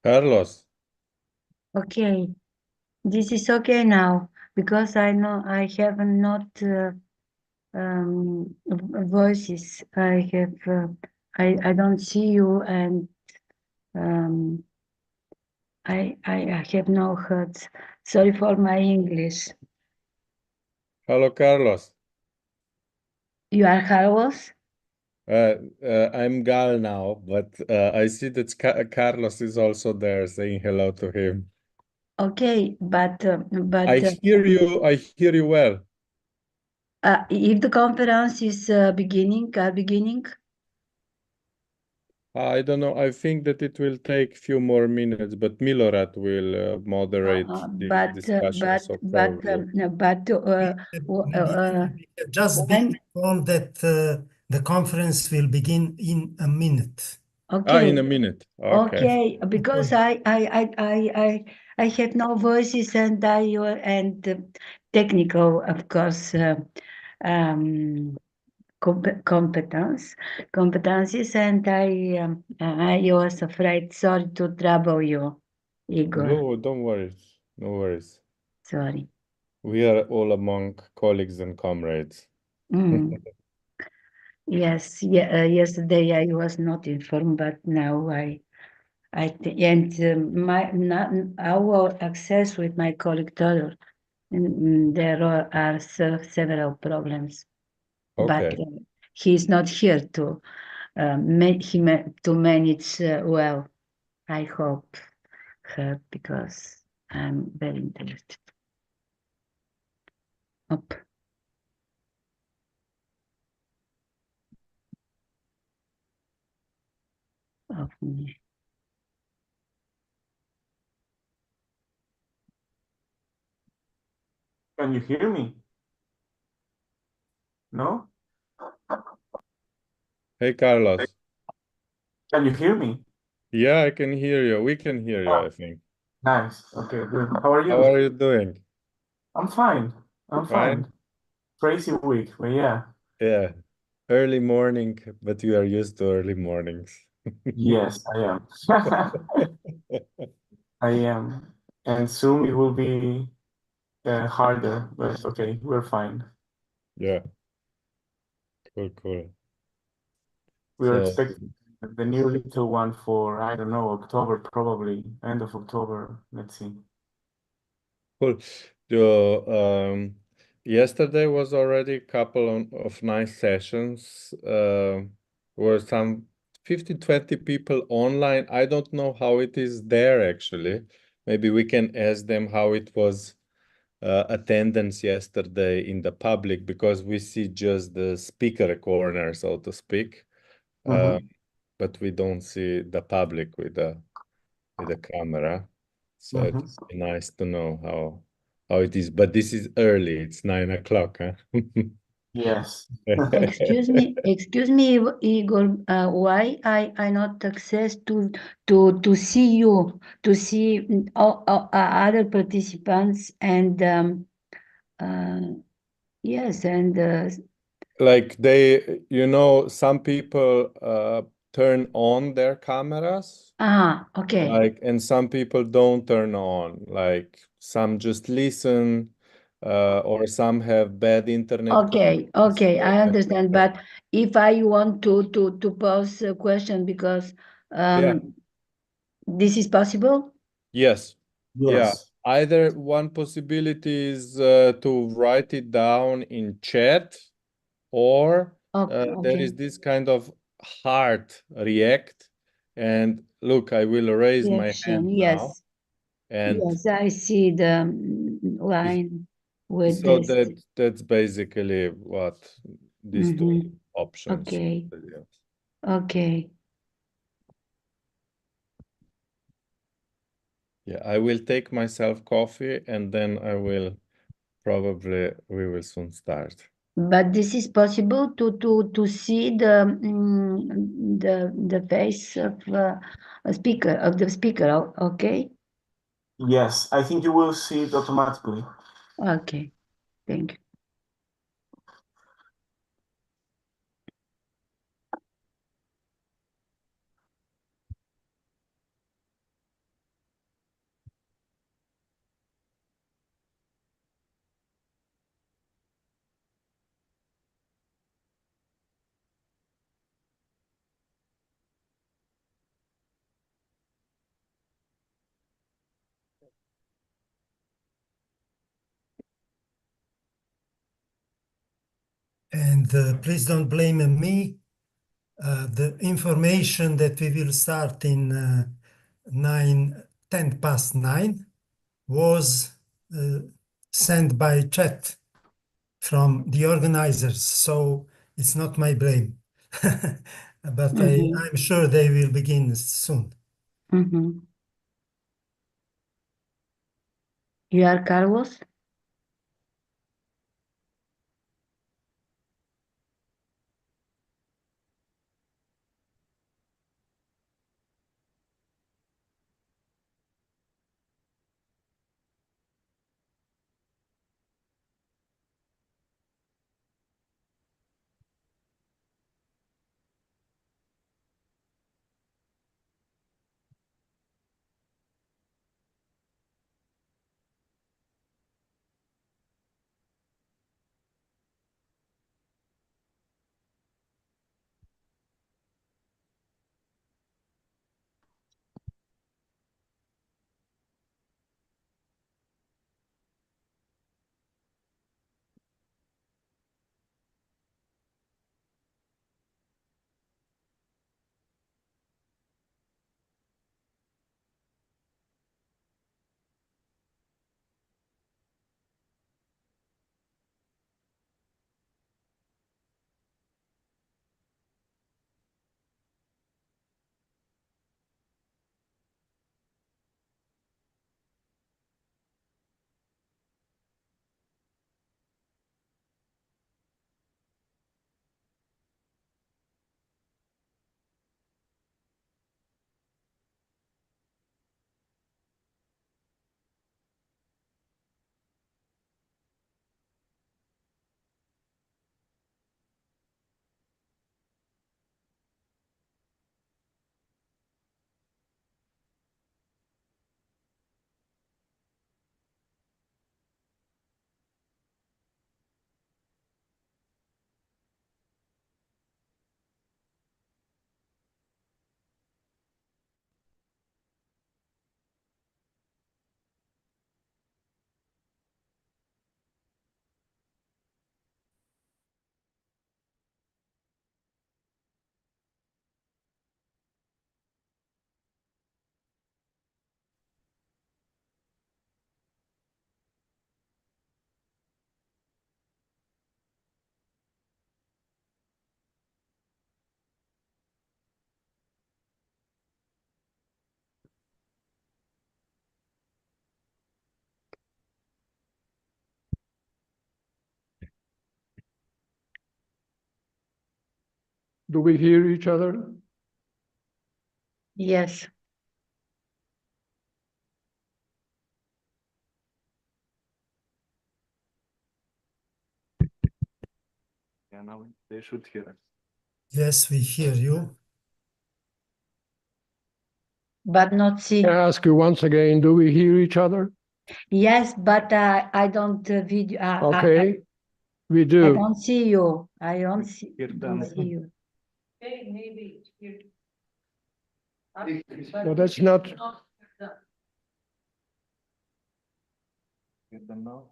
Carlos, Okay, this is okay now because I know I have not voices. I have I don't see you and um, I have no hearts. Sorry for my English. hello, Carlos. You are Carlos? I'm Gal now, but I see that Carlos is also there saying hello to him. Okay, but I hear you. I hear you well. if the conference is beginning, I don't know. I think that it will take few more minutes, but Milorad will moderate this discussion. So probably. Just be when informed that the conference will begin in a minute. okay. In a minute. Okay. Okay, because I had no voices and technical, of course, competencies, and I was afraid. Sorry to trouble you, Igor. No, don't worry. No worries. Sorry. We are all among colleagues and comrades. Mm. Yes, yeah, yesterday I was not informed, but now our access with my colleague Todor, there are several problems, but Okay. he's not here to to manage well. I hope her because I'm very interested. Up. Of me. Can you hear me? No? Hey, Carlos. Can you hear me? Yeah, I can hear you. We can hear you, I think. Nice. Okay, good. How are you? How are you doing? I'm fine. I'm Fine? fine. Crazy week, but yeah. Yeah. Early morning, but you are used to early mornings. Yes, I am. I am. And soon it will be harder, but okay, we're fine. Yeah. Cool, cool. We're So, expecting the new little one for, I don't know, October, probably, end of October. Let's see. cool. Yesterday was already a couple of nice sessions. Were some 50, 20 people online. I don't know how it is there actually. Maybe we can ask them how it was attendance yesterday in the public, because we see just the speaker corner, so to speak, but we don't see the public with the camera. So it's nice to know how it is. But this is early. It's 9 o'clock, huh? Yes. Excuse me, Igor. Why I not access to see you, to see other participants and yes, and Like some people turn on their cameras, okay. like, and some people don't turn on. Like some just listen, or some have bad internet Okay, connections. I understand. But if I want to pose a question because Yeah. this is possible? Yes. Yeah. Yes. Either one possibility is to write it down in chat, or there is Okay. this kind of heart react. And look, I will raise my hand Reaction, now. yes. And Yes, I see the line with so this. that's basically what these two options. Okay. Yes. Okay. Yeah, I will take myself coffee, and then we will soon start. But this is possible to see the face of the speaker. Okay. Yes, I think you will see it automatically. Okay. Thank you. And please don't blame me. The information that we will start in 10 past 9 was sent by chat from the organizers, so it's not my blame. But I'm sure they will begin soon. You are Carlos? Do we hear each other? Yes. Yeah, now they should hear us. Yes, we hear you. But not see. Can I ask you once again, do we hear each other? Yes, but I don't video. Okay, we I do. don't see you. I don't see, Hear don't them. see you. No, that's not. Hear them now.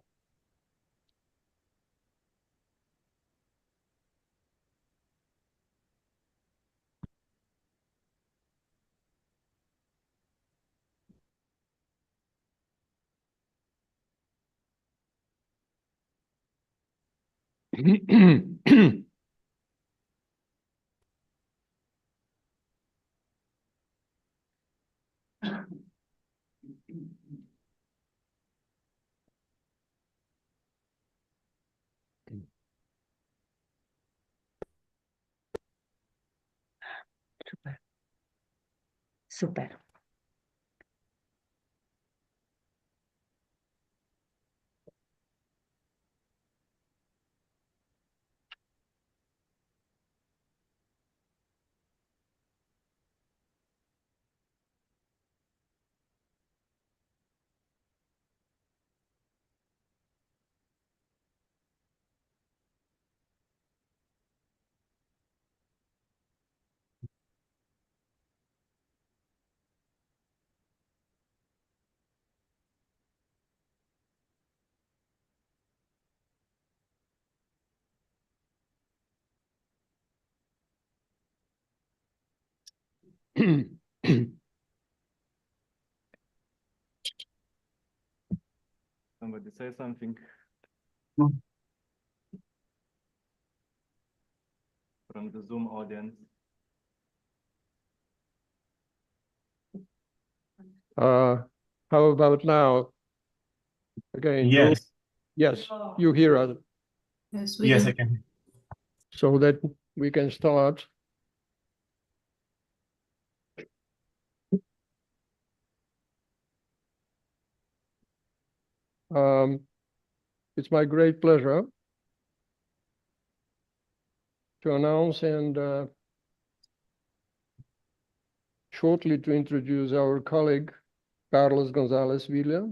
Super. Super. Somebody say something Hmm. from the Zoom audience. How about now? Again, Yes, yes, you hear us, Yes, yes, I can. so that we can start. It's my great pleasure to announce and shortly to introduce our colleague, Carlos Gonzalez Villa,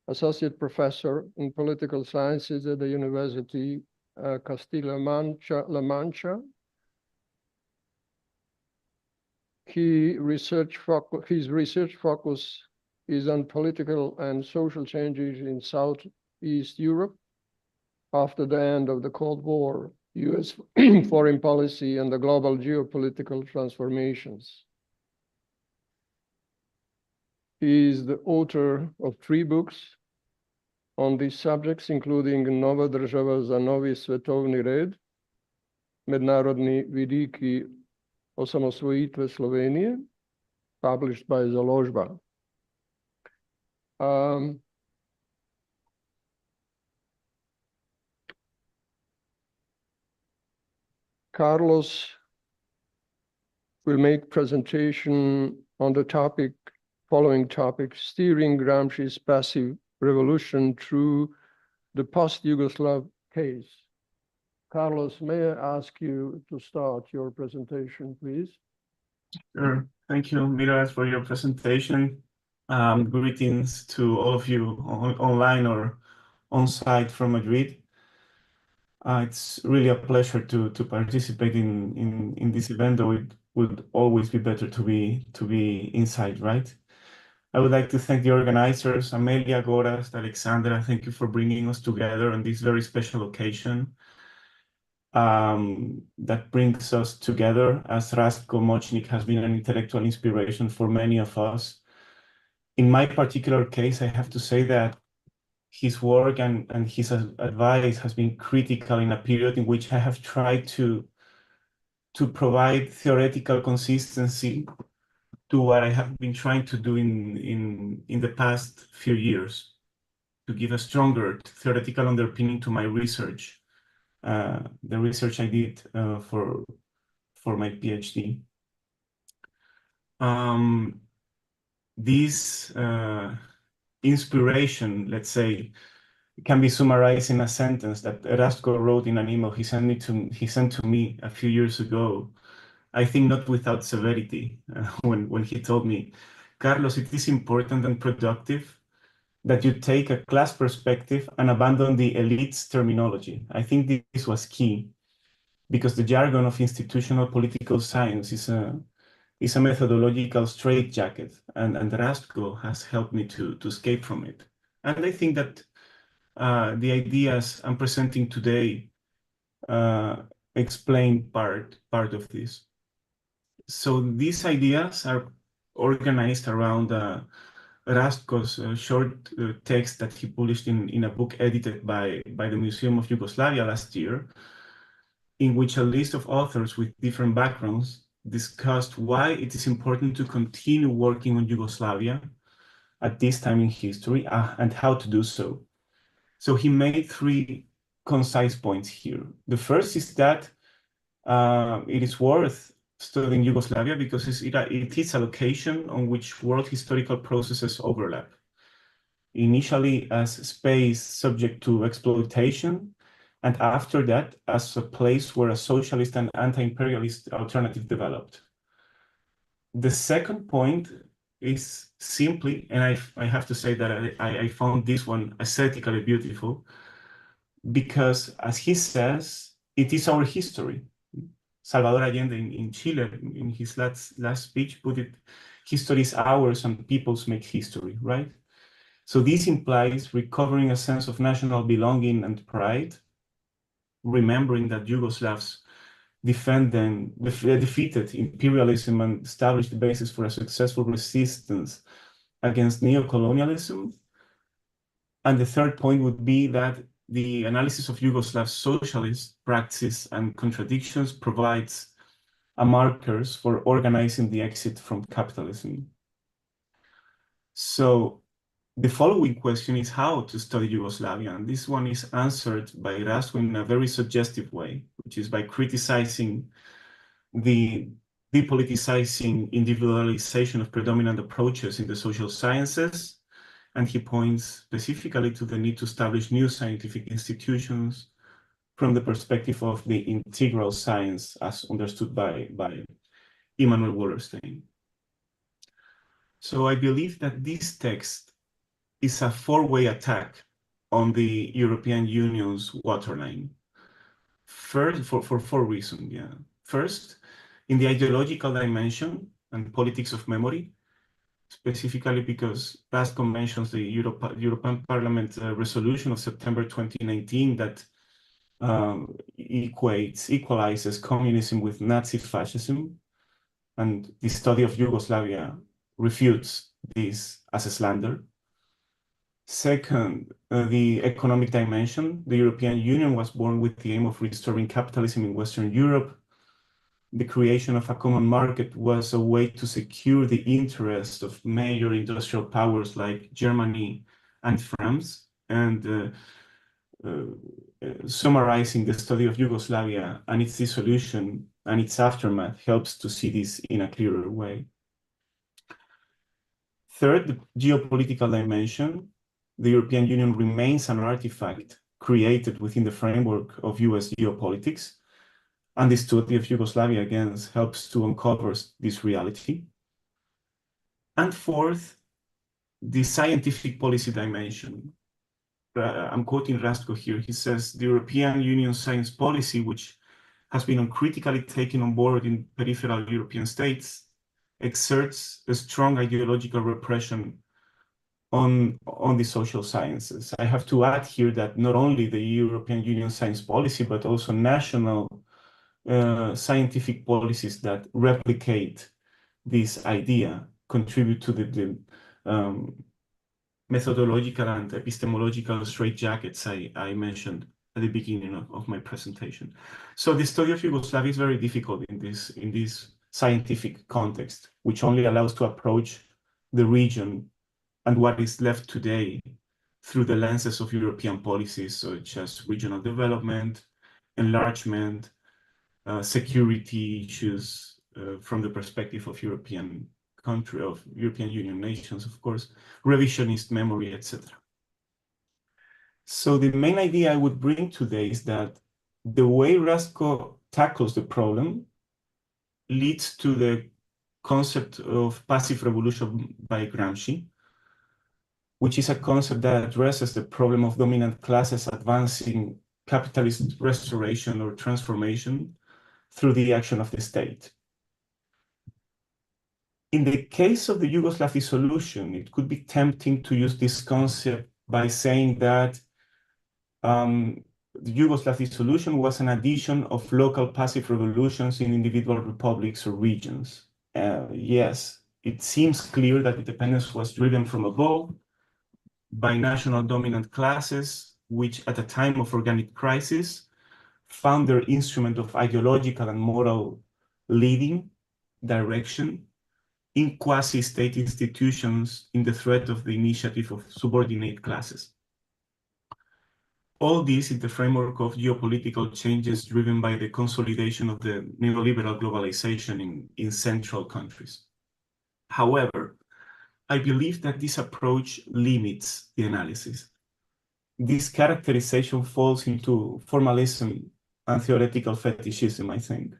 Associate Professor in Political Sciences at the University Castilla-La Mancha. His research focus is on political and social changes in Southeast Europe after the end of the Cold War, US foreign policy, and the global geopolitical transformations. He is the author of 3 books on these subjects, including Nova država za novi svetovni red, Mednarodni vidiki osamosvojitve Slovenije, published by Založba. Carlos will make presentation on the following topic, steering Gramsci's passive revolution through the post-Yugoslav case. Carlos, may I ask you to start your presentation, please? Sure. Thank you, Miras, for your presentation. Greetings to all of you online or on site from Madrid. It's really a pleasure to participate in this event, though it would always be better to be inside, right? I would like to thank the organizers, Amelia, Gorazd, Alexandra. Thank you for bringing us together on this very special occasion that brings us together, as Rastko Močnik has been an intellectual inspiration for many of us. In my particular case, I have to say that his work and his advice has been critical in a period in which I have tried to provide theoretical consistency to what I have been trying to do in the past few years, to give a stronger theoretical underpinning to my research. The research I did for for my PhD. This inspiration, let's say, can be summarized in a sentence that Rastko wrote in an email he sent to me a few years ago. I think not without severity, when he told me, Carlos, it is important and productive that you take a class perspective and abandon the elite's terminology. I think this was key, because the jargon of institutional political science is a methodological straitjacket, and Rastko has helped me to escape from it. And I think that the ideas I'm presenting today explain part of this. So these ideas are organized around Rastko's short text that he published in a book edited by the Museum of Yugoslavia last year, in which a list of authors with different backgrounds discussed why it is important to continue working on Yugoslavia at this time in history and how to do so. So he made 3 concise points here. The first is that it is worth studying Yugoslavia because it is a location on which world historical processes overlap. Initially as space subject to exploitation, and after that as a place where a socialist and anti-imperialist alternative developed. The second point is simply, and I have to say that I found this one aesthetically beautiful, because as he says, it is our history. Salvador Allende in Chile, in his last speech, put it, history is ours and peoples make history, right? So this implies recovering a sense of national belonging and pride, remembering that Yugoslavs defeated imperialism and established the basis for a successful resistance against neocolonialism. And the third point would be that the analysis of Yugoslav socialist practices and contradictions provides a markers for organizing the exit from capitalism. So the following question is how to study Yugoslavia, and this one is answered by Rastko in a very suggestive way, which is by criticizing the depoliticizing individualization of predominant approaches in the social sciences, and he points specifically to the need to establish new scientific institutions from the perspective of the integral science as understood by Immanuel Wallerstein. So I believe that this text is a 4-way attack on the European Union's waterline. First, for 4 reasons, yeah. First, in the ideological dimension and politics of memory, specifically because Rastko mentions the European Parliament resolution of September 2019 that equalizes communism with Nazi fascism, and the study of Yugoslavia refutes this as a slander. Second, the economic dimension. The European Union was born with the aim of restoring capitalism in Western Europe. The creation of a common market was a way to secure the interest of major industrial powers like Germany and France. And summarizing the study of Yugoslavia and its dissolution and its aftermath helps to see this in a clearer way. Third, the geopolitical dimension. The European Union remains an artifact created within the framework of US geopolitics, and the study of Yugoslavia again helps to uncover this reality. And fourth, the scientific policy dimension. I'm quoting Rastko here. He says, the European Union science policy, which has been uncritically taken on board in peripheral European states, exerts a strong ideological repression on the social sciences. I have to add here that not only the European Union science policy, but also national scientific policies that replicate this idea contribute to the methodological and epistemological straitjackets I mentioned at the beginning of my presentation. So the study of Yugoslavia is very difficult in this scientific context, which only allows to approach the region and what is left today through the lenses of European policies, such as regional development, enlargement, security issues from the perspective of European Union nations, of course, revisionist memory, etc. So the main idea I would bring today is that the way Rasko tackles the problem leads to the concept of passive revolution by Gramsci, which is a concept that addresses the problem of dominant classes advancing capitalist restoration or transformation through the action of the state. In the case of the Yugoslav dissolution, it could be tempting to use this concept by saying that the Yugoslav dissolution was an addition of local passive revolutions in individual republics or regions. Yes, it seems clear that independence was driven from above by national dominant classes, which at a time of organic crisis found their instrument of ideological and moral leading direction in quasi-state institutions in the threat of the initiative of subordinate classes. All this in the framework of geopolitical changes driven by the consolidation of the neoliberal globalization in central countries. However, I believe that this approach limits the analysis. This characterization falls into formalism and theoretical fetishism, I think.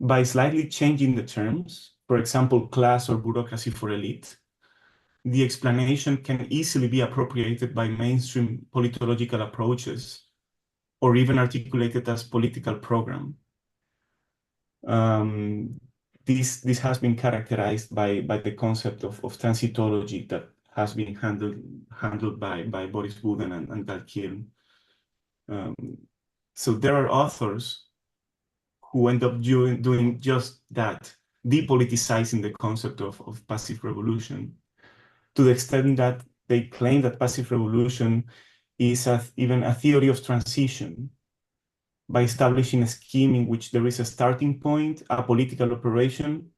By slightly changing the terms, for example, class or bureaucracy for elite, the explanation can easily be appropriated by mainstream politological approaches or even articulated as political program. This has been characterized by the concept of transitology that has been handled by Boris Budin and Gal Kiln. So there are authors who end up doing just that, depoliticizing the concept of passive revolution, to the extent that they claim that passive revolution is even a theory of transition, by establishing a scheme in which there is a starting point, a political operation,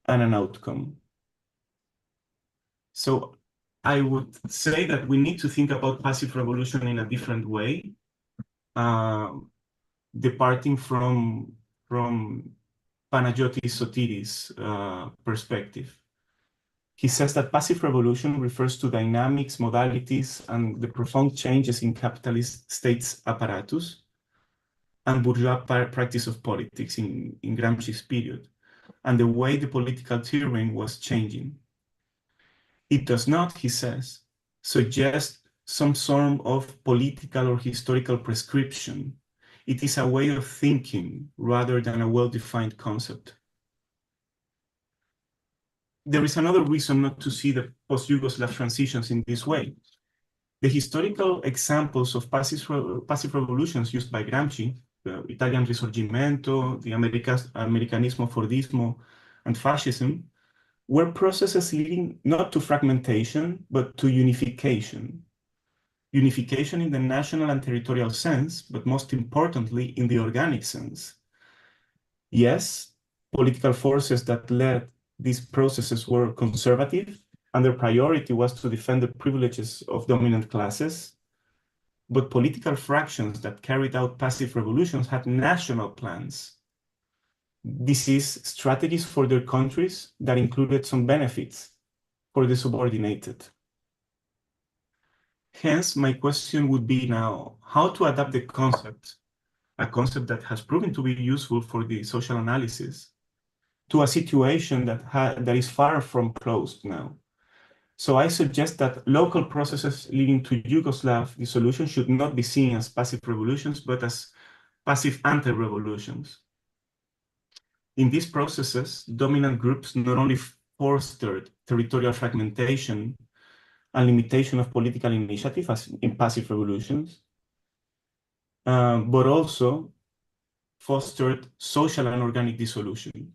and an outcome. So I would say that we need to think about passive revolution in a different way, departing from Panagiotis Sotiris' perspective. He says that passive revolution refers to dynamics, modalities, and the profound changes in capitalist states' apparatus and bourgeois practice of politics in Gramsci's period, and the way the political terrain was changing. It does not, he says, suggest some sort of political or historical prescription. It is a way of thinking rather than a well-defined concept. There is another reason not to see the post-Yugoslav transitions in this way. The historical examples of passive revolutions used by Gramsci, the Italian Risorgimento, the Americanismo, Fordismo, and fascism, were processes leading not to fragmentation, but to unification. Unification in the national and territorial sense, but most importantly, in the organic sense. Yes, political forces that led these processes were conservative, and their priority was to defend the privileges of dominant classes, but political fractions that carried out passive revolutions had national plans. This is strategies for their countries that included some benefits for the subordinated. Hence, my question would be now, how to adapt the concept, a concept that has proven to be useful for the social analysis, to a situation that is far from closed now. So I suggest that local processes leading to Yugoslav dissolution should not be seen as passive revolutions, but as passive anti-revolutions. In these processes, dominant groups not only fostered territorial fragmentation and limitation of political initiative as in passive revolutions, but also fostered social and organic dissolution.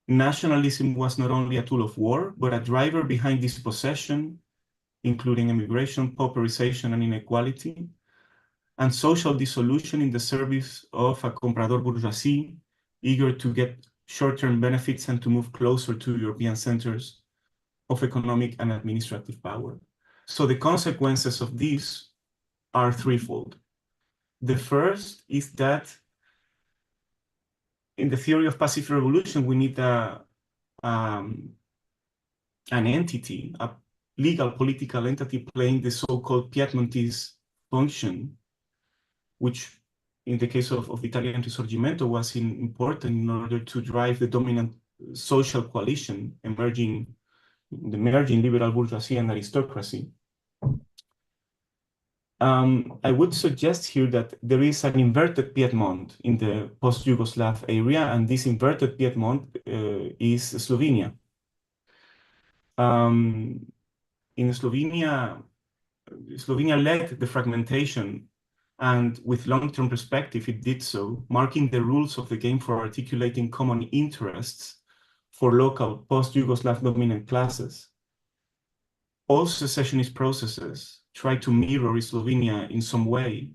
Nationalism was not only a tool of war, but a driver behind dispossession, including immigration, pauperization, and inequality, and social dissolution in the service of a comprador bourgeoisie, eager to get short-term benefits and to move closer to European centers of economic and administrative power. So the consequences of this are threefold. The first is that in the theory of passive revolution, we need an entity, a legal political entity playing the so-called Piedmontese function, which in the case of Italian Risorgimento was important in order to drive the dominant social coalition the emerging liberal bourgeoisie and aristocracy. I would suggest here that there is an inverted Piedmont in the post-Yugoslav area, and this inverted Piedmont is Slovenia. In Slovenia led the fragmentation, and with long-term perspective, it did so, marking the rules of the game for articulating common interests for local post-Yugoslav dominant classes. All secessionist processes try to mirror Slovenia in some way,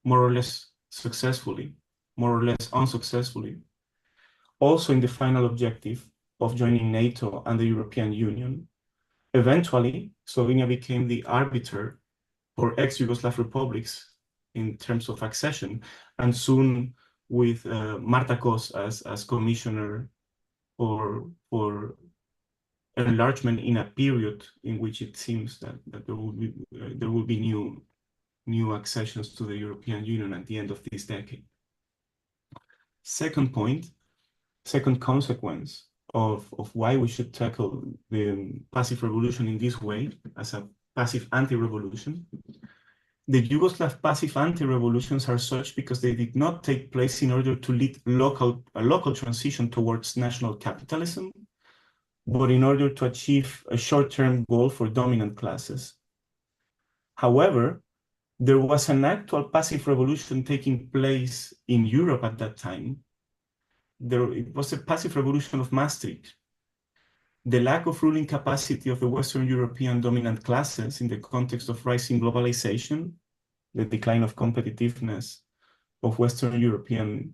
more or less successfully, more or less unsuccessfully. Also in the final objective of joining NATO and the European Union. Eventually, Slovenia became the arbiter for ex-Yugoslav republics in terms of accession, and soon with Marta Kos as commissioner for enlargement in a period in which it seems that there will be new accessions to the European Union at the end of this decade. Second consequence of why we should tackle the passive revolution in this way, as a passive anti-revolution. The Yugoslav passive anti-revolutions are such because they did not take place in order to lead a local transition towards national capitalism, but in order to achieve a short-term goal for dominant classes. However, there was an actual passive revolution taking place in Europe at that time. It was a passive revolution of Maastricht. The lack of ruling capacity of the Western European dominant classes in the context of rising globalization, the decline of competitiveness of Western European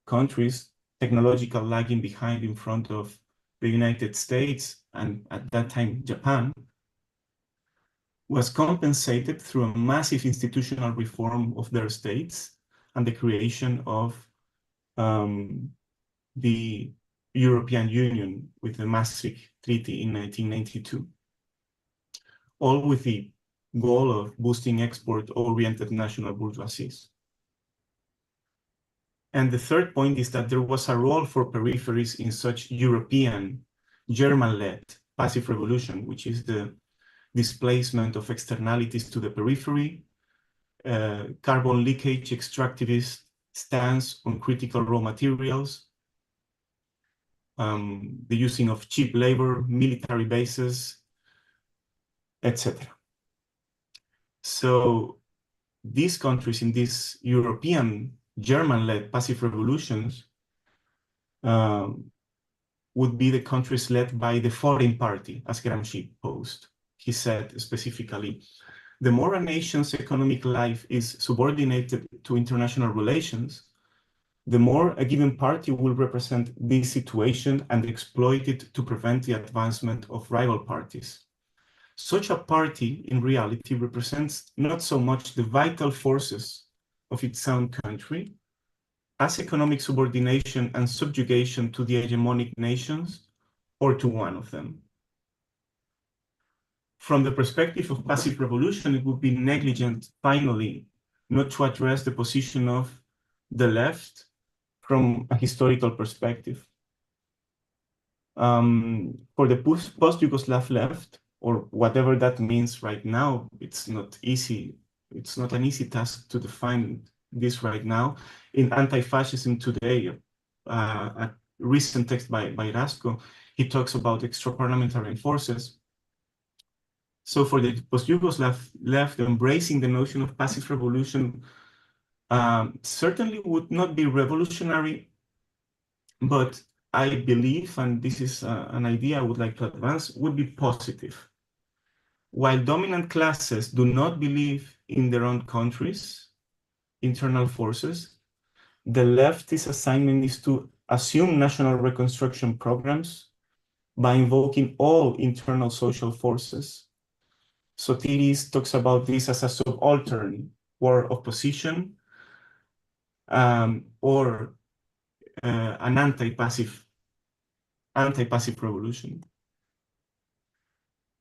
countries, technological lagging behind in front of the United States and at that time Japan, was compensated through a massive institutional reform of their states and the creation of the European Union with the Maastricht Treaty in 1992, all with the goal of boosting export-oriented national bourgeoisies. And the third point is that there was a role for peripheries in such European, German-led passive revolution, which is the displacement of externalities to the periphery, carbon leakage, extractivist stance on critical raw materials, the using of cheap labor, military bases, etc. So these countries in these European, German-led passive revolutions would be the countries led by the foreign party, as Gramsci posed. He said specifically, the more a nation's economic life is subordinated to international relations, the more a given party will represent this situation and exploit it to prevent the advancement of rival parties. Such a party, in reality, represents not so much the vital forces of its own country as economic subordination and subjugation to the hegemonic nations or to one of them. From the perspective of passive revolution, it would be negligent, finally, not to address the position of the left from a historical perspective. For the post-Yugoslav left, or whatever that means right now, it's not easy. It's not an easy task to define this right now. In Anti-Fascism Today, a recent text by Rasko, he talks about extra-parliamentarian forces. So for the post-Yugoslav left, embracing the notion of passive revolution certainly would not be revolutionary, but I believe, and this is an idea I would like to advance, would be positive. While dominant classes do not believe in their own countries' internal forces, the leftist assignment is to assume national reconstruction programs by invoking all internal social forces. Sotiris talks about this as a subaltern war of position, or an anti-passive revolution.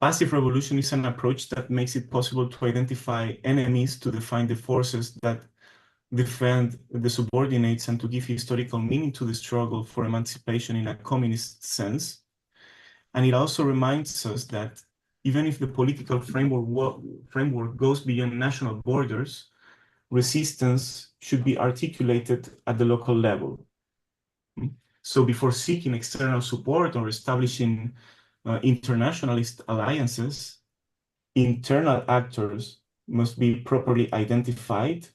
Passive revolution is an approach that makes it possible to identify enemies, to define the forces that defend the subordinates, and to give historical meaning to the struggle for emancipation in a communist sense. And it also reminds us that even if the political framework goes beyond national borders, resistance should be articulated at the local level. So before seeking external support or establishing internationalist alliances, internal actors must be properly identified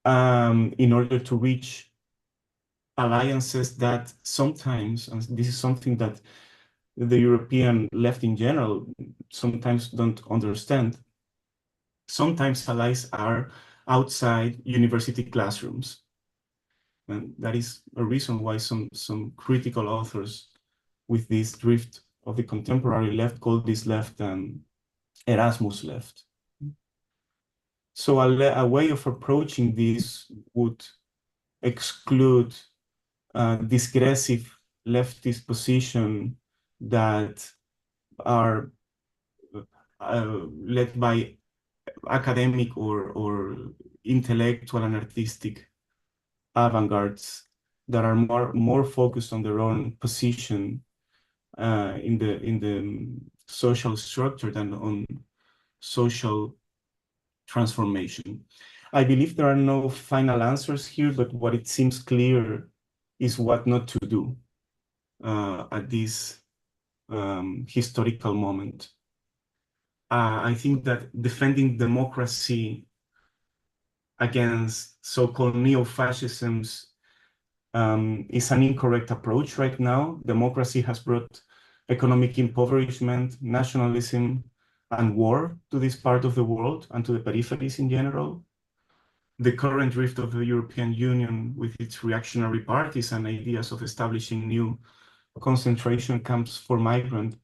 in order to reach alliances that sometimes, and this is something that the European left in general sometimes don't understand, sometimes allies are outside university classrooms. And that is a reason why some critical authors with this drift of the contemporary left call this left Erasmus left. So a way of approaching this would exclude disgressive leftist position that are led by academic or intellectual and artistic avant-gardes that are more focused on their own position in the social structure than on social transformation. I believe there are no final answers here, but what it seems clear is what not to do at this historical moment. I think that defending democracy against so-called neo-fascisms is an incorrect approach right now. Democracy has brought economic impoverishment, nationalism, and war to this part of the world and to the peripheries in general. The current drift of the European Union with its reactionary parties and ideas of establishing new concentration camps for migrants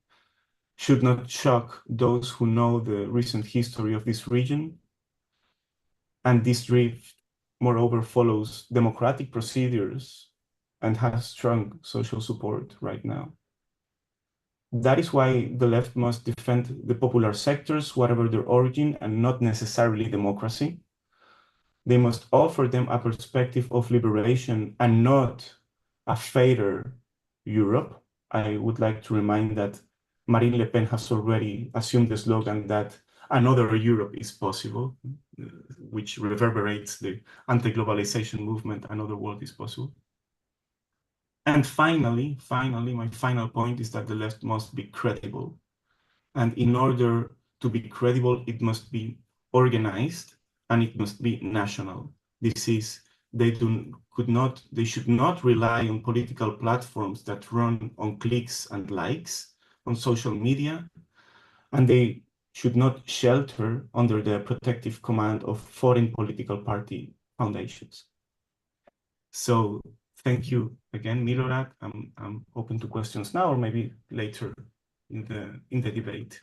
should not shock those who know the recent history of this region. And this drift, moreover, follows democratic procedures and has strong social support right now. That is why the left must defend the popular sectors, whatever their origin, and not necessarily democracy. They must offer them a perspective of liberation and not a fairer Europe. I would like to remind that Marine Le Pen has already assumed the slogan that another Europe is possible, which reverberates the anti-globalization movement, another world is possible. And finally, my final point is that the left must be credible. And in order to be credible, it must be organized and it must be national. This is, they should not rely on political platforms that run on clicks and likes on social media, and they should not shelter under the protective command of foreign political party foundations. So thank you again, Milorad. I'm open to questions now or maybe later in the debate.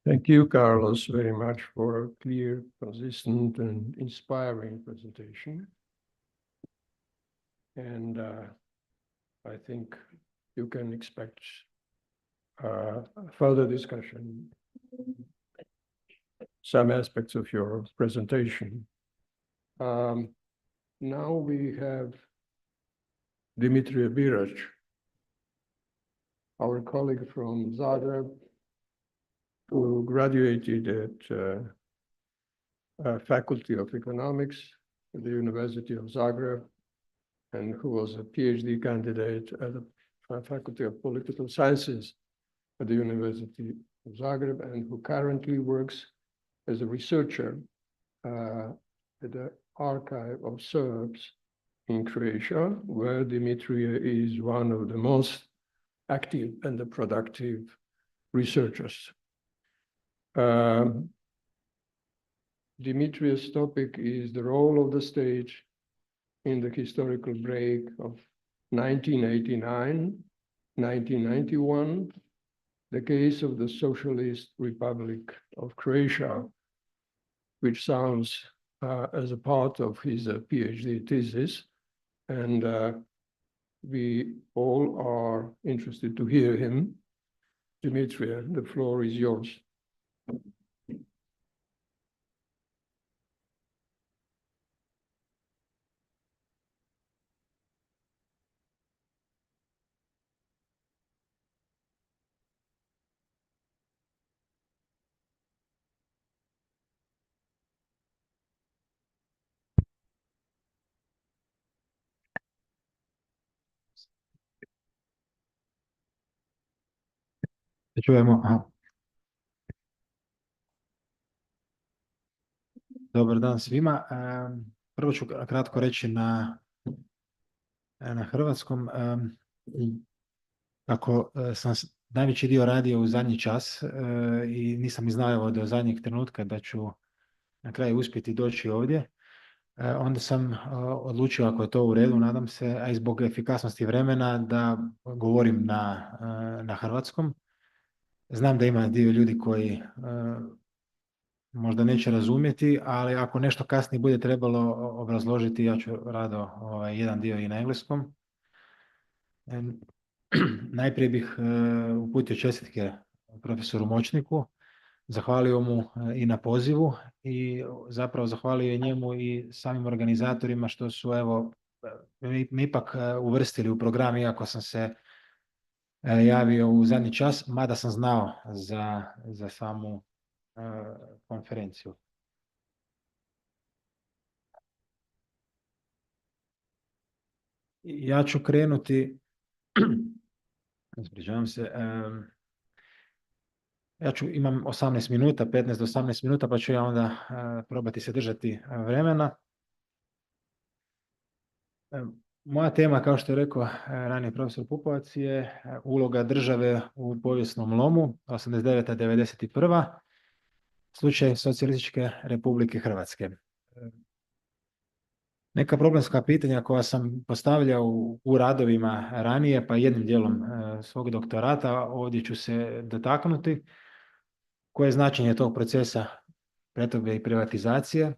Thank you, Carlos, very much for a clear, consistent, and inspiring presentation. And I think you can expect further discussion, some aspects of your presentation. Now we have Dimitri Birac, our colleague from Zagreb, who graduated at Faculty of Economics at the University of Zagreb, and who was a PhD candidate at the Faculty of Political Sciences at the University of Zagreb, and who currently works as a researcher at the Archive of Serbs in Croatia, where Dimitri is one of the most active and productive researchers. Dimitri's topic is the role of the state in the historical break of 1989, 1991, the case of the Socialist Republic of Croatia, which sounds as a part of his PhD thesis. And we all are interested to hear him. Dimitri, the floor is yours. Čujemo. Aha. Dobar dan svima. Prvo ću kratko reći na hrvatskom. Ako sam najveći dio radio u zadnji čas i nisam ni znao do zadnjeg trenutka da ću na kraju uspjeti doći ovdje, onda sam odlučio, ako je to u redu, nadam se, a i zbog efikasnosti vremena, da govorim na hrvatskom. Znam da ima dio ljudi koji možda neće razumjeti, ali ako nešto kasnije bude trebalo obrazložiti, ja ću rado jedan dio i na engleskom. Najprije bih uputio čestitke profesoru Močniku, zahvalio mu i na pozivu i zapravo zahvalio i njemu i samim organizatorima što su me ipak uvrstili u program, iako sam se javio u zadnji čas, mada sam znao za samu konferenciju. Ja ću krenuti, ispričavam se, imam 18 minuta, 15 do 18 minuta, pa ću ja onda probati se držati vremena. Moja tema, kao što je rekao ranije profesor Pupovac, je uloga države u povijesnom lomu, 89-91. Slučaj Socijalističke Republike Hrvatske. Neka problemska pitanja koja sam postavljao u radovima ranije, pa jednim dijelom svog doktorata, ovdje ću se dotaknuti. Koje je značenje tog procesa pretvorbe i privatizacije?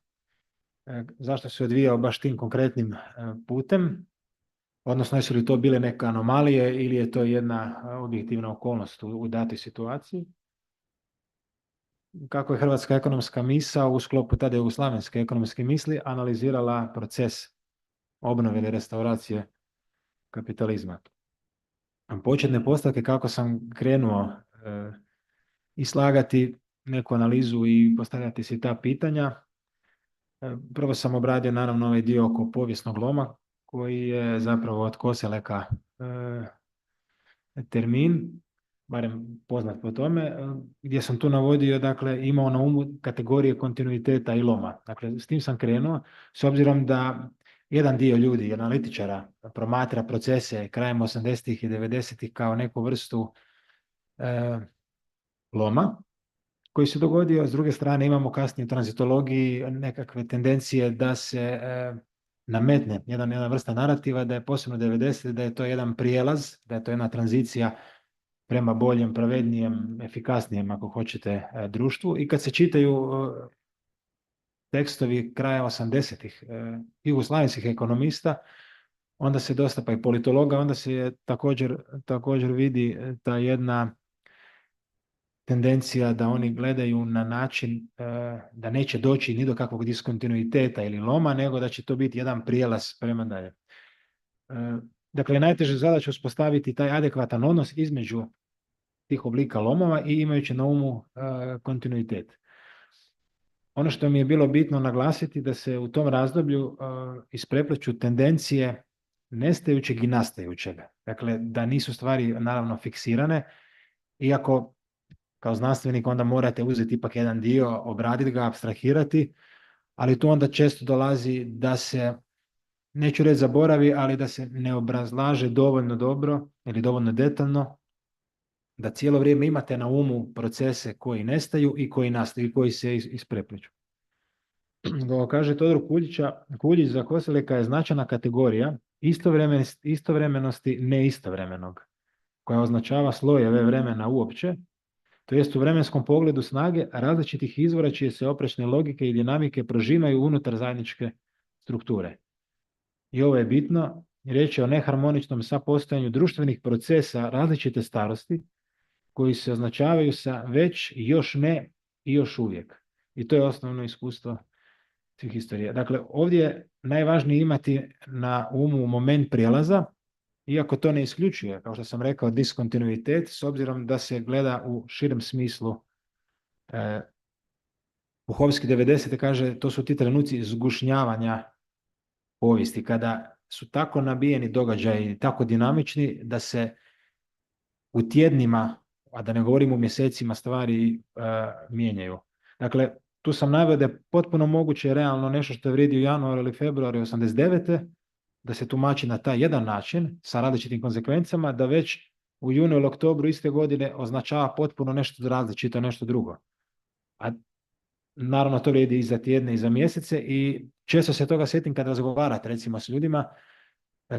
Zašto se odvijao baš tim konkretnim putem? Odnosno, jesu li to bile neke anomalije ili je to jedna objektivna okolnost u datoj situaciji? Kako je hrvatska ekonomska misao u sklopu tada jugoslavenske ekonomske misli analizirala proces obnove ili restauracije kapitalizma. Početne postavke kako sam krenuo i slagati neku analizu i postavljati si ta pitanja. Prvo sam obradio naravno ovaj dio oko povijesnog loma, koji je zapravo od Koseleka termin, barem poznat po tome, gdje sam tu navodio, dakle, imao na umu kategorije kontinuiteta i loma. Dakle, s tim sam krenuo, s obzirom da jedan dio ljudi, analitičara, promatra procese krajem 80-ih i 90-ih kao neku vrstu loma, koji se dogodio. S druge strane, imamo kasnije u tranzitologiji nekakve tendencije da se nametne jedna vrsta narativa, da je posebno 90, da je to jedan prijelaz, da je to jedna tranzicija prema boljem, pravednijem, efikasnijem, ako hoćete, društvu. I kad se čitaju tekstovi kraja 80-ih jugoslavenskih ekonomista, onda se dosta, pa i politologa, onda se također vidi ta jedna tendencija da oni gledaju na način da neće doći ni do kakvog diskontinuiteta ili loma, nego da će to biti jedan prijelaz prema dalje. Dakle, najteža zadaća je uspostaviti taj adekvatan odnos između tih oblika lomova i imajući na umu kontinuitet. Ono što mi je bilo bitno naglasiti da se u tom razdoblju isprepleću tendencije nestajućeg i nastajućeg. Dakle, da nisu stvari naravno fiksirane, iako kao znanstvenik onda morate uzeti ipak jedan dio, obraditi ga, apstrahirati, ali tu onda često dolazi da se, neću reći zaboravi, ali da se ne obrazlaže dovoljno dobro ili dovoljno detaljno, da cijelo vrijeme imate na umu procese koji nestaju i koji nastaju i koji se isprepliču. Kaže Todor Kuljić, za Koseleka je značajna kategorija istovremenosti neistovremenog koja označava slojeve vremena uopće, to jest u vremenskom pogledu snage različitih izvora čije se oprečne logike i dinamike prožimaju unutar zajedničke strukture. I ovo je bitno, riječ je o neharmoničnom sapostojanju društvenih procesa različite starosti, koji se označavaju sa već, još ne i još uvijek. I to je osnovno iskustvo svih historija. Dakle, ovdje je najvažnije imati na umu moment prijelaza, iako to ne isključuje, kao što sam rekao, diskontinuitet, s obzirom da se gleda u širem smislu. Buhovski 90. kaže, to su ti trenuci zgušnjavanja povijesti, kada su tako nabijeni događaji, tako dinamični, da se u tjednima, a da ne govorim u mjesecima, stvari mijenjaju. Dakle, tu sam naveo da je potpuno moguće realno nešto što je vrijedi u januaru ili februaru 89. da se tumači na taj jedan način, sa različitim konsekvencama, da već u junu ili oktobru iste godine označava potpuno nešto različito, nešto drugo. A naravno to vrijedi i za tjedne i za mjesece i često se toga sjetim kad razgovarate recimo s ljudima,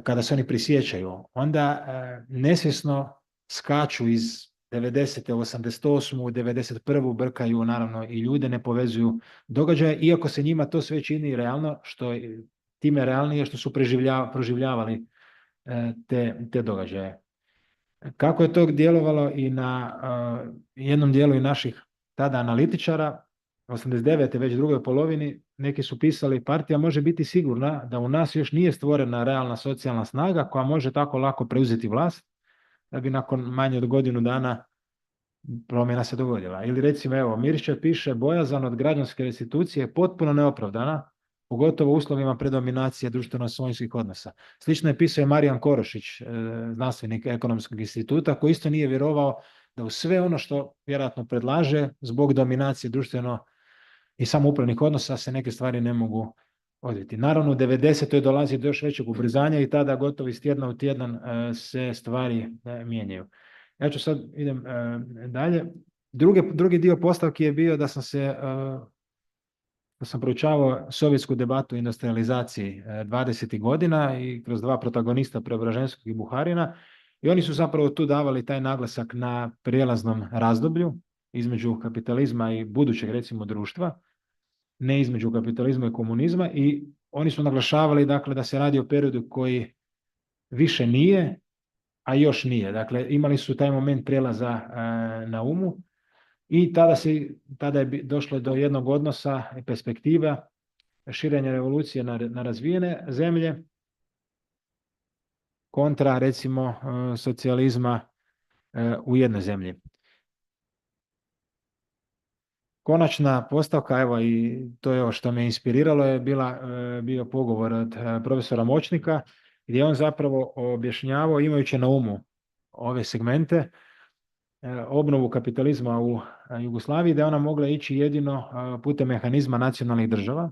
kada se oni prisjećaju, onda nesvjesno skaču iz 90. u 88. u 91. brkaju naravno i ljude, ne povezuju događaje, iako se njima to sve čini realno, što je time realnije što su proživljavali te događaje. Kako je to djelovalo i na jednom dijelu i naših tada analitičara, 89. već drugoj polovini, neki su pisali, partija može biti sigurna da u nas još nije stvorena realna socijalna snaga koja može tako lako preuzeti vlast, da bi nakon manje od godinu dana promjena se dogodila. Ili recimo, evo, Miršćev piše, bojazan od građanske restitucije je potpuno neopravdana, pogotovo u uslovima predominacije društveno-svojinskih odnosa. Slično je pisao i Marijan Korošić, znanstvenik Ekonomskog instituta, koji isto nije vjerovao da u sve ono što vjerojatno predlaže, zbog dominacije društveno i samoupravnih odnosa se neke stvari ne mogu odviti. Naravno, u 90. dolazi do još većeg ubrzanja i tada gotovo iz tjedna u tjedan se stvari mijenjaju. Ja ću sad, idem dalje. Drugi dio postavki je bio da sam proučavao sovjetsku debatu o industrializaciji 20. godina i kroz dva protagonista, Preobraženskog i Buharina, i oni su zapravo tu davali taj naglasak na prijelaznom razdoblju između kapitalizma i budućeg, recimo, društva, ne između kapitalizma i komunizma, i oni su naglašavali, dakle, da se radi o periodu koji više nije, a još nije. Dakle, imali su taj moment prijelaza na umu i tada je došlo do jednog odnosa i perspektiva širenja revolucije na razvijene zemlje kontra, recimo, socijalizma u jednoj zemlji. Konačna postavka, evo, i to je ovo što me inspiriralo, je bio pogovor od profesora Močnika, gdje je on zapravo objašnjavao, imajući na umu ove segmente, obnovu kapitalizma u Jugoslaviji, da je ona mogla ići jedino putem mehanizma nacionalnih država,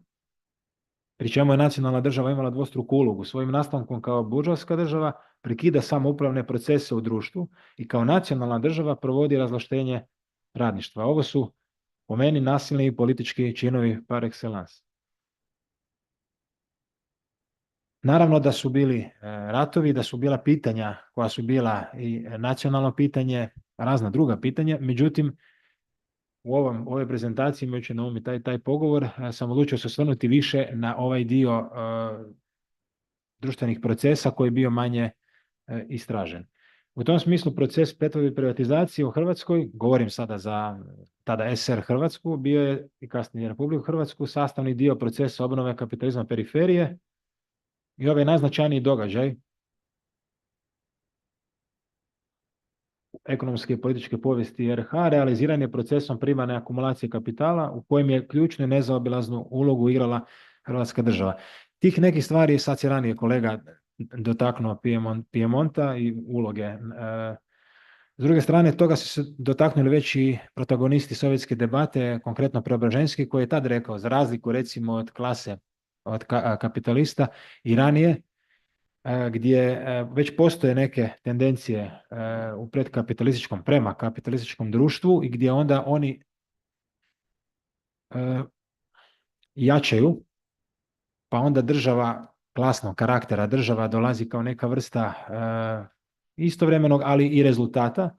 pri čemu je nacionalna država imala dvostruku ulogu. Svojim nastankom kao buržovska država prekida samoupravne procese u društvu i kao nacionalna država provodi razvlaštenje radništva. Ovo su, po meni, nasilni i politički činovi par excellence. Naravno da su bili ratovi, da su bila pitanja koja su bila i nacionalno pitanje, razna druga pitanja, međutim, u ovoj prezentaciji, imajući na umu taj pogovor, sam odlučio se osvrnuti više na ovaj dio društvenih procesa koji je bio manje istražen. U tom smislu proces pretvorbe i privatizacije u Hrvatskoj, govorim sada za tada SR Hrvatsku, bio je i kasnije Republiku Hrvatsku sastavni dio procesa obnove kapitalizma periferije i ovaj najznačajniji događaj ekonomske i političke povijesti RH realiziran je procesom primarne akumulacije kapitala u kojem je ključnu i nezaobilaznu ulogu igrala Hrvatska država. Tih nekih stvari sad se ranije kolega dotaknuo Pijemonta i uloge. S druge strane, toga su se dotaknuli već i protagonisti sovjetske debate, konkretno Preobraženski, koji je tad rekao, za razliku recimo od klase, od kapitalista i ranije, gdje već postoje neke tendencije u predkapitalističkom, prema kapitalističkom društvu i gdje onda oni jačaju, pa onda država klasnog karaktera, država dolazi kao neka vrsta istovremenog, ali i rezultata.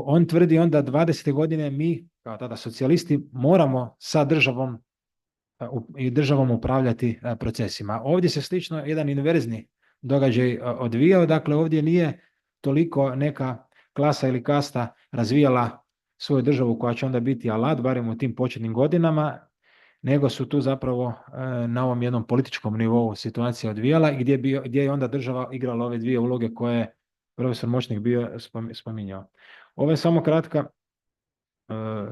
On tvrdi onda 20. godine mi, kao tada socijalisti, moramo sa državom upravljati procesima. Ovdje se slično jedan inverzni događaj odvijao, dakle ovdje nije toliko neka klasa ili kasta razvijala svoju državu koja će onda biti alat, barem u tim početnim godinama, nego su tu zapravo na ovom jednom političkom nivou situacija odvijala i gdje je onda država igrala ove dvije uloge koje je profesor Močnik bio spominjao. Ovo je samo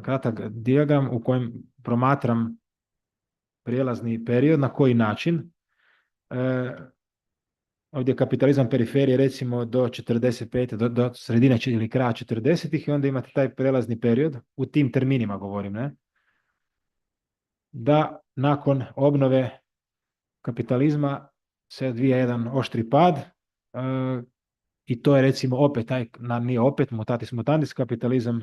kratak dijagram u kojem promatram prijelazni period, na koji način. Ovdje je kapitalizam periferije recimo do 45. do sredine ili kraja 40. i onda imate taj prelazni period, u tim terminima govorim, ne? Da nakon obnove kapitalizma se odvija jedan oštri pad i to je recimo opet, nije opet, mutatis mutandis, kapitalizam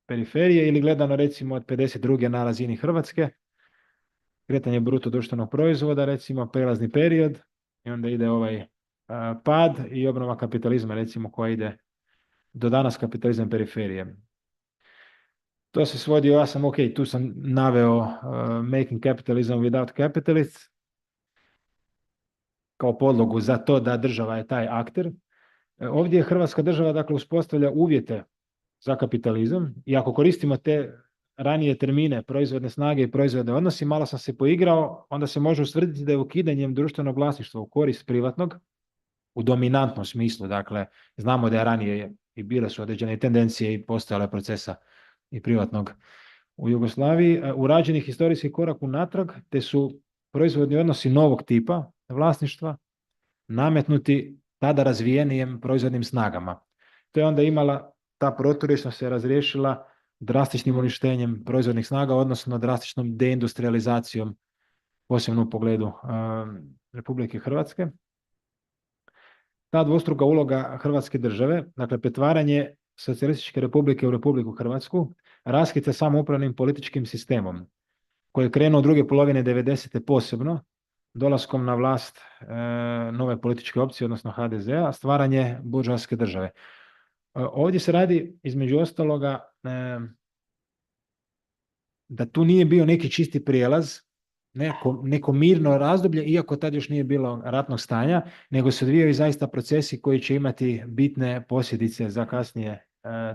periferije, ili gledano recimo od 52. na razini Hrvatske, kretanje bruto društvenog proizvoda, recimo prelazni period, i onda ide ovaj pad i obnova kapitalizma, recimo, koja ide do danas, kapitalizam periferije. To se svodi, ja sam, tu sam naveo making capitalism without capitalists kao podlogu za to da država je taj akter. Ovdje je Hrvatska država, dakle, uspostavlja uvjete za kapitalizam i ako koristimo te ranije termine proizvodne snage i proizvodne odnosi, malo sam se poigrao, onda se može ustvrditi da je ukidanjem društvenog vlasništva u korist privatnog, u dominantnom smislu, dakle, znamo da je ranije i bile su određene tendencije i postojale procesa i privatnog u Jugoslaviji, urađeni historijski korak unatrag, te su proizvodni odnosi novog tipa vlasništva nametnuti tada razvijenijem proizvodnim snagama. To je onda imala, ta proturječnost se razriješila drastičnim uništenjem proizvodnih snaga, odnosno drastičnom deindustrializacijom, posebno u pogledu Republike Hrvatske. Ta dvostruka uloga Hrvatske države, dakle pretvaranje Socijalističke republike u Republiku Hrvatsku, raskid sa samoupravnim političkim sistemom, koji je krenuo druge polovine 90. posebno, dolaskom na vlast nove političke opcije, odnosno HDZ-a, stvaranje buržoaske države. Ovdje se radi, između ostaloga, da tu nije bio neki čisti prijelaz, neko mirno razdoblje, iako tad još nije bilo ratnog stanja, nego se odvijaju zaista procesi koji će imati bitne posljedice za kasnije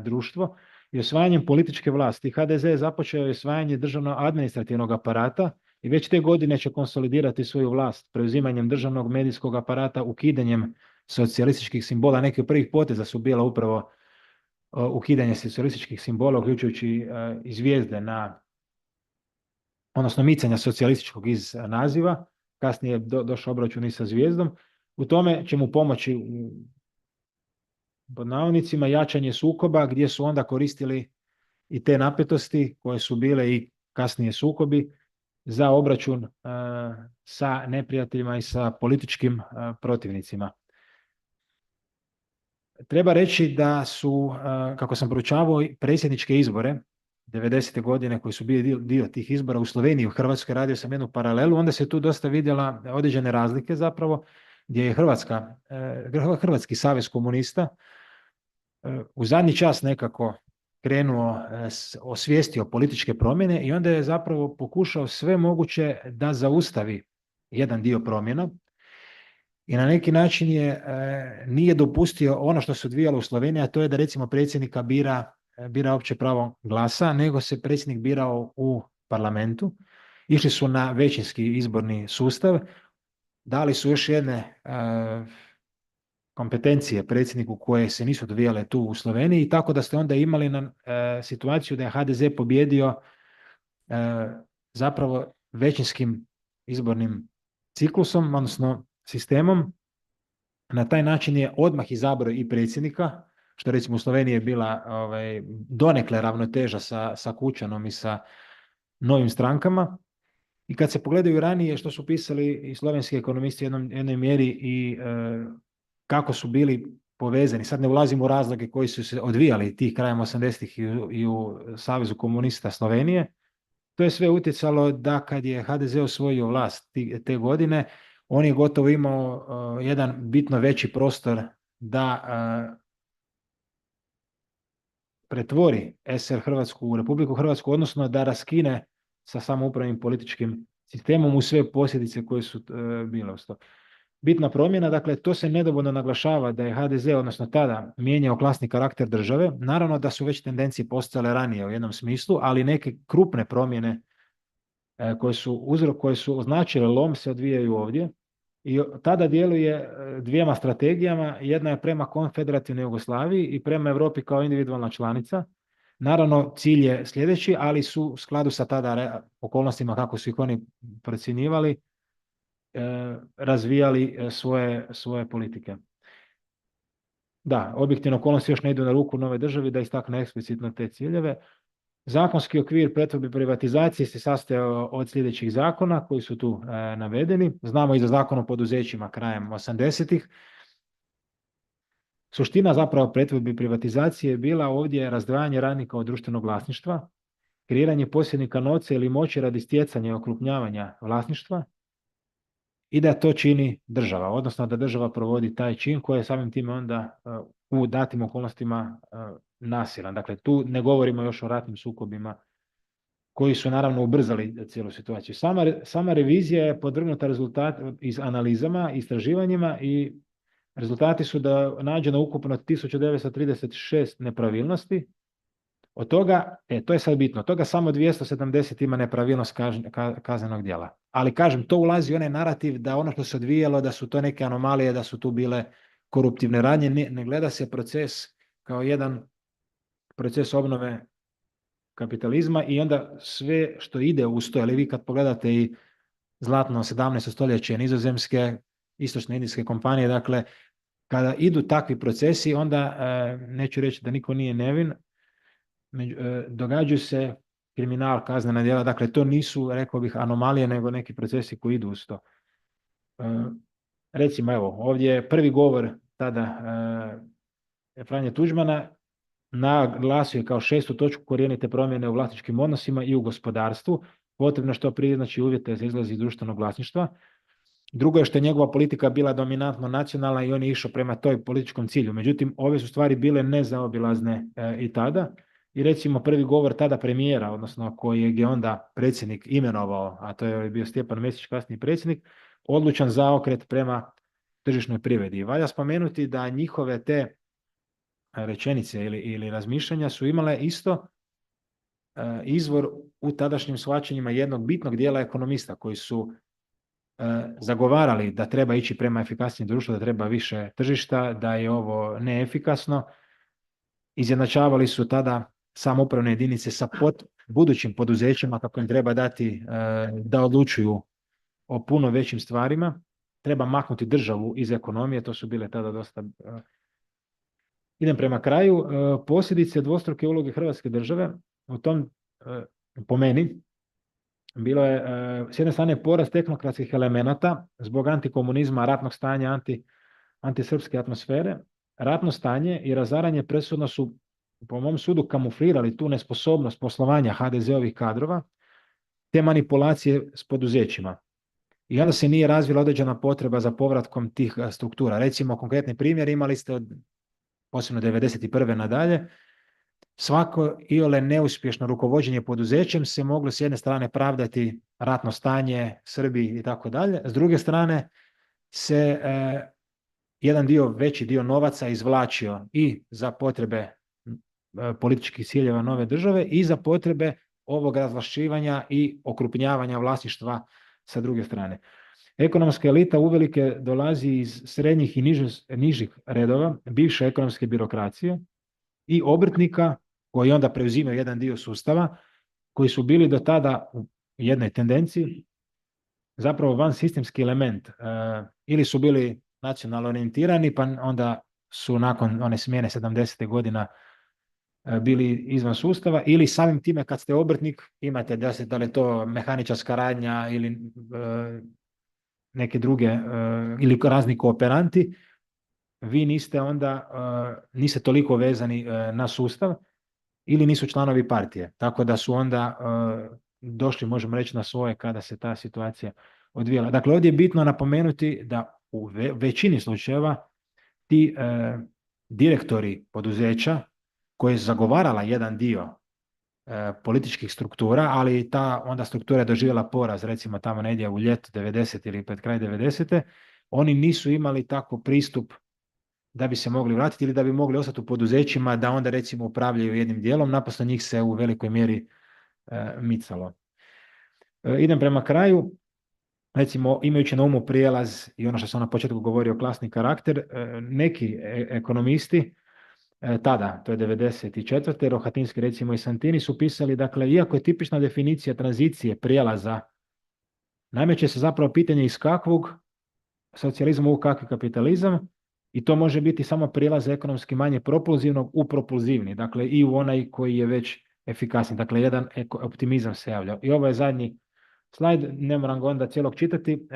društvo. I osvajanjem političke vlasti HDZ je započeo osvajanje državno-administrativnog aparata i već te godine će konsolidirati svoju vlast preuzimanjem državnog medijskog aparata, ukidanjem socijalističkih simbola. Neki od prvih poteza su bila upravo ukidanje socijalističkih simbola, uključujući i zvijezde odnosno micanja socijalističkog iz naziva. Kasnije je došao obračun i sa zvijezdom. U tome će mu pomoći, pod navodnicima, jačanje sukoba, gdje su onda koristili i te napetosti koje su bile i kasnije sukobi za obračun sa neprijateljima i sa političkim protivnicima. Treba reći da su, kako sam proučavao, predsjedničke izbore 90. godine koji su bili dio tih izbora u Sloveniji, u Hrvatskoj, radio sam jednu paralelu, onda se tu dosta vidjela određene razlike zapravo, gdje je Hrvatski savez komunista u zadnji čas nekako krenuo, osvijestio političke promjene i onda je zapravo pokušao sve moguće da zaustavi jedan dio promjena i na neki način nije dopustio ono što se odvijalo u Sloveniji, a to je da recimo predsjednika bira opće pravo glasa, nego se predsjednik birao u parlamentu. Išli su na većinski izborni sustav, dali su još jedne kompetencije predsjedniku koje se nisu odvijale tu u Sloveniji, tako da ste onda imali situaciju da je HDZ pobjedio zapravo većinskim izbornim ciklusom, odnosno sistemom. Na taj način je odmah izabrao i predsjednika, što recimo u Sloveniji je bila donekle ravnoteža sa Kučanom i sa novim strankama. I kad se pogledaju ranije što su pisali i slovenski ekonomisti u jednoj mjeri i kako su bili povezani, sad ne ulazimo u razloge koji su se odvijali tih krajem 80-ih i u Savezu komunista Slovenije, to je sve utjecalo da kad je HDZ osvojio vlast te godine, on je gotovo imao jedan bitno veći prostor da pretvori SR Hrvatsku u Republiku Hrvatsku, odnosno da raskine sa samoupravnim političkim sistemom u sve posljedice koje su bile uz to. Bitna promjena, dakle, to se nedovoljno naglašava da je HDZ, odnosno tada, mijenjao klasni karakter države. Naravno da su već tendencije postojale ranije u jednom smislu, ali neke krupne promjene koje su označile lom se odvijaju ovdje. I tada djeluje dvijema strategijama. Jedna je prema konfederativnoj Jugoslaviji i prema Europi kao individualna članica. Naravno, cilj je sljedeći, ali su u skladu sa tada okolnostima kako su ih oni procjenjivali, razvijali svoje politike. Da, objektivno okolnosti još ne idu na ruku nove državi da istakne eksplicitno te ciljeve. Zakonski okvir pretvorbe i privatizacije se sastojao od sljedećih zakona koji su tu navedeni. Znamo i za Zakon o poduzećima krajem 80-ih. Suština zapravo pretvorbe i privatizacije je bila ovdje razdvajanje radnika od društvenog vlasništva, kreiranje posjednika novca ili moći radi stjecanja i okrupnjavanja vlasništva i da to čini država, odnosno da država provodi taj čin koji je samim time onda u datim okolnostima nasilan. Dakle, tu ne govorimo još o ratnim sukobima koji su naravno ubrzali cijelu situaciju. Sama revizija je podvrgnuta iz analizama, istraživanjima i rezultati su da nađeno ukupno 1936 nepravilnosti. Od toga, to je sad bitno, od toga samo 270 ima nepravilnost kaznenog djela. Ali kažem, to ulazi u onaj narativ da ono što se odvijalo, da su to neke anomalije, da su tu bile koruptivne radnje. Ne gleda se proces kao jedan proces obnove kapitalizma i onda sve što ide uz to, ali vi kad pogledate i zlatno 17. stoljeće nizozemske, istočne indijske kompanije, dakle, kada idu takvi procesi, onda neću reći da niko nije nevin, događaju se kriminal, kaznena djela, dakle, to nisu, rekao bih, anomalije, nego neki procesi koji idu uz to. Recimo, evo, ovdje je prvi govor tada Franje Tuđmana, naglasio je kao 6. točku korijenite promjene u vlasničkim odnosima i u gospodarstvu, potrebno što prije znači uvjete za izlaz iz društvenog vlasništva. Drugo je što je njegova politika bila dominantno nacionalna i on je išao prema toj političkom cilju. Međutim, ove su stvari bile nezaobilazne i tada. I recimo prvi govor tada premijera, odnosno kojeg je onda predsjednik imenovao, a to je bio Stjepan Mesić, kasniji predsjednik, odlučan zaokret prema tržišnoj privredi. I valja spomenuti da njihove te rečenice ili razmišljanja su imale isto izvor u tadašnjim shvaćanjima jednog bitnog dijela ekonomista koji su zagovarali da treba ići prema efikasnijem društvu, da treba više tržišta, da je ovo neefikasno. Izjednačavali su tada samoupravne jedinice sa budućim poduzećima kako im treba dati da odlučuju o puno većim stvarima. Treba maknuti državu iz ekonomije, to su bile tada dosta... Idem prema kraju. Posljedice dvostruke uloge Hrvatske države, u tom, po meni, bilo je s jedne strane porast tehnokratskih elemenata zbog antikomunizma, ratnog stanja, antisrpske atmosfere. Ratno stanje i razaranje presudno su, po mom sudu, kamuflirali tu nesposobnost poslovanja HDZ-ovih kadrova te manipulacije s poduzećima. I onda se nije razvila određena potreba za povratkom tih struktura. Recimo, konkretni primjer imali ste od posebno 1991. nadalje, svako iole neuspješno rukovođenje poduzećem se moglo s jedne strane pravdati ratno stanje, Srbiji i tako dalje, s druge strane se jedan veći dio novaca izvlačio i za potrebe političkih ciljeva nove države i za potrebe ovog razvlašćivanja i okrupnjavanja vlasništva sa druge strane. Ekonomska elita uvelike dolazi iz srednjih i nižih redova bivše ekonomske birokracije i obrtnika koji onda preuzimaju jedan dio sustava, koji su bili do tada u jednoj tendenciji zapravo vansistemski element. Ili su bili nacionalno orijentirani, pa onda su nakon one smjene 70. godina bili izvan sustava, ili samim time kad ste obrtnik imate da li je to mehaničarska radnja ili neke druge ili razni kooperanti, vi niste onda niste toliko vezani na sustav ili nisu članovi partije. Tako da su onda došli, možemo reći, na svoje kada se ta situacija odvijala. Dakle, ovdje je bitno napomenuti da u većini slučajeva ti direktori poduzeća koji je zagovarala jedan dio političkih struktura, ali ta onda struktura je doživjela poraz, recimo tamo negdje u ljetu 90. ili pred kraj 90. Oni nisu imali tako pristup da bi se mogli vratiti ili da bi mogli ostati u poduzećima, da onda recimo upravljaju jednim dijelom, naprosto njih se u velikoj mjeri micalo. Idem prema kraju, recimo imajući na umu prijelaz i ono što sam na početku govorio, klasni karakter, neki ekonomisti tada, to je 94. Rohatinski recimo i Santini su pisali, dakle, iako je tipična definicija tranzicije, prijelaza, nameće se zapravo pitanje iz kakvog socijalizma u kakvi kapitalizam, i to može biti samo prijelaz ekonomski manje propulzivnog u propulzivni, dakle i u onaj koji je već efikasni, dakle jedan optimizam se javlja. I ovo je zadnji slajd, ne moram ga onda cijelog čitati,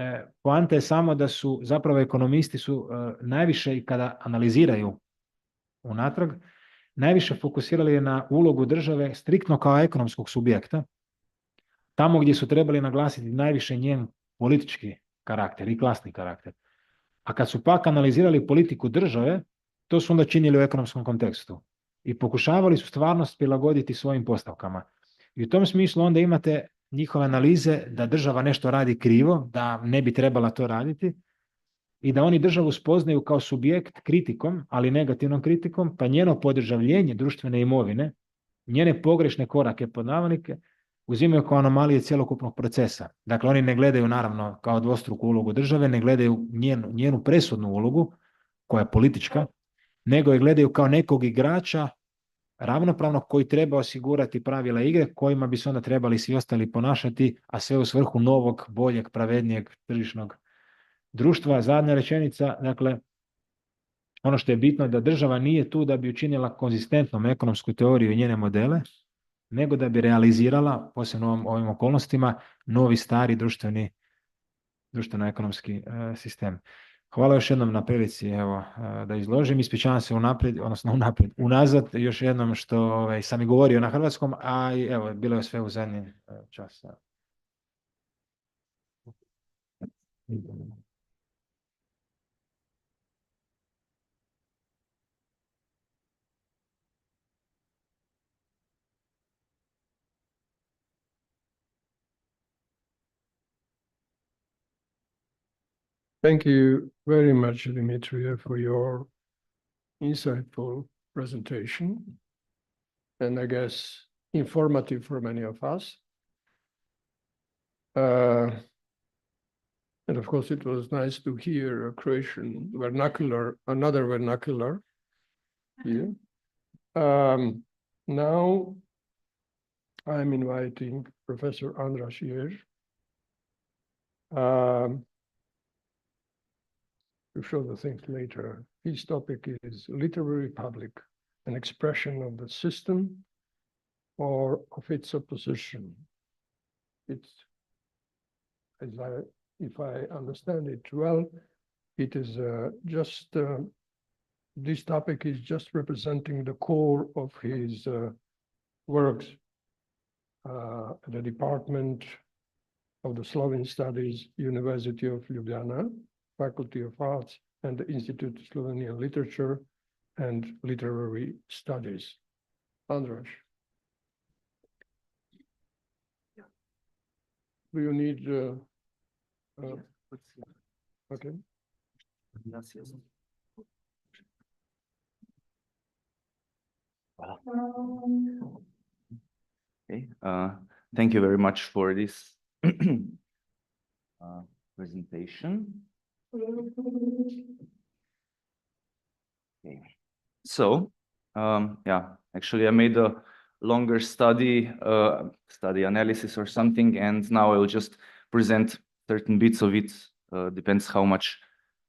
poanta je samo da su zapravo ekonomisti su najviše i kada analiziraju unatrag, najviše fokusirali na ulogu države striktno kao ekonomskog subjekta, tamo gdje su trebali naglasiti najviše njen politički karakter i klasni karakter. A kad su pak analizirali politiku države, to su onda činili u ekonomskom kontekstu. I pokušavali su stvarnost prilagoditi svojim postavkama. I u tom smislu onda imate njihove analize da država nešto radi krivo, da ne bi trebala to raditi, i da oni državu spoznaju kao subjekt kritikom, ali negativnom kritikom, pa njeno podržavljenje društvene imovine, njene pogrešne korake pod navodnike, uzimaju kao anomalije cjelokupnog procesa. Dakle, oni ne gledaju naravno kao dvostruku ulogu države, ne gledaju njenu presudnu ulogu, koja je politička, nego je gledaju kao nekog igrača ravnopravnog koji treba osigurati pravila igre kojima bi se onda trebali svi ostali ponašati, a sve u svrhu novog, boljeg, pravednijeg tržišnog društva. Zadnja rečenica, dakle, ono što je bitno je da država nije tu da bi učinila konzistentnom ekonomsku teoriju i njene modele, nego da bi realizirala, posebno u ovim okolnostima, novi, stari društveno-ekonomski sistem. Hvala još jednom na prilici, evo, da izložim. Ispričavam se unazad, još jednom što sam i govorio na hrvatskom, a evo, bilo je sve u zadnji čas. Thank you very much, Dimitrija, for your insightful presentation, and I guess informative for many of us. And of course, it was nice to hear a Croatian vernacular, another vernacular here. Now, I'm inviting Professor Andras Jež to show the things later. His topic is Literary Republic, an expression of the system or of its opposition. It's, if I understand it well, it is this topic is just representing the core of his works at the Department of the Slovene Studies, University of Ljubljana, Faculty of Arts, and the Institute of Slovenian Literature and Literary Studies. Andras. Do you need okay. Okay. Thank you very much for this presentation. Okay. So, yeah, actually I made a longer study analysis or something, and now I will just present certain bits of it. Depends how much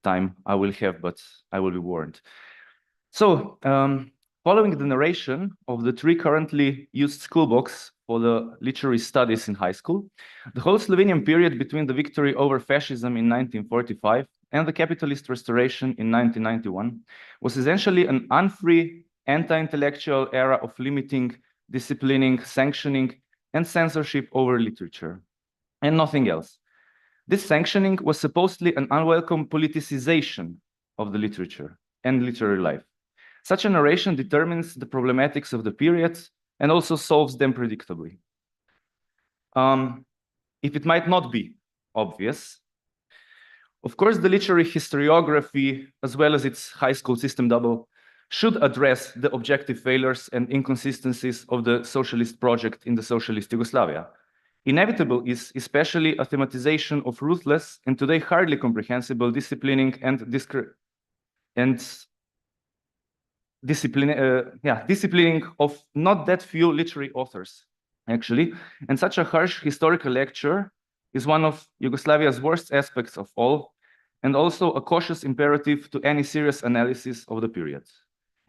time I will have, but I will be warned. So, following the narration of the 3 currently used school books for the literary studies in high school, the whole Slovenian period between the victory over fascism in 1945 and the capitalist restoration in 1991 was essentially an unfree, anti-intellectual era of limiting, disciplining, sanctioning, and censorship over literature, and nothing else. This sanctioning was supposedly an unwelcome politicization of the literature, and literary life. Such a narration determines the problematics of the period and also solves them predictably. If it might not be obvious, of course, the literary historiography, as well as its high school system double, should address the objective failures and inconsistencies of the socialist project in the socialist Yugoslavia. Inevitable is especially a thematization of ruthless and today hardly comprehensible disciplining disciplining of not that few literary authors, actually. And such a harsh historical lecture is one of Yugoslavia's worst aspects of all, and also a cautious imperative to any serious analysis of the period.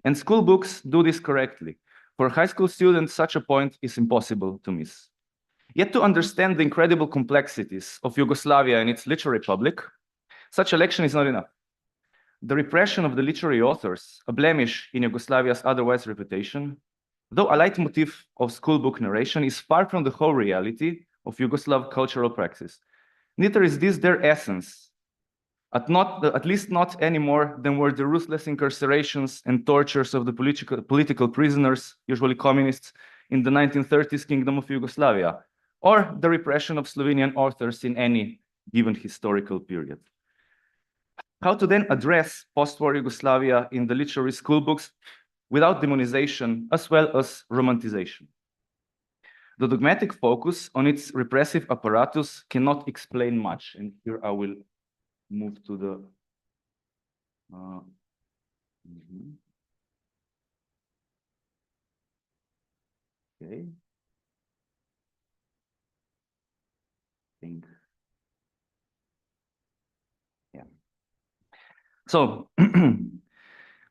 And school books do this correctly. For high school students, such a point is impossible to miss. Yet to understand the incredible complexities of Yugoslavia and its literary public, such a lecture is not enough. The repression of the literary authors, a blemish in Yugoslavia's otherwise reputation, though a leitmotif of school book narration, is far from the whole reality of Yugoslav cultural praxis. Neither is this their essence, at least not any more than were the ruthless incarcerations and tortures of the political prisoners, usually communists, in the 1930s Kingdom of Yugoslavia, or the repression of Slovenian authors in any given historical period. How to then address post-war Yugoslavia in the literary school books without demonization as well as romanticization? The dogmatic focus on its repressive apparatus cannot explain much, and here I will move to the okay. Yeah. So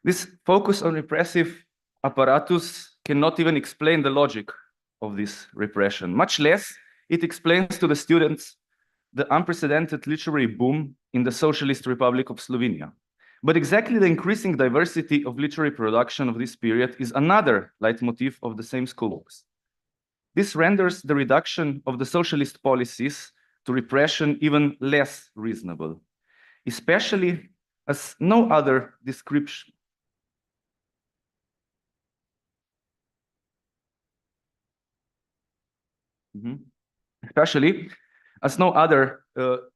this focus on repressive apparatus cannot even explain the logic of this repression, much less it explains to the students the unprecedented literary boom in the Socialist Republic of Slovenia. But exactly the increasing diversity of literary production of this period is another leitmotif of the same school books. This renders the reduction of the socialist policies to repression even less reasonable, especially as no other description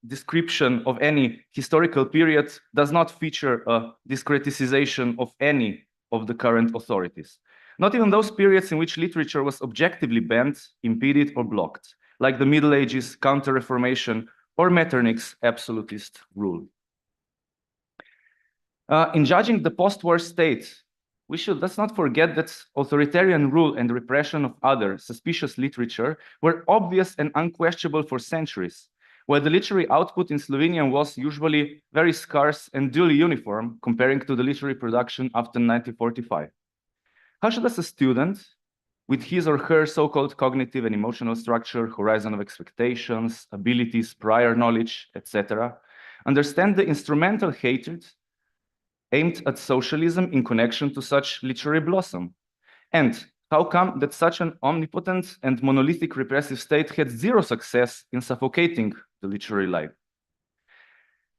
description of any historical period does not feature a discretization of any of the current authorities. Not even those periods in which literature was objectively banned, impeded, or blocked, like the Middle Ages, Counter-Reformation, or Metternich's absolutist rule. In judging the post-war state, let's not forget that authoritarian rule and repression of other suspicious literature were obvious and unquestionable for centuries, while the literary output in Slovenia was usually very scarce and duly uniform comparing to the literary production after 1945. How should a student, with his or her so-called cognitive and emotional structure, horizon of expectations, abilities, prior knowledge, etc., understand the instrumental hatred aimed at socialism in connection to such literary blossom? And how come that such an omnipotent and monolithic repressive state had zero success in suffocating the literary life?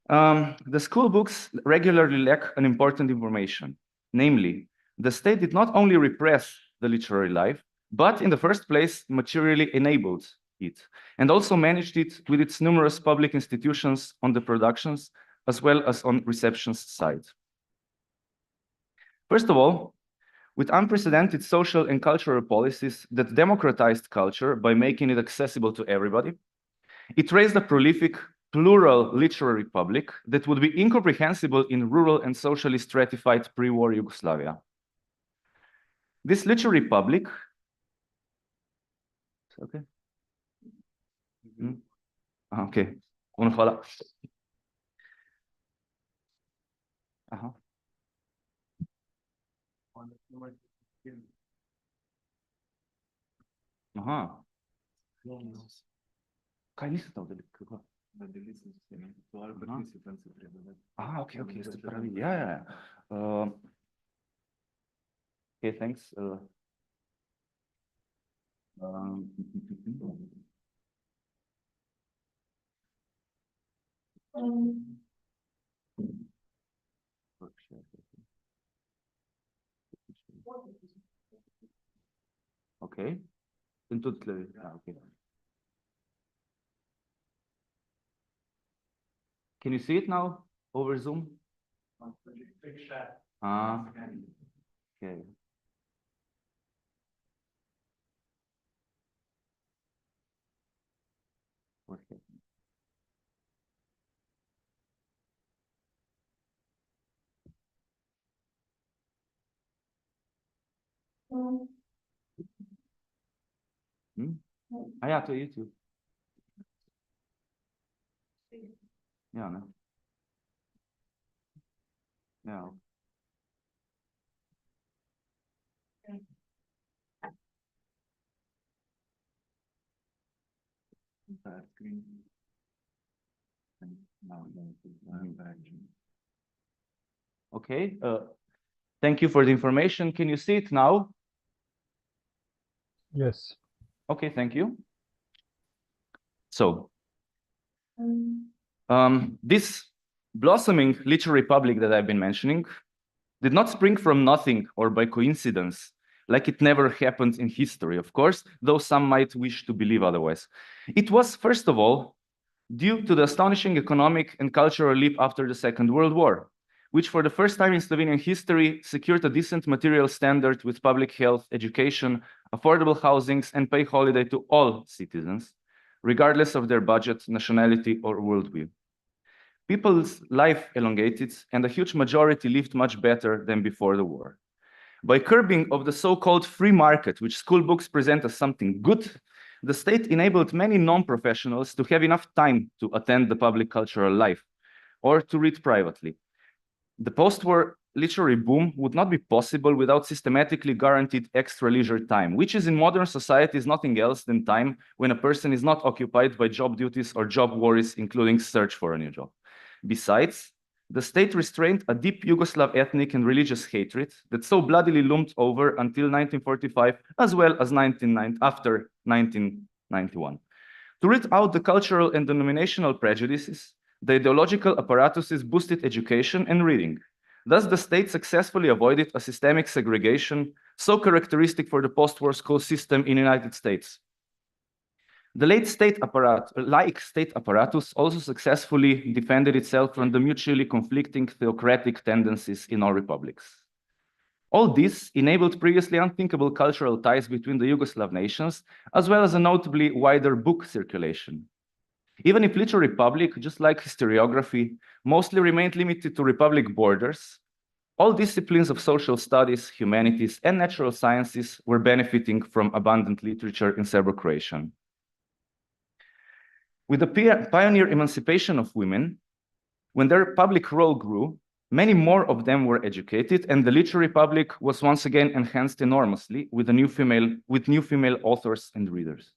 The school books regularly lack an important information, namely, the state did not only repress the literary life, but in the first place materially enabled it, and also managed it with its numerous public institutions on the productions as well as on reception's side. First of all, with unprecedented social and cultural policies that democratized culture by making it accessible to everybody, it raised a prolific, plural literary public that would be incomprehensible in rural and socially stratified pre-war Yugoslavia. This literary public, okay? Okay. Hvala. Aha. Kaj niste to videli? Kako? Okay, ste pravi. Ja. Okay, thanks. Okay. Okay. Can you see it now over Zoom? Ah, okay. Okay. Ah, ja, to YouTube. Ja, ne? Ja. Okay, thank you for the information. Can you see it now? Yes. Okay, thank you. So, this blossoming literary public that I've been mentioning did not spring from nothing or by coincidence, like it never happened in history, of course, though some might wish to believe otherwise. It was, first of all, due to the astonishing economic and cultural leap after the Second World War, which for the first time in Slovenian history secured a decent material standard with public health, education, affordable housings, and pay holiday to all citizens, regardless of their budget, nationality, or worldview. People's life elongated, and a huge majority lived much better than before the war. By curbing of the so-called free market, which school books present as something good, the state enabled many non-professionals to have enough time to attend the public cultural life or to read privately. The post-war literary boom would not be possible without systematically guaranteed extra leisure time, which is in modern societies nothing else than time when a person is not occupied by job duties or job worries, including search for a new job. Besides, the state restrained a deep Yugoslav ethnic and religious hatred that so bloodily loomed over until 1945, as well as after 1991. To root out the cultural and denominational prejudices, the ideological apparatuses boosted education and reading. Thus, the state successfully avoided a systemic segregation so characteristic for the post-war school system in the United States. The laic state apparatus also successfully defended itself from the mutually conflicting theocratic tendencies in all republics. All this enabled previously unthinkable cultural ties between the Yugoslav nations, as well as a notably wider book circulation. Even if literary public, just like historiography, mostly remained limited to republic borders, all disciplines of social studies, humanities, and natural sciences were benefiting from abundant literature in Serbo-Croatian. With the pioneer emancipation of women, when their public role grew, many more of them were educated, and the literary public was once again enhanced enormously with new female authors and readers.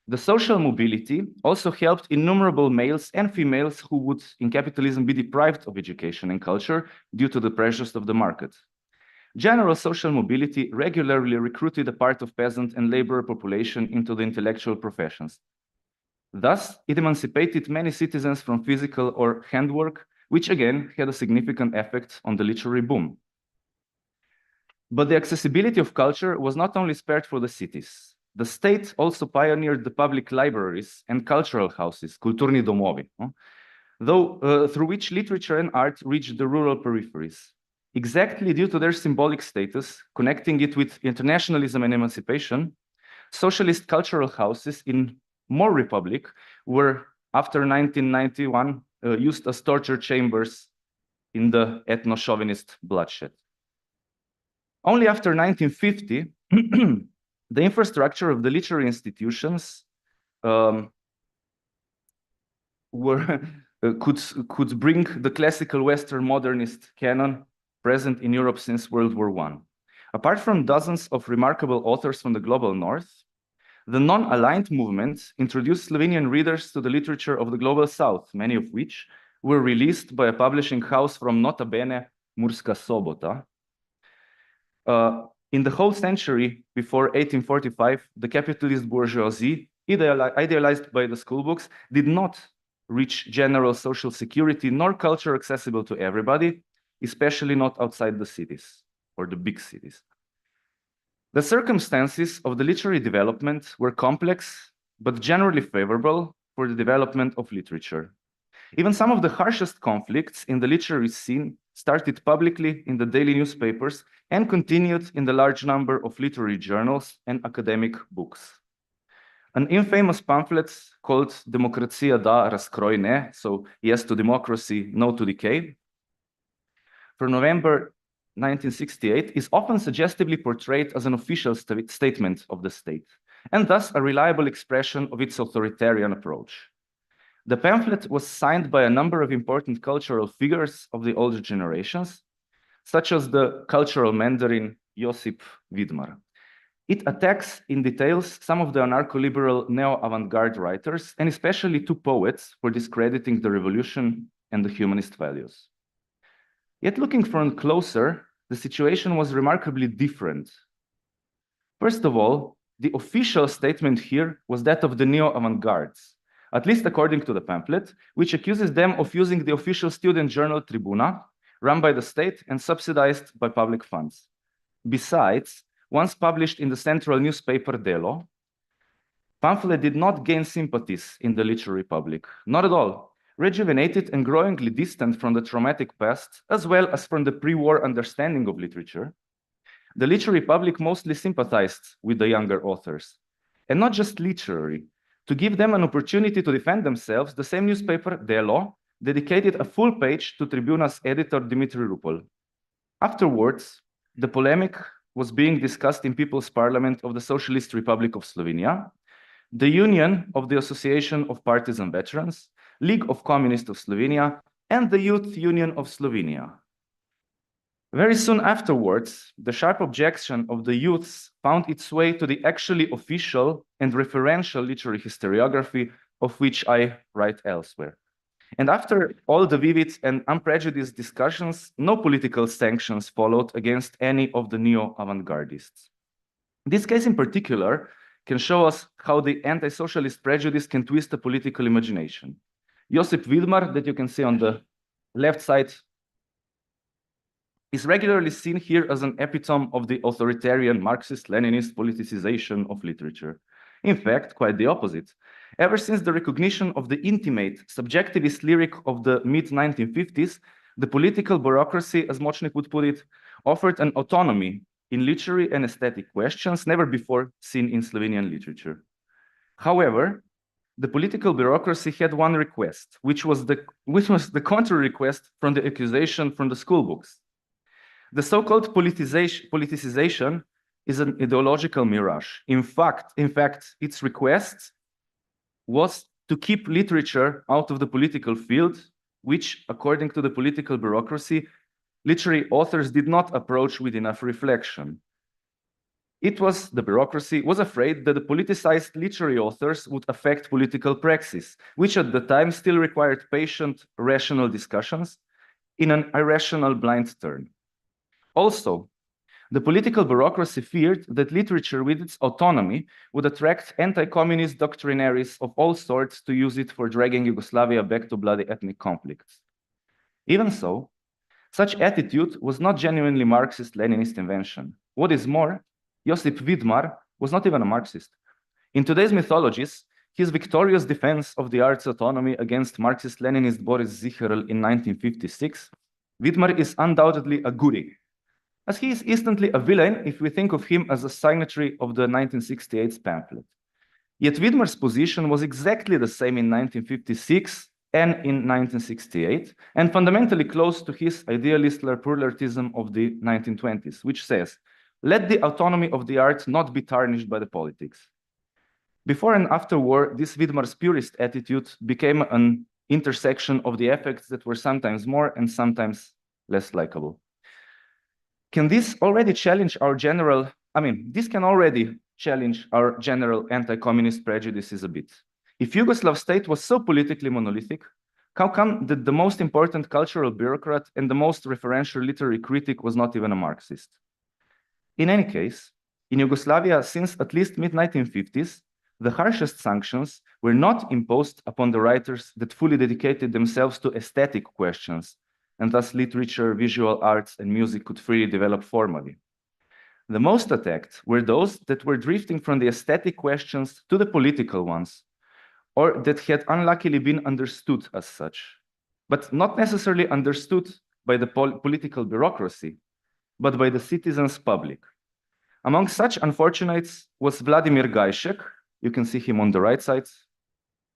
The social mobility also helped innumerable males and females who would, in capitalism, be deprived of education and culture due to the pressures of the market. General social mobility regularly recruited a part of peasant and laborer population into the intellectual professions. Thus, it emancipated many citizens from physical or handwork, which again had a significant effect on the literary boom. But the accessibility of culture was not only spared for the cities. The state also pioneered the public libraries and cultural houses, kulturni domovi, through which literature and art reached the rural peripheries. Exactly due to their symbolic status, connecting it with internationalism and emancipation, socialist cultural houses in more republic were, after 1991, used as torture chambers in the ethno-chauvinist bloodshed. Only after 1950, the infrastructure of the literary institutions could bring the classical Western modernist canon present in Europe since World War I. Apart from dozens of remarkable authors from the global north, the non-aligned movement introduced Slovenian readers to the literature of the global south, many of which were released by a publishing house from Nota Bene, Murska Sobota. In the whole century before 1845, the capitalist bourgeoisie, idealized by the school books, did not reach general social security nor culture accessible to everybody, especially not outside the cities or the big cities. The circumstances of the literary development were complex, but generally favorable for the development of literature. Even some of the harshest conflicts in the literary scene started publicly in the daily newspapers and continued in the large number of literary journals and academic books. An infamous pamphlet called Demokracija da, razkroj ne, so yes to democracy, no to decay, for November 1968 is often suggestively portrayed as an official statement of the state, and thus a reliable expression of its authoritarian approach. The pamphlet was signed by a number of important cultural figures of the older generations, such as the cultural mandarin Josip Vidmar. It attacks in details some of the anarcho-liberal neo-avant-garde writers, and especially two poets for discrediting the revolution and the humanist values. Yet looking from closer, the situation was remarkably different. First of all, the official statement here was that of the neo-avant-gardes, at least according to the pamphlet, which accuses them of using the official student journal Tribuna, run by the state and subsidized by public funds. Besides, once published in the central newspaper Delo, pamphlet did not gain sympathies in the literary public, not at all. Rejuvenated and growingly distant from the traumatic past, as well as from the pre-war understanding of literature, the literary public mostly sympathized with the younger authors. And not just literary. To give them an opportunity to defend themselves, the same newspaper, Delo, dedicated a full page to Tribuna's editor, Dmitry Rupel. Afterwards, the polemic was being discussed in People's Parliament of the Socialist Republic of Slovenia, the Union of the Association of Partisan Veterans, League of Communists of Slovenia, and the Youth Union of Slovenia. Very soon afterwards, the sharp objection of the youths found its way to the actually official and referential literary historiography, of which I write elsewhere. And after all the vivid and unprejudiced discussions, no political sanctions followed against any of the neo-avant-gardists. This case in particular can show us how the anti-socialist prejudice can twist the political imagination. Josip Vidmar, that you can see on the left side, is regularly seen here as an epitome of the authoritarian Marxist-Leninist politicization of literature. In fact, quite the opposite. Ever since the recognition of the intimate, subjectivist lyric of the mid-1950s, the political bureaucracy, as Močnik would put it, offered an autonomy in literary and aesthetic questions never before seen in Slovenian literature. However, the political bureaucracy had one request, which was the counter request from the accusation from the school books. The so-called politicization is an ideological mirage. In fact, its request was to keep literature out of the political field, which, according to the political bureaucracy, literary authors did not approach with enough reflection. The bureaucracy was afraid that the politicized literary authors would affect political praxis, which at the time still required patient, rational discussions in an irrational blind turn. Also, the political bureaucracy feared that literature with its autonomy would attract anti-communist doctrinaries of all sorts to use it for dragging Yugoslavia back to bloody ethnic conflicts. Even so, such attitude was not genuinely Marxist-Leninist invention. What is more, Josip Vidmar was not even a Marxist. In today's mythologies, his victorious defense of the arts autonomy against Marxist-Leninist Boris Zicherl in 1956, Vidmar is undoubtedly a goody, as he is instantly a villain if we think of him as a signatory of the 1968 pamphlet. Yet Vidmar's position was exactly the same in 1956 and in 1968, and fundamentally close to his idealist pluralism of the 1920s, which says, let the autonomy of the arts not be tarnished by the politics. Before and after war, this Vidmar's purist attitude became an intersection of the effects that were sometimes more and sometimes less likable. Can this already challenge our general, this can already challenge our general anti-communist prejudices a bit. If Yugoslav state was so politically monolithic, how come that the most important cultural bureaucrat and the most referential literary critic was not even a Marxist? In any case, in Yugoslavia, since at least mid-1950s, the harshest sanctions were not imposed upon the writers that fully dedicated themselves to aesthetic questions, and thus literature, visual arts, and music could freely develop formally. The most attacked were those that were drifting from the aesthetic questions to the political ones, or that had unluckily been understood as such, but not necessarily understood by the political bureaucracy, but by the citizens' public. Among such unfortunates was Vladimir Gajšek, you can see him on the right side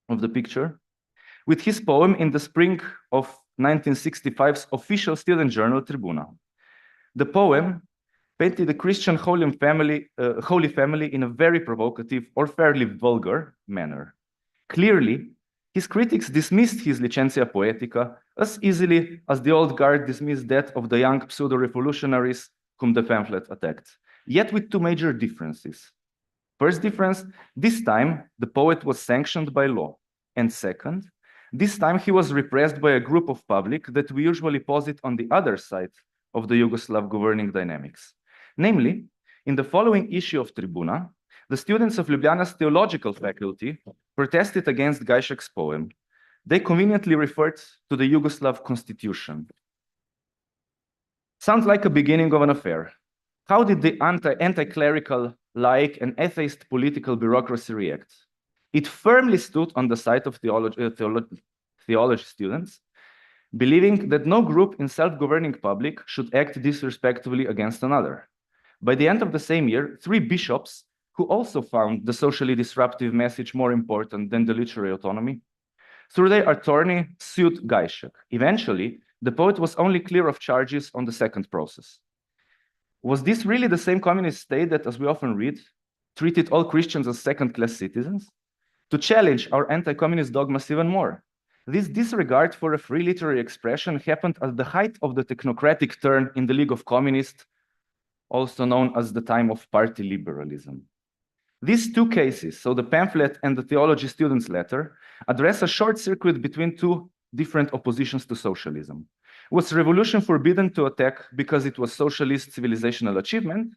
of the picture, with his poem in the spring of 1965's official student journal Tribuna. The poem painted the Christian Holy Family in a very provocative or fairly vulgar manner. Clearly, his critics dismissed his Licentia Poetica as easily as the old guard dismissed that of the young pseudo-revolutionaries whom the pamphlet attacked, yet with two major differences. First difference, this time the poet was sanctioned by law. And second, this time he was repressed by a group of public that we usually posit on the other side of the Yugoslav governing dynamics. Namely, in the following issue of Tribuna, the students of Ljubljana's theological faculty protested against Gajšek's poem. They conveniently referred to the Yugoslav constitution. Sounds like a beginning of an affair. How did the anti-clerical, laic, and atheist political bureaucracy react? It firmly stood on the side of theology students, believing that no group in self-governing public should act disrespectfully against another. By the end of the same year, 3 bishops, who also found the socially disruptive message more important than the literary autonomy, through their attorney, sued Gajšek. Eventually, the poet was only clear of charges on the second process. Was this really the same communist state that, as we often read, treated all Christians as second-class citizens? To challenge our anti-communist dogmas even more, this disregard for a free literary expression happened at the height of the technocratic turn in the League of Communists, also known as the time of party liberalism. These two cases, so the pamphlet and the theology students' letter, address a short circuit between two different oppositions to socialism. Was revolution forbidden to attack because it was socialist civilizational achievement?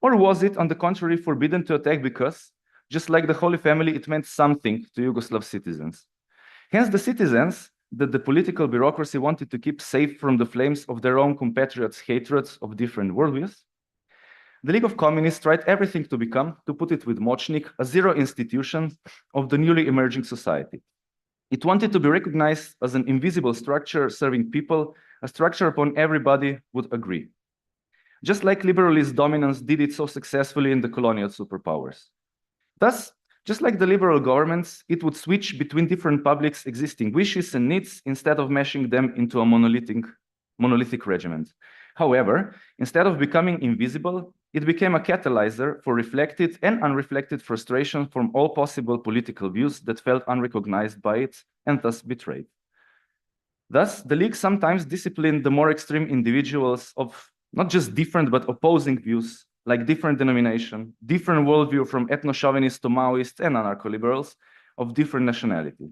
Or was it, on the contrary, forbidden to attack because, just like the Holy Family, it meant something to Yugoslav citizens? Hence, the citizens that the political bureaucracy wanted to keep safe from the flames of their own compatriots' hatreds of different worldviews, the League of Communists tried everything to become, to put it with Močnik, a zero institution of the newly emerging society. It wanted to be recognized as an invisible structure serving people, a structure upon everybody would agree. Just like liberalist dominance did it so successfully in the colonial superpowers. Thus, just like the liberal governments, it would switch between different publics' existing wishes and needs instead of meshing them into a monolithic regiment. However, instead of becoming invisible, it became a catalyzer for reflected and unreflected frustration from all possible political views that felt unrecognized by it and thus betrayed. Thus, the League sometimes disciplined the more extreme individuals of not just different but opposing views, like different denomination, different worldview from ethno-chauvinists to Maoists and anarcho-liberals of different nationality.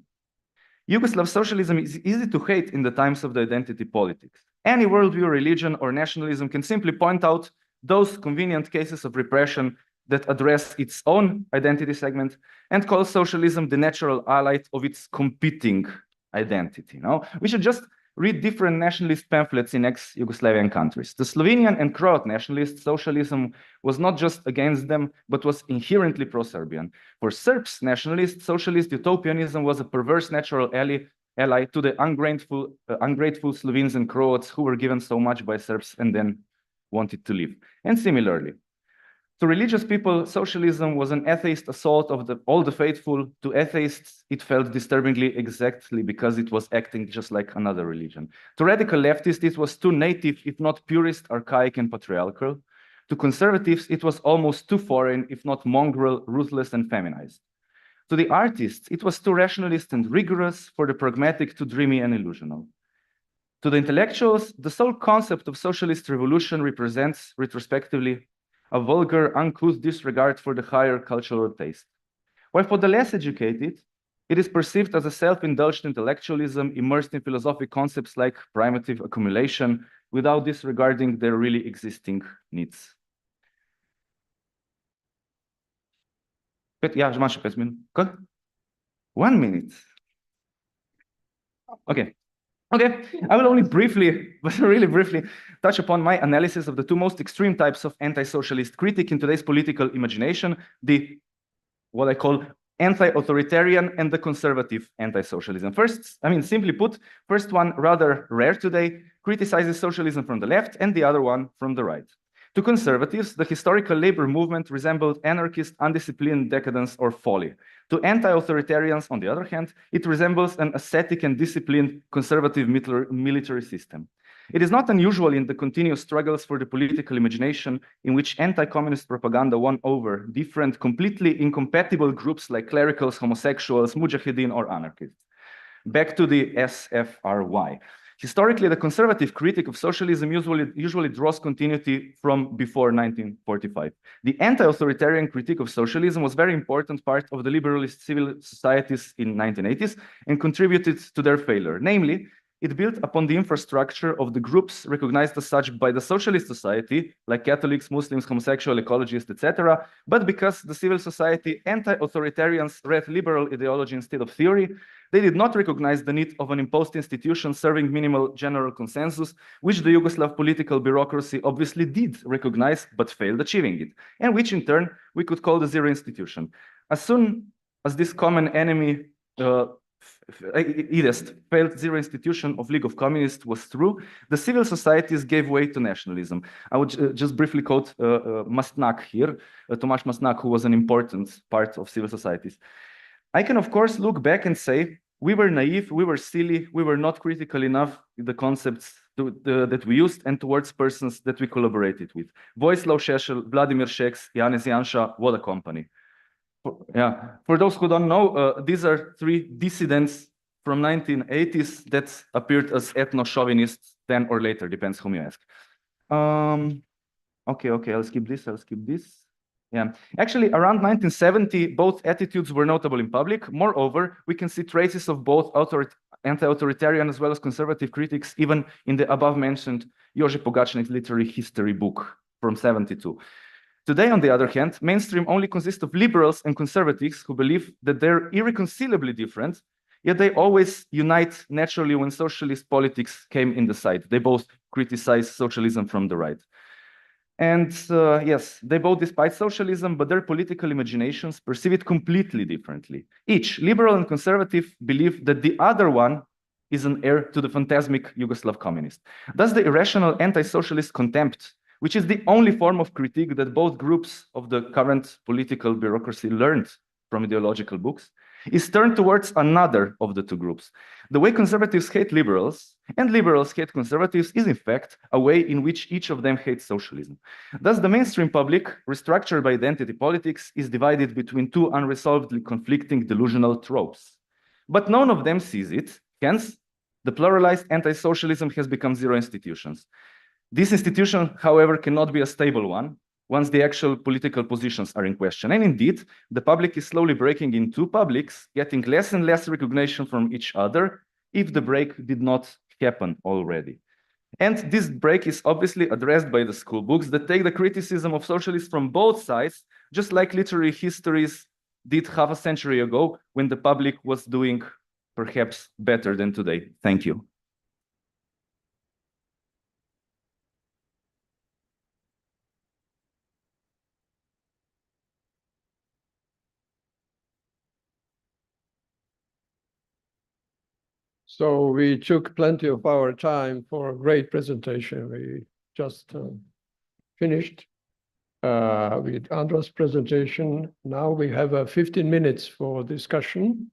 Yugoslav socialism is easy to hate in the times of the identity politics. Any worldview, religion, or nationalism can simply point out those convenient cases of repression that address its own identity segment and call socialism the natural ally of its competing identity. No? We should just read different nationalist pamphlets in ex-Yugoslavian countries. The Slovenian and Croat nationalist socialism was not just against them, but was inherently pro-Serbian. For Serbs, nationalist socialist utopianism was a perverse natural ally to the ungrateful Slovenes and Croats who were given so much by Serbs and then wanted to leave. And similarly, to religious people, socialism was an atheist assault of all the faithful. To atheists, it felt disturbingly exactly because it was acting just like another religion. To radical leftists, it was too native, if not purist, archaic, and patriarchal. To conservatives, it was almost too foreign, if not mongrel, ruthless, and feminized. To the artists, it was too rationalist and rigorous, for the pragmatic too dreamy and illusional. To the intellectuals, the sole concept of socialist revolution represents, retrospectively, a vulgar, uncouth disregard for the higher cultural taste. While for the less educated, it is perceived as a self-indulged intellectualism immersed in philosophic concepts like primitive accumulation without disregarding their really existing needs. Ja, masz 5 minut. 1 minute. Okay. Okay, I will only briefly, but really briefly, touch upon my analysis of the two most extreme types of anti-socialist critique in today's political imagination, the what I call anti-authoritarian and the conservative anti-socialism. First, simply put, first one, rather rare today, criticizes socialism from the left and the other one from the right. To conservatives, the historical labor movement resembled anarchist, undisciplined decadence or folly. To anti-authoritarians, on the other hand, it resembles an ascetic and disciplined conservative military system. It is not unusual in the continuous struggles for the political imagination in which anti-communist propaganda won over different, completely incompatible groups like clericals, homosexuals, mujahideen, or anarchists. Back to the SFRY. Historically, the conservative critique of socialism usually draws continuity from before 1945. The anti-authoritarian critique of socialism was a very important part of the liberalist civil societies in 1980s and contributed to their failure. Namely, it built upon the infrastructure of the groups recognized as such by the socialist society, like Catholics, Muslims, homosexual, ecologists, etc. But because the civil society anti-authoritarians read liberal ideology instead of theory, they did not recognize the need of an imposed institution serving minimal general consensus, which the Yugoslav political bureaucracy obviously did recognize, but failed achieving it, and which in turn we could call the zero institution. As soon as this common enemy failed zero institution of League of Communists was through, the civil societies gave way to nationalism. I would just briefly quote Mastnak here, Tomasz Mastnak, who was an important part of civil societies. I can, of course, look back and say, we were naive, we were silly, we were not critical enough in the concepts that we used and towards persons that we collaborated with. Vojislav Šešelj, Vladimir Šeks, Janez Janša, what a company. For those who don't know, these are three dissidents from 1980s that appeared as ethno-chauvinists then or later, depends whom you ask. Okay, I'll skip this. Yeah, actually, around 1970, both attitudes were notable in public. Moreover, we can see traces of both anti-authoritarian as well as conservative critics, even in the above-mentioned Jože Pogačnik's literary history book from 1972. Today, on the other hand, mainstream only consists of liberals and conservatives who believe that they're irreconcilably different, yet they always unite naturally when socialist politics came in the sight. They both criticize socialism from the right. And yes, they both despise socialism, but their political imaginations perceive it completely differently. Each, liberal and conservative, believe that the other one is an heir to the phantasmic Yugoslav communist. Thus, the irrational anti-socialist contempt, which is the only form of critique that both groups of the current political bureaucracy learned from ideological books, is turned towards another of the two groups. The way conservatives hate liberals and liberals hate conservatives is in fact a way in which each of them hates socialism. Thus, the mainstream public, restructured by identity politics, is divided between two unresolvedly conflicting delusional tropes. But none of them sees it. Hence, the pluralized anti-socialism has become zero institutions. This institution, however, cannot be a stable one once the actual political positions are in question. And indeed, the public is slowly breaking in two publics, getting less and less recognition from each other if the break did not happen already. And this break is obviously addressed by the school books that take the criticism of socialists from both sides, just like literary histories did half a century ago when the public was doing perhaps better than today. Thank you. So we took plenty of our time for a great presentation. We just finished with Andras' presentation. Now we have 15 minutes for discussion.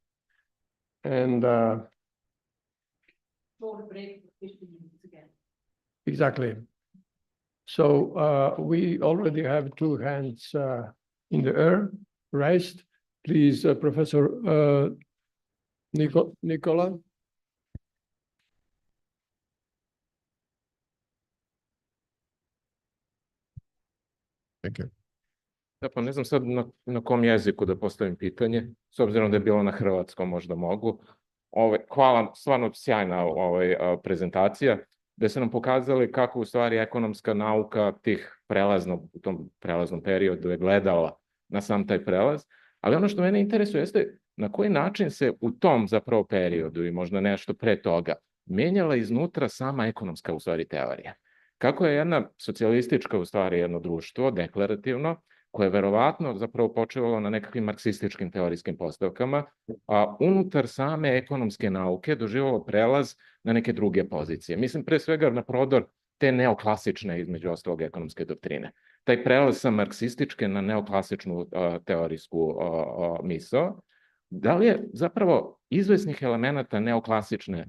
And short break for 15 minutes again. Exactly. So we already have two hands in the air raised. Please, Professor Nicola. Da, pa ne znam sad na kom jeziku da postavim pitanje, s obzirom da je bilo na hrvatskom, možda mogu. Hvala, stvarno sjajna prezentacija, gde su nam pokazali kako u stvari ekonomska nauka u tom prelaznom periodu je gledala na sam taj prelaz, ali ono što mene interesuje jeste na koji način se u tom zapravo periodu i možda nešto pre toga mijenjala iznutra sama ekonomska u stvari teorija. Kako je jedna socijalistička u stvari jedno društvo, deklarativno, koje je verovatno zapravo počevalo na nekakvim marksističkim teorijskim postavkama, a unutar same ekonomske nauke doživjelo prelaz na neke druge pozicije. Mislim pre svega na prodor te neoklasične, između ostalog, ekonomske doktrine. Taj prelaz sa marksističke na neoklasičnu teorijsku misao, da li je zapravo izvesnih elemenata neoklasične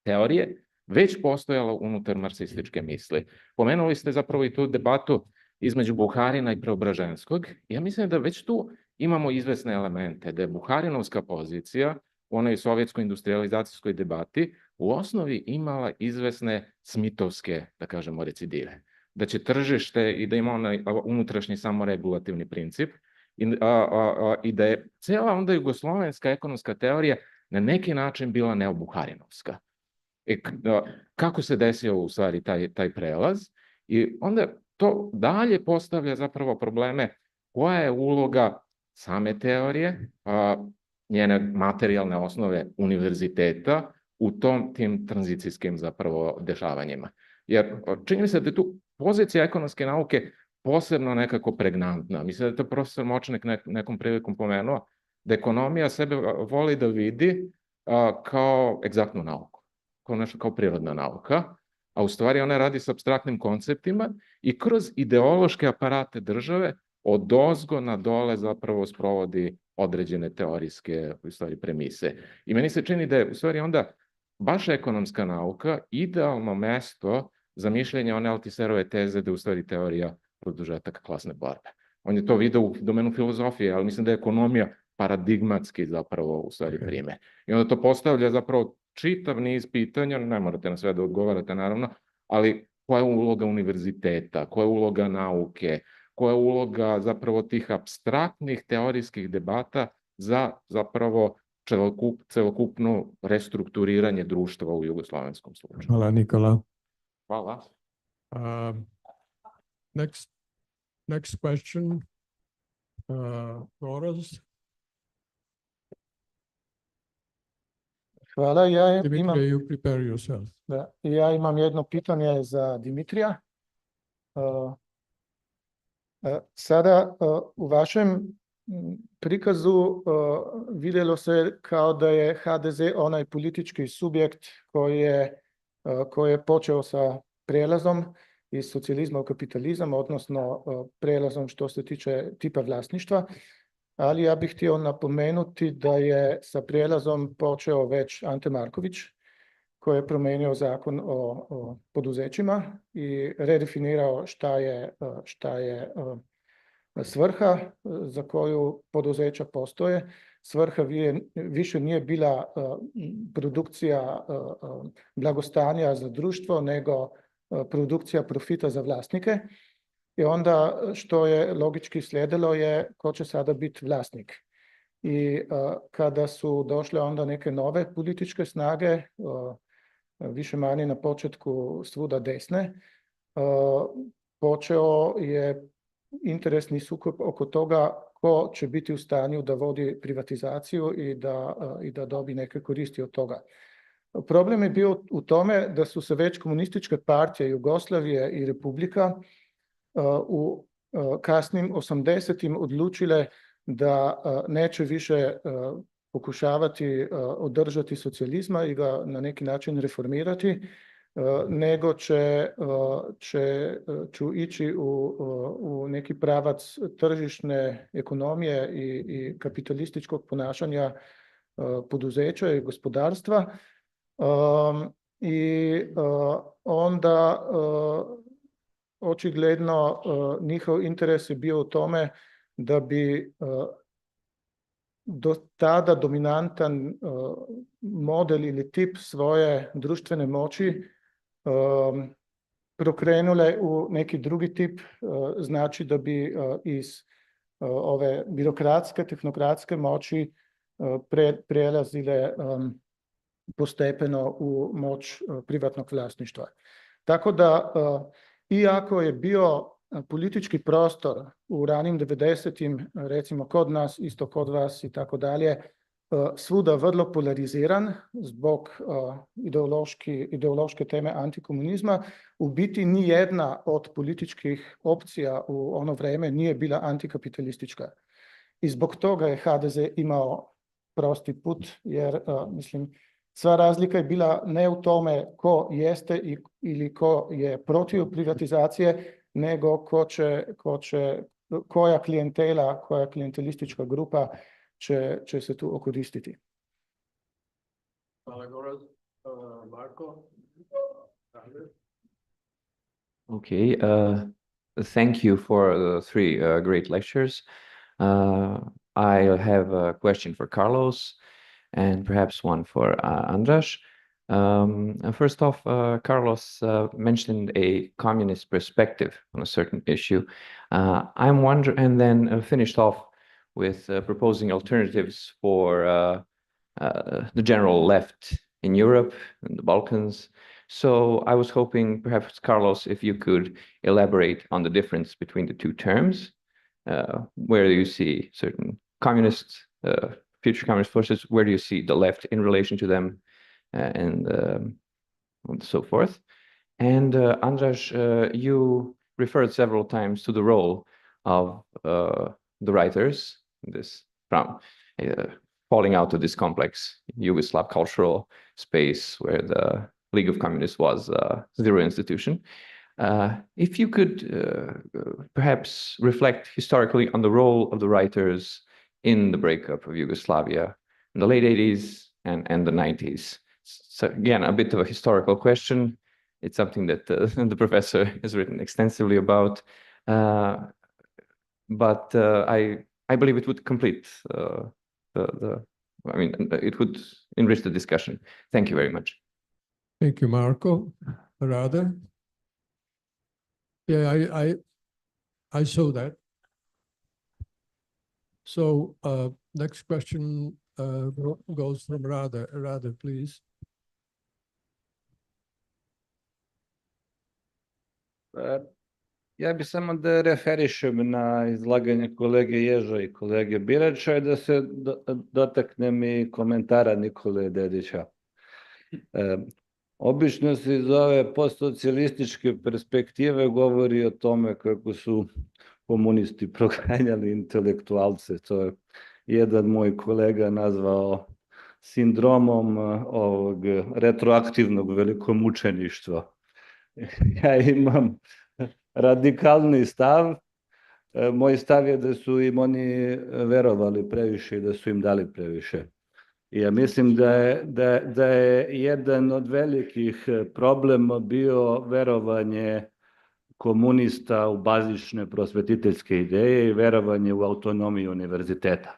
teorije već postojalo unutar marksističke misli? Pomenuli ste zapravo i tu debatu između Buharina i Preobraženskog. Ja mislim da već tu imamo izvesne elemente, da je Buharinovska pozicija u onoj sovjetsko-industrializacijskoj debati u osnovi imala izvesne smitovske, da kažemo, recidive. Da će tržište i da ima onaj unutrašnji samoregulativni princip i da je cela onda jugoslovenska ekonomska teorija na neki način bila neobuharinovska. Kako se desio u stvari taj prelaz? I onda to dalje postavlja zapravo probleme koja je uloga same teorije, njene materijalne osnove univerziteta u tim tranzicijskim zapravo dešavanjima. Jer čini mi se da je tu pozicija ekonomske nauke posebno nekako pregnantna. Mislim da je to profesor Močnik nekom prilikom pomenuo, da ekonomija sebe voli da vidi kao egzaktnu nauku, kao nešto kao prirodna nauka, a u stvari ona radi sa apstraktnim konceptima i kroz ideološke aparate države odozgo na dole zapravo sprovodi određene teorijske u stvari premise. I meni se čini da je u stvari onda baš ekonomska nauka idealno mesto za mišljenje one Altiserove teze da je u stvari teorija produžetak klasne borbe. On je to video u domenu filozofije, ali mislim da je ekonomija paradigmatski zapravo u stvari primer. I onda to postavlja zapravo čitav niz pitanja, ne morate na sve da odgovarate naravno, ali koja je uloga univerziteta, koja je uloga nauke, koja je uloga zapravo tih apstraktnih teorijskih debata za zapravo celokupno restrukturiranje društva u jugoslovenskom slučaju. Hvala, Nikola. Hvala. Next question. Boris. Hvala, Dimitrija, you prepare yourself. Ja imam jedno pitanje za Dimitrija. Sada u vašem prikazu vidjelo se kao da je HDZ onaj politički subjekt koji je počeo sa prijelazom iz socijalizma u kapitalizam, odnosno prijelazom što se tiče tipa vlasništva. Ali ja bih htio napomenuti da je sa prijelazom počeo već Ante Marković, koji je promijenio zakon o poduzećima i redefinirao šta je svrha za koju poduzeća postoje. Svrha više nije bila produkcija blagostanja za društvo, nego produkcija profita za vlasnike. I onda što je logički slijedilo je ko će sada biti vlasnik. I kada su došle onda neke nove političke snage, više manje na početku svuda desne, počeo je interesni sukob oko toga ko će biti u stanju da vodi privatizaciju i da dobi neke koristi od toga. Problem je bio u tome da su se već komunističke partije Jugoslavije i Republika u kasnim 80-im odlučile da neće više pokušavati održati socijalizma i ga na neki način reformirati, nego ću ići u neki pravac tržišne ekonomije i kapitalističkog ponašanja poduzeća i gospodarstva. I onda očigledno njihov interes je bio u tome da bi do tada dominantan model ili tip svoje društvene moći prokrenule u neki drugi tip, znači da bi iz ove birokratske, tehnokratske moći prelazile postepeno u moć privatnog vlasništva. Tako da, iako je bio politički prostor u ranim 90-im, recimo kod nas, isto kod vas i tako dalje, svuda vrlo polariziran zbog ideološke teme antikomunizma. U biti ni jedna od političkih opcija u ono vreme nije bila antikapitalistička. I zbog toga je HDZ imao prosti put, jer mislim, sva razlika je bila ne u tome ko jeste ili ko je protiv privatizacije, nego koja klijentela, koja klijentelistička grupa će se tu okoristiti. Marko? Okay, thank you for the three great lectures. I have a question for Carlos and perhaps one for Andras. First off, Carlos mentioned a communist perspective on a certain issue. I'm wondering, and then finished off with proposing alternatives for the general left in Europe and the Balkans. So I was hoping, perhaps, Carlos, if you could elaborate on the difference between the two terms. Where do you see certain communist, future communist forces? Where do you see the left in relation to them, and so forth? And Andras, you referred several times to the role of the writers in this from falling out of this complex Yugoslav cultural space where the League of Communists was a zero institution. If you could perhaps reflect historically on the role of the writers in the breakup of Yugoslavia in the late 80s and the 90s. So again, a bit of a historical question. It's something that the professor has written extensively about, but I believe it would complete I mean, it would enrich the discussion. Thank you very much. Thank you, Marco. Rada? Yeah, I saw that. So next question goes from Rada. Rada, please. Ja bih samo da referišem na izlaganje kolege Ježa i kolege Birača i da se dotaknem i komentara Nikole Dedića. Obično se iz ove postsocijalističke perspektive govori o tome kako su komunisti proganjali intelektualce. To je jedan moj kolega nazvao sindromom ovog retroaktivnog velikomučeništva. Ja imam radikalni stav. Moj stav je da su im oni verovali previše i da su im dali previše. Ja mislim da je jedan od velikih problema bio verovanje komunista u bazične prosvetiteljske ideje i verovanje u autonomiju univerziteta.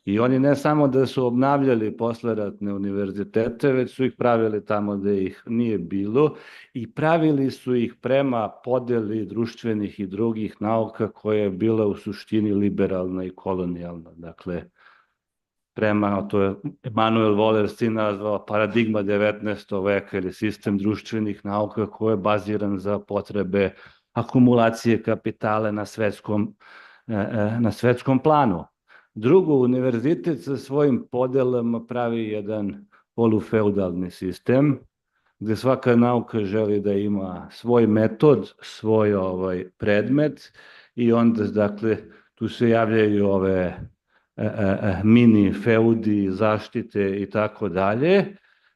I oni ne samo da su obnavljali posleratne univerzitete, već su ih pravili tamo da ih nije bilo i pravili su ih prema podeli društvenih i drugih nauka koja je bila u suštini liberalna i kolonijalna. Dakle, prema, to je Emanuel Wallerstein nazvao paradigma 19. veka ili sistem društvenih nauka koji je baziran za potrebe akumulacije kapitala na svetskom planu. Drugo, univerzitet sa svojim podelama pravi jedan polufeudalni sistem, gde svaka nauka želi da ima svoj metod, svoj predmet i onda, dakle, tu se javljaju ove mini feudi, zaštite i tako dalje.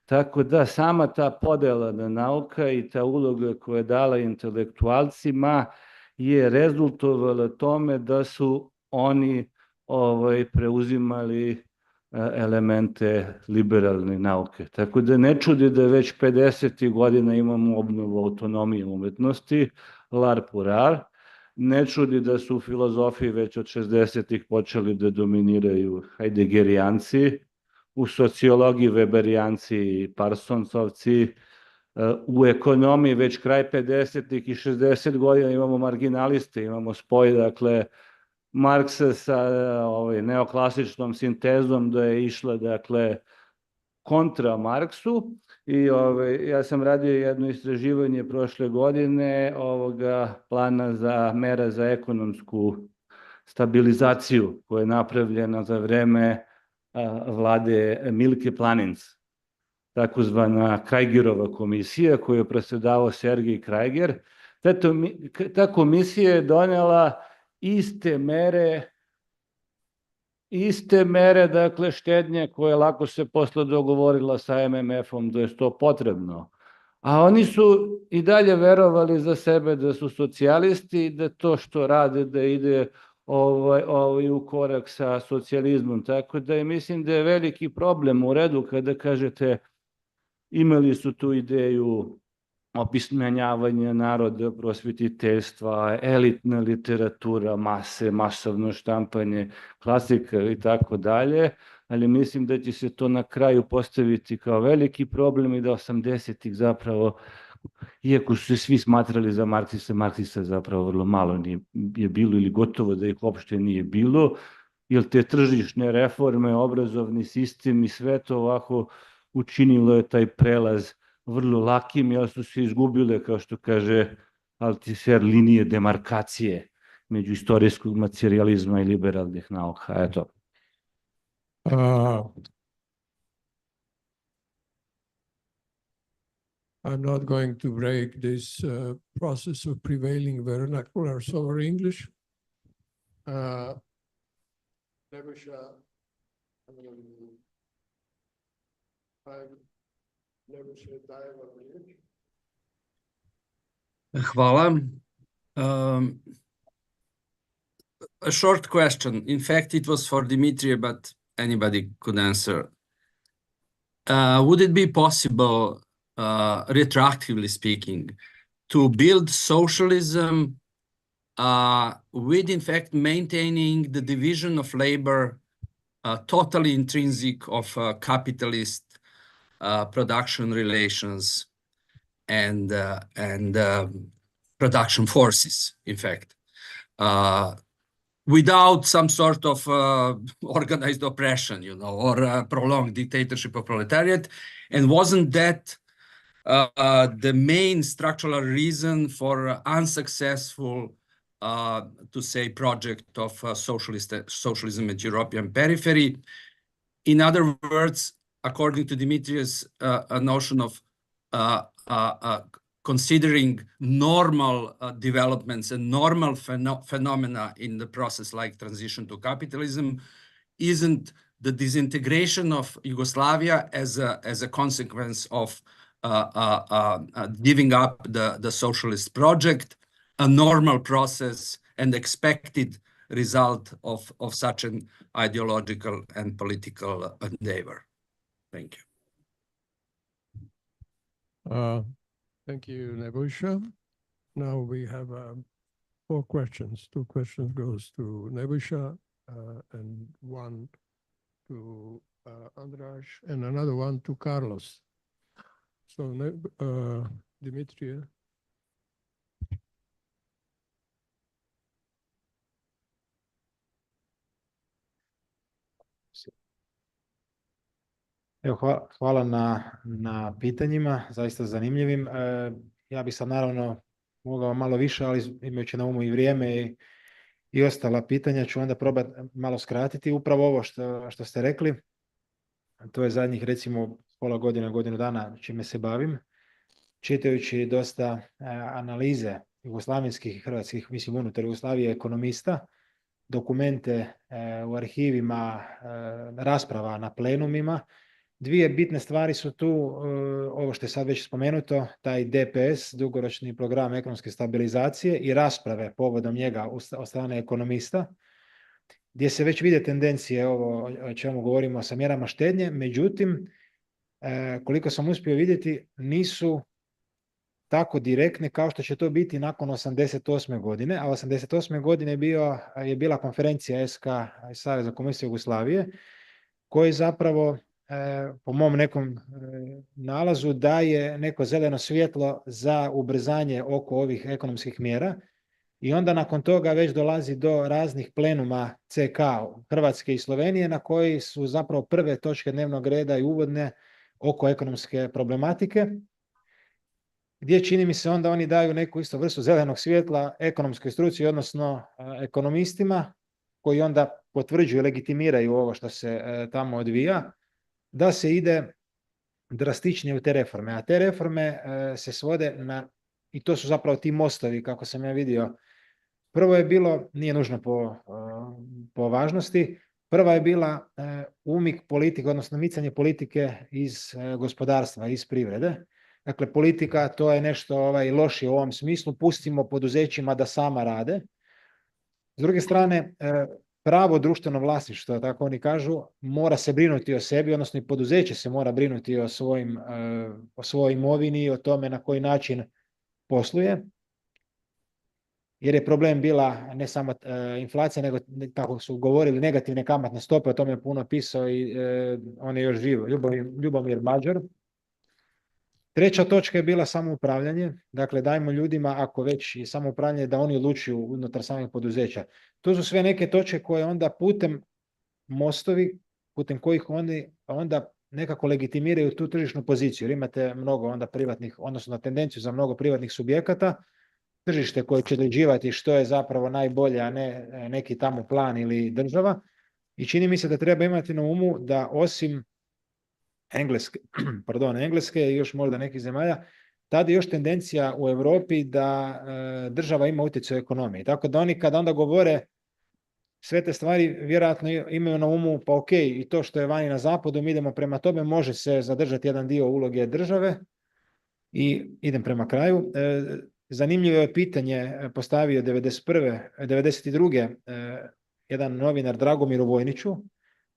Tako da sama ta podela na nauka i ta uloga koja je dala intelektualcima je rezultovala tome da su oni preuzimali elemente liberalne nauke. Tako da ne čudi da već 50. godina imamo obnovu autonomije umetnosti, lar purar. Ne čudi da su u filozofiji već od 60. počeli da dominiraju Heideggerijanci, u sociologiji Weberijanci i Parsonsovci, u ekonomiji već kraj 50. i 60 godina imamo marginaliste, imamo spoj, dakle, Marksa sa neoklasičnom sintezom da je išla, dakle, kontra Marksu i ja sam radio jedno istraživanje prošle godine ovoga plana za mera za ekonomsku stabilizaciju koja je napravljena za vreme vlade Milke Planinc, takozvana Krajgerova komisija koju je predsjedavao Sergij Krajger. Ta komisija je donela iste mere, dakle, štednje koje lako se posle dogovorila sa MMF-om da je to potrebno. A oni su i dalje verovali za sebe da su socijalisti i da to što rade da ide u korak sa socijalizmom. Tako da mislim da je veliki problem u redu kada kažete imali su tu ideju opismenjavanja naroda, prosvetiteljstva, elitna literatura, masovno štampanje, klasika i tako dalje, ali mislim da će se to na kraju postaviti kao veliki problem i da 80-ih zapravo, iako su se svi smatrali za Marksista zapravo vrlo malo je bilo ili gotovo da ih uopšte nije bilo, jer te tržišne reforme, obrazovni sistem i sve to ovako učinilo je taj prelaz vrlo lakim, jer su se izgubile, kao što kaže Althusser, linije demarkacije među istorijskog materijalizma i liberalnih nauka. Eto. I'm not going to break this process of prevailing vernacular sober English. Hvala. A short question. In fact, it was for Dimitri, but anybody could answer. Would it be possible, retroactively speaking, to build socialism with, in fact, maintaining the division of labor totally intrinsic of capitalist production relations and production forces, in fact, without some sort of organized oppression, or prolonged dictatorship of proletariat? And wasn't that the main structural reason for unsuccessful, to say, project of socialism at European periphery? In other words, according to Dimitri's notion of considering normal developments and normal phenomena in the process like transition to capitalism, isn't the disintegration of Yugoslavia as a consequence of giving up the socialist project a normal process and expected result of such an ideological and political endeavor? Thank you. Thank you, Nebojša. Now we have 4 questions. 2 questions goes to Nebojša and 1 to Andras and another 1 to Carlos. So, Dimitri. Evo, hvala na pitanjima, zaista zanimljivim. Ja bih sad naravno mogao malo više, ali imajući na umu i vrijeme i ostala pitanja ću onda probati malo skratiti. Upravo ovo što ste rekli, to je zadnjih recimo pola godine, godinu dana čime se bavim, čitajući dosta analize jugoslavenskih i hrvatskih, mislim unutar Jugoslavije, ekonomista, dokumente u arhivima, rasprava na plenumima. 2 bitne stvari su tu, ovo što je sad već spomenuto, taj DPS, dugoročni program ekonomske stabilizacije, i rasprave povodom njega od strane ekonomista, gdje se već vide tendencije, ovo o čemu govorimo, sa mjerama štednje. Međutim, koliko sam uspio vidjeti, nisu tako direktne kao što će to biti nakon 88. godine, a 88. godine je bila konferencija SK, Saveza komunista Jugoslavije, koji zapravo po mom nekom nalazu daje neko zeleno svjetlo za ubrzanje oko ovih ekonomskih mjera, i onda nakon toga već dolazi do raznih plenuma CK Hrvatske i Slovenije, na koji su zapravo prve točke dnevnog reda i uvodne oko ekonomske problematike, gdje čini mi se onda oni daju neku isto vrstu zelenog svjetla ekonomskoj struci, odnosno ekonomistima, koji onda potvrđuju, legitimiraju ovo što se tamo odvija, da se ide drastičnije u te reforme. A te reforme se svode na, i to su zapravo ti mostovi, kako sam ja vidio. Prvo je bilo, nije nužno po važnosti, prva je bila umik politike, odnosno micanje politike iz gospodarstva, iz privrede. Dakle, politika to je nešto lošije u ovom smislu, pustimo poduzećima da sama rade. S druge strane, pravo društveno vlasništvo, tako oni kažu, mora se brinuti o sebi, odnosno i poduzeće se mora brinuti o svojoj imovini i o tome na koji način posluje. Jer je problem bila ne samo inflacija, nego, kako su govorili, negativne kamatne stope, o tome je puno pisao i on je još živ, Ljubomir Mađar. Treća točka je bila samoupravljanje, dakle dajmo ljudima, ako već je samoupravljanje, da oni odlučuju unutar samih poduzeća. To su sve neke točke koje onda putem mostovi, putem kojih oni onda nekako legitimiraju tu tržišnu poziciju, jer imate mnogo onda privatnih, odnosno tendenciju za mnogo privatnih subjekata, tržište koje će određivati što je zapravo najbolje, a ne neki tamo plan ili država. I čini mi se da treba imati na umu da osim Engleske i još možda nekih zemalja, tada je još tendencija u Europi da država ima utjecaj u ekonomiji. Tako da oni kada onda govore sve te stvari vjerojatno imaju na umu, pa ok, i to što je vani na zapadu, mi idemo prema tome, može se zadržati jedan dio uloge države. I idem prema kraju. Zanimljivo je pitanje postavio 92. Jedan novinar Dragomiru Vojniću,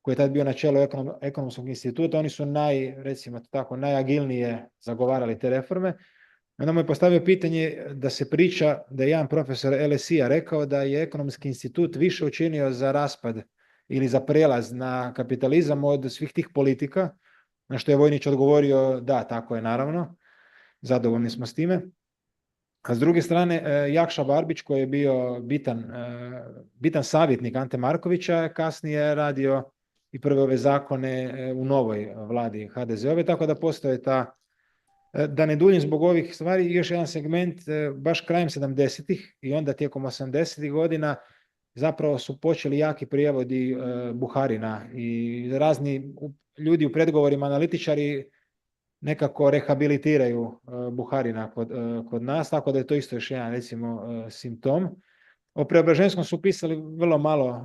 koji je tad bio na čelu ekonomskog instituta. Oni su recimo tako, najagilnije zagovarali te reforme. Onda mu je postavio pitanje da se priča da je jedan profesor LSI-a rekao da je ekonomski institut više učinio za raspad ili za prelaz na kapitalizam od svih tih politika, na što je Vojnić odgovorio da, tako je naravno, zadovoljni smo s time. A s druge strane, Jakša Barbić, koji je bio bitan savjetnik Ante Markovića, kasnije radio i prve ove zakone u novoj vladi HDZ-ove, tako da postoje da ne duljim zbog ovih stvari, još jedan segment, baš krajem 70-ih i onda tijekom 80-ih godina zapravo su počeli jaki prijevodi Buharina i razni ljudi u predgovorima, analitičari, nekako rehabilitiraju Buharina kod nas, tako da je to isto još jedan, recimo, simptom. O Preobrazhenskom su pisali vrlo malo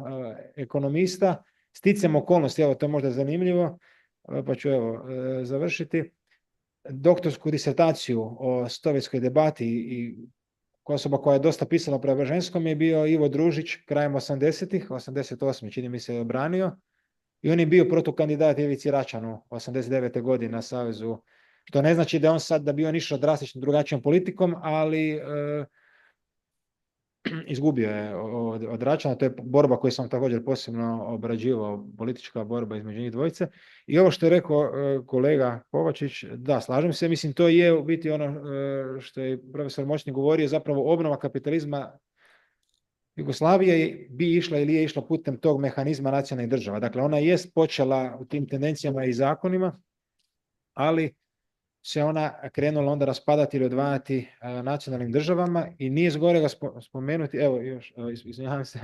ekonomista, sticajem okolnosti, evo to je možda zanimljivo, pa ću završiti. Doktorsku disertaciju o sovjetskoj debati i osoba koja je dosta pisala o Preobrazhenskom je bio Ivo Družić krajem 80-ih, 88. čini mi se je obranio. I on je bio protukandidat Ivici Račanu 89. godine na Savezu, što ne znači da je on sad da bi on išao drastično drugačijom politikom, ali izgubio je od Račana. To je borba koju sam također posebno obrađivao, politička borba između njih dvojice. I ovo što je rekao kolega Kovačić, da, slažem se, mislim to je u biti ono što je profesor Močnik govorio, zapravo obnova kapitalizma Jugoslavije bi išla ili je išla putem tog mehanizma nacionalnih država. Dakle, ona jest počela u tim tendencijama i zakonima, ali se ona krenula onda raspadati ili odvajati nacionalnim državama i nije zgorega spomenuti, evo još, izvinjavam se,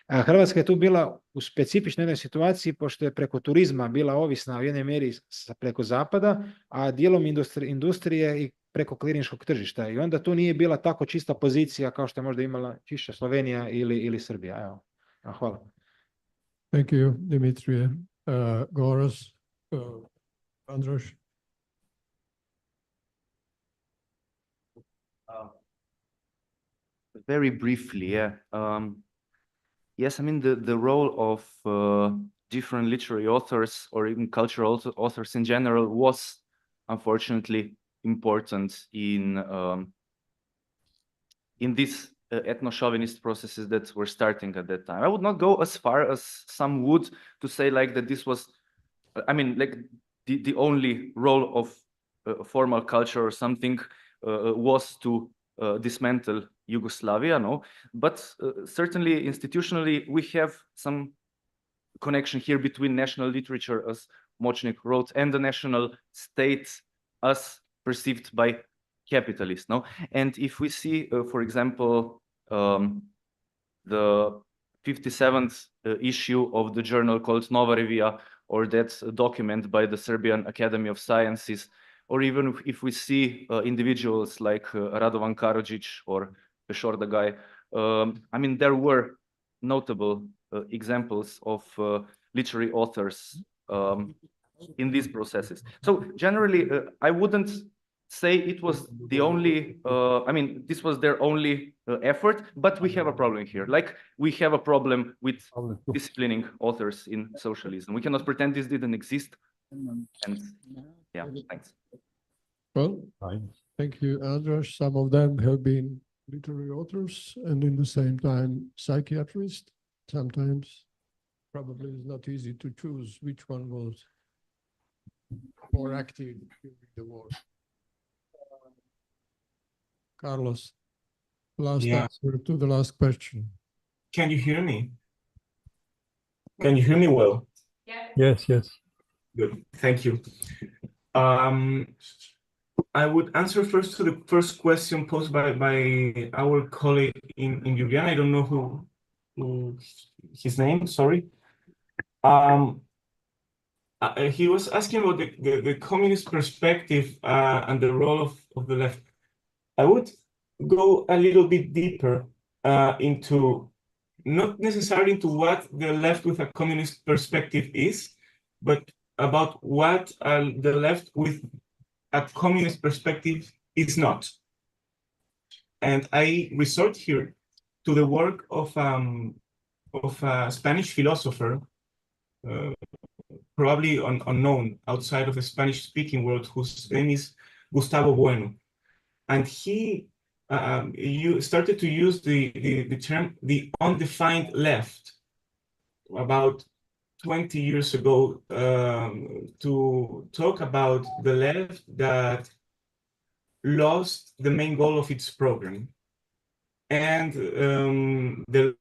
Hrvatska je tu bila u specifičnoj jednoj situaciji, pošto je preko turizma bila ovisna u jednoj mjeri preko zapada, a dijelom industrije i preko kliničkog tržišta. I onda tu nije bila tako čista pozicija kao što je možda imala čišća Slovenija ili Srbija. Evo. Hvala. Thank you, Dimitrije. Goras, Androš. Very briefly, yeah. Yes, I mean the role of different literary authors or even cultural authors in general was unfortunately important in these ethno-chauvinist processes that were starting at that time. I would not go as far as some would to say like that this was, I mean, like the only role of formal culture or something was to dismantle Yugoslavia, no, but certainly institutionally we have some connection here between national literature, as Močnik wrote, and the national state as perceived by capitalists, no. And if we see, for example, the 57th issue of the journal called Nova Revija, or that document by the Serbian Academy of Sciences, or even if we see individuals like Radovan Karadžić or Pešor Dagaj. I mean, there were notable examples of literary authors in these processes. So generally, I wouldn't say it was the only, I mean, this was their only effort, but we have a problem here. Like, we have a problem with disciplining authors in socialism. We cannot pretend this didn't exist. And yeah, thanks. Well, thank you, Andras. Some of them have been literary authors and in the same time psychiatrists. Sometimes probably it's not easy to choose which one was more active during the war. Carlos, last answer to the last question. Can you hear me? Can you hear me well? Yes, yes. Good, thank you. I would answer first to the first question posed by our colleague in Ljubljana. I don't know who his name, sorry. He was asking about the communist perspective and the role of the left. I would go a little bit deeper into not necessarily into what the left with a communist perspective is, but about what the left with a communist perspective is not. And I resort here to the work of a Spanish philosopher, probably unknown outside of the Spanish-speaking world, whose name is Gustavo Bueno. And he started to use the term the undefined left about 20 years ago to talk about the left that lost the main goal of its program. And the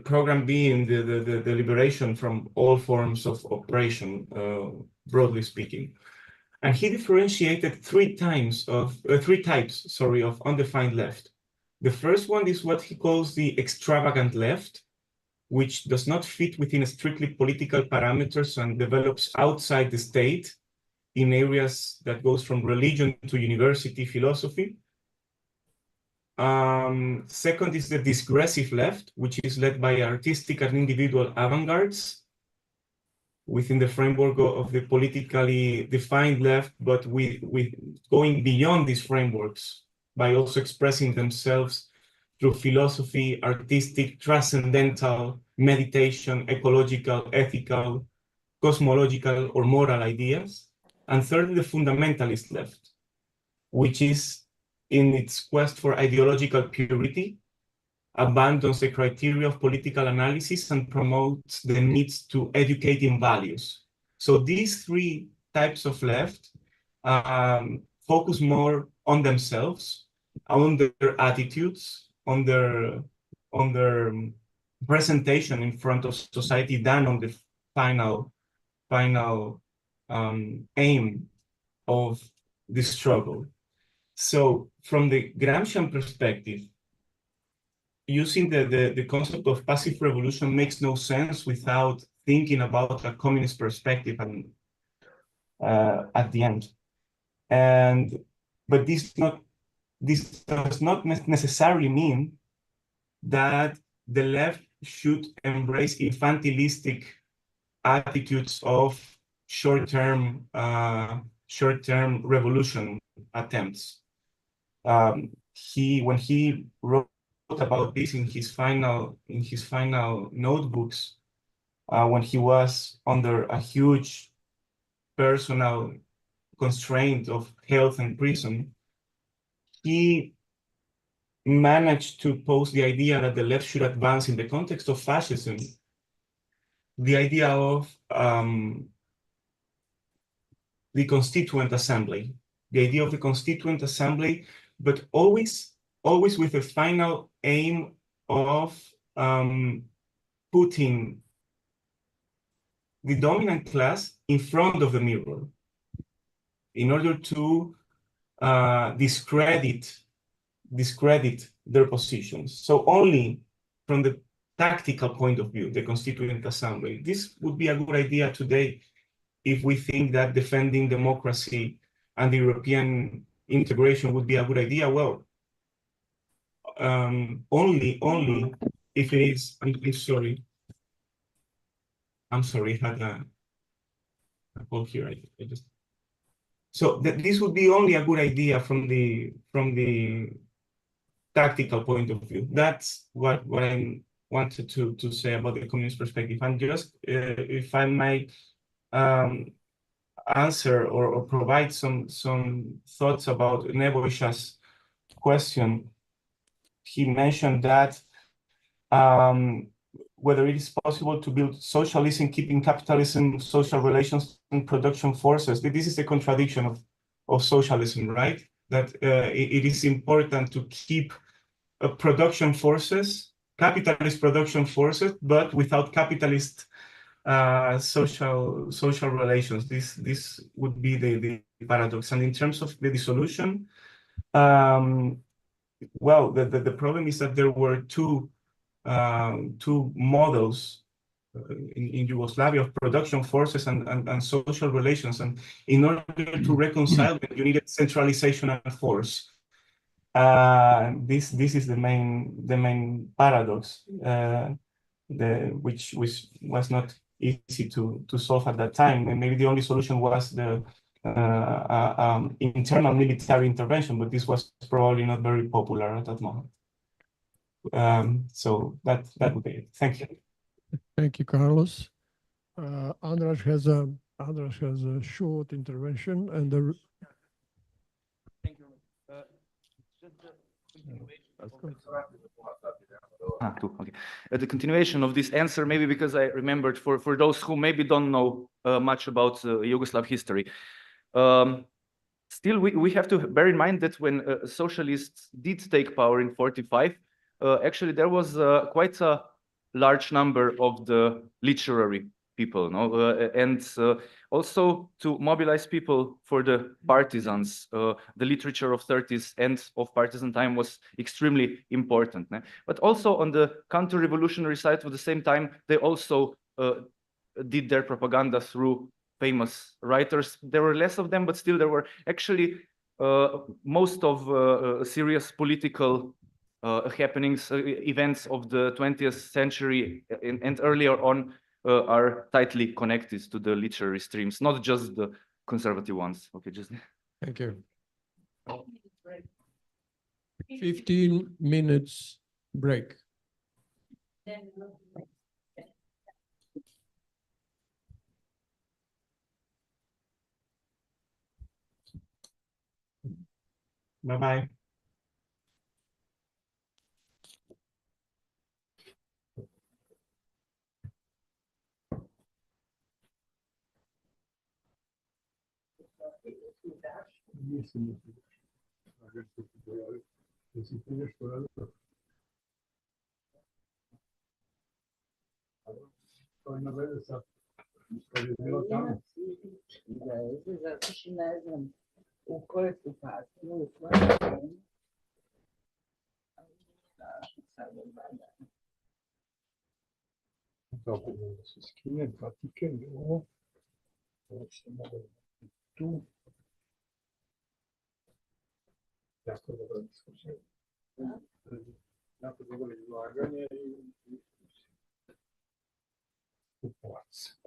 program being the liberation from all forms of oppression, broadly speaking. And he differentiated three types of undefined left. The first one is what he calls the extravagant left, which does not fit within strictly political parameters and develops outside the state in areas that goes from religion to university philosophy. Second is the disgressive left, which is led by artistic and individual avant-gardes within the framework of the politically defined left, but with going beyond these frameworks by also expressing themselves through philosophy, artistic, transcendental, meditation, ecological, ethical, cosmological, or moral ideas. And thirdly, the fundamentalist left, which is in its quest for ideological purity, abandons the criteria of political analysis and promotes the needs to educate in values. So these three types of left focus more on themselves, on their attitudes, on their presentation in front of society than on the final aim of the struggle. So from the Gramscian perspective, using the concept of passive revolution makes no sense without thinking about a communist perspective and at the end. But this does not necessarily mean that the left should embrace infantilistic attitudes of short-term revolution attempts. When he wrote about this in his final notebooks, when he was under a huge personal constraint of health and prison, he managed to pose the idea that the left should advance in the context of fascism, the idea of the Constituent Assembly, but always with the final aim of putting the dominant class in front of the mirror in order to discredit their positions. So only from the tactical point of view, the Constituent Assembly. This would be a good idea today if we think that defending democracy and the European integration would be a good idea. Well, only if it is. I'm sorry, I had a call here. I just. So this would be only a good idea from the tactical point of view. That's what I wanted to say about the communist perspective. And just if I might answer or provide some thoughts about Nebojsa's question. He mentioned that whether it is possible to build socialism, keeping capitalism, social relations, and production forces. This is the contradiction of socialism, right? That it is important to keep production forces, capitalist production forces, but without capitalist social relations. This would be the paradox. And in terms of the dissolution, well, the problem is that there were two models in Yugoslavia of production forces and social relations. And in order to reconcile them, you needed centralization and force. This is the main paradox, which was not easy to solve at that time. And maybe the only solution was the internal military intervention, but this was probably not very popular at that moment. So that would be it. Thank you. Thank you, Carlos. Andras has a short intervention, and the. Thank you. Okay. The continuation of this answer, maybe because I remembered for those who maybe don't know much about Yugoslav history. Still, we have to bear in mind that when socialists did take power in 45, actually there was quite a large number of the literary people, no? And also to mobilize people for the partisans. The literature of 30s and of partisan time was extremely important. But also on the counter-revolutionary side, at the same time, they also did their propaganda through famous writers. There were less of them, but still there were actually most of serious political happenings, events of the 20th century and earlier on are tightly connected to the literary streams, not just the conservative ones. Okay, just. Thank you. 15 minutes break. Bye-bye. Jako dobra dyskusja. Jako dobre izlaganje i kupovac.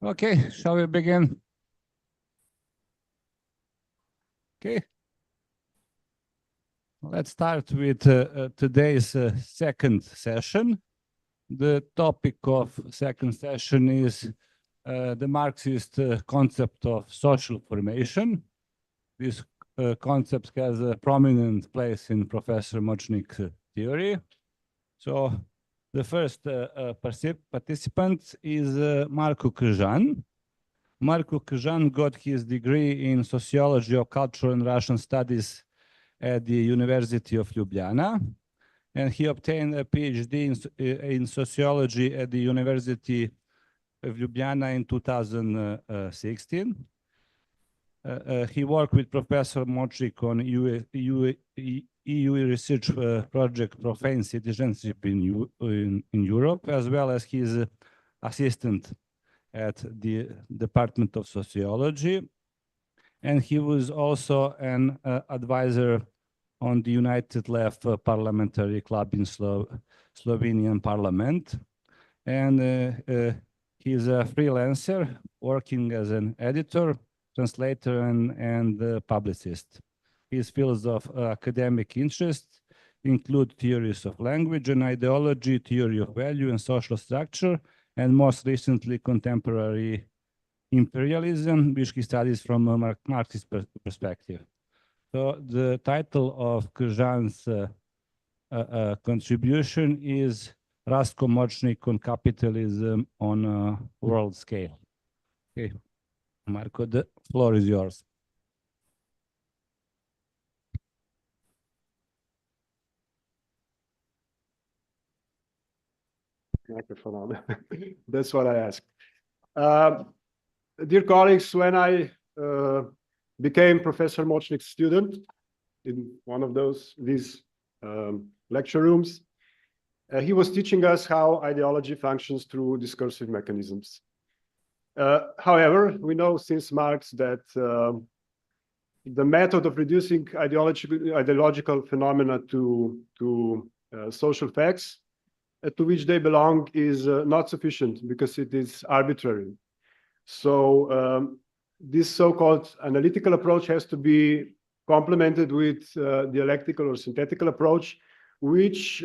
Okay, shall we begin? Okay. Let's start with today's second session. The topic of second session is the Marxist concept of social formation. This concept has a prominent place in Professor Močnik's theory. So the first participant is Marko Kržan. Marko Kržan got his degree in sociology of culture and Russian studies at the University of Ljubljana, and he obtained a PhD in sociology at the University of Ljubljana in 2016. He worked with Professor Močnik on EU research project Profane Citizenship in Europe, as well as his assistant at the Department of Sociology. And he was also an advisor on the United Left Parliamentary Club in Slovenian Parliament. And he's a freelancer working as an editor, translator, and publicist. His fields of academic interest include theories of language and ideology, theory of value and social structure, and most recently contemporary imperialism, which he studies from a Marxist perspective. So the title of Kržan's contribution is Rastko Močnik on Capitalism on a World Scale. Okay, Marko, the floor is yours. Microphone on. That's what I asked. Dear colleagues, when I became Professor Močnik's student in one of these lecture rooms, he was teaching us how ideology functions through discursive mechanisms. However, we know since Marx that the method of reducing ideological phenomena to social facts to which they belong is not sufficient because it is arbitrary. So this so-called analytical approach has to be complemented with dialectical or synthetical approach, which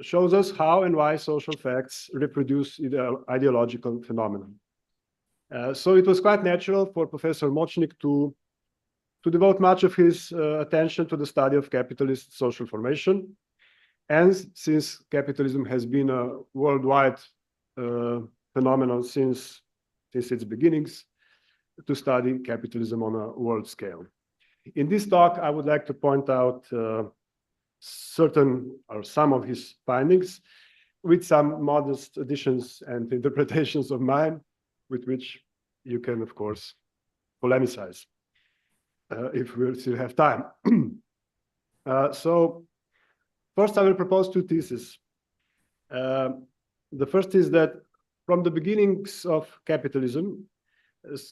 shows us how and why social facts reproduce ideological phenomena. So it was quite natural for Professor Močnik to devote much of his attention to the study of capitalist social formation. And since capitalism has been a worldwide phenomenon since its beginnings, to study capitalism on a world scale. In this talk, I would like to point out certain or some of his findings with some modest additions and interpretations of mine, with which you can, of course, polemicize if we still have time. So first, I will propose two theses. The first is that from the beginnings of capitalism,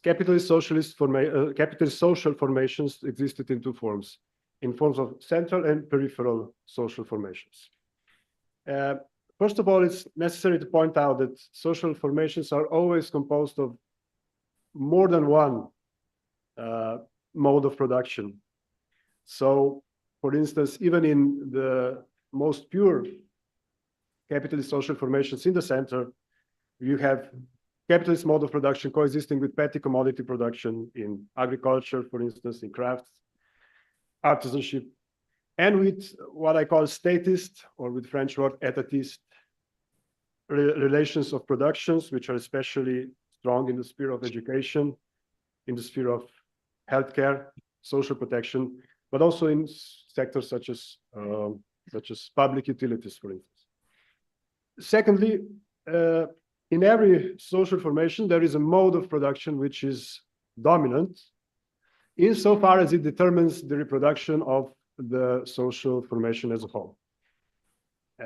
capitalist social formations existed in two forms, in forms of central and peripheral social formations. First of all, it's necessary to point out that social formations are always composed of more than one mode of production. So, for instance, even in the most pure capitalist social formations in the center, you have capitalist mode of production coexisting with petty commodity production in agriculture, for instance, in crafts, artisanship, and with what I call statist, or with French word etatist, relations of productions, which are especially strong in the sphere of education, in the sphere of healthcare, social protection, but also in sectors such as public utilities, for instance. Secondly, in every social formation, there is a mode of production which is dominant insofar as it determines the reproduction of the social formation as a whole.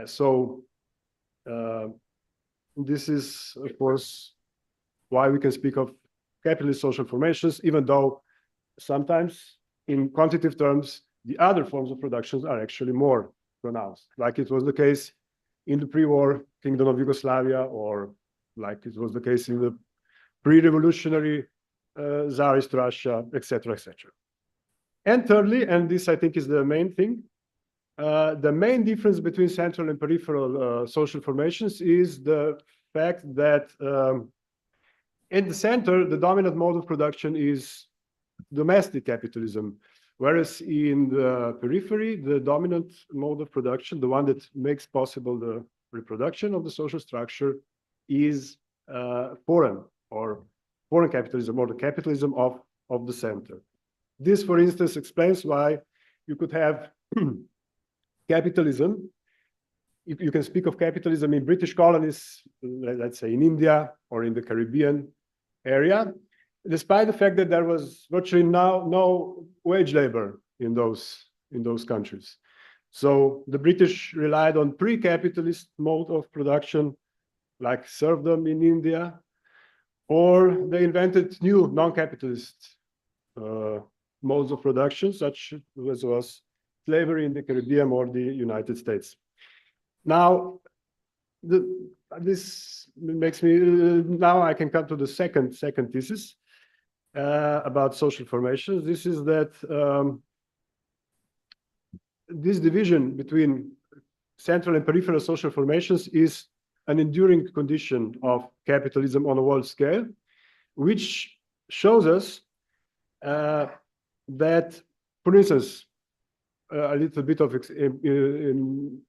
So this is, of course, why we can speak of capitalist social formations, even though sometimes in quantitative terms, the other forms of productions are actually more pronounced, like it was the case in the pre-war Kingdom of Yugoslavia, or like it was the case in the pre-revolutionary Tsarist Russia, etc., etc. And thirdly, and this I think is the main thing, the main difference between central and peripheral social formations is the fact that in the center, the dominant mode of production is domestic capitalism, whereas in the periphery, the dominant mode of production, the one that makes possible the reproduction of the social structure, is foreign capitalism, or the capitalism of the center. This, for instance, explains why you could have capitalism. If you can speak of capitalism in British colonies, let's say in India or in the Caribbean area, despite the fact that there was virtually no wage labor in those countries. So the British relied on pre-capitalist mode of production, like serfdom in India, or they invented new non-capitalist modes of production, such as was slavery in the Caribbean or the United States. Now, this makes me, now I can come to the second thesis about social formations. This is that this division between central and peripheral social formations is an enduring condition of capitalism on a world scale, which shows us that, for instance, a little bit of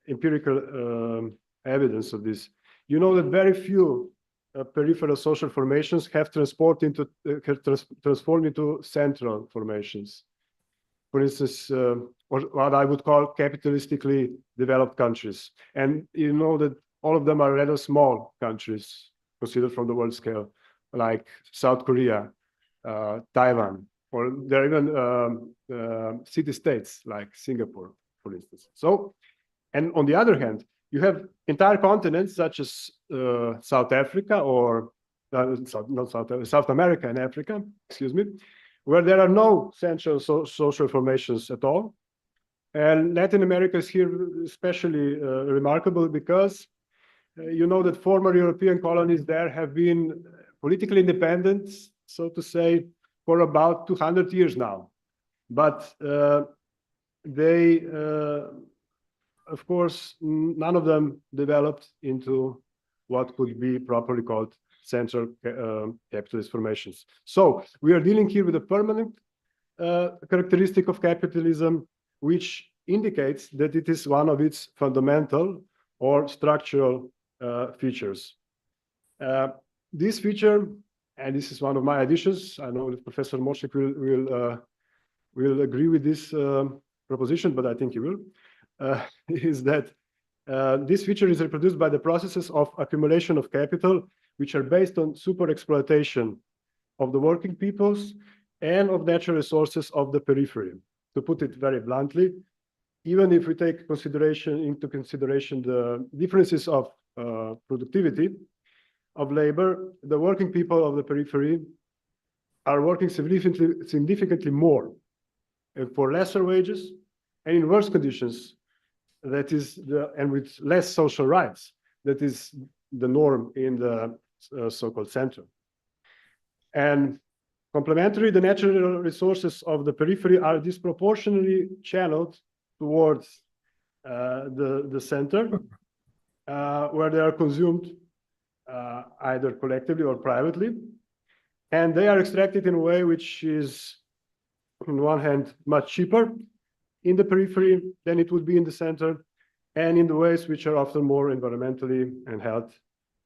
empirical evidence of this. You know that very few peripheral social formations have transformed into central formations. For instance, or what I would call capitalistically developed countries. And you know that all of them are rather small countries considered from the world scale, like South Korea, Taiwan, or there are even city-states like Singapore, for instance. So, and on the other hand, you have entire continents such as South Africa or South America and Africa, excuse me, where there are no central social formations at all. And Latin America is here especially remarkable because you know that former European colonies there have been politically independent, so to say, for about 200 years now. But they, of course, none of them developed into what could be properly called central capitalist formations. So we are dealing here with a permanent characteristic of capitalism, which indicates that it is one of its fundamental or structural features. This feature, and this is one of my additions, I know that Professor Močnik will agree with this proposition, but I think he will, is that this feature is reproduced by the processes of accumulation of capital, which are based on super exploitation of the working peoples and of natural resources of the periphery. To put it very bluntly, even if we take into consideration the differences of productivity of labor, the working people of the periphery are working significantly more and for lesser wages and in worse conditions. That is and with less social rights. That is the norm in the so-called center. And complementary, the natural resources of the periphery are disproportionately channeled towards the center, where they are consumed either collectively or privately. And they are extracted in a way which is, on one hand, much cheaper in the periphery than it would be in the center, and in the ways which are often more environmentally and health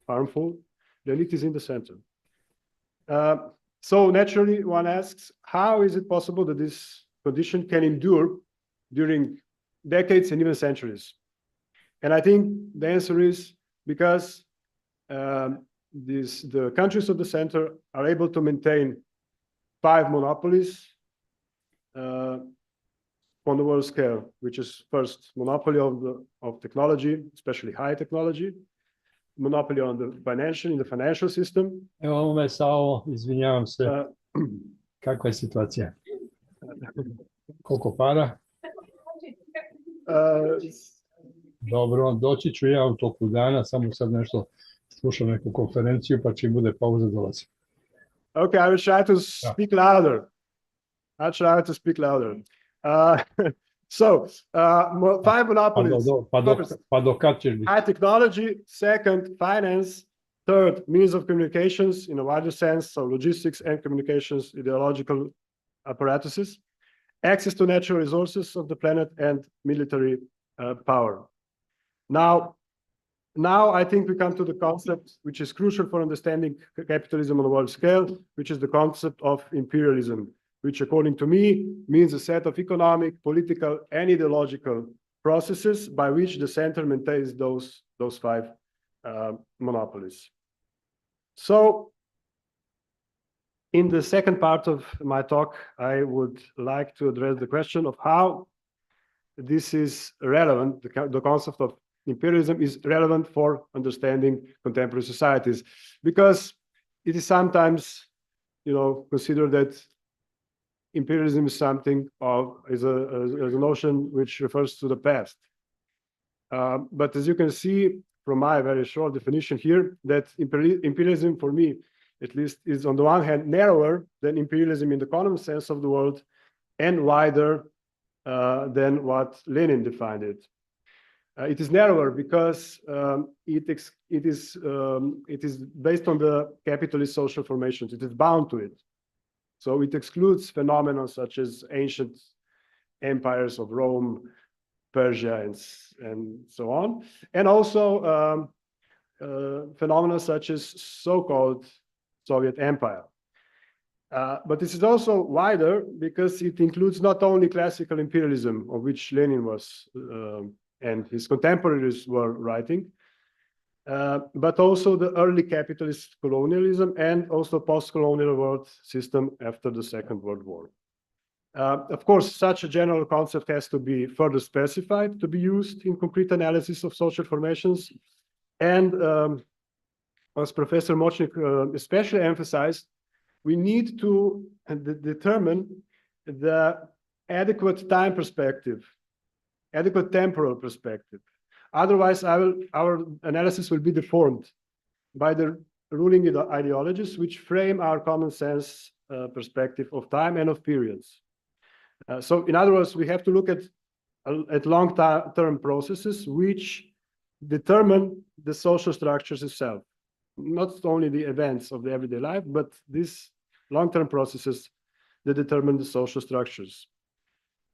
harmful than it is in the center. So naturally, one asks, how is it possible that this condition can endure during decades and even centuries? And I think the answer is because the countries of the center are able to maintain 5 monopolies on the world scale, which is first monopoly of technology, especially high technology, monopoly on the financial system. Evo ovome Sao, izvinjavam se, kakva je situacija? Koliko para? Dobro, doći ću ja u toku dana, samo sad nešto slušam neku konferenciju, pa čim bude pauza dolazim. Okay, I will try to speak louder. I'll try to speak louder. So, five monopolies. Pa do kad ćeš biti? High technology, second, finance, third, means of communications in a wider sense, so logistics and communications, ideological apparatuses, access to natural resources of the planet, and military power. Now I think we come to the concept which is crucial for understanding capitalism on a world scale, which is the concept of imperialism, which according to me means a set of economic, political, and ideological processes by which the center maintains those five monopolies. So in the second part of my talk, I would like to address the question of how this is relevant, the concept of imperialism is relevant for understanding contemporary societies, because it is sometimes, considered that imperialism is something is a notion which refers to the past. But as you can see from my very short definition here, that imperialism for me, at least, is on the one hand narrower than imperialism in the common sense of the word, and wider than what Lenin defined it. It is narrower because it is based on the capitalist social formations. It is bound to it. So it excludes phenomena such as ancient empires of Rome, Persia, and so on, and also phenomena such as so-called Soviet Empire. But this is also wider because it includes not only classical imperialism, of which Lenin was and his contemporaries were writing, but also the early capitalist colonialism and also post-colonial world system after the Second World War. Of course, such a general concept has to be further specified to be used in concrete analysis of social formations. And as Professor Močnik especially emphasized, we need to determine the adequate time perspective, adequate temporal perspective. Otherwise, our analysis will be deformed by the ruling ideologies which frame our common sense perspective of time and of periods. So in other words, we have to look at long-term processes which determine the social structures itself, not only the events of the everyday life, but these long-term processes that determine the social structures.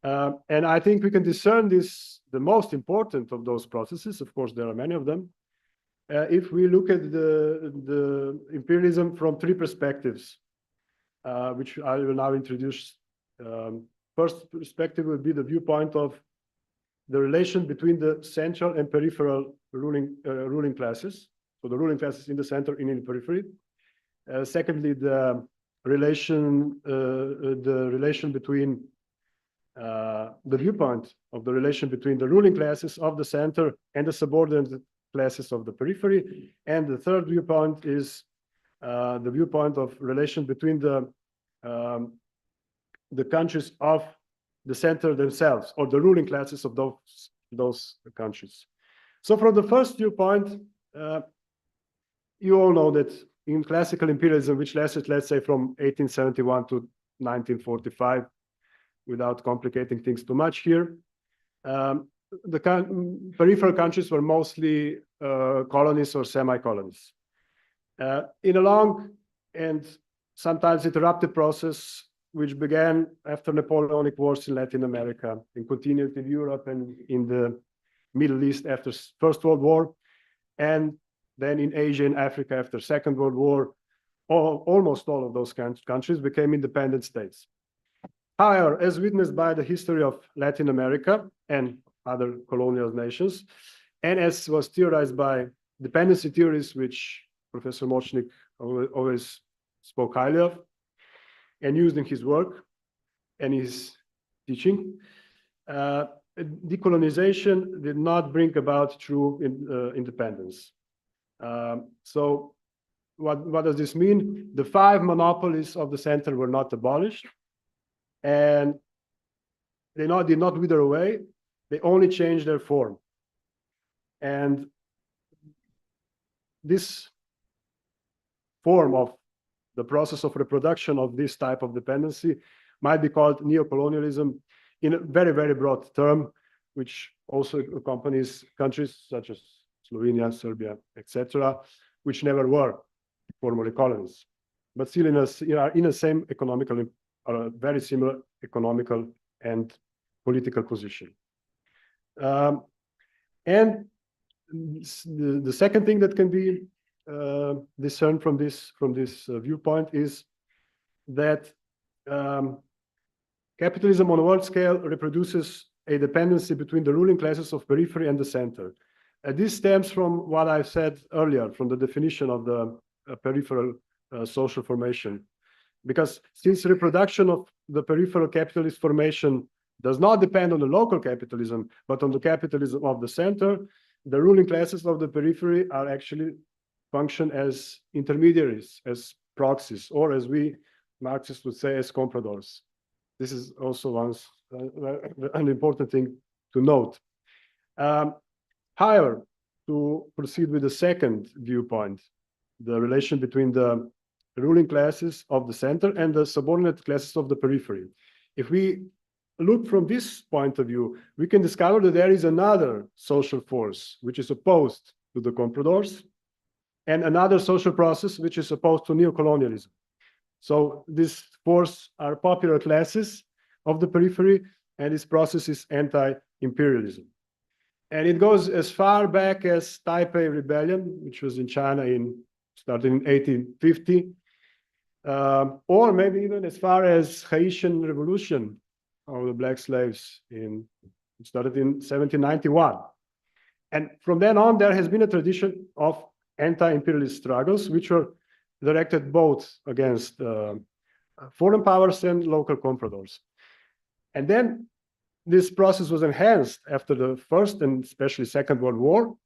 And I think we can discern the most important of those processes, of course, there are many of them, if we look at the imperialism from three perspectives, which I will now introduce. First perspective will be the viewpoint of the relation between the central and peripheral ruling classes. So the ruling classes in the center and in the periphery. Secondly, the relation between the viewpoint of the relation between the ruling classes of the center and the subordinate classes of the periphery. And the third viewpoint is the viewpoint of relation between the countries of the center themselves, or the ruling classes of those countries. So from the first viewpoint, you all know that in classical imperialism, which lasted, let's say, from 1871 to 1945, without complicating things too much here, the peripheral countries were mostly colonies or semi-colonies. In a long and sometimes interrupted process, which began after Napoleonic Wars in Latin America and continued in Europe and in the Middle East after First World War, and then in Asia and Africa after Second World War, almost all of those countries became independent states. However, as witnessed by the history of Latin America and other colonial nations, and as was theorized by dependency theories, which Professor Močnik always spoke highly of and used in his work and his teaching, decolonization did not bring about true independence. So what does this mean? The five monopolies of the center were not abolished, and they did not wither away. They only changed their form. And this form of the process of reproduction of this type of dependency might be called neocolonialism in a very, very broad term, which also accompanies countries such as Slovenia, Serbia, etc., which never were formerly colonies, but still in a same economical, very similar economical and political position. And the second thing that can be discerned from this viewpoint is that capitalism on a world scale reproduces a dependency between the ruling classes of periphery and the center. This stems from what I said earlier, from the definition of the peripheral social formation. Because since reproduction of the peripheral capitalist formation does not depend on the local capitalism, but on the capitalism of the center, the ruling classes of the periphery are actually function as intermediaries, as proxies, or as we Marxists would say, as compradors. This is also an important thing to note. However, to proceed with the second viewpoint, the relation between the ruling classes of the center and the subordinate classes of the periphery. If we look from this point of view, we can discover that there is another social force which is opposed to the compradors, and another social process which is opposed to neocolonialism. So this force are popular classes of the periphery, and this process is anti-imperialism. And it goes as far back as Taipei Rebellion, which was in China started in 1850, or maybe even as far as Haitian Revolution of the black slaves started in 1791. And from then on, there has been a tradition of anti-imperialist struggles, which were directed both against foreign powers and local compradors. And then this process was enhanced after the First and especially Second World War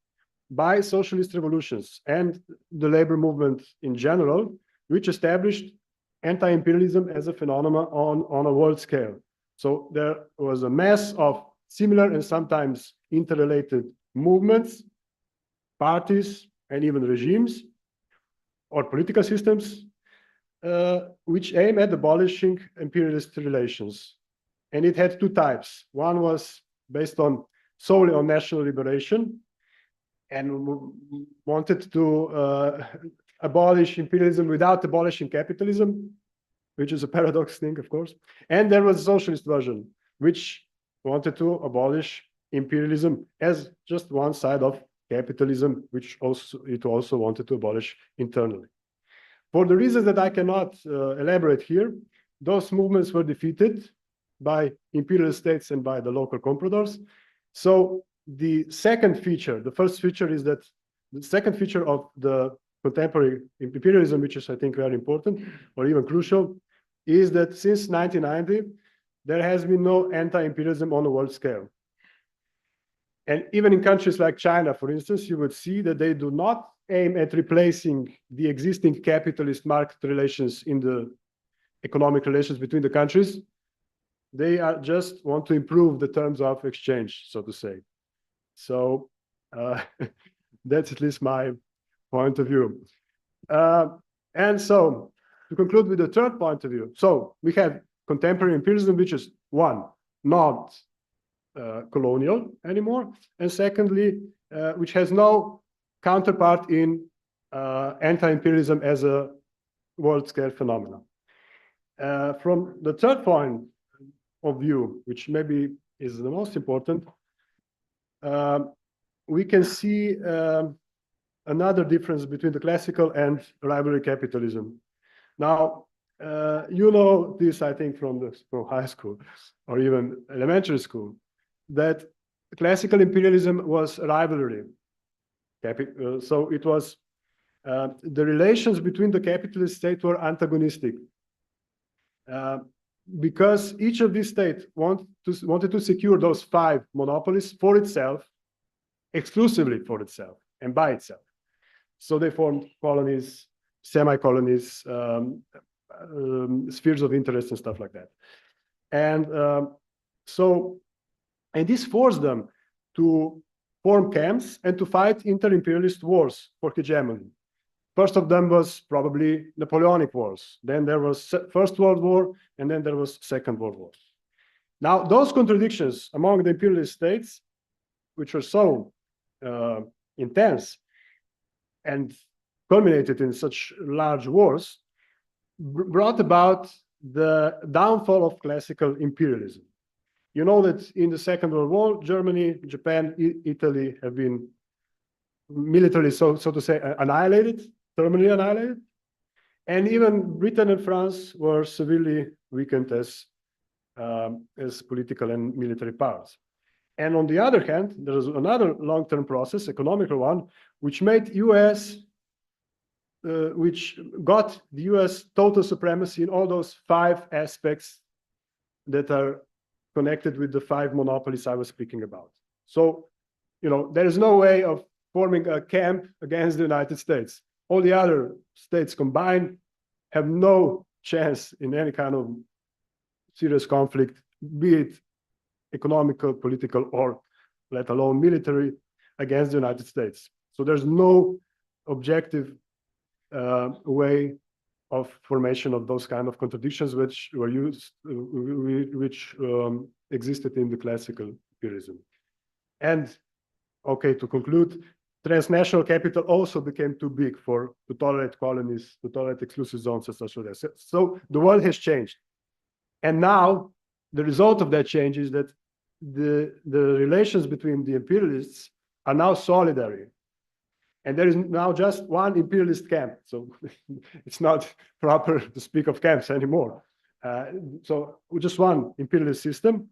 by socialist revolutions and the labor movement in general, which established anti-imperialism as a phenomenon on a world scale. So there was a mass of similar and sometimes interrelated movements, parties, and even regimes or political systems, which aim at abolishing imperialist relations. And it had two types. One was based solely on national liberation and wanted to abolish imperialism without abolishing capitalism, which is a paradox thing, of course. And there was a socialist version, which wanted to abolish imperialism as just one side of capitalism, which it also wanted to abolish internally. For the reasons that I cannot elaborate here, those movements were defeated by imperial states and by the local compradors. So the second feature, the first feature is that the second feature of the contemporary imperialism, which is, I think, very important or even crucial, is that since 1990, there has been no anti-imperialism on a world scale. And even in countries like China, for instance, you would see that they do not aim at replacing the existing capitalist market relations in the economic relations between the countries. They just want to improve the terms of exchange, so to say. So that's at least my point of view. And so to conclude with the third point of view, so we have contemporary imperialism, which is one, not colonial anymore, and secondly, which has no counterpart in anti-imperialism as a world-scale phenomenon. From the third point of view, which maybe is the most important, we can see another difference between the classical and rivalry capitalism. Now, you know this, I think, from high school or even elementary school, that classical imperialism was rivalry. So it was the relations between the capitalist states were antagonistic. Because each of these states wanted to secure those 5 monopolies for itself, exclusively for itself and by itself. So they formed colonies, semi-colonies, spheres of interest and stuff like that. And and this forced them to form camps and to fight inter-imperialist wars for hegemony. first of them was probably Napoleonic Wars. Then there was First World War, and then there was Second World War. Now, those contradictions among the imperialist states, which were so intense and culminated in such large wars, brought about the downfall of classical imperialism. You know that in the Second World War, Germany, Japan, Italy have been militarily, so to say, annihilated, terminally annihilated. And even Britain and France were severely weakened as political and military powers. And on the other hand, there was another long-term process, economical one, which made which got the US total supremacy in all those 5 aspects that are connected with the 5 monopolies I was speaking about. So, you know, there is no way of forming a camp against the United States. All the other states combined have no chance in any kind of serious conflict, be it economical, political, or let alone military, against the United States. So there's no objective way of formation of those kind of contradictions which were used, which existed in the classical imperialism. And okay, to conclude, transnational capital also became too big to tolerate colonies, to tolerate exclusive zones, etc. So the world has changed. And now the result of that change is that the relations between the imperialists are now solidary. And there is now just one imperialist camp. So it's not proper to speak of camps anymore. So just one imperialist system.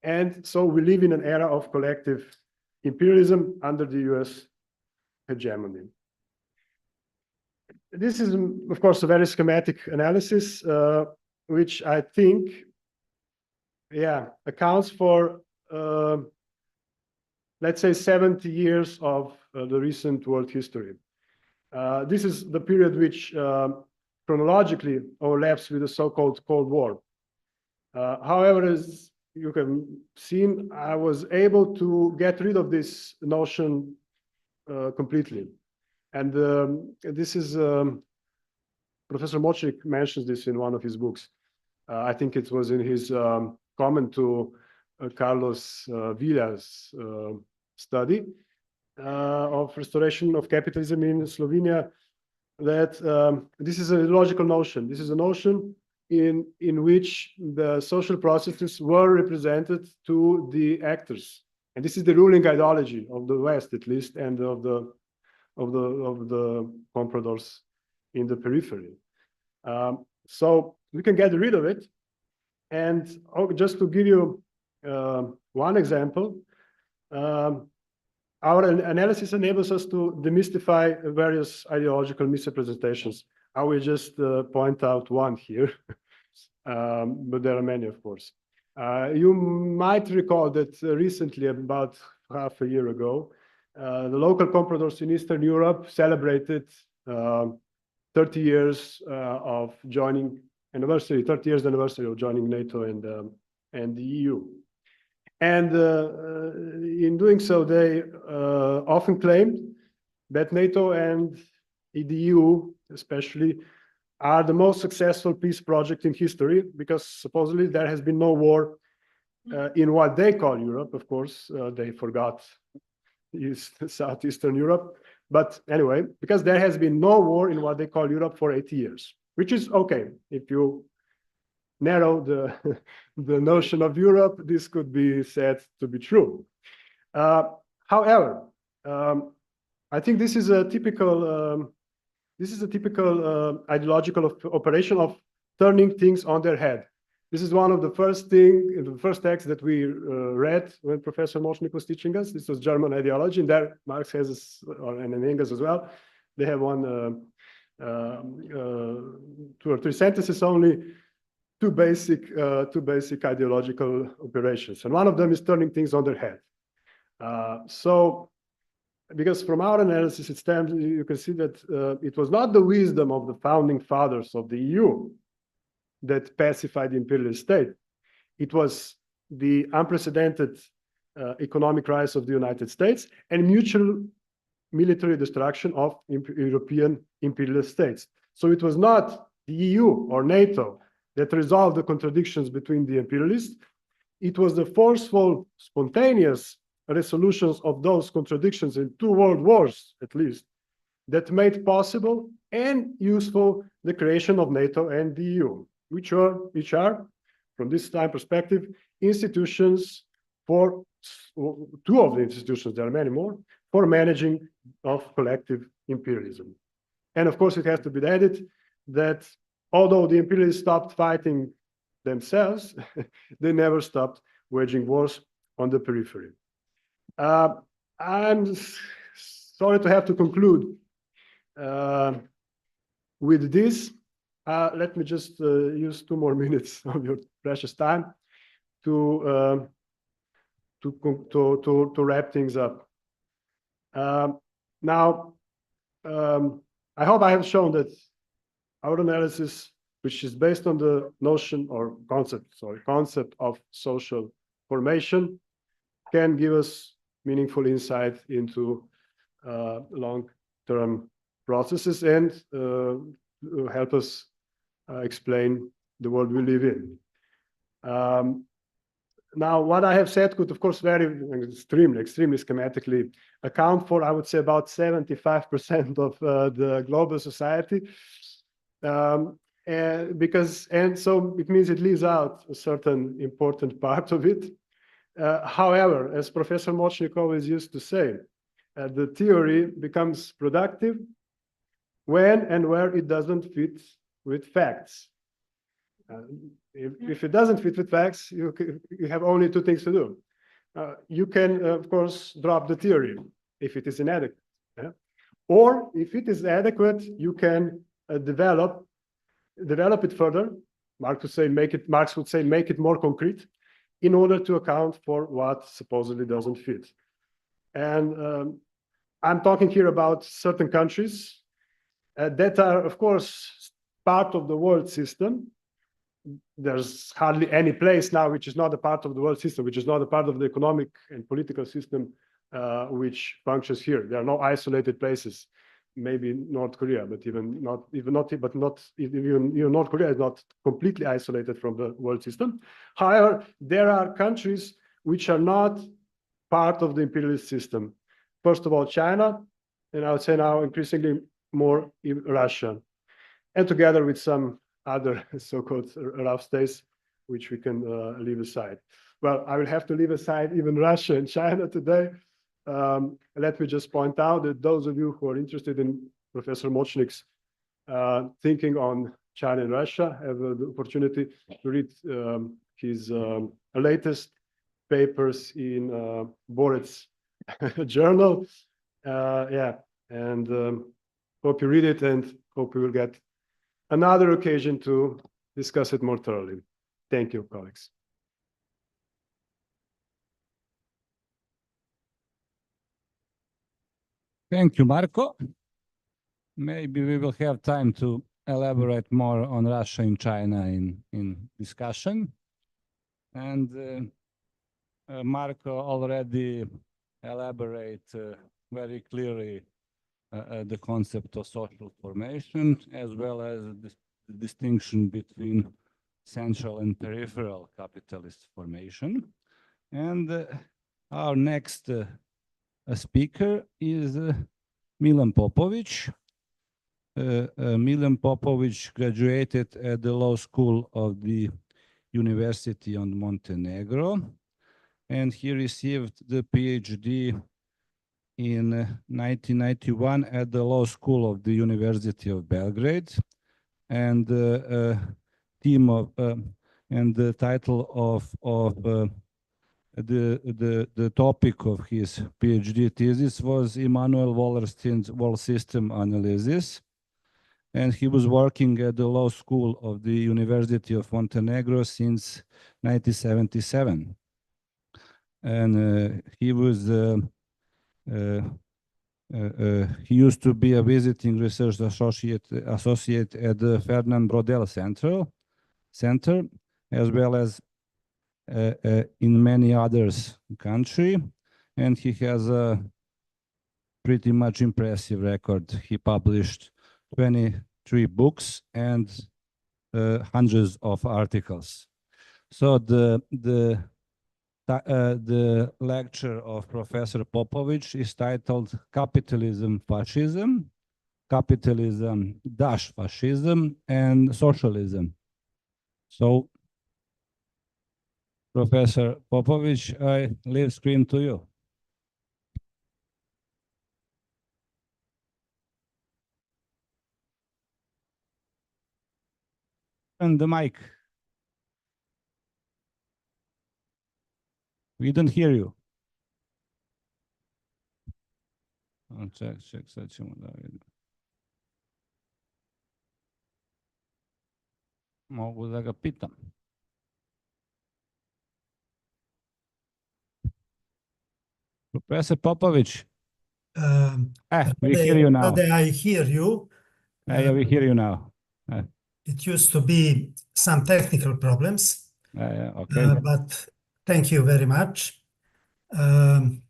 And so we live in an era of collective imperialism under the US hegemony. This is, of course, a very schematic analysis, which I think, accounts for, let's say, 70 years of the recent world history. This is the period which chronologically overlaps with the so-called Cold War. However, as you can see, I was able to get rid of this notion completely. And this is, Professor Močnik mentions this in one of his books. I think it was in his comment to Carlos Villa's study of restoration of capitalism in Slovenia, that this is a logical notion. This is a notion in which the social processes were represented to the actors. And this is the ruling ideology of the West, at least, and of the compradors in the periphery. So we can get rid of it. And just to give you one example, our analysis enables us to demystify various ideological misrepresentations. I will just point out one here, but there are many, of course. You might recall that recently, about half a year ago, the local compradors in Eastern Europe celebrated 30 years of joining anniversary, 30 years anniversary of joining NATO and the EU. And in doing so, they often claimed that NATO and the EU, especially, are the most successful peace project in history, because supposedly there has been no war in what they call Europe. Of course, they forgot Southeastern Europe. But anyway, because there has been no war in what they call Europe for 80 years, which is okay. If you narrow the notion of Europe, this could be said to be true. However, I think this is a typical ideological operation of turning things on their head. This is one of the first texts that we read when Professor Močnik was teaching us. This was German ideology, and there Marx has, and Engels as well. They have one, 2 or 3 sentences only. Two basic ideological operations, and one of them is turning things on their head. So, because from our analysis, it stands, you can see that it was not the wisdom of the founding fathers of the EU that pacified the imperialist state. It was the unprecedented economic rise of the United States and military destruction of European imperialist states. So it was not the EU or NATO that resolved the contradictions between the imperialists. It was the forceful, spontaneous resolutions of those contradictions in 2 world wars, at least, that made possible and useful the creation of NATO and the EU, which are, from this time perspective, institutions for 2 of the institutions, there are many more, for managing of collective imperialism. And of course, it has to be added that although the imperialists stopped fighting themselves, they never stopped waging wars on the periphery. I'm sorry to have to conclude with this. Let me just use 2 more minutes of your precious time to wrap things up. Now, I hope I have shown that our analysis, which is based on the notion or concept of social formation, can give us meaningful insight into long-term processes and help us explain the world we live in. Now, what I have said could, of course, very extremely schematically account for, I would say, about 75% of the global society. So it means it leaves out a certain important part of it. However, as Professor Močnikovi used to say, the theory becomes productive when and where it doesn't fit with facts. If it doesn't fit with facts, you have only 2 things to do. You can, of course, drop the theory if it is inadequate. Yeah? Or if it is adequate, you can develop it further. Marx would say make it more concrete in order to account for what supposedly doesn't fit. And I'm talking here about certain countries that are, of course, part of the world system. There's hardly any place now which is not a part of the world system, which is not a part of the economic and political system which functions here. There are no isolated places. Maybe North Korea, but even North Korea is not completely isolated from the world system. However, there are countries which are not part of the imperialist system. First of all, China, and I would say now increasingly more Russia, and together with some other so-called rough states, which we can leave aside. Well, I will have to leave aside even Russia and China today. Let me just point out that those of you who are interested in Professor Močnik's thinking on China and Russia have the opportunity to read his latest papers in Boret's journal. And hope you read it and hope we will get another occasion to discuss it more thoroughly. Thank you, colleagues. Thank you, Marko. Maybe we will have time to elaborate more on Russia and China in discussion. And Marko already elaborated very clearly the concept of social formation, as well as the distinction between central and peripheral capitalist formation. And our next speaker is Milan Popović. Milan Popović graduated at the law school of the University of Montenegro, and he received the PhD in 1991 at the law school of the University of Belgrade, and the title of the topic of his PhD thesis was Immanuel Wallerstein's World System Analysis, and he was working at the law school of the University of Montenegro since 1977, and he used to be a visiting research associate at the Ferdinand Brodel Center, as well as in many others countries, and he has a pretty much impressive record. He published 23 books and hundreds of articles. So the lecture of Professor Popovic is titled Capitalism, Fascism, Capitalism dash Fascism, and Socialism. So, Professor Popovic, I leave screen to you. And the mic. We don't hear you. Check, sad ćemo da vidimo. Mogu da ga pitam. Professor Popovic. We hear you now. I hear you. Yeah, we hear you now. It used to be some technical problems, okay. But thank you very much. At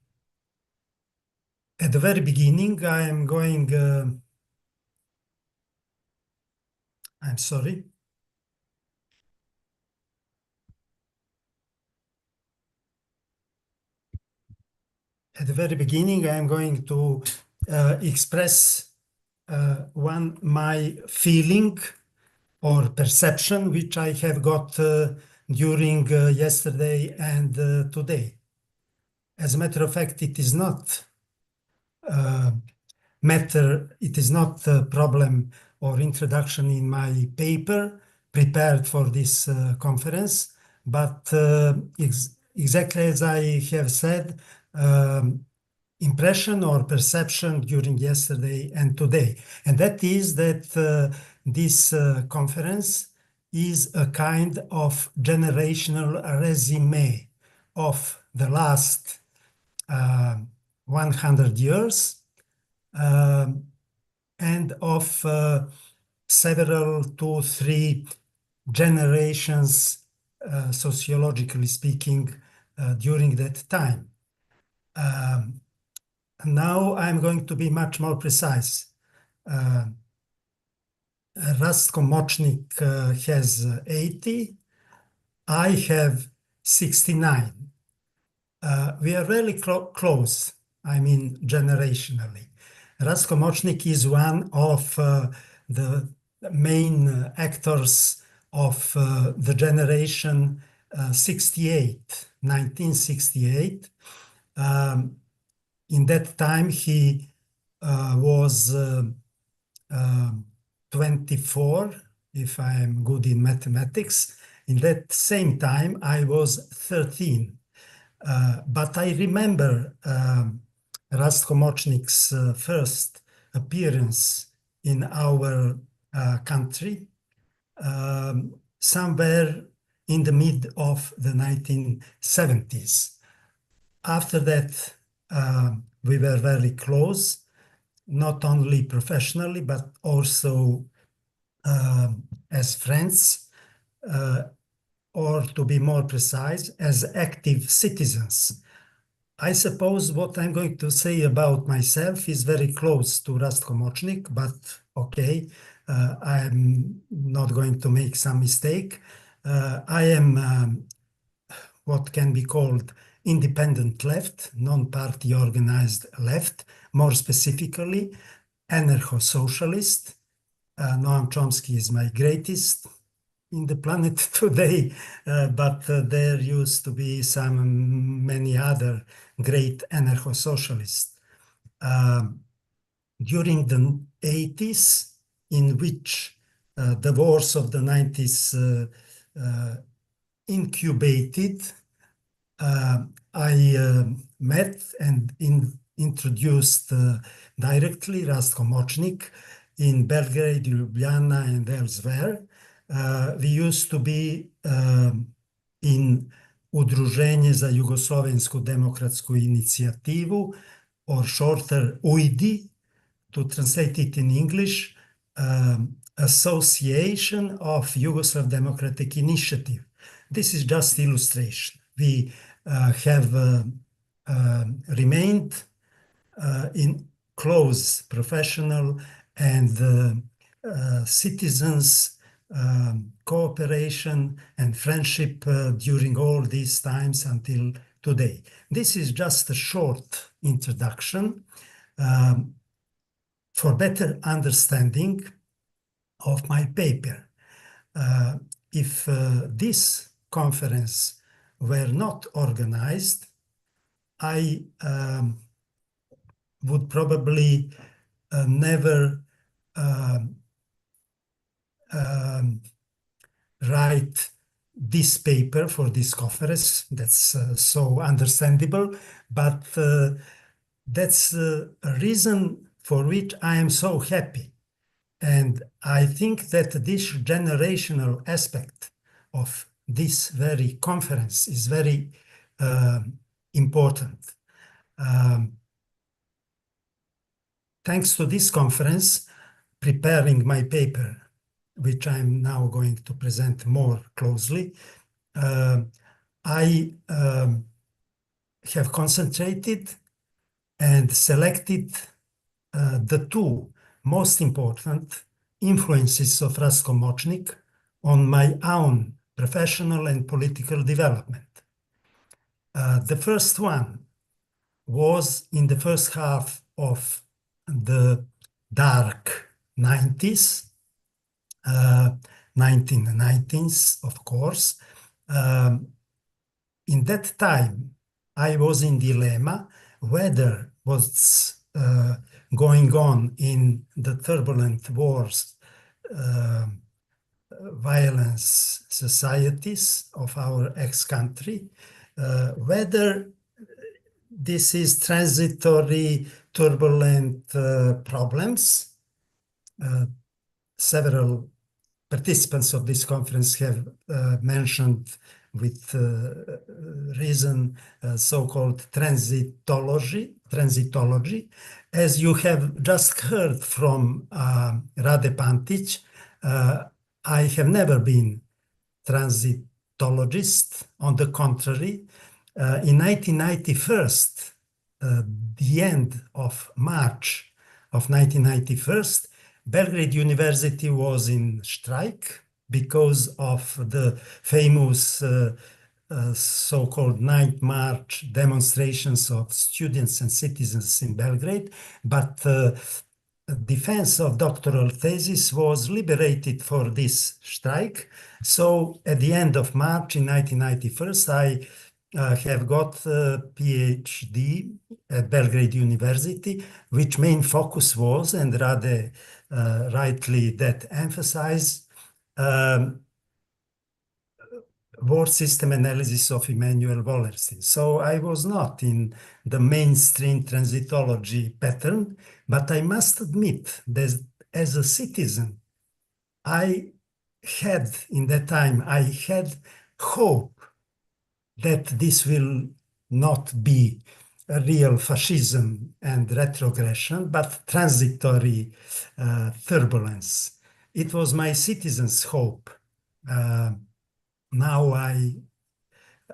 the very beginning, I am going, I'm sorry. At the very beginning, I am going to express my feeling or perception, which I have got during yesterday and today. As a matter of fact, it is not it is not a problem or introduction in my paper prepared for this conference, but exactly as I have said, impression or perception during yesterday and today. And that is that this conference is a kind of generational resume of the last 100 years and of several, 2, 3 generations, sociologically speaking, during that time. Now I'm going to be much more precise. Rastko Močnik has 80. I have 69. We are really close, I mean, generationally. Rastko Močnik is one of the main actors of the generation 1968. In that time, he was 24, if I am good in mathematics. In that same time, I was 13. But I remember Rastko Močnik's first appearance in our country somewhere in the mid of the 1970s. After that, we were very close, not only professionally, but also as friends, or to be more precise, as active citizens. I suppose what I'm going to say about myself is very close to Rastko Močnik, but okay, I'm not going to make some mistake. I am what can be called independent left, non-party organized left, more specifically, anarcho-socialist. Noam Chomsky is my greatest in the planet today, but there used to be many other great anarcho-socialists. During the 80s, in which the wars of the 90s incubated, I met and introduced directly Rastko Močnik in Belgrade, Ljubljana, and elsewhere. We used to be in Udruženje za Jugoslovensku demokratsku inicijativu, or shorter UIDI, to translate it in English, Association of Yugoslav Democratic Initiative. This is just illustration. We have remained in close professional and citizens cooperation and friendship during all these times until today. This is just a short introduction for better understanding of my paper. If this conference were not organized, I would probably never write this paper for this conference. That's so understandable, but that's a reason for which I am so happy. And I think that this generational aspect of this very conference is very important. Thanks to this conference, preparing my paper, which I'm now going to present more closely, I have concentrated and selected the two most important influences of Rastko Močnik on my own professional and political development. The first one was in the first half of the dark 90s, 1990s, of course. In that time, I was in dilemma whether what's going on in the turbulent wars, violence societies of our ex-country, whether this is transitory, turbulent problems. Several participants of this conference have mentioned with reason so-called transitology. As you have just heard from Rade Pantic, I have never been transitologist. On the contrary, in 1991, the end of March of 1991, Belgrade University was in strike because of the famous so-called 9th March demonstrations of students and citizens in Belgrade, but defense of doctoral thesis was liberated for this strike. So at the end of March in 1991, I have got a PhD at Belgrade University, which main focus was, and Rade rightly that emphasized, war system analysis of Immanuel Wallerstein. So I was not in the mainstream transitology pattern, but I must admit that as a citizen, I had, in that time, I had hope that this will not be a real fascism and retrogression, but transitory turbulence. It was my citizens' hope. Now I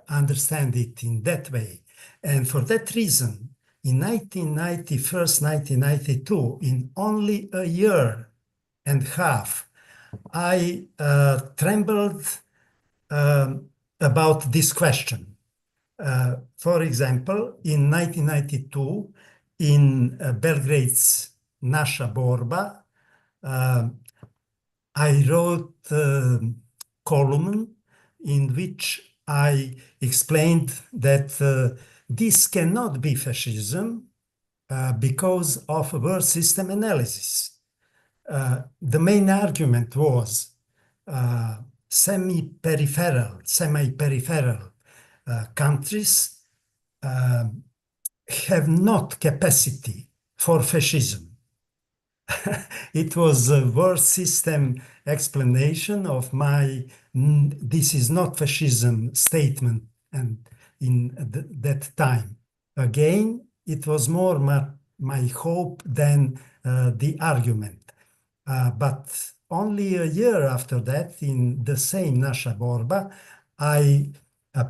understand it in that way. And for that reason, in 1991, 1992, in only a year and a half, I trembled about this question. For example, in 1992, in Belgrade's Naša borba, I wrote a column in which I explained that this cannot be fascism because of world system analysis. The main argument was semi-peripheral countries have not capacity for fascism. It was a world system explanation of my this is not fascism statement, and in that time. Again, it was more my hope than the argument. But only a year after that, in the same Naša borba, I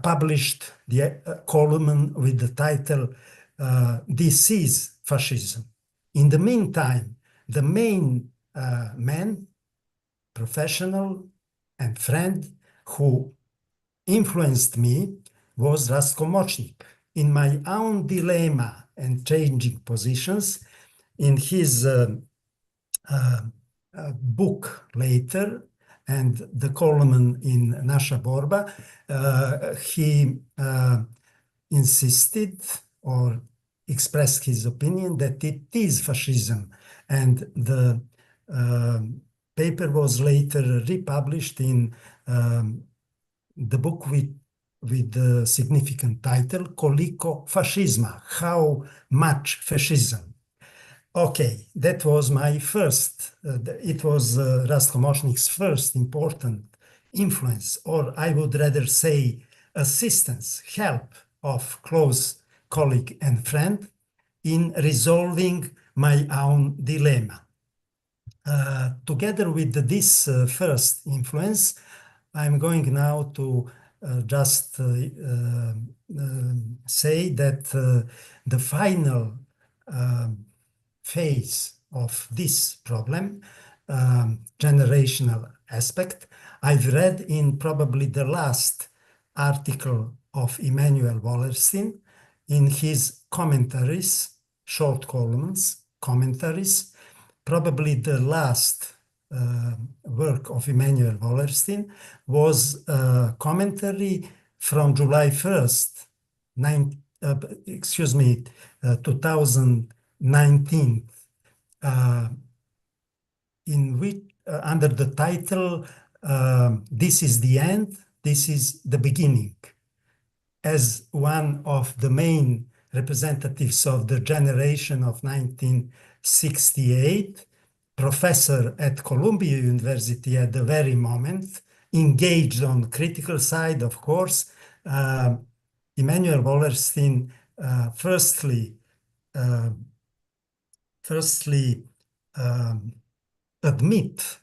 published the column with the title, This is Fascism. In the meantime, the main man, professional and friend who influenced me was Rastko Močnik. In my own dilemma and changing positions, in his book later, and the column in Naša borba, he insisted or expressed his opinion that it is fascism, and the paper was later republished in the book with the significant title Koliko fascisma, how much fascism. Okay, that was my first, it was Rastko Močnik's first important influence, or I would rather say assistance, help of close colleague and friend in resolving my own dilemma. Together with this first influence, I'm going now to just say that the final phase of this problem, generational aspect, I've read in probably the last article of Immanuel Wallerstein in his commentaries, short columns, commentaries, probably the last work of Immanuel Wallerstein was a commentary from July 1st, 2019, in which, under the title, This is the End, This is the Beginning. As one of the main representatives of the generation of 1968, professor at Columbia University at the very moment, engaged on critical side, of course, Immanuel Wallerstein firstly admit,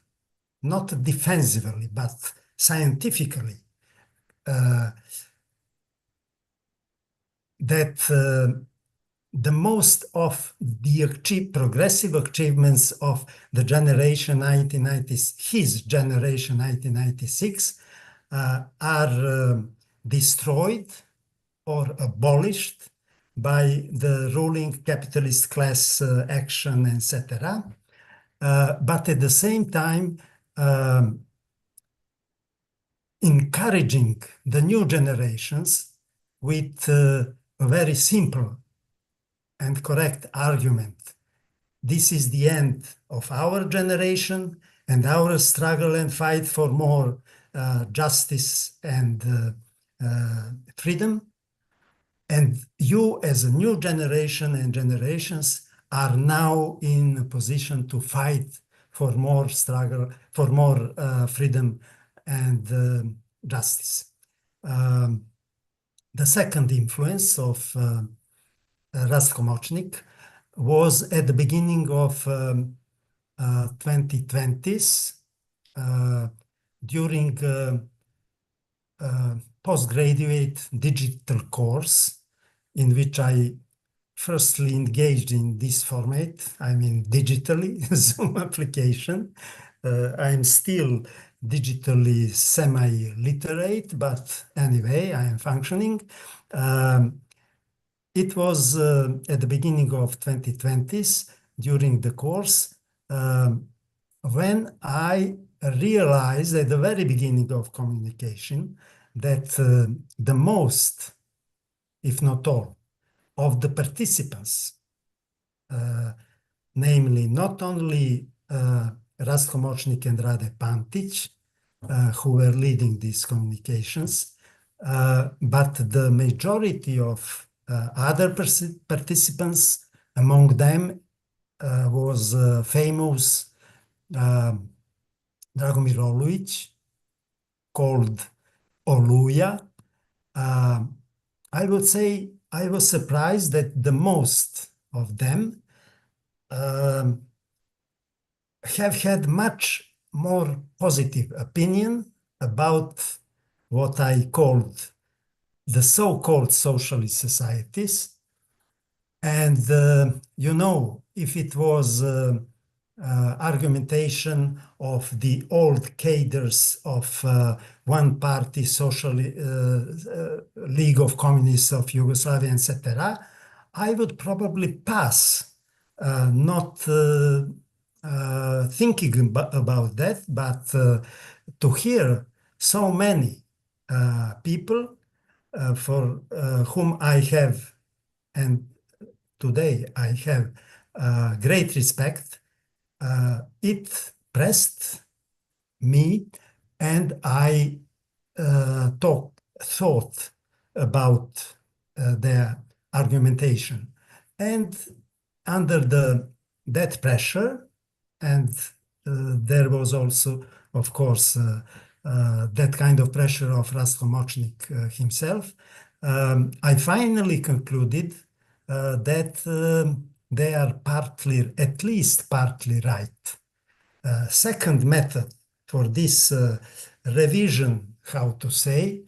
not defensively, but scientifically, that the most of the progressive achievements of the generation 1990, his generation 1996, are destroyed or abolished by the ruling capitalist class action, etc. But at the same time, encouraging the new generations with a very simple and correct argument. This is the end of our generation and our struggle and fight for more justice and freedom. And you, as a new generation and generations, are now in a position to fight for more struggle, for more freedom and justice. The second influence of Rastko Močnik was at the beginning of 2020s, during postgraduate digital course in which I firstly engaged in this format, I mean digitally, Zoom application. I'm still digitally semi-literate, but anyway, I am functioning. It was at the beginning of 2020s, during the course, when I realized at the very beginning of communication that the most, if not all, of the participants, namely not only Rastko Močnik and Rade Pantić, who were leading these communications, but the majority of other participants, among them was famous Dragomir Olujić, called Oluja. I would say I was surprised that the most of them have had much more positive opinion about what I called the so-called socialist societies, And, you know, if it was argumentation of the old cadres of one party, League of Communists of Yugoslavia, etc., I would probably pass, not thinking about that, but to hear so many people for whom I have, and today I have great respect, it pressed me, and I thought about their argumentation. And under that pressure, and there was also, of course, that kind of pressure of Rastko Močnik himself, I finally concluded that they are partly, at least partly right. Second method for this revision, how to say,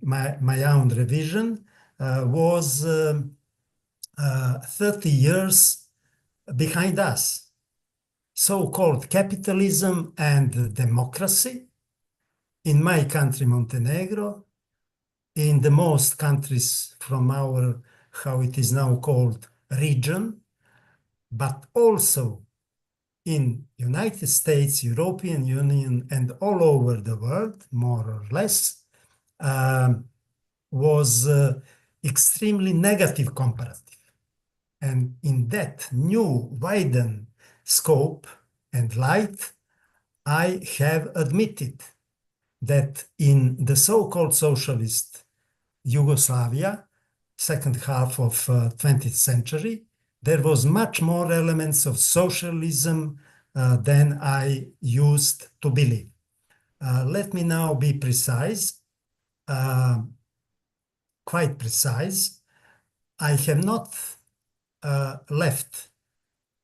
my own revision, was 30 years behind us. So-called capitalism and democracy in my country, Montenegro, in the most countries from our, how it is now called, region, but also in United States, European Union, and all over the world, more or less, was extremely negative comparative. And in that new widened scope and light, I have admitted that in the so-called socialist Yugoslavia, second half of 20th century, there was much more elements of socialism than I used to believe. Let me now be precise, quite precise. I have not left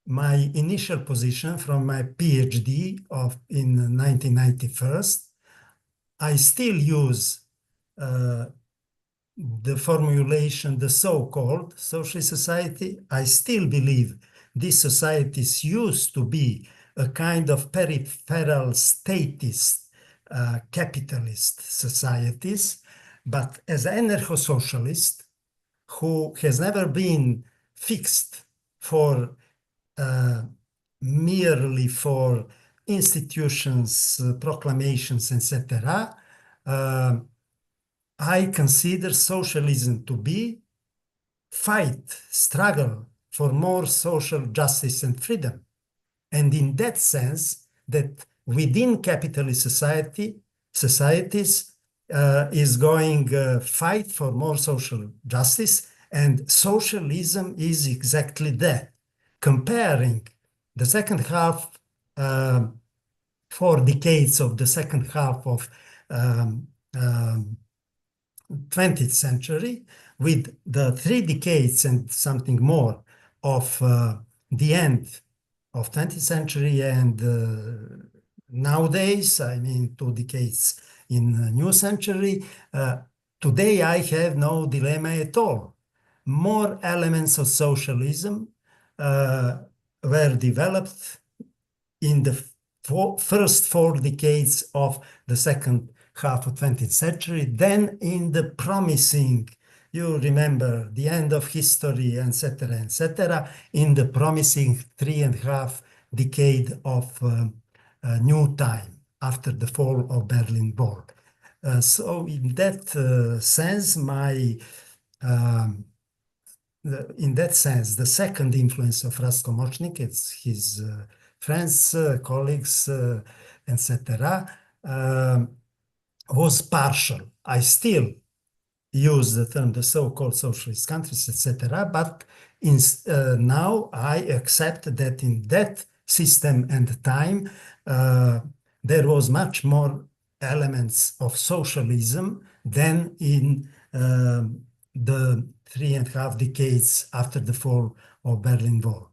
my initial position from my PhD in 1991. I still use the formulation, the so-called socialist society. I still believe these societies used to be a kind of peripheral statist, capitalist societies, but as an anarcho-socialist who has never been fixed for merely for institutions, proclamations, etc., I consider socialism to be fight, struggle for more social justice and freedom. And in that sense, that within capitalist societies is going fight for more social justice, and socialism is exactly that. Comparing the second half, 4 decades of the second half of 20th century with the 3 decades and something more of the end of 20th century, and nowadays, I mean 2 decades in the new century, today I have no dilemma at all. More elements of socialism were developed in the first 4 decades of the second half of 20th century than in the promising, you remember, the end of history, etc., in the promising 3.5 decade of new time after the fall of Berlin Wall. So in that sense, the second influence of Rastko Močnik, it's his friends, colleagues, etc., was partial. I still use the term the so-called socialist countries, etc., but now I accept that in that system and time, there was much more elements of socialism than in the 3.5 decades after the fall of Berlin Wall.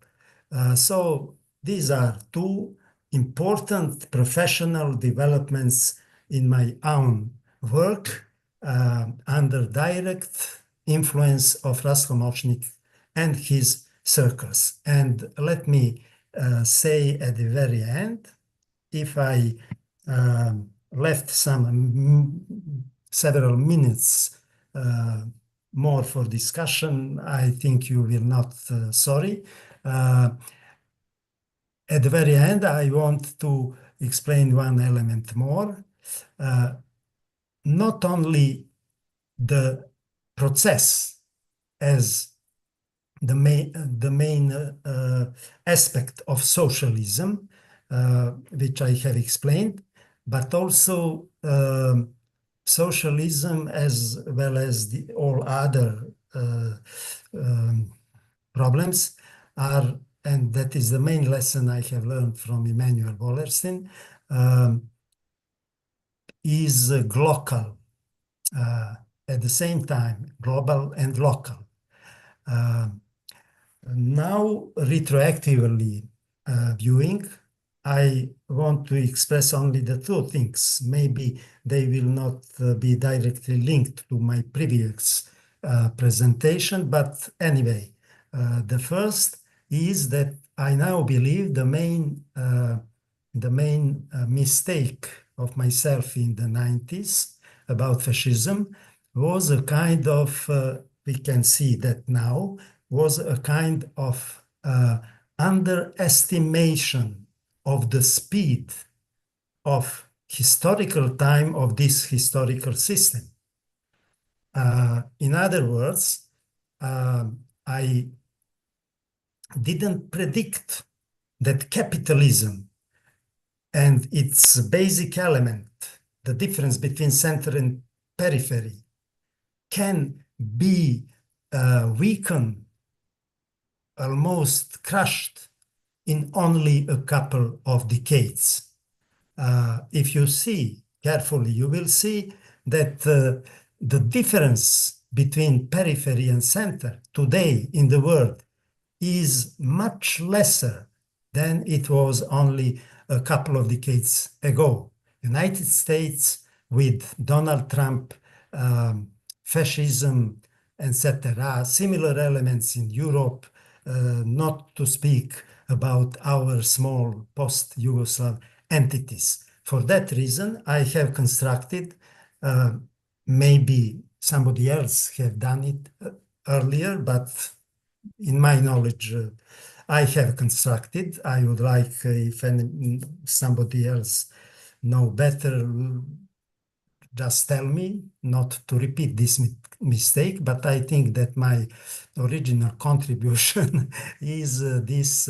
So these are 2 important professional developments in my own work under direct influence of Rastko Močnik and his circles. And let me say at the very end, if I left several minutes more for discussion, I think you will not sorry. At the very end, I want to explain one element more. Not only the process as the main aspect of socialism, which I have explained, but also socialism as well as all other problems are, and that is the main lesson I have learned from Immanuel Wallerstein, is glocal, at the same time, global and local. Now, retroactively viewing, I want to express only the two things. Maybe they will not be directly linked to my previous presentation, but anyway, the first is that I now believe the main mistake of myself in the 90s about fascism was a kind of, we can see that now, was a kind of underestimation of the speed of historical time of this historical system. In other words, I didn't predict that capitalism and its basic element, the difference between center and periphery, can be weakened, almost crushed in only a couple of decades. If you see carefully, you will see that the difference between periphery and center today in the world is much lesser than it was only a couple of decades ago. United States with Donald Trump, fascism, etc., similar elements in Europe, not to speak about our small post-Yugoslav entities. For that reason, I have constructed, maybe somebody else have done it earlier, but in my knowledge, I have constructed. I would like if somebody else know better, just tell me not to repeat this mistake, but I think that my original contribution is this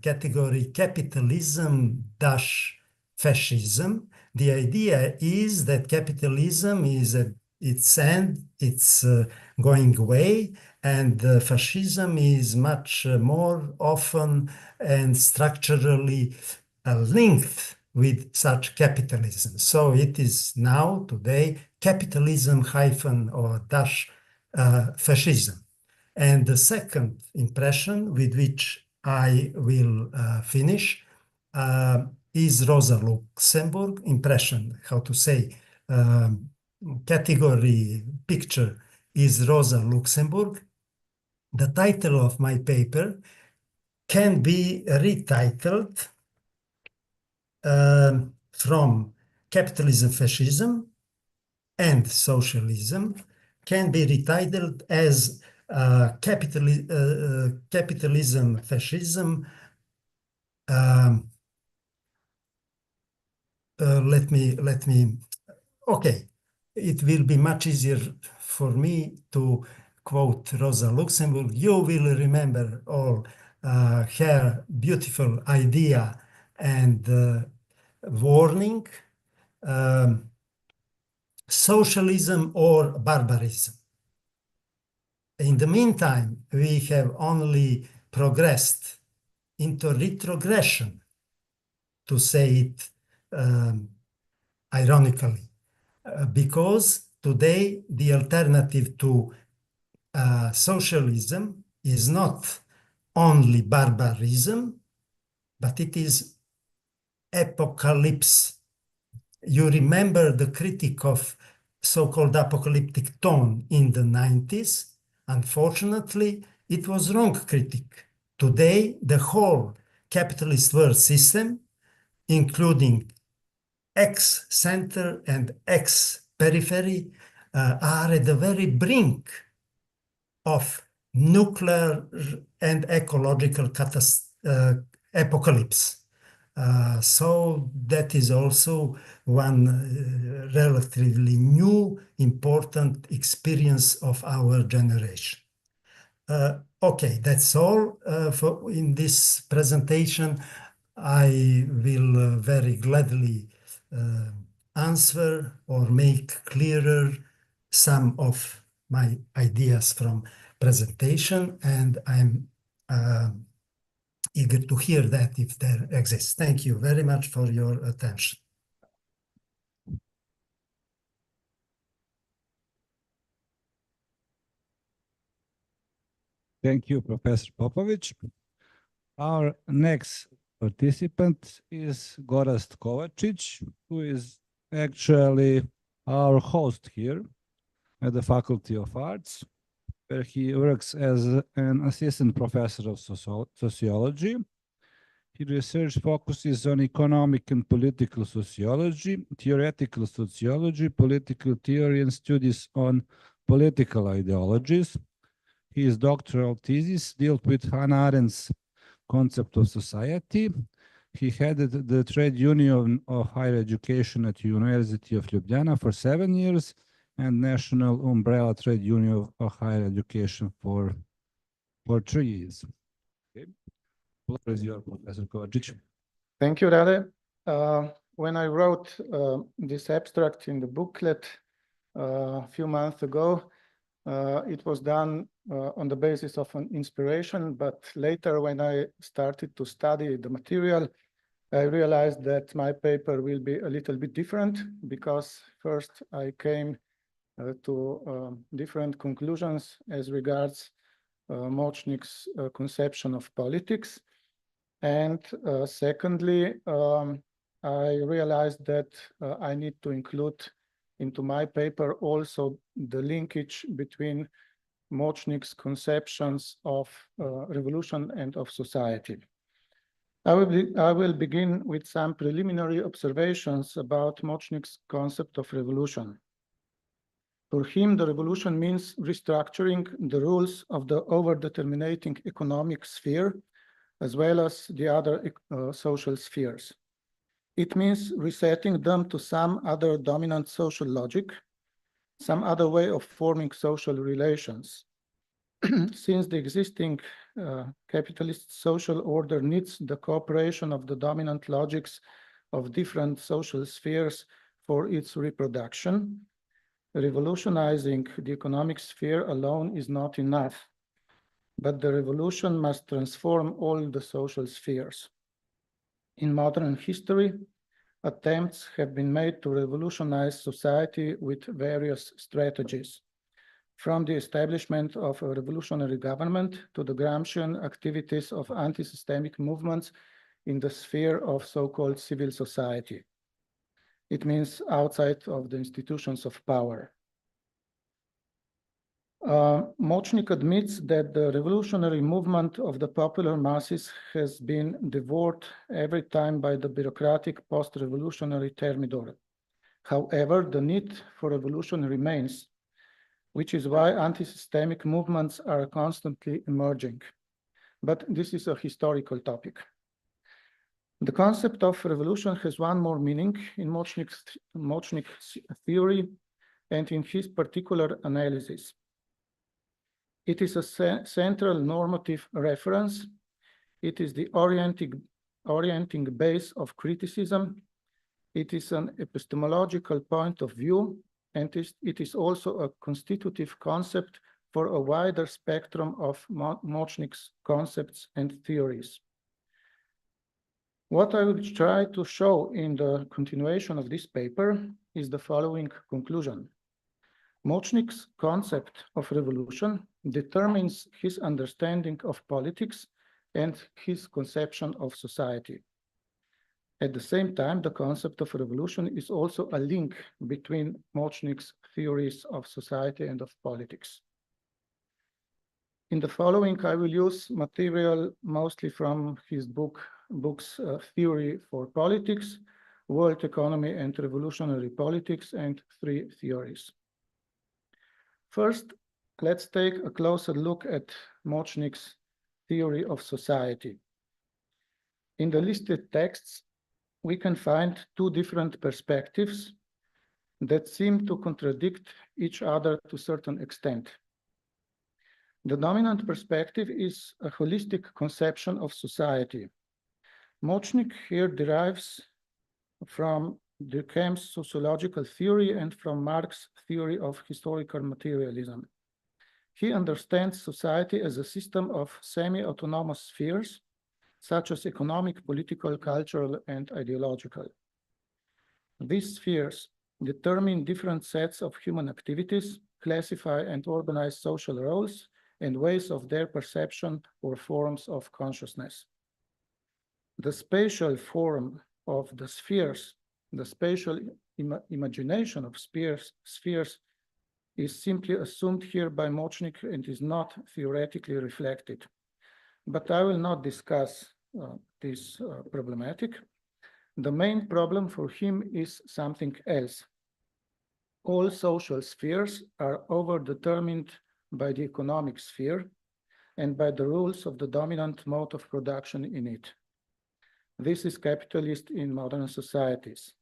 category capitalism-fascism. The idea is that capitalism is at its end, it's going away, and fascism is much more often and structurally linked with such capitalism. So it is now, today, capitalism hyphen or dash fascism. And the second impression with which I will finish is Rosa Luxemburg impression, how to say, category picture is Rosa Luxemburg. The title of my paper can be retitled from capitalism, fascism, and socialism, can be retitled as capitalism, fascism. Let me. Okay, it will be much easier for me to quote Rosa Luxemburg. You will remember all her beautiful idea and warning, socialism or barbarism. In the meantime, we have only progressed into retrogression, to say it ironically, because today the alternative to socialism is not only barbarism, but it is apocalypse. You remember the critique of so-called apocalyptic tone in the 90s. Unfortunately, it was wrong critique. Today, the whole capitalist world system, including ex-center and ex-periphery, are at the very brink of nuclear and ecological apocalypse. So that is also one relatively new, important experience of our generation. Okay, that's all for in this presentation. I will very gladly answer or make clearer some of my ideas from presentation, and I'm eager to hear that if there exists. Thank you very much for your attention. Thank you, Professor Popovic. Our next participant is Gorazd Kovačić, who is actually our host here at the Faculty of Arts, where he works as an assistant professor of sociology. His research focuses on economic and political sociology, theoretical sociology, political theory, and studies on political ideologies. His doctoral thesis dealt with Hannah Arendt's concept of society. He headed the trade union of higher education at the University of Ljubljana for 7 years and National Umbrella Trade Union of Higher Education for 3 years. Okay. Floor is yours, Professor Kovačić. Thank you, Rade. When I wrote this abstract in the booklet a few months ago, it was done on the basis of an inspiration, but later when I started to study the material, I realized that my paper will be a little bit different because first I came to different conclusions as regards Močnik's conception of politics. And secondly, I realized that I need to include into my paper also the linkage between Močnik's conceptions of revolution and of society. I will begin with some preliminary observations about Močnik's concept of revolution. For him, the revolution means restructuring the rules of the over-determinating economic sphere, as well as the other social spheres. It means resetting them to some other dominant social logic, some other way of forming social relations. Since the existing capitalist social order needs the cooperation of the dominant logics of different social spheres for its reproduction, revolutionizing the economic sphere alone is not enough, but the revolution must transform all the social spheres. In modern history, attempts have been made to revolutionize society with various strategies, from the establishment of a revolutionary government to the Gramscian activities of anti-systemic movements in the sphere of so-called civil society. It means outside of the institutions of power. Močnik admits that the revolutionary movement of the popular masses has been devoured every time by the bureaucratic post-revolutionary thermidor. However, the need for revolution remains, which is why anti-systemic movements are constantly emerging. But this is a historical topic. The concept of revolution has one more meaning in Močnik's theory and in his particular analysis. It is a central normative reference. It is the orienting base of criticism. It is an epistemological point of view, and it is also a constitutive concept for a wider spectrum of Močnik's concepts and theories. What I will try to show in the continuation of this paper is the following conclusion. Močnik's concept of revolution determines his understanding of politics and his conception of society. At the same time, the concept of revolution is also a link between Močnik's theories of society and of politics. In the following, I will use material mostly from his books Theory for Politics, World Economy and Revolutionary Politics, and Three Theories. First, let's take a closer look at Močnik's theory of society. In the listed texts, we can find two different perspectives that seem to contradict each other to a certain extent. The dominant perspective is a holistic conception of society. Močnik here derives from Durkheim's sociological theory and from Marx's theory of historical materialism. He understands society as a system of semi-autonomous spheres, such as economic, political, cultural, and ideological. These spheres determine different sets of human activities, classify and organize social roles, and ways of their perception or forms of consciousness. The spatial form of the spheres, the spatial imagination of spheres is simply assumed here by Močnik and is not theoretically reflected. But I will not discuss this problematic. The main problem for him is something else. All social spheres are overdetermined by the economic sphere and by the rules of the dominant mode of production in it. This is capitalist in modern societies.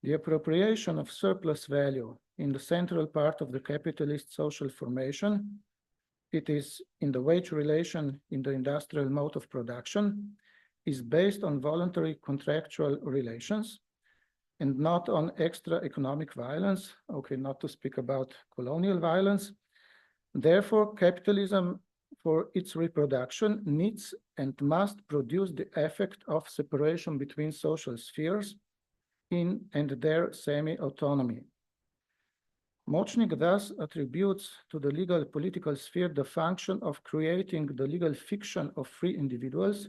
The appropriation of surplus value in the central part of the capitalist social formation, it is in the wage relation in the industrial mode of production, is based on voluntary contractual relations and not on extra economic violence, okay, not to speak about colonial violence. Therefore, capitalism for its reproduction needs and must produce the effect of separation between social spheres in and their semi-autonomy. Močnik thus attributes to the legal political sphere the function of creating the legal fiction of free individuals,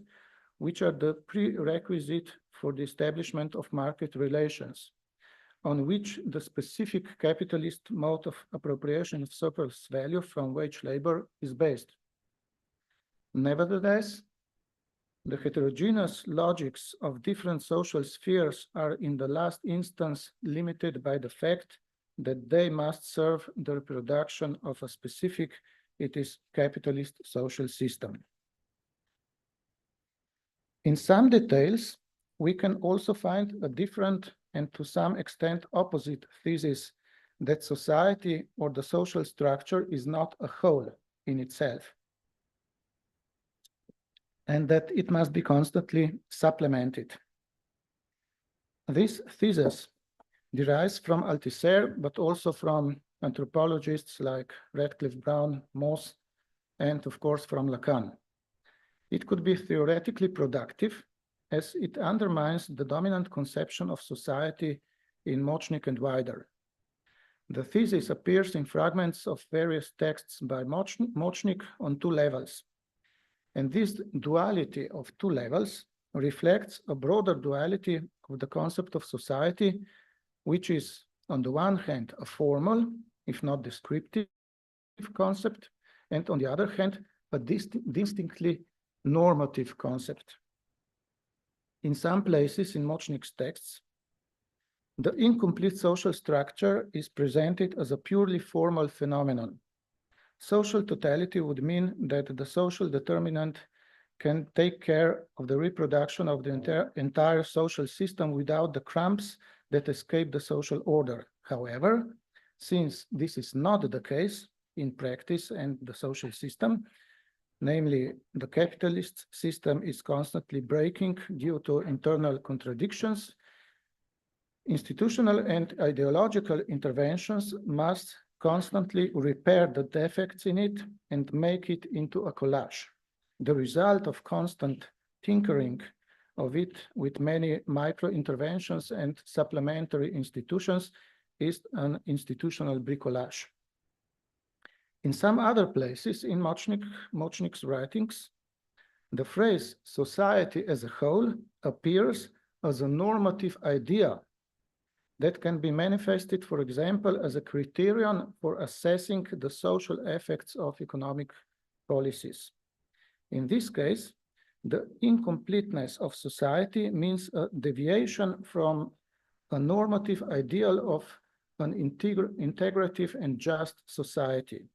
which are the prerequisite for the establishment of market relations, on which the specific capitalist mode of appropriation of surplus value from wage labor is based. Nevertheless, the heterogeneous logics of different social spheres are in the last instance limited by the fact that they must serve the reproduction of a specific, it is, capitalist social system. In some details, we can also find a different and to some extent opposite thesis that society or the social structure is not a whole in itself, and that it must be constantly supplemented. This thesis derives from Althusser, but also from anthropologists like Radcliffe Brown, Moss, and of course from Lacan. It could be theoretically productive, as it undermines the dominant conception of society in Močnik and wider. The thesis appears in fragments of various texts by Močnik on two levels. And this duality of two levels reflects a broader duality of the concept of society, which is, on the one hand, a formal, if not descriptive, concept, and on the other hand, a distinctly normative concept. In some places in Močnik's texts, the incomplete social structure is presented as a purely formal phenomenon. Social totality would mean that the social determinant can take care of the reproduction of the entire social system without the crumbs that escape the social order. However, since this is not the case in practice and the social system, namely the capitalist system is constantly breaking due to internal contradictions, institutional and ideological interventions must constantly repair the defects in it and make it into a collage. The result of constant tinkering of it with many micro-interventions and supplementary institutions is an institutional bricolage. In some other places in Močnik's writings, the phrase society as a whole appears as a normative idea that can be manifested, for example, as a criterion for assessing the social effects of economic policies. In this case, the incompleteness of society means a deviation from a normative ideal of an integrative and just society.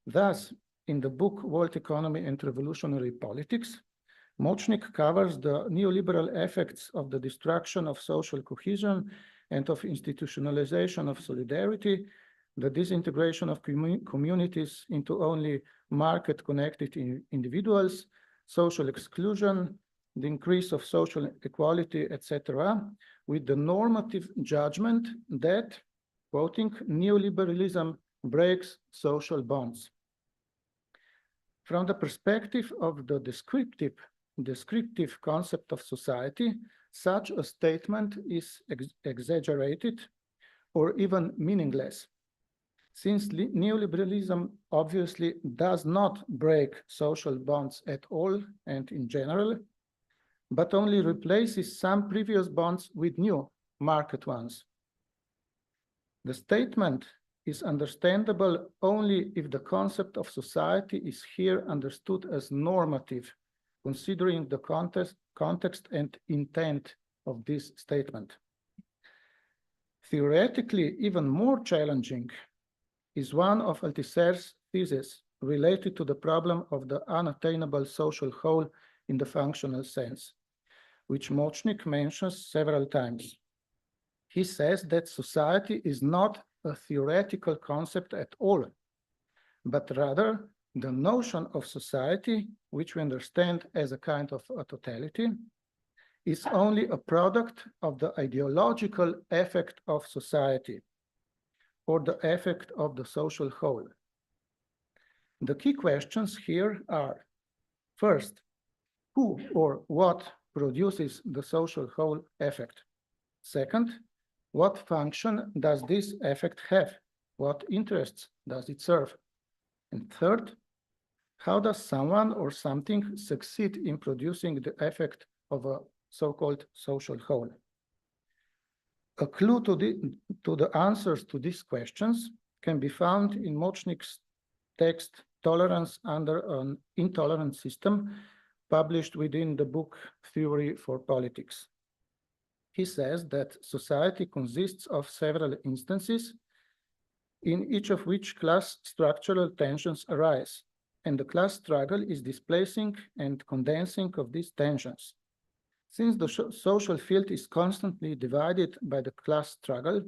Thus, in the book World Economy and Revolutionary Politics, Močnik covers the neoliberal effects of the destruction of social cohesion and of institutionalization of solidarity, the disintegration of communities into only market-connected individuals, social exclusion, the increase of social equality, etc., with the normative judgment that, quoting, neoliberalism breaks social bonds. From the perspective of the descriptive concept of society, such a statement is exaggerated or even meaningless, since neoliberalism obviously does not break social bonds at all and in general, but only replaces some previous bonds with new market ones. The statement is understandable only if the concept of society is here understood as normative, considering the context and intent of this statement. Theoretically, even more challenging is one of Althusser's theses related to the problem of the unattainable social whole in the functional sense, which Močnik mentions several times. He says that society is not a theoretical concept at all, but rather the notion of society, which we understand as a kind of a totality, is only a product of the ideological effect of society, or the effect of the social whole. The key questions here are, first, who or what produces the social whole effect? Second, what function does this effect have? What interests does it serve? And third, how does someone or something succeed in producing the effect of a so-called social whole? A clue to the answers to these questions can be found in Močnik's text Tolerance Under an Intolerant System, published within the book Theory for Politics. He says that society consists of several instances, in each of which class structural tensions arise, and the class struggle is displacing and condensing of these tensions. Since the social field is constantly divided by the class struggle,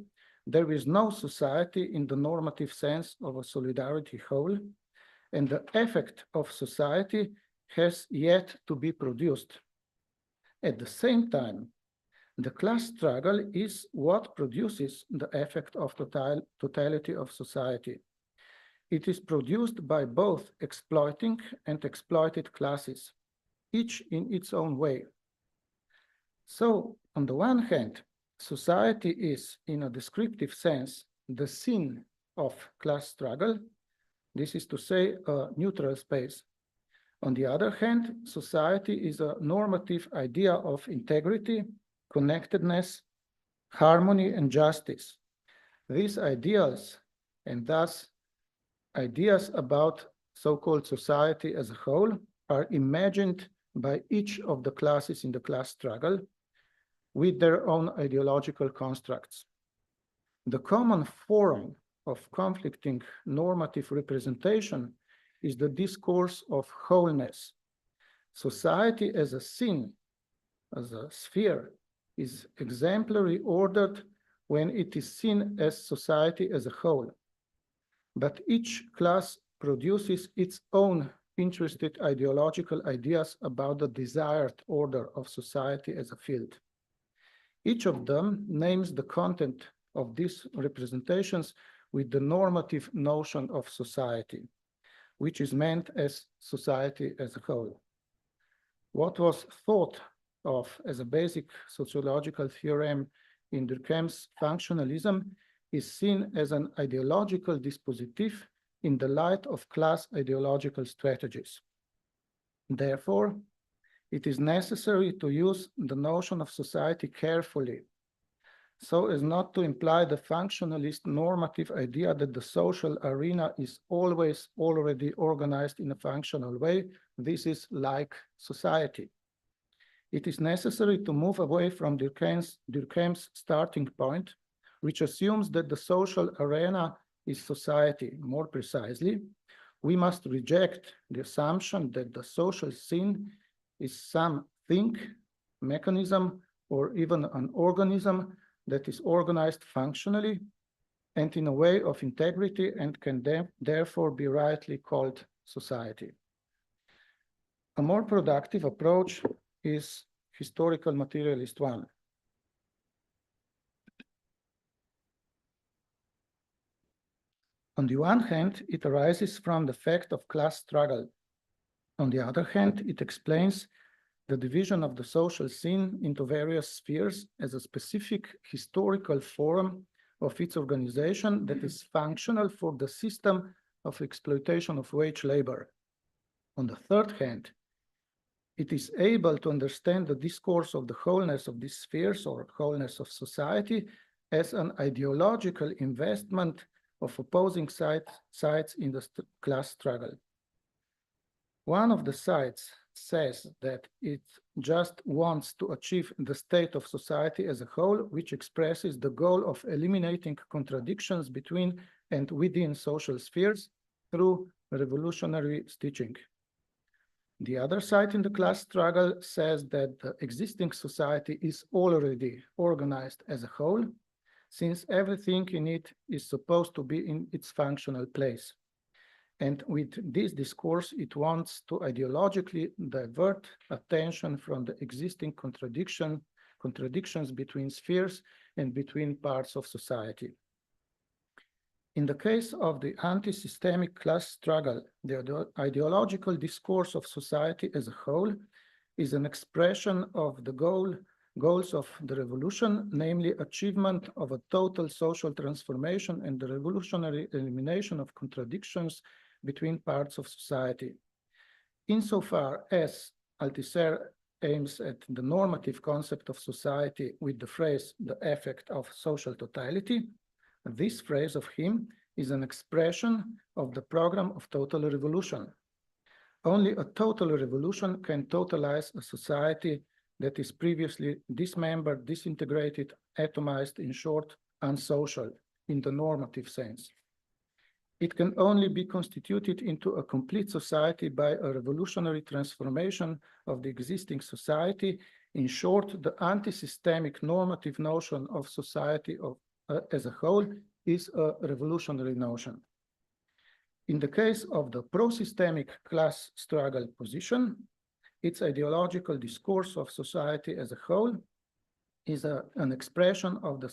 there is no society in the normative sense of a solidarity whole, and the effect of society has yet to be produced. At the same time, the class struggle is what produces the effect of totality of society. It is produced by both exploiting and exploited classes, each in its own way. So, on the one hand, society is, in a descriptive sense, the scene of class struggle. This is to say, a neutral space. On the other hand, society is a normative idea of integrity, connectedness, harmony, and justice. These ideals, and thus ideas about so-called society as a whole, are imagined by each of the classes in the class struggle with their own ideological constructs. The common form of conflicting normative representation is the discourse of wholeness. Society as a scene, as a sphere, is exemplary ordered when it is seen as society as a whole. But each class produces its own interested ideological ideas about the desired order of society as a field. Each of them names the content of these representations with the normative notion of society, which is meant as society as a whole. What was thought of as a basic sociological theorem in Durkheim's functionalism is seen as an ideological dispositif in the light of class ideological strategies. Therefore, it is necessary to use the notion of society carefully. so as not to imply the functionalist normative idea that the social arena is always already organized in a functional way. This is like society. It is necessary to move away from Durkheim's starting point, which assumes that the social arena is society. More precisely, we must reject the assumption that the social scene is some thing, mechanism, or even an organism that is organized functionally and in a way of integrity and can therefore be rightly called society. A more productive approach is historical materialist one. On the one hand, it arises from the fact of class struggle. On the other hand, it explains the division of the social scene into various spheres as a specific historical form of its organization that is functional for the system of exploitation of wage labor. On the third hand, it is able to understand the discourse of the wholeness of these spheres or wholeness of society as an ideological investment of opposing sides in the class struggle. One of the sides says that it just wants to achieve the state of society as a whole, which expresses the goal of eliminating contradictions between and within social spheres through revolutionary stitching. The other side in the class struggle says that the existing society is already organized as a whole, since everything in it is supposed to be in its functional place. And with this discourse, it wants to ideologically divert attention from the existing contradictions between spheres and between parts of society. In the case of the anti-systemic class struggle, the ideological discourse of society as a whole is an expression of the goals of the revolution, namely achievement of a total social transformation and the revolutionary elimination of contradictions between parts of society. Insofar as Althusser aims at the normative concept of society with the phrase, the effect of social totality, this phrase of him is an expression of the program of total revolution. Only a total revolution can totalize a society that is previously dismembered, disintegrated, atomized, in short, unsocial in the normative sense. It can only be constituted into a complete society by a revolutionary transformation of the existing society. In short, the anti-systemic normative notion of society as a whole is a revolutionary notion. In the case of the pro-systemic class struggle position, its ideological discourse of society as a whole is an expression of the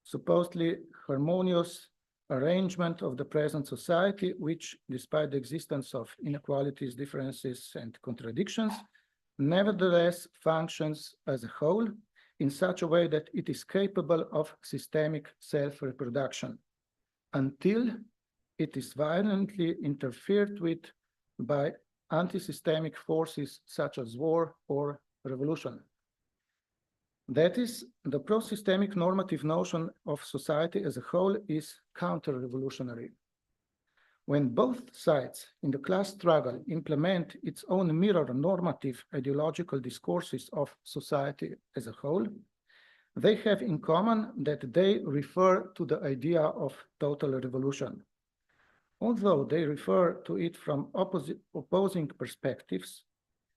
supposedly harmonious arrangement of the present society, which, despite the existence of inequalities, differences, and contradictions, nevertheless functions as a whole in such a way that it is capable of systemic self-reproduction, until it is violently interfered with by anti-systemic forces such as war or revolution. That is, the pro-systemic normative notion of society as a whole is counter-revolutionary. When both sides in the class struggle implement its own mirror normative ideological discourses of society as a whole, they have in common that they refer to the idea of total revolution. Although they refer to it from opposing perspectives,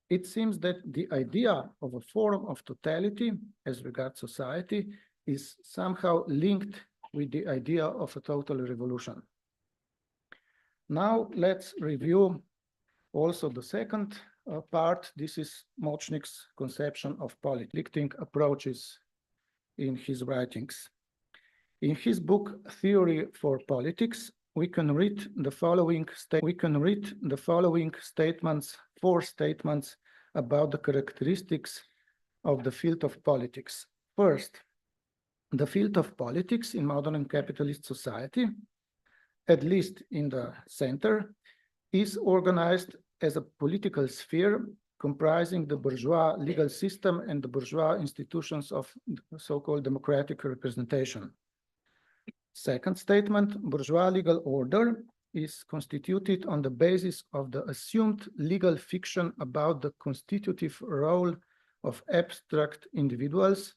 it seems that the idea of a form of totality as regards society is somehow linked with the idea of a total revolution. Now let's review also the second part. This is Močnik's conception of conflicting approaches in his writings. In his book, Theory for Politics, we can read the following statements, 4 statements about the characteristics of the field of politics. First, the field of politics in modern capitalist society, at least in the center, is organized as a political sphere comprising the bourgeois legal system and the bourgeois institutions of so-called democratic representation. Second statement, bourgeois legal order is constituted on the basis of the assumed legal fiction about the constitutive role of abstract individuals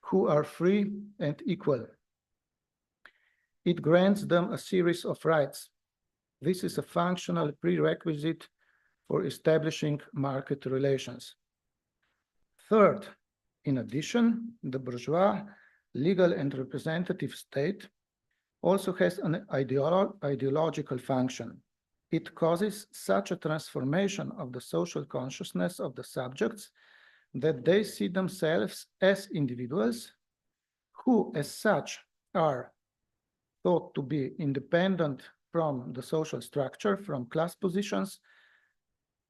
who are free and equal. It grants them a series of rights. This is a functional prerequisite for establishing market relations. Third, in addition, the bourgeois legal and representative state also has an ideological function. It causes such a transformation of the social consciousness of the subjects that they see themselves as individuals who, as such, are thought to be independent from the social structure, from class positions,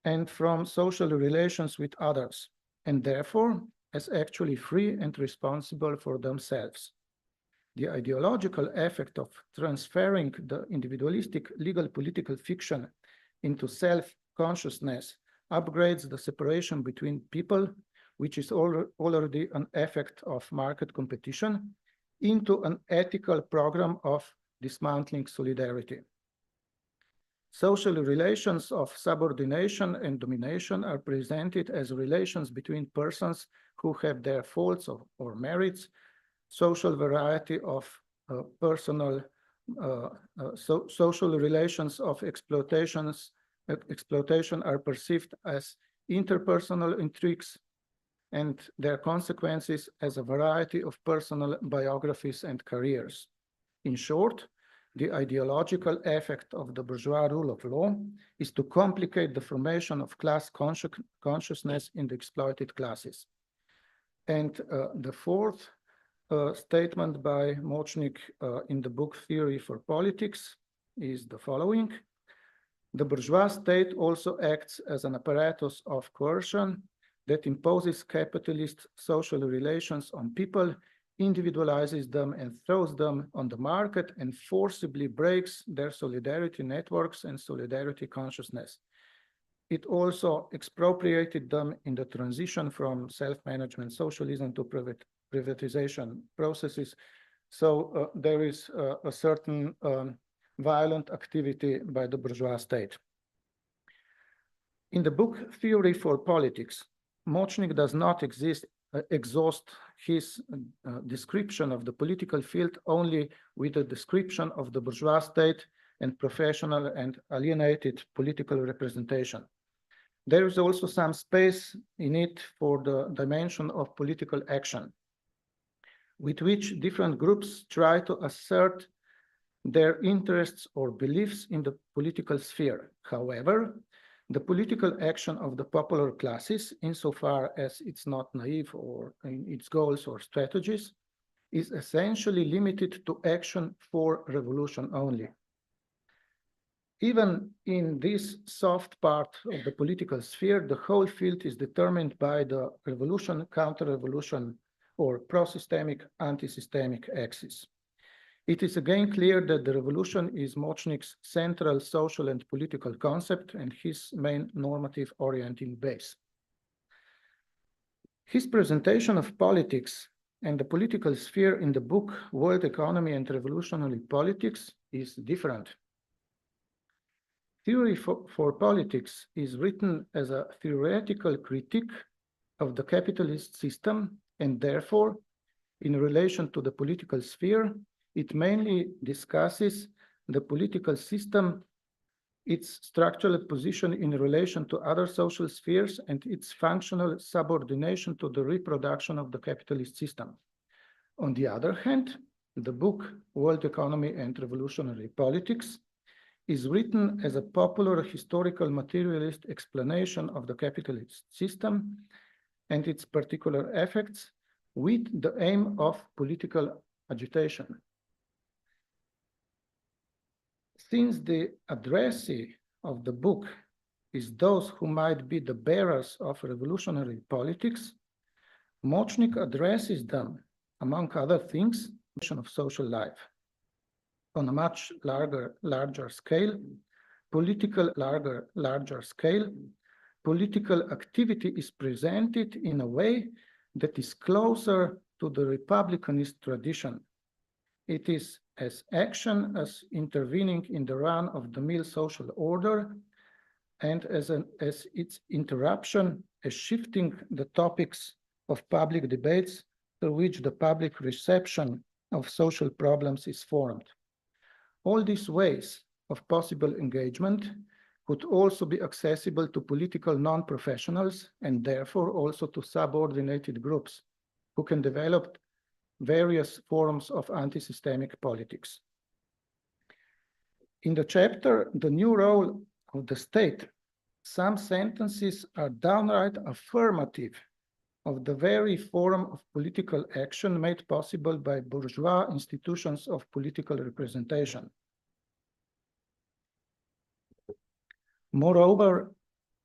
and from social relations with others, and therefore as actually free and responsible for themselves. The ideological effect of transferring the individualistic legal political fiction into self-consciousness upgrades the separation between people, which is already an effect of market competition, into an ethical program of dismantling solidarity. Social relations of subordination and domination are presented as relations between persons who have their faults or merits. Social variety of social relations of exploitation are perceived as interpersonal intrigues and their consequences as a variety of personal biographies and careers. In short, the ideological effect of the bourgeois rule of law is to complicate the formation of class consciousness in the exploited classes. And the fourth statement by Močnik in the book Theory for Politics is the following. The bourgeois state also acts as an apparatus of coercion that imposes capitalist social relations on people, individualizes them and throws them on the market, and forcibly breaks their solidarity networks and solidarity consciousness. It also expropriated them in the transition from self-management socialism to privatization processes. So there is a certain violent activity by the bourgeois state. In the book Theory for Politics, Močnik does not exhaust his description of the political field only with a description of the bourgeois state and professional and alienated political representation. There is also some space in it for the dimension of political action, with which different groups try to assert their interests or beliefs in the political sphere. However, the political action of the popular classes, insofar as it's not naive or in its goals or strategies, is essentially limited to action for revolution only. Even in this soft part of the political sphere, the whole field is determined by the revolution, counter-revolution, or pro-systemic, anti-systemic axis. It is again clear that the revolution is Močnik's central social and political concept and his main normative orienting base. His presentation of politics and the political sphere in the book World Economy and Revolutionary Politics is different. Theory for Politics is written as a theoretical critique of the capitalist system, and therefore, in relation to the political sphere, it mainly discusses the political system, its structural position in relation to other social spheres, and its functional subordination to the reproduction of the capitalist system. On the other hand, the book World Economy and Revolutionary Politics is written as a popular historical materialist explanation of the capitalist system and its particular effects with the aim of political agitation. Since the addressee of the book is those who might be the bearers of revolutionary politics, Močnik addresses them, among other things, of social life. On a much larger scale, larger scale, political activity is presented in a way that is closer to the Republicanist tradition. It is as action as intervening in the run-of-the-mill social order, and as its interruption as shifting the topics of public debates through which the public reception of social problems is formed. All these ways of possible engagement could also be accessible to political non-professionals and therefore also to subordinated groups who can develop various forms of anti-systemic politics. In the chapter, The New Role of the State, some sentences are downright affirmative of the very form of political action made possible by bourgeois institutions of political representation. Moreover,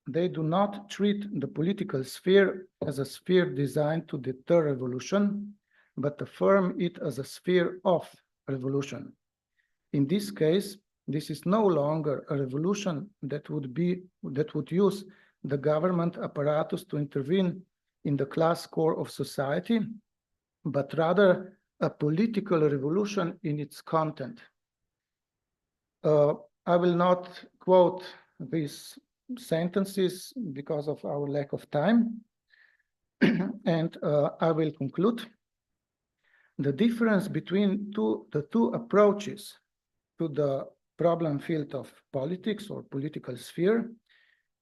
they do not treat the political sphere as a sphere designed to deter revolution, but affirm it as a sphere of revolution. In this case, this is no longer a revolution that would use the government apparatus to intervene in the class core of society, but rather a political revolution in its content. I will not quote these sentences because of our lack of time, and I will conclude. The difference between the two approaches to the problem field of politics or political sphere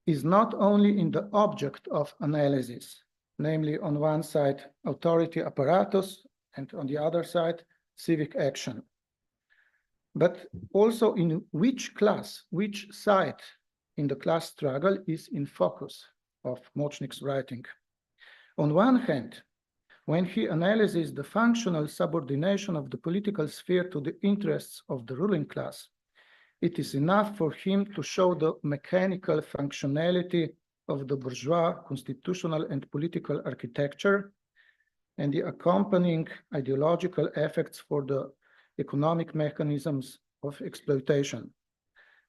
is not only in the object of analysis, namely on one side authority apparatus and on the other side civic action, but also in which class, which side in the class struggle is in focus of Močnik's writing. On one hand, when he analyzes the functional subordination of the political sphere to the interests of the ruling class, it is enough for him to show the mechanical functionality of the bourgeois constitutional and political architecture and the accompanying ideological effects for the economic mechanisms of exploitation.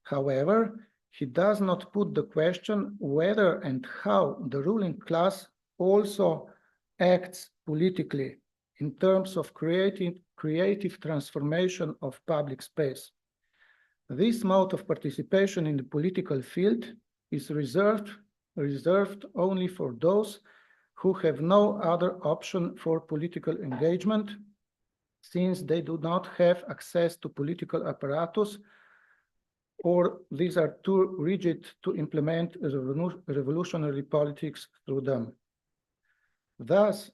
However, he does not put the question whether and how the ruling class also acts politically in terms of creative transformation of public space. This mode of participation in the political field is reserved only for those who have no other option for political engagement, since they do not have access to political apparatus, or these are too rigid to implement revolutionary politics through them. Thus,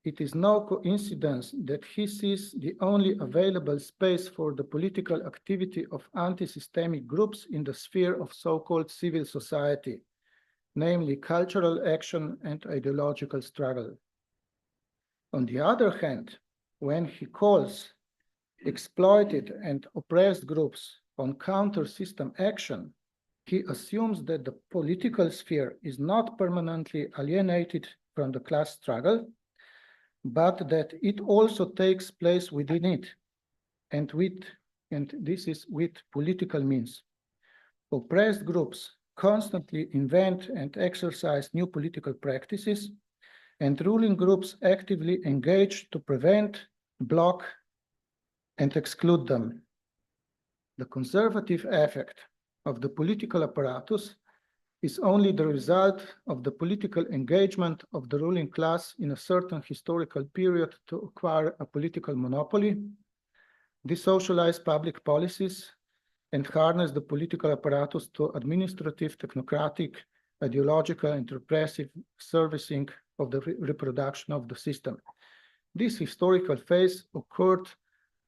it is no coincidence that he sees the only available space for the political activity of anti-systemic groups in the sphere of so-called civil society, namely cultural action and ideological struggle. On the other hand, when he calls exploited and oppressed groups on counter-system action, he assumes that the political sphere is not permanently alienated from the class struggle, but that it also takes place within it, and this is with political means. Oppressed groups constantly invent and exercise new political practices, and ruling groups actively engage to prevent, block, and exclude them. The conservative effect of the political apparatus is only the result of the political engagement of the ruling class in a certain historical period to acquire a political monopoly, desocialize public policies, and harness the political apparatus to administrative, technocratic, ideological, and repressive servicing of the reproduction of the system. This historical phase occurred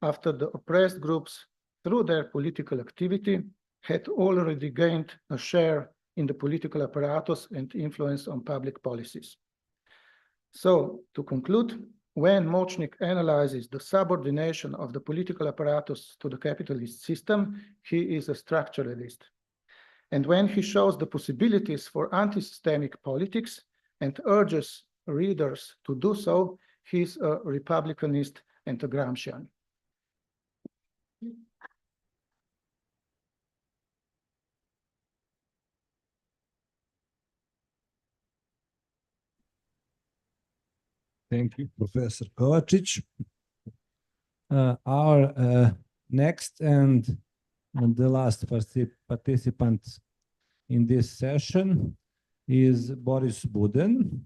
after the oppressed groups, through their political activity, had already gained a share in the political apparatus and influence on public policies. So, to conclude, when Močnik analyzes the subordination of the political apparatus to the capitalist system, he is a structuralist. And when he shows the possibilities for anti-systemic politics and urges readers to do so, he is a Republicanist and a Gramscian. Thank you, Professor Kovačić. Our next and the last participant in this session is Boris Buden.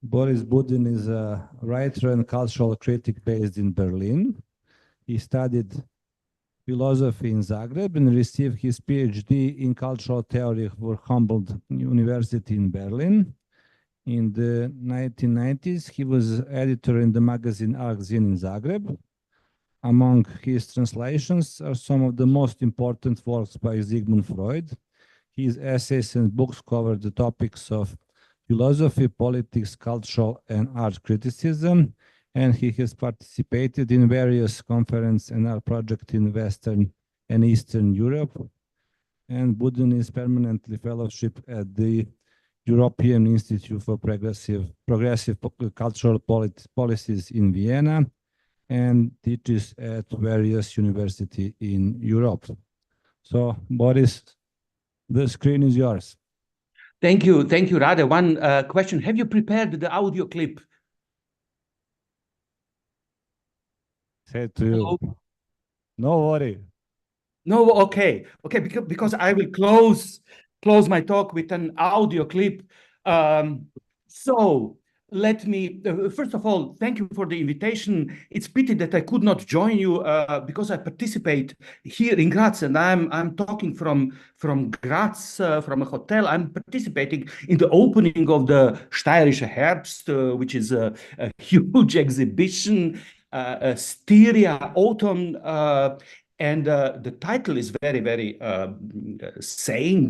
Boris Buden is a writer and cultural critic based in Berlin. He studied philosophy in Zagreb and received his PhD in cultural theory from Humboldt University in Berlin. In the 1990s, he was editor in the magazine Argzin in Zagreb. Among his translations are some of the most important works by Sigmund Freud. His essays and books cover the topics of philosophy, politics, cultural, and art criticism, and he has participated in various conferences and art projects in Western and Eastern Europe. And Buden is permanently fellowship at the European Institute for Progressive Cultural Policies in Vienna, and teaches at various universities in Europe. So, Boris, the screen is yours. Thank you, Rade. One question: have you prepared the audio clip? Say to you. No worry. No, okay, because I will close my talk with an audio clip. So let me first of all thank you for the invitation. It's pity that I could not join you because I participate here in Graz, and I'm talking from Graz, from a hotel. I'm participating in the opening of the Steirische Herbst, which is a huge exhibition, Styria Autumn. And the title is very, very saying,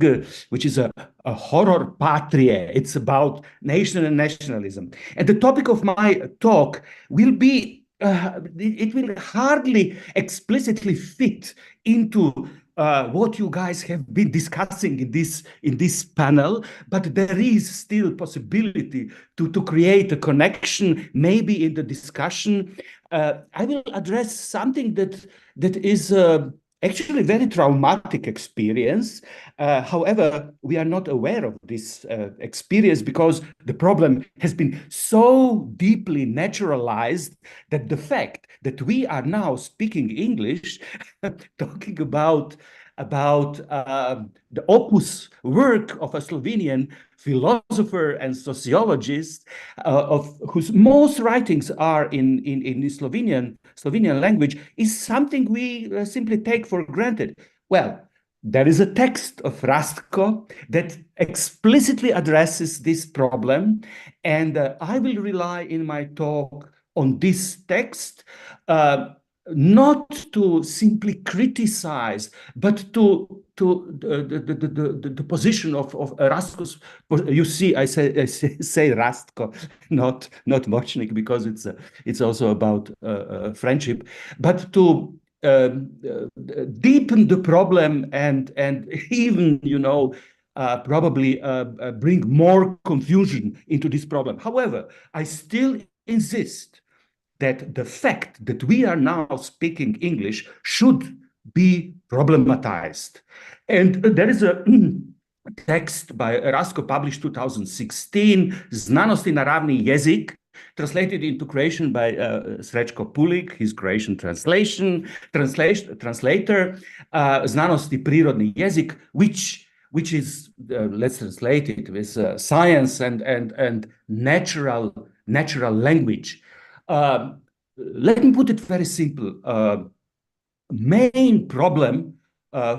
which is a horror patria. It's about nation and nationalism. And the topic of my talk will be, it will hardly explicitly fit into what you guys have been discussing in this panel, but there is still possibility to create a connection, maybe in the discussion. I will address something that is actually a very traumatic experience. However, we are not aware of this experience because the problem has been so deeply naturalized that the fact that we are now speaking English, talking about the opus work of a Slovenian philosopher and sociologist, of whose most writings are in the Slovenian language, is something we simply take for granted. Well, there is a text of Rastko that explicitly addresses this problem, and I will rely in my talk on this text, not to simply criticize, but to the position of Rastko's. You see, I say Rastko, not Močnik, because it's also about friendship, but to deepen the problem and even, probably bring more confusion into this problem. However, I still insist that the fact that we are now speaking English should be problematized. And there is a text by Rastko published 2016, Znanosti naravni jezik, translated into Croatian by Srećko Pulik, his Croatian translator, Znanosti prirodni jezik, which is, let's translate it with science and natural language. Let me put it very simple. Main problem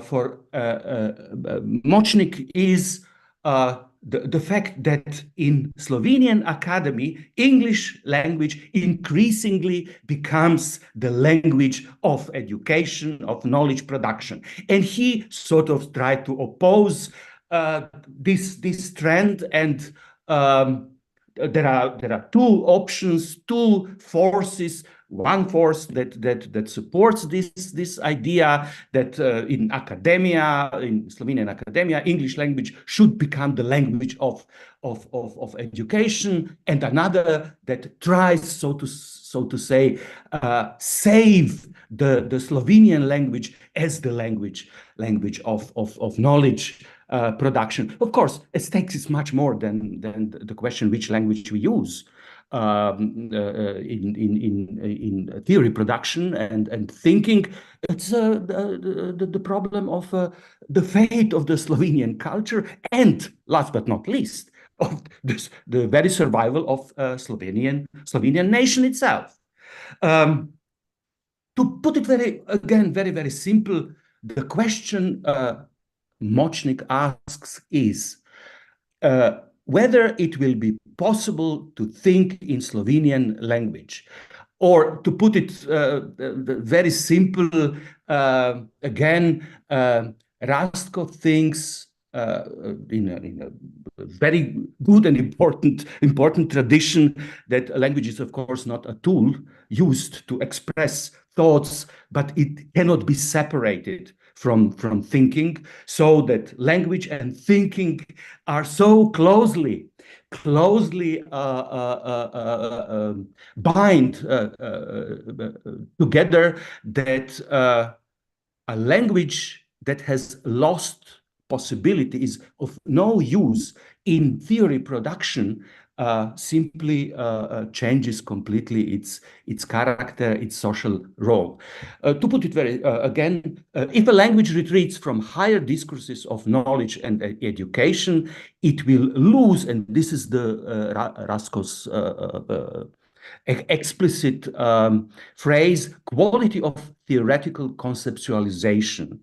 for Močnik is the fact that in Slovenian Academy, English language increasingly becomes the language of education, of knowledge production. And he sort of tried to oppose this trend, and there are two options, two forces. One force that supports this idea that in academia, in Slovenian academia, English language should become the language of education, and another that tries, so to say, save the Slovenian language as the language of knowledge production. Of course, at stakes is much more than the question which language we use. in theory production and thinking. It's the problem of the fate of the Slovenian culture, and last but not least, of this, the very survival of Slovenian nation itself. To put it very simple, the question Močnik asks is whether it will be possible to think in Slovenian language. Or to put it very simple, again, Rastko thinks in a very good and important tradition that language is, of course, not a tool used to express thoughts, but it cannot be separated from thinking, so that language and thinking are so closely bind together that a language that has lost possibility is of no use in theory production simply changes completely its character, its social role. To put it very again, if a language retreats from higher discourses of knowledge and education, it will lose, and this is the Rastko's explicit phrase, quality of theoretical conceptualization.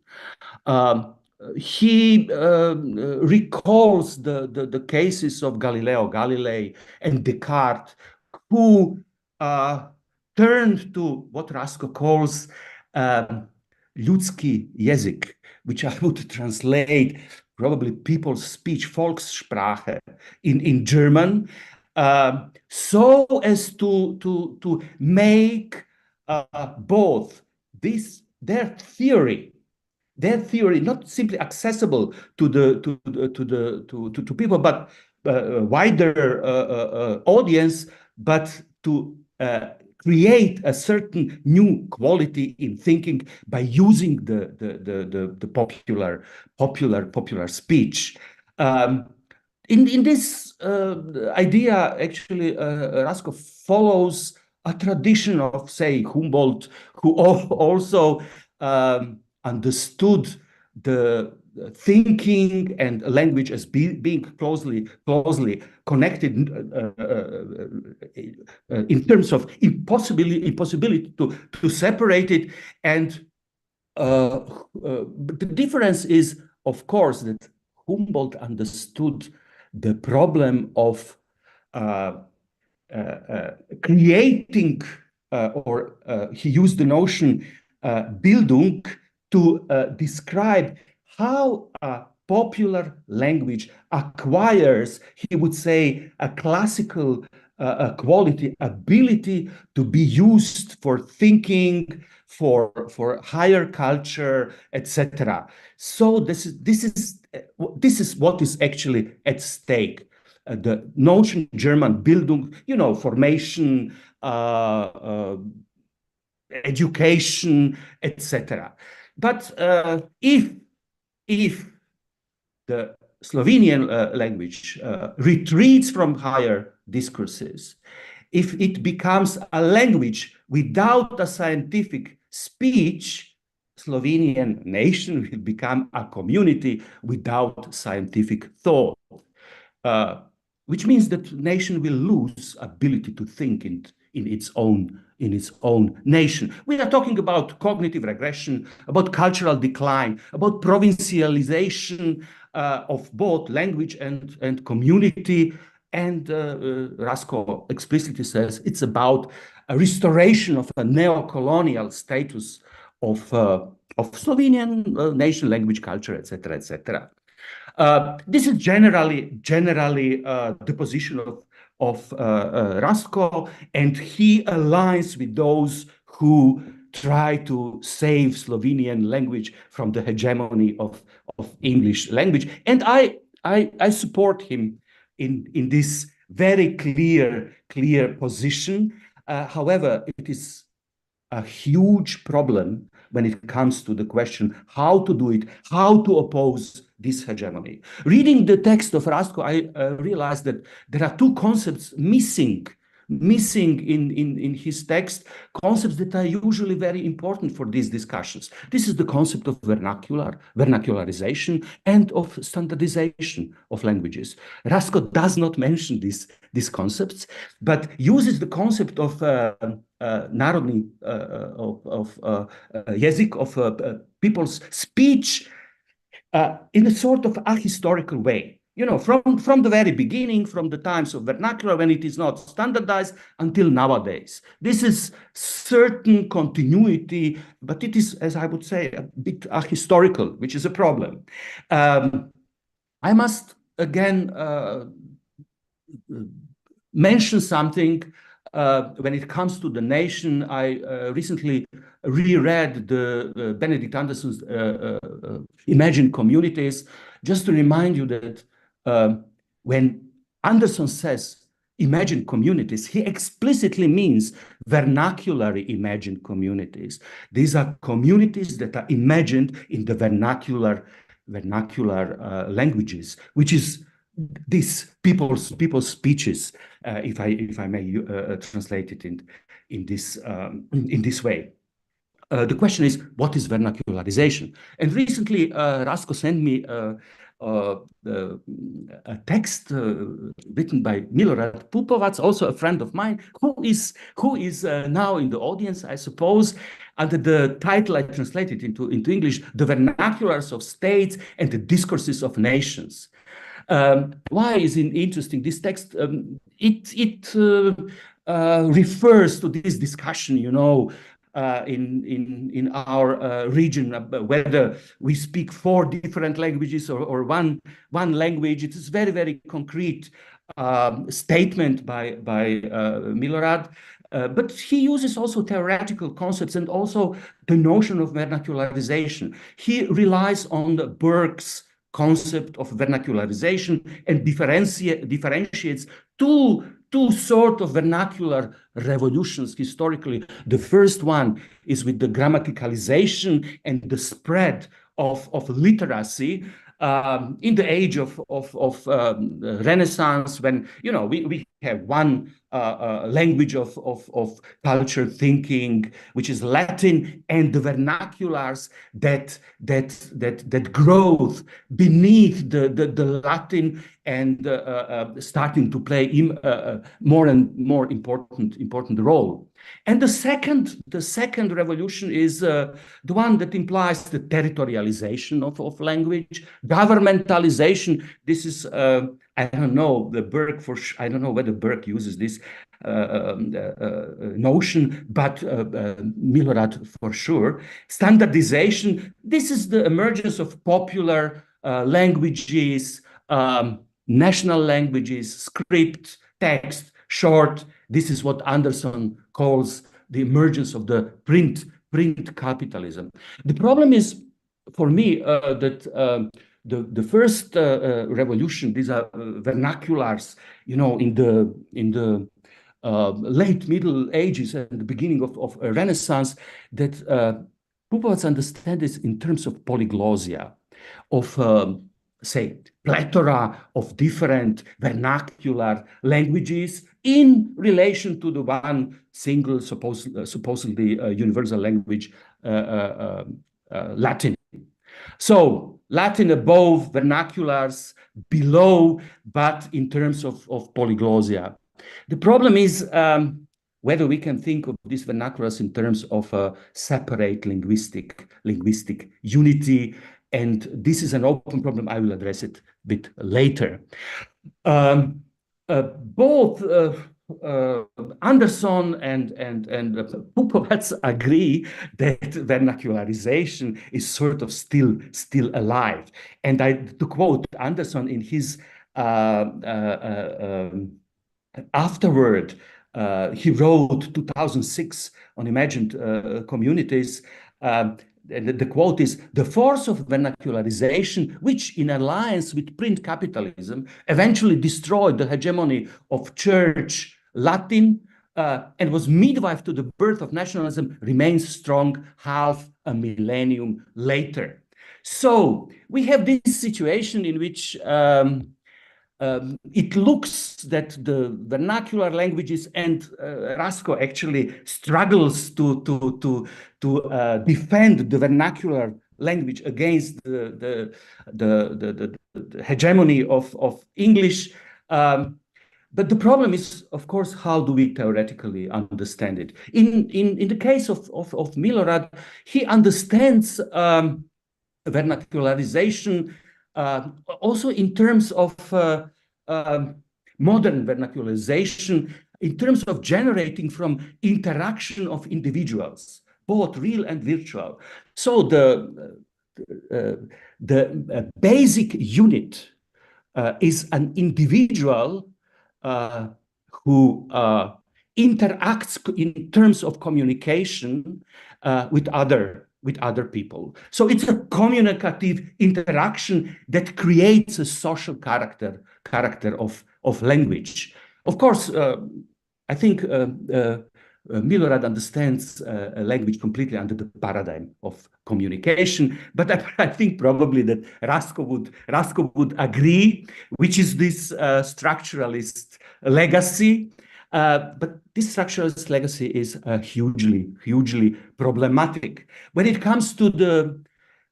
He recalls the cases of Galileo Galilei and Descartes, who turned to what Rastko calls ljudski jezik, which I would translate probably people's speech, Volkssprache, in German, so as to make both their theory not simply accessible to people, but wider audience, but to create a certain new quality in thinking by using the popular speech. In this idea, actually, Rastko follows a tradition of, say, Humboldt, who also understood the thinking and language as being closely connected in terms of impossibility to separate it. And the difference is, of course, that Humboldt understood the problem of creating, or he used the notion Bildung to describe how a popular language acquires, he would say, a classical quality, ability to be used for thinking, for higher culture, etc. So this is what is actually at stake. The notion German Bildung, formation, education, etc. But if the Slovenian language retreats from higher discourses, if it becomes a language without a scientific speech, Slovenian nation will become a community without scientific thought, which means that nation will lose ability to think in its own nation. We are talking about cognitive regression, about cultural decline, about provincialization of both language and community. And Rastko explicitly says it's about a restoration of a neo-colonial status of Slovenian nation, language, culture, etc., etc. This is generally the position of Rastko, and he aligns with those who try to save Slovenian language from the hegemony of English language. And I support him in this very clear position. However, it is a huge problem when it comes to the question how to do it, how to oppose this hegemony. Reading the text of Rastko, I realized that there are two concepts missing missing in his text concepts that are usually very important for these discussions. This is the concept of vernacularization, and of standardization of languages. Rasko does not mention these concepts, but uses the concept of narodni, jezik, of people's speech in a sort of ahistorical way. You know, from the very beginning, from the times of vernacular, when it is not standardized, until nowadays. This is certain continuity, but it is, as I would say, a bit ahistorical, which is a problem. I must again mention something when it comes to the nation. I recently reread the Benedict Anderson's Imagined Communities, just to remind you that when Anderson says imagined communities, he explicitly means vernacularly imagined communities. These are communities that are imagined in the vernacular languages, which is these people's speeches, if I may translate it in this way. The question is, what is vernacularization? And recently, Rasko sent me a text written by Milorad Pupovac, also a friend of mine, who is now in the audience, I suppose, under the title I translated into English, The Vernaculars of States and the Discourses of Nations. Why is it interesting? This text, it refers to this discussion, you know, in our region, whether we speak 4 different languages or one language. It is very, very concrete statement by Milorad, but he uses also theoretical concepts and also the notion of vernacularization. He relies on Burke's concept of vernacularization and differentiates two sort of vernacular revolutions historically. The first one is with the grammaticalization and the spread of literacy in the age of Renaissance, when, you know, we have one language of culture thinking, which is Latin, and the vernaculars that growth beneath the Latin and starting to play more and more important role. And the second revolution is the one that implies the territorialization of language, governmentalization. This is I don't know I don't know whether Burke uses this notion, but Milorad for sure. Standardization. This is the emergence of popular languages, national languages, script, text, short. This is what Anderson calls the emergence of the print capitalism. The problem is, for me, that the first revolution, these are vernaculars, you know, in the late Middle Ages and the beginning of Renaissance, that Pupovac understand this in terms of polyglossia, of say, plethora of different vernacular languages in relation to the one single, supposedly universal language, Latin. So Latin above, vernaculars below, but in terms of polyglossia. The problem is whether we can think of these vernaculars in terms of a separate linguistic unity. And this is an open problem. I will address it a bit later. Both Anderson and Pupovac agree that vernacularization is sort of still alive. And to quote Anderson in his afterword, he wrote 2006 on imagined communities. The quote is, "The force of vernacularization, which in alliance with print capitalism eventually destroyed the hegemony of church Latin and was midwife to the birth of nationalism, remains strong half a millennium later." So we have this situation in which it looks that the vernacular languages, and Rasko actually struggles to defend the vernacular language against the hegemony of English. But the problem is, of course, how do we theoretically understand it? In the case of Milorad, he understands vernacularization also in terms of modern vernacularization, in terms of generating from interaction of individuals, both real and virtual. So the basic unit is an individual who interacts in terms of communication with other people. So it's a communicative interaction that creates a social character of language. Of course, I think Milorad understands a language completely under the paradigm of communication, but I think probably that Rasko would agree, which is this structuralist legacy. But this structuralist legacy is hugely problematic. When it comes to the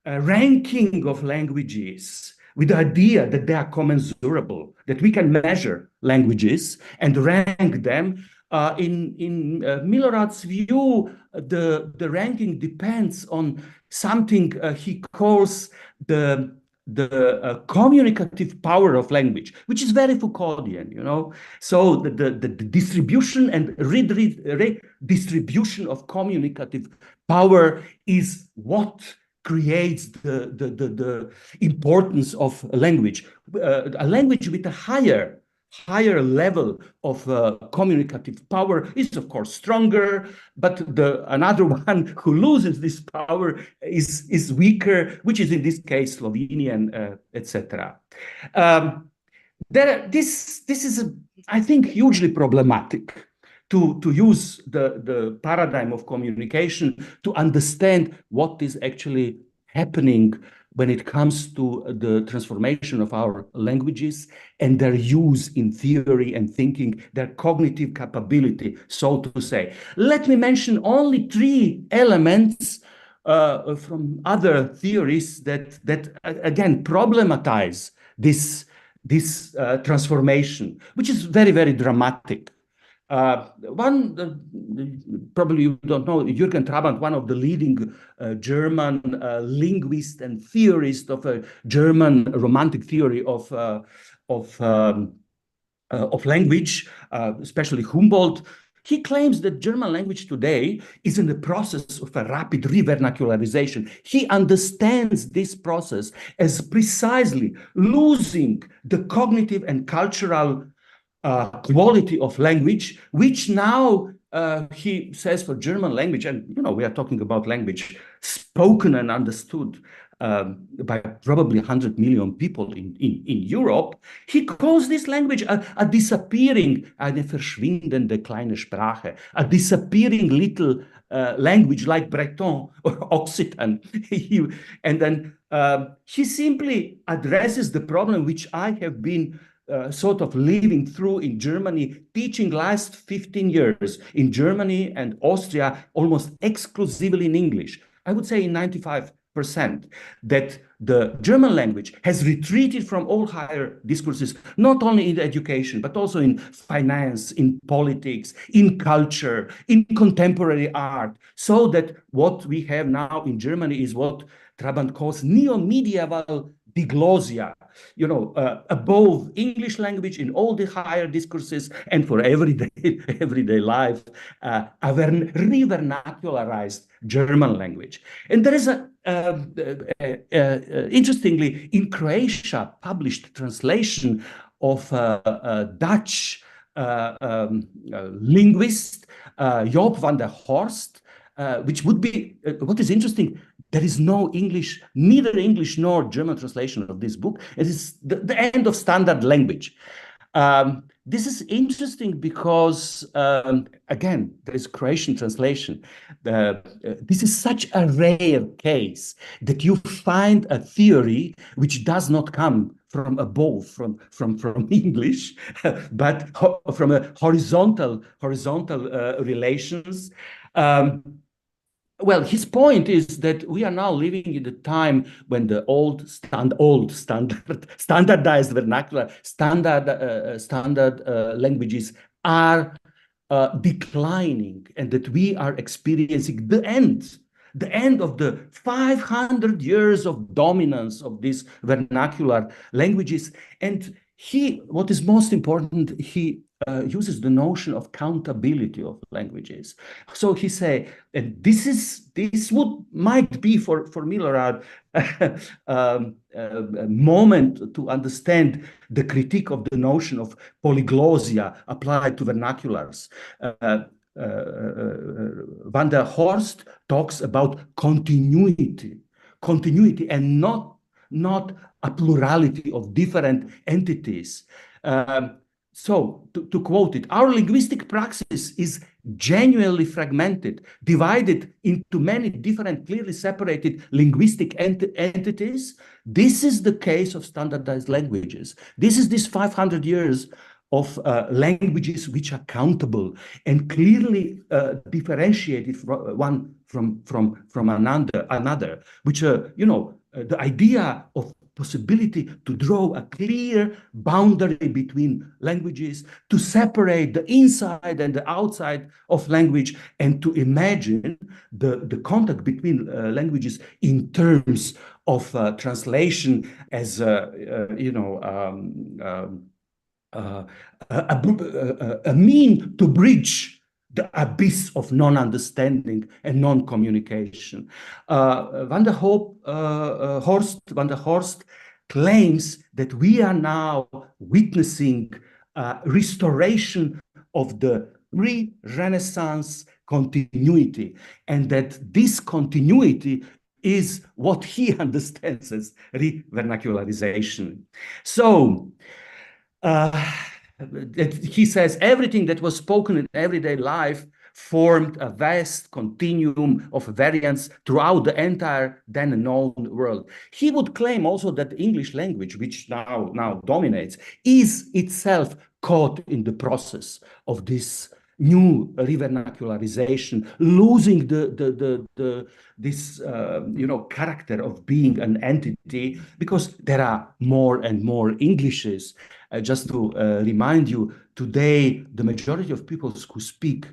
ranking of languages, with the idea that they are commensurable, that we can measure languages and rank them, in Milorad's view, the ranking depends on something he calls the communicative power of language, which is very Foucauldian, you know. So the distribution and redistribution of communicative power is what creates the importance of language. A language with a higher level of communicative power is, of course, stronger, but another one who loses this power is weaker, which is in this case Slovenian, etc. This is, I think, hugely problematic to use the paradigm of communication to understand what is actually happening when it comes to the transformation of our languages and their use in theory and thinking, their cognitive capability, so to say. Let me mention only 3 elements from other theories that again problematize this transformation, which is very dramatic. One, probably you don't know, Jürgen Trabant, one of the leading German linguists and theorists of a German romantic theory of language, especially Humboldt. He claims that German language today is in the process of a rapid revernacularization. He understands this process as precisely losing the cognitive and cultural quality of language, which now he says for German language, and you know, we are talking about language spoken and understood by probably 100 million people in Europe. He calls this language a disappearing, eine verschwindende kleine Sprache, a disappearing little language like Breton or Occitan. And then he simply addresses the problem which I have been sort of living through in Germany, teaching last 15 years in Germany and Austria, almost exclusively in English. I would say in 95%, that the German language has retreated from all higher discourses, not only in education, but also in finance, in politics, in culture, in contemporary art, so that what we have now in Germany is what Trabant calls neo-medieval diglossia, you know, above English language in all the higher discourses and for everyday life, a revernacularized German language. And there is interestingly, in Croatia, published translation of a Dutch linguist, Joop van der Horst, which would be, what is interesting, there is no English, neither English nor German translation of this book. It is the end of standard language. this is interesting because, again, there is Croatian translation. This is such a rare case that you find a theory which does not come from above, from English, but from a horizontal relations. Well, his point is that we are now living in the time when the standardized vernacular, standard languages are declining, and that we are experiencing the end of the 500 years of dominance of these vernacular languages. And what is most important, he uses the notion of countability of languages. So he say, and this might be for Milorad a moment to understand the critique of the notion of polyglossia applied to vernaculars. Van der Horst talks about continuity and not a plurality of different entities. So to quote it, our linguistic praxis is genuinely fragmented, divided into many different, clearly separated linguistic entities. This is the case of standardized languages. This is this 500 years of languages which are countable and clearly differentiated one from another, which the idea of possibility to draw a clear boundary between languages, to separate the inside and the outside of language, and to imagine the contact between languages in terms of translation as a mean to bridge the abyss of non-understanding and non-communication. Van der Horst claims that we are now witnessing restoration of the pre-Renaissance continuity, and that this continuity is what he understands as re-vernacularization. So, he says everything that was spoken in everyday life formed a vast continuum of variants throughout the entire then known world. He would claim also that the English language, which now dominates, is itself caught in the process of this new revernacularization, losing this character of being an entity, because there are more and more Englishes. Just to remind you, today the majority of people who speak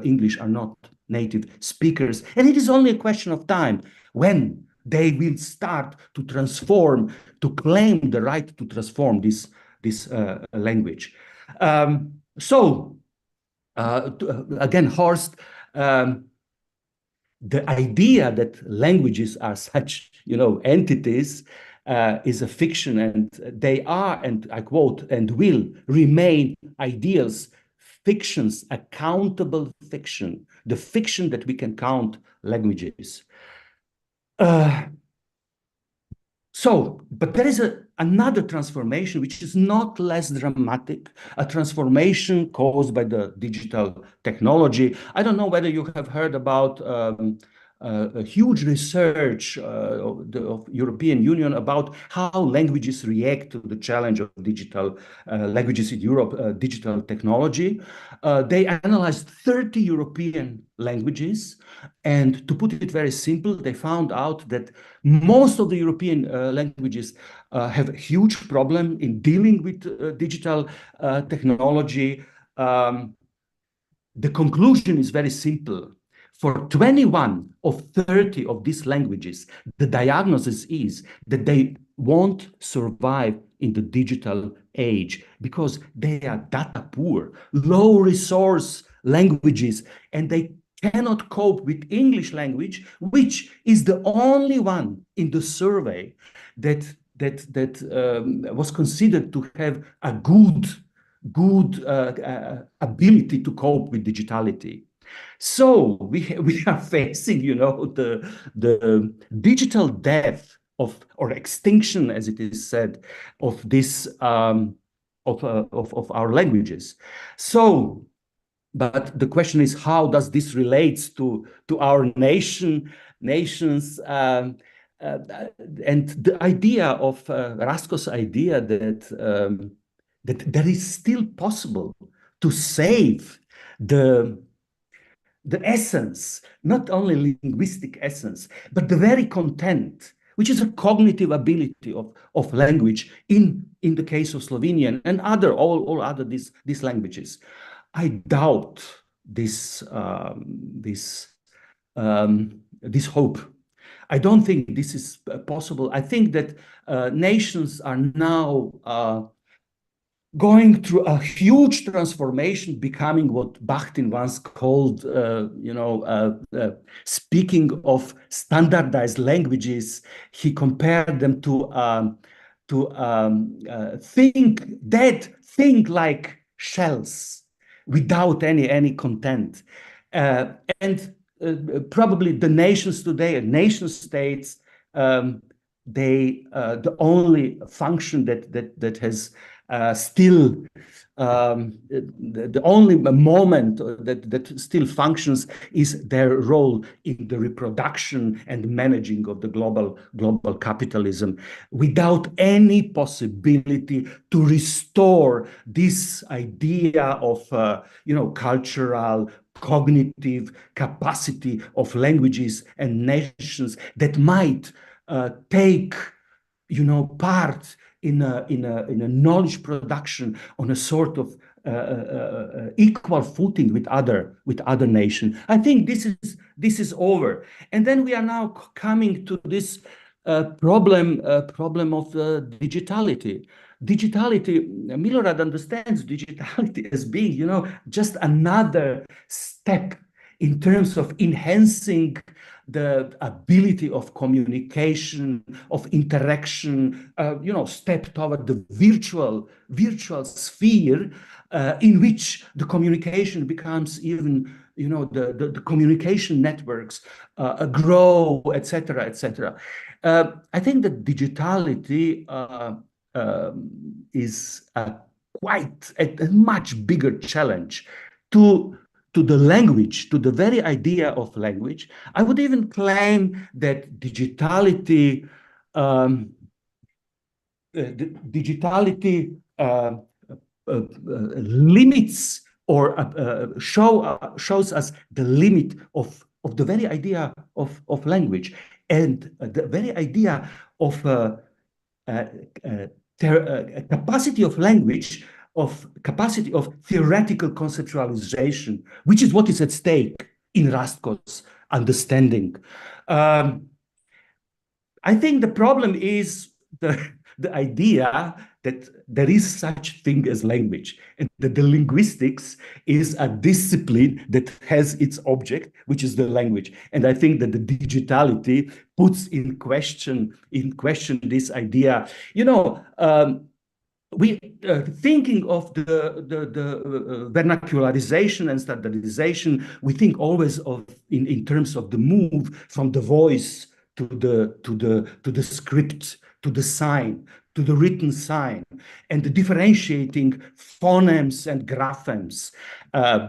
English are not native speakers, and it is only a question of time when they will start to transform, to claim the right to transform this language. Again, Horst, the idea that languages are such, entities is a fiction, and they are, and I quote, and will remain ideals, fictions, accountable fiction, the fiction that we can count languages. But there is another transformation which is not less dramatic, a transformation caused by the digital technology. I don't know whether you have heard about a huge research of European Union about how languages react to the challenge of digital languages in Europe, digital technology. They analyzed 30 European languages, and to put it very simple, they found out that most of the European languages have a huge problem in dealing with digital technology. The conclusion is very simple. For 21 of 30 of these languages, the diagnosis is that they won't survive in the digital age because they are data poor, low resource languages, and they cannot cope with English language, which is the only one in the survey that was considered to have a good ability to cope with digitality. So we are facing, the digital death or extinction, as it is said, of this of our languages. So, but the question is, how does this relate to our nations? And the idea of Rasko's idea that that there is still possible to save the essence, not only linguistic essence, but the very content, which is a cognitive ability of language in the case of Slovenian and all other these languages. I doubt this hope. I don't think this is possible. I think that nations are now going through a huge transformation, becoming what Bakhtin once called, speaking of standardized languages. He compared them to think like shells without any content. And probably the nations today, nation states, the only function that has still the only moment that still functions is their role in the reproduction and managing of the global capitalism, without any possibility to restore this idea of cultural cognitive capacity of languages and nations that might take part in a knowledge production on a sort of equal footing with other nations. I think this is over, and then we are now coming to this problem of digitality. Milorad understands digitality as being, just another step in terms of enhancing the ability of communication, of interaction, step toward the virtual sphere in which the communication becomes even, the communication networks grow, etc., etc. I think that digitality is quite a much bigger challenge to the language, to the very idea of language. I would even claim that digitality limits or shows us the limit of the very idea of language, and the very idea of capacity of language, of capacity of theoretical conceptualization, which is what is at stake in Rasko's understanding. I think the problem is the idea that there is such thing as language, and that the linguistics is a discipline that has its object, which is the language. And I think that the digitality puts in question this idea. We thinking of the vernacularization and standardization, we think always of in terms of the move from the voice to the script, to the sign, to the written sign, and the differentiating phonemes and graphemes.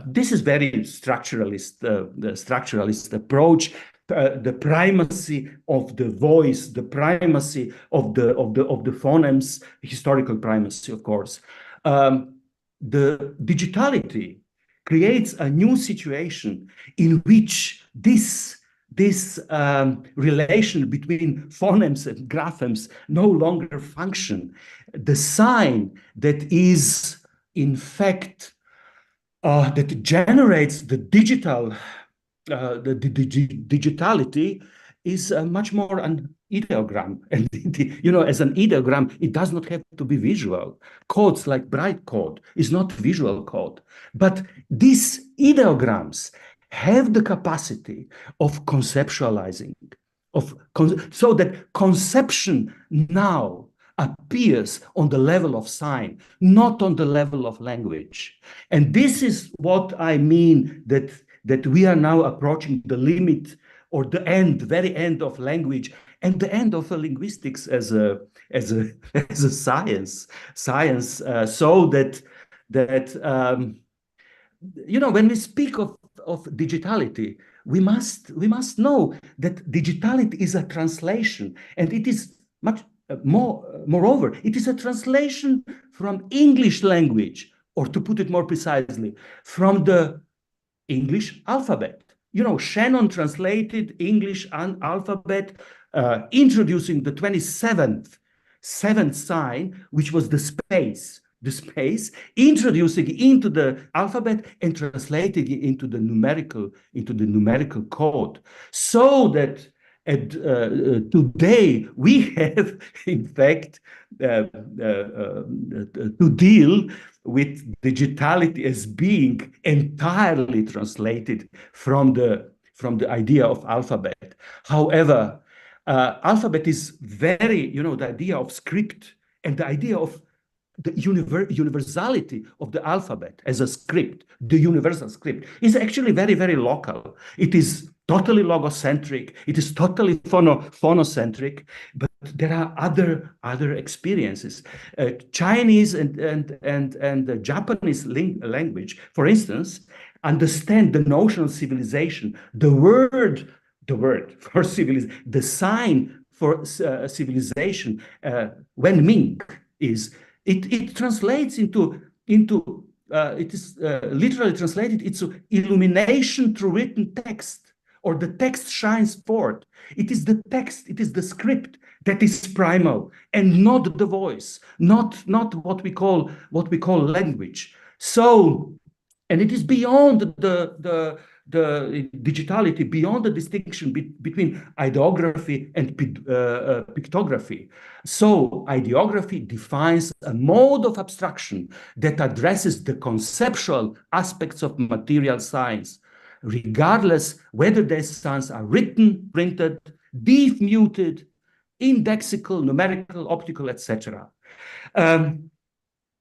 This is very structuralist, the structuralist approach. The primacy of the voice, the primacy of the phonemes, historical primacy, of course. The digitality creates a new situation in which this relation between phonemes and graphemes no longer function. The sign that is, in fact, that generates the digital. The digitality is much more an ideogram, and as an ideogram, it does not have to be visual. Codes like bright code is not visual code, but these ideograms have the capacity of conceptualizing, so that conception now appears on the level of sign, not on the level of language. And this is what I mean that we are now approaching the limit or the very end of language, and the end of linguistics as a science, so that when we speak of digitality, we must know that digitality is a translation, and it is much moreover, it is a translation from English language, or to put it more precisely, from the English alphabet. Shannon translated English alphabet, introducing the 27th sign, which was the space, introducing into the alphabet and translating it into the numerical code, so that today we have, in fact, to deal with digitality as being entirely translated from the idea of alphabet. However, alphabet is very, the idea of script and the idea of the universality of the alphabet as a script, the universal script, is actually very, very local. It is totally logocentric. It is totally phonocentric, but there are other experiences. Chinese and Japanese language, for instance, understand the notion of civilization. The word for civilization, the sign for civilization, when Ming is. It translates into it is literally translated into illumination through written text, or the text shines forth. It is the text, it is the script that is primal, and not the voice, not what we call language. So, and it is beyond the digitality, beyond the distinction between ideography and pictography. So ideography defines a mode of abstraction that addresses the conceptual aspects of material science, regardless whether these signs are written, printed, muted, indexical, numerical, optical, etc.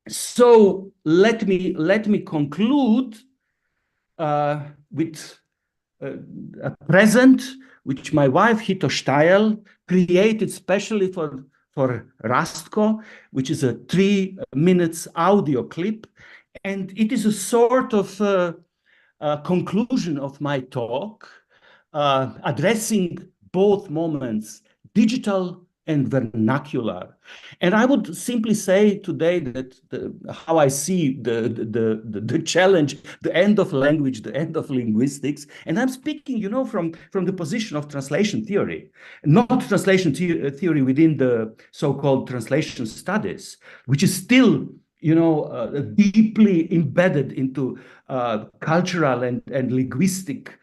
So let me conclude with a present which my wife Hito Steil created specially for Rastko, which is a 3 minutes audio clip, and it is a sort of conclusion of my talk, addressing both moments, digital and vernacular. And I would simply say today that how I see the challenge, the end of language, the end of linguistics. And I'm speaking, from the position of translation theory, not translation theory within the so-called translation studies, which is still, deeply embedded into cultural and linguistic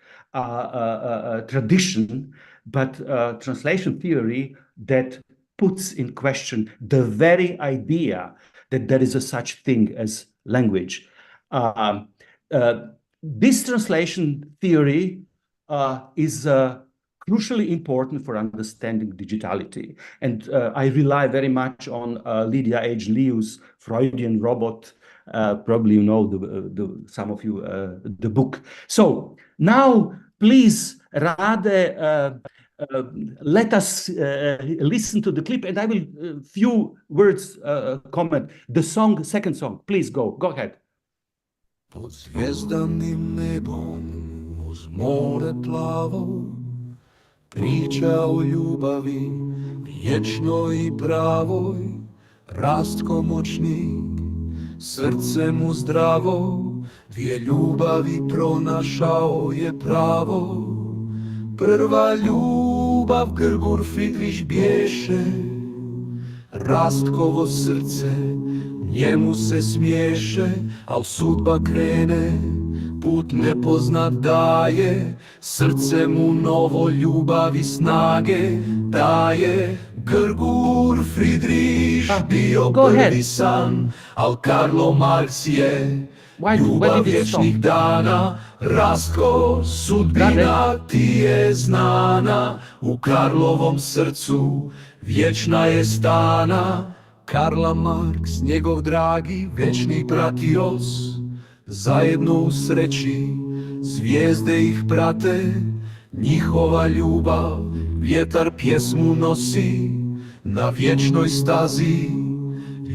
tradition, but translation theory that puts in question the very idea that there is a such thing as language. This translation theory is crucially important for understanding digitality. And I rely very much on Lydia H. Liu's Freudian Robot. Probably some of you, the book. So now, please, Rade, let us listen to the clip, and I will few words comment. The song, second song, please go ahead. Pod zvijezdanim nebom, uz more plavo, priča o ljubavi, vječnoj i pravoj, Rastko moćnik, srce mu zdravo, dvije ljubavi pronašao je pravo. Prva ljubav Grgur Friedrich bješe, Rastkovo srce njemu se smiješe, al sudba krene, put nepoznat daje, srce mu novo ljubavi snage daje. Grgur Friedrich bio prvi san, al Karlo Marx je ljubav vječnih dana. Rastko, sudbina ti je znana, u Karlovom srcu vječna je stana. Karla Marx, njegov dragi vječni pratios, zajedno u sreći zvijezde ih prate, njihova ljubav vjetar pjesmu nosi na vječnoj stazi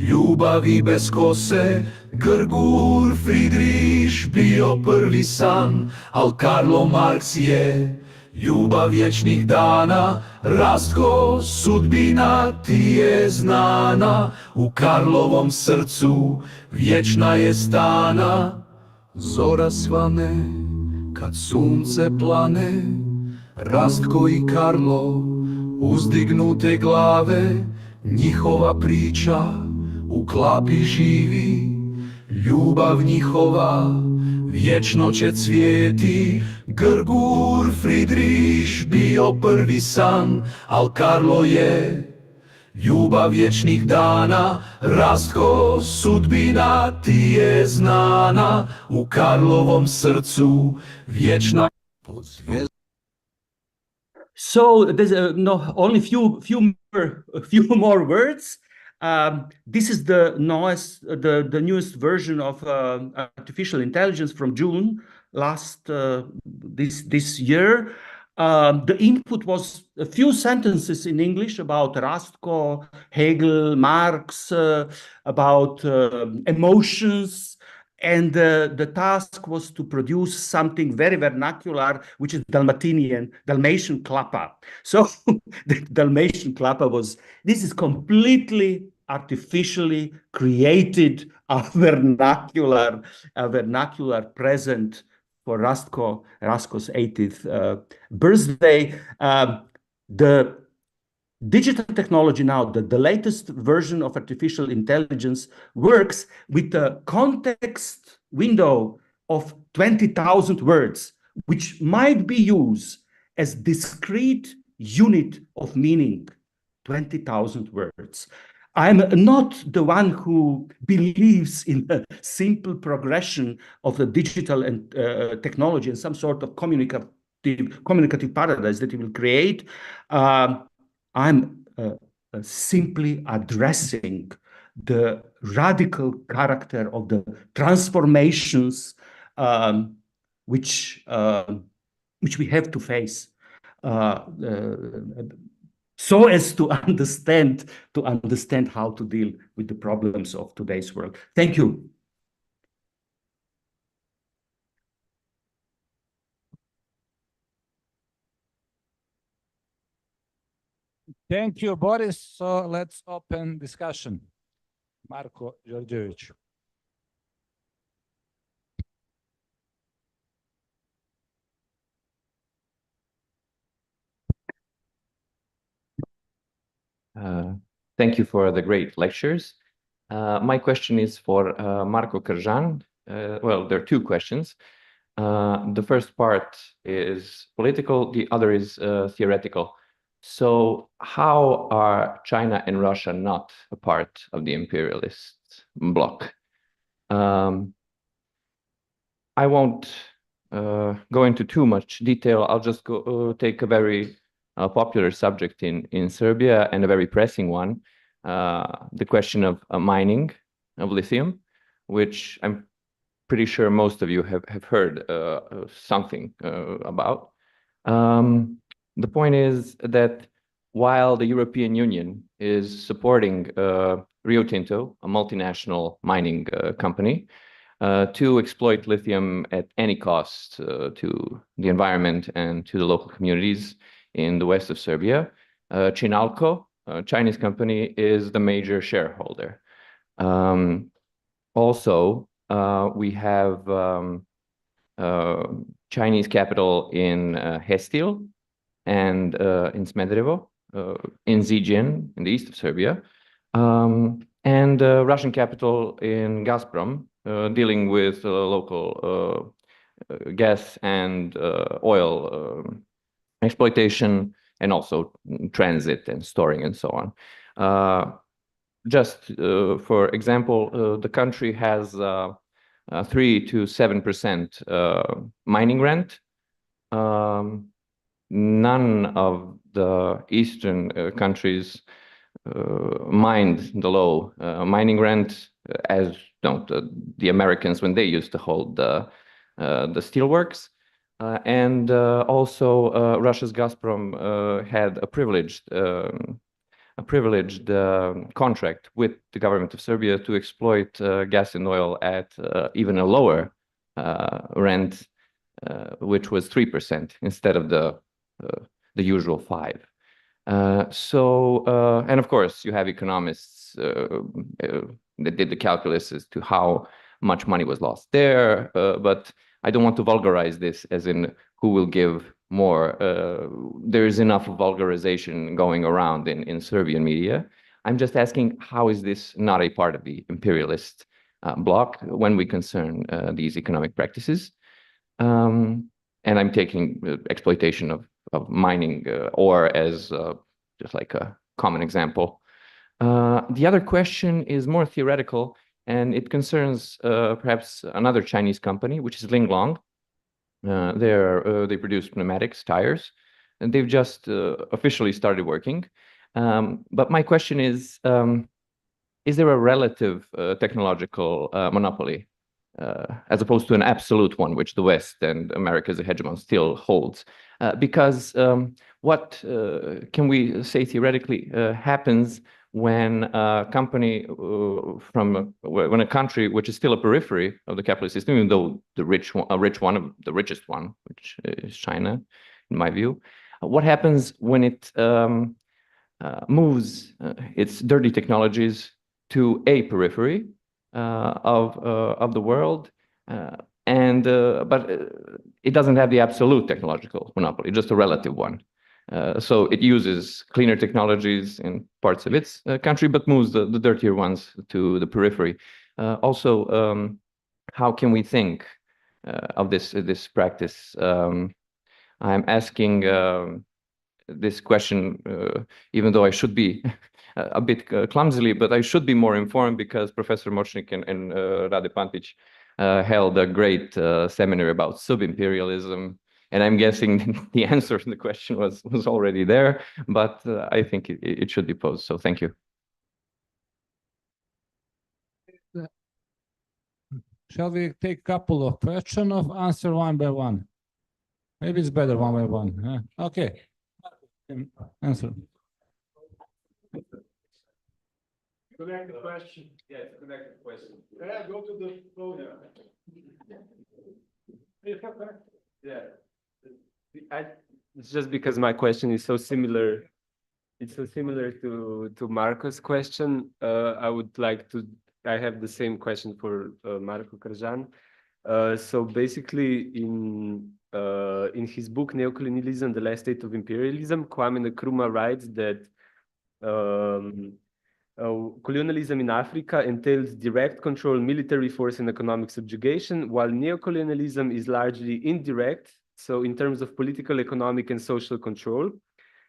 ljubavi bez kose. Grgur Friedrich bio prvi san, al Karlo Marx je ljubav vječnih dana. Rastko, sudbina ti je znana, u Karlovom srcu vječna je stana. Zora svane kad sunce plane, Rastko i Karlo uzdignute glave, njihova priča u klapi živi, ljubav njihova vječno će cvijeti. Grgur Friedrich bio prvi san, al Karlo je ljubav vječnih dana. Rastko, sudbina ti je znana, u Karlovom srcu vječna. So there's only few more words. This is the newest version of artificial intelligence from June this year. The input was a few sentences in English about Rastko, Hegel, Marx, about emotions. And the task was to produce something very vernacular, which is Dalmatian klapa. So the Dalmatian klapa this is completely artificially created a vernacular present for Rastko's 80th birthday. The digital technology now, the latest version of artificial intelligence, works with a context window of 20,000 words, which might be used as discrete unit of meaning, 20,000 words. I'm not the one who believes in a simple progression of the digital and technology and some sort of communicative paradise that it will create. I'm simply addressing the radical character of the transformations which we have to face, so as to understand how to deal with the problems of today's world. Thank you. Thank you, Boris. So let's open discussion. Marko Đorđević. Thank you for the great lectures. My question is for Marko Kržan. Well, there are two questions. The first part is political, the other is theoretical. So how are China and Russia not a part of the imperialist bloc? I won't go into too much detail. I'll just take a very popular subject in Serbia and a very pressing one, the question of mining of lithium, which I'm pretty sure most of you have heard something about. The point is that while the European Union is supporting Rio Tinto, a multinational mining company, to exploit lithium at any cost to the environment and to the local communities in the west of Serbia, Chinalco, a Chinese company, is the major shareholder. Also, we have Chinese capital in Hestil and in Smederevo, in Zijin, in the east of Serbia, and Russian capital in Gazprom, dealing with local gas and oil exploitation, and also transit and storing and so on. Just for example, the country has 3 to 7% mining rent. None of the Eastern countries mind the low mining rent, as don't the Americans when they used to hold the steelworks. And also Russia's Gazprom had a privileged contract with the government of Serbia to exploit gas and oil at even a lower rent, which was 3% instead of the usual 5%. And of course, you have economists that did the calculus as to how much money was lost there, but I don't want to vulgarize this as in who will give more. There is enough vulgarization going around in Serbian media. I'm just asking, how is this not a part of the imperialist bloc when we concern these economic practices? And I'm taking exploitation of mining ore as just like a common example. The other question is more theoretical, and it concerns perhaps another Chinese company, which is Linglong. They produce pneumatics, tires, and they've just officially started working. But my question is there a relative technological monopoly as opposed to an absolute one, which the West and America as a hegemon still holds? Because what can we say theoretically happens when a company when a country which is still a periphery of the capitalist system, even though the richest one, which is China, in my view, what happens when it moves its dirty technologies to a periphery of the world, but it doesn't have the absolute technological monopoly, just a relative one. So it uses cleaner technologies in parts of its country, but moves the dirtier ones to the periphery. Also, how can we think of this practice? I'm asking this question, even though I should be a bit clumsily, but I should be more informed because Professor Močnik and Rade Pantić held a great seminar about sub-imperialism. And I'm guessing the answer to the question was already there, but I think it should be posed. So thank you. Shall we take a couple of questions or answer one by one? Maybe it's better one by one. Okay. Answer. Connect the question. Yeah, connect the question. Yeah, go to the podium. Yeah. It's just because my question is so similar. It's so similar to Marco's question. I have the same question for Marco Krjan. So basically, in his book Neocolonialism: The Last State of Imperialism, Kwame Nkrumah writes that colonialism in Africa entails direct control, military force, and economic subjugation, while neocolonialism is largely indirect. So in terms of political, economic, and social control,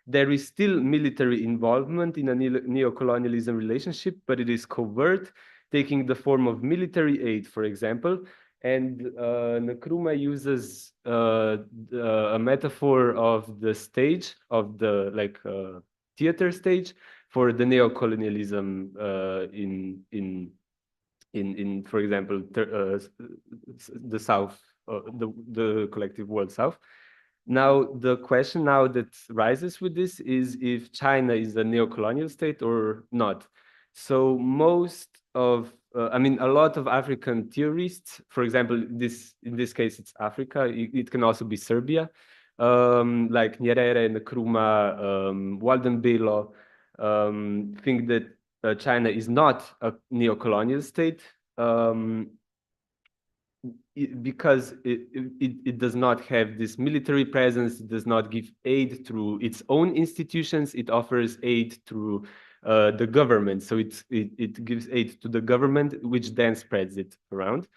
there is still military involvement in a neocolonialism relationship, but it is covert, taking the form of military aid, for example. And Nkrumah uses a metaphor of the stage, of the theater stage, for the neocolonialism in for example the South, the collective world South. Now the question now that rises with this is if China is a neocolonial state or not. So most of I mean, a lot of African theorists, for example, in this case it's Africa, it can also be Serbia, like Nyerere, Nkrumah, Waldenbelo, think that China is not a neocolonial state because it does not have this military presence. It does not give aid through its own institutions. It offers aid through the government. So it gives aid to the government, which then spreads it around.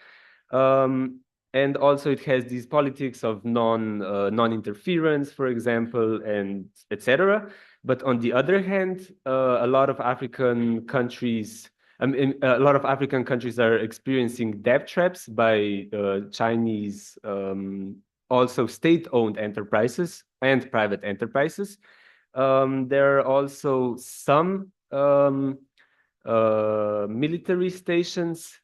And also it has these politics of non-interference, for example, and etc. But on the other hand, a lot of African countries are experiencing debt traps by Chinese, also state-owned enterprises and private enterprises. There are also some military stations,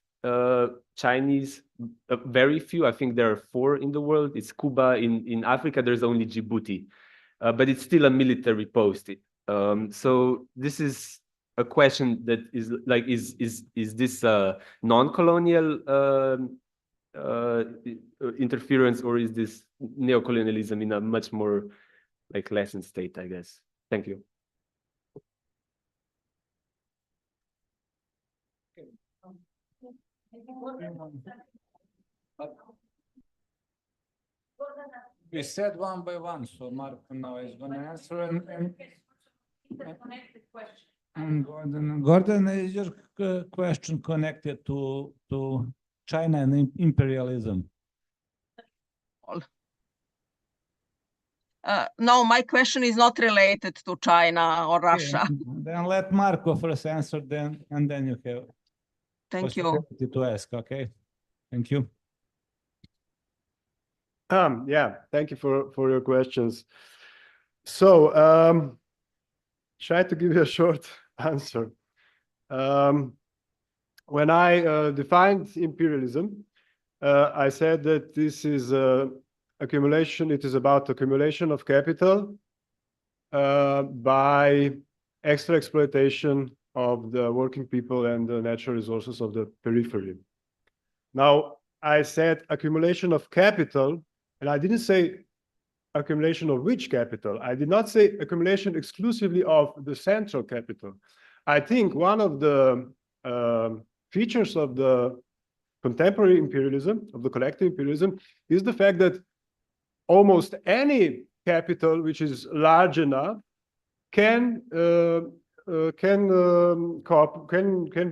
Chinese very few. I think there are 4 in the world. It's Cuba. In Africa, there's only Djibouti, but it's still a military post. So this is a question that is like, is this non-colonial interference, or is this neocolonialism in a much more like lessened state, I guess? Thank you. We said one by one, so Marco now is going to answer. And Gordon, is your question connected to China and imperialism? No, my question is not related to China or Russia. Okay. Then let Marco first answer, and then you have Thank you. possibility to ask. Okay, thank you. Yeah, thank you for your questions. So try to give you a short answer. When I defined imperialism, I said that this is accumulation. It is about accumulation of capital by extra exploitation of the working people and the natural resources of the periphery. Now, I said accumulation of capital, and I didn't say accumulation of which capital. I did not say accumulation exclusively of the central capital. I think one of the features of the contemporary imperialism, of the collective imperialism, is the fact that almost any capital which is large enough can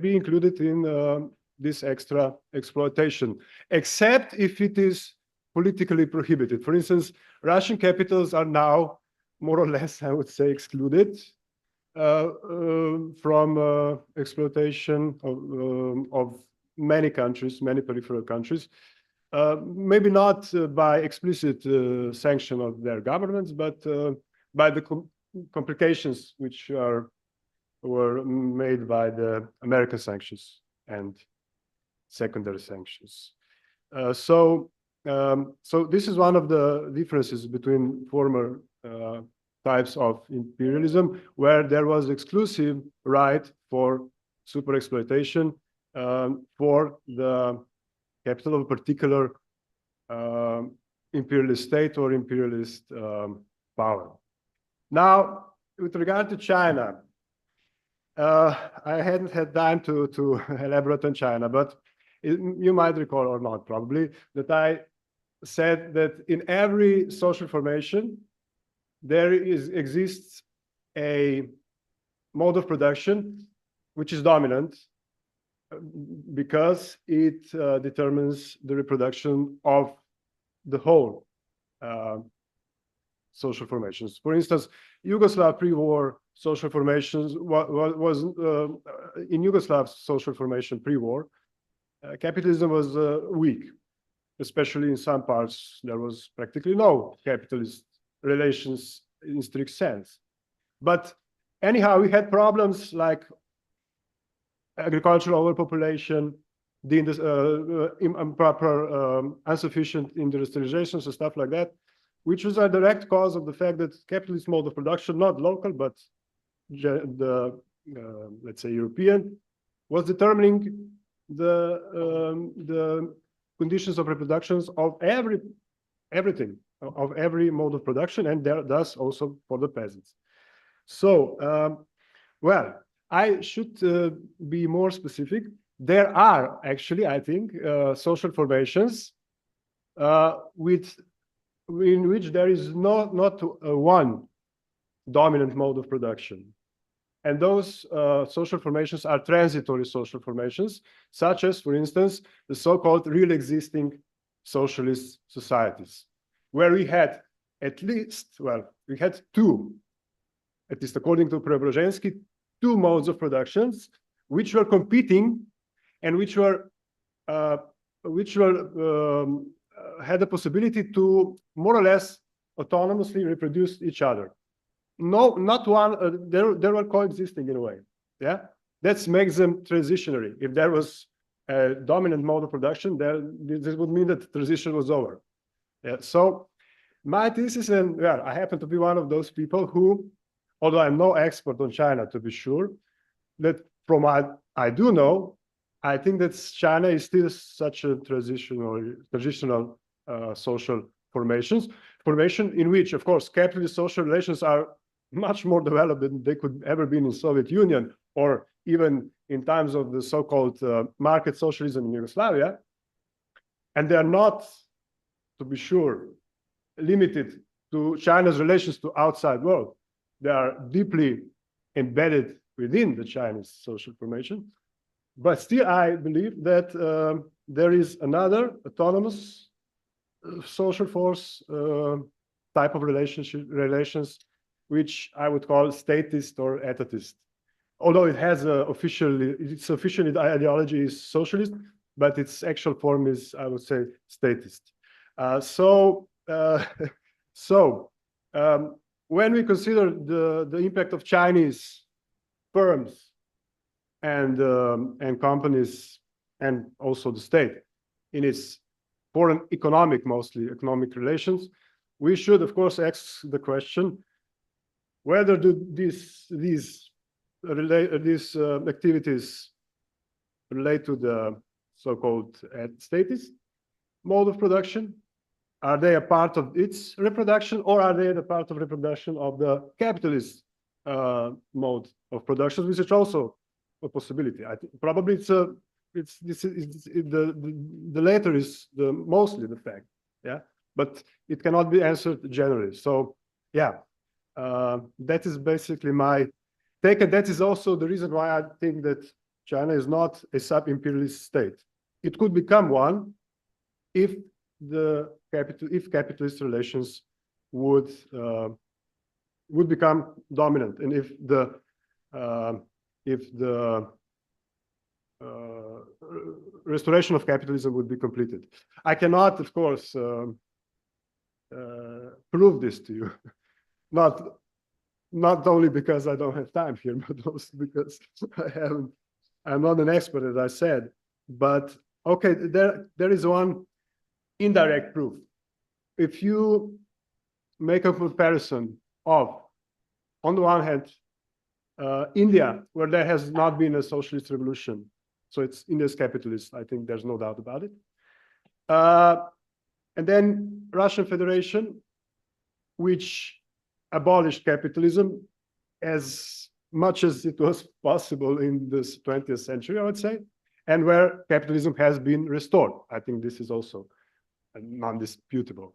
be included in this extra exploitation, except if it is politically prohibited. For instance, Russian capitals are now more or less, I would say, excluded from exploitation of many countries, many peripheral countries. Maybe not by explicit sanction of their governments, but by the complications which were made by the American sanctions and secondary sanctions. So this is one of the differences between former types of imperialism, where there was exclusive right for super exploitation for the capital of a particular imperialist state or imperialist power. Now, with regard to China, I hadn't had time to elaborate on China, but you might recall, or not probably, that I said that in every social formation, there exists a mode of production which is dominant because it determines the reproduction of the whole social formations. For instance, Yugoslav pre-war social formations in Yugoslav social formation pre-war, capitalism was weak, especially in some parts. There was practically no capitalist relations in strict sense. But anyhow, we had problems like agricultural overpopulation, the improper, insufficient industrializations and stuff like that, which was a direct cause of the fact that capitalist mode of production, not local, but the let's say European, was determining the conditions of reproductions of everything, of every mode of production, and thus also for the peasants. So, well, I should be more specific. There are actually, I think, social formations in which there is not one dominant mode of production. And those social formations are transitory social formations, such as, for instance, the so-called real existing socialist societies, where we had at least, well, we had two, at least according to Preobrazhensky, two modes of productions which were competing and which had the possibility to more or less autonomously reproduce each other. No, not one. They were coexisting in a way. Yeah, that makes them transitionary. If there was a dominant mode of production, this would mean that the transition was over. Yeah, so my thesis, and well, I happen to be one of those people who, although I'm no expert on China to be sure, that from what I do know, I think that China is still such a traditional social formation in which, of course, capitalist social relations are much more developed than they could ever be in the Soviet Union, or even in times of the so-called market socialism in Yugoslavia. And they are not, to be sure, limited to China's relations to outside world. They are deeply embedded within the Chinese social formation. But still, I believe that there is another autonomous social force type of relations, which I would call statist or etatist. Although it has its official ideology is socialist, but its actual form is, I would say, statist. When we consider the impact of Chinese firms and companies and also the state in its foreign mostly economic relations, we should, of course, ask the question, whether these activities relate to the so-called statist mode of production? Are they a part of its reproduction, or are they the part of reproduction of the capitalist mode of production, which is also a possibility? I think probably the latter is mostly the fact, yeah. But it cannot be answered generally. So yeah, that is basically my take, and that is also the reason why I think that China is not a sub-imperialist state. It could become one if capitalist relations would become dominant, and if the restoration of capitalism would be completed. I cannot, of course, prove this to you, not only because I don't have time here, but also because I'm not an expert, as I said. But okay, there is one indirect proof. If you make a comparison of, on the one hand, India, where there has not been a socialist revolution, so India's capitalist, I think there's no doubt about it. And then Russian Federation, which abolished capitalism as much as it was possible in this 20th century, I would say, and where capitalism has been restored. I think this is also non-disputable.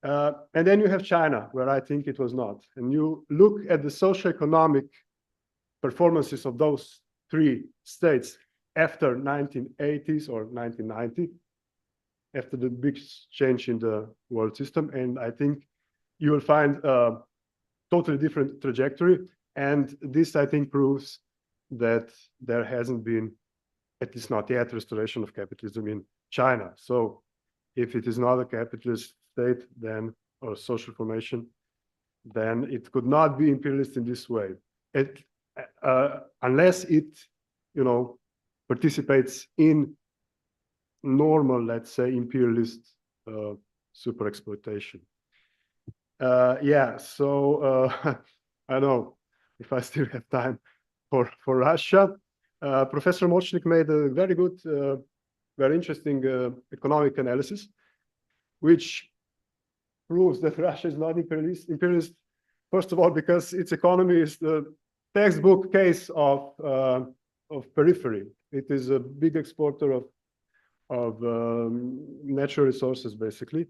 And then you have China, where I think it was not. And you look at the socioeconomic performances of those three states after 1980s or 1990, after the big change in the world system, and I think you will find a totally different trajectory. And this, I think, proves that there hasn't been, at least not yet, restoration of capitalism in China. So if it is not a capitalist state, then, or social formation, then it could not be imperialist in this way. Unless it, participates in normal, let's say, imperialist super exploitation. Yeah, so I don't know if I still have time for Russia. Professor Močnik made a very good, very interesting economic analysis, which proves that Russia is not imperialist. First of all, because its economy is the textbook case of periphery. It is a big exporter of natural resources, basically,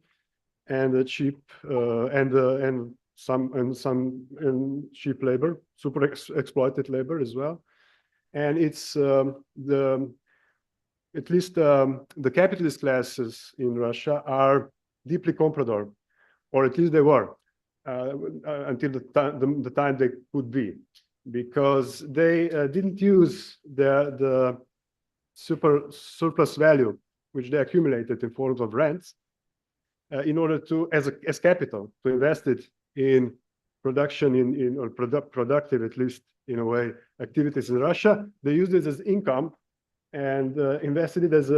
and cheap and some cheap labor, super exploited labor as well. And it's at least the capitalist classes in Russia are deeply comprador, or at least they were until the time they could be, because they didn't use the surplus value which they accumulated in forms of rents in order to, as capital, to invest it in production, productive, at least in a way, activities in Russia. They used it as income and invested it as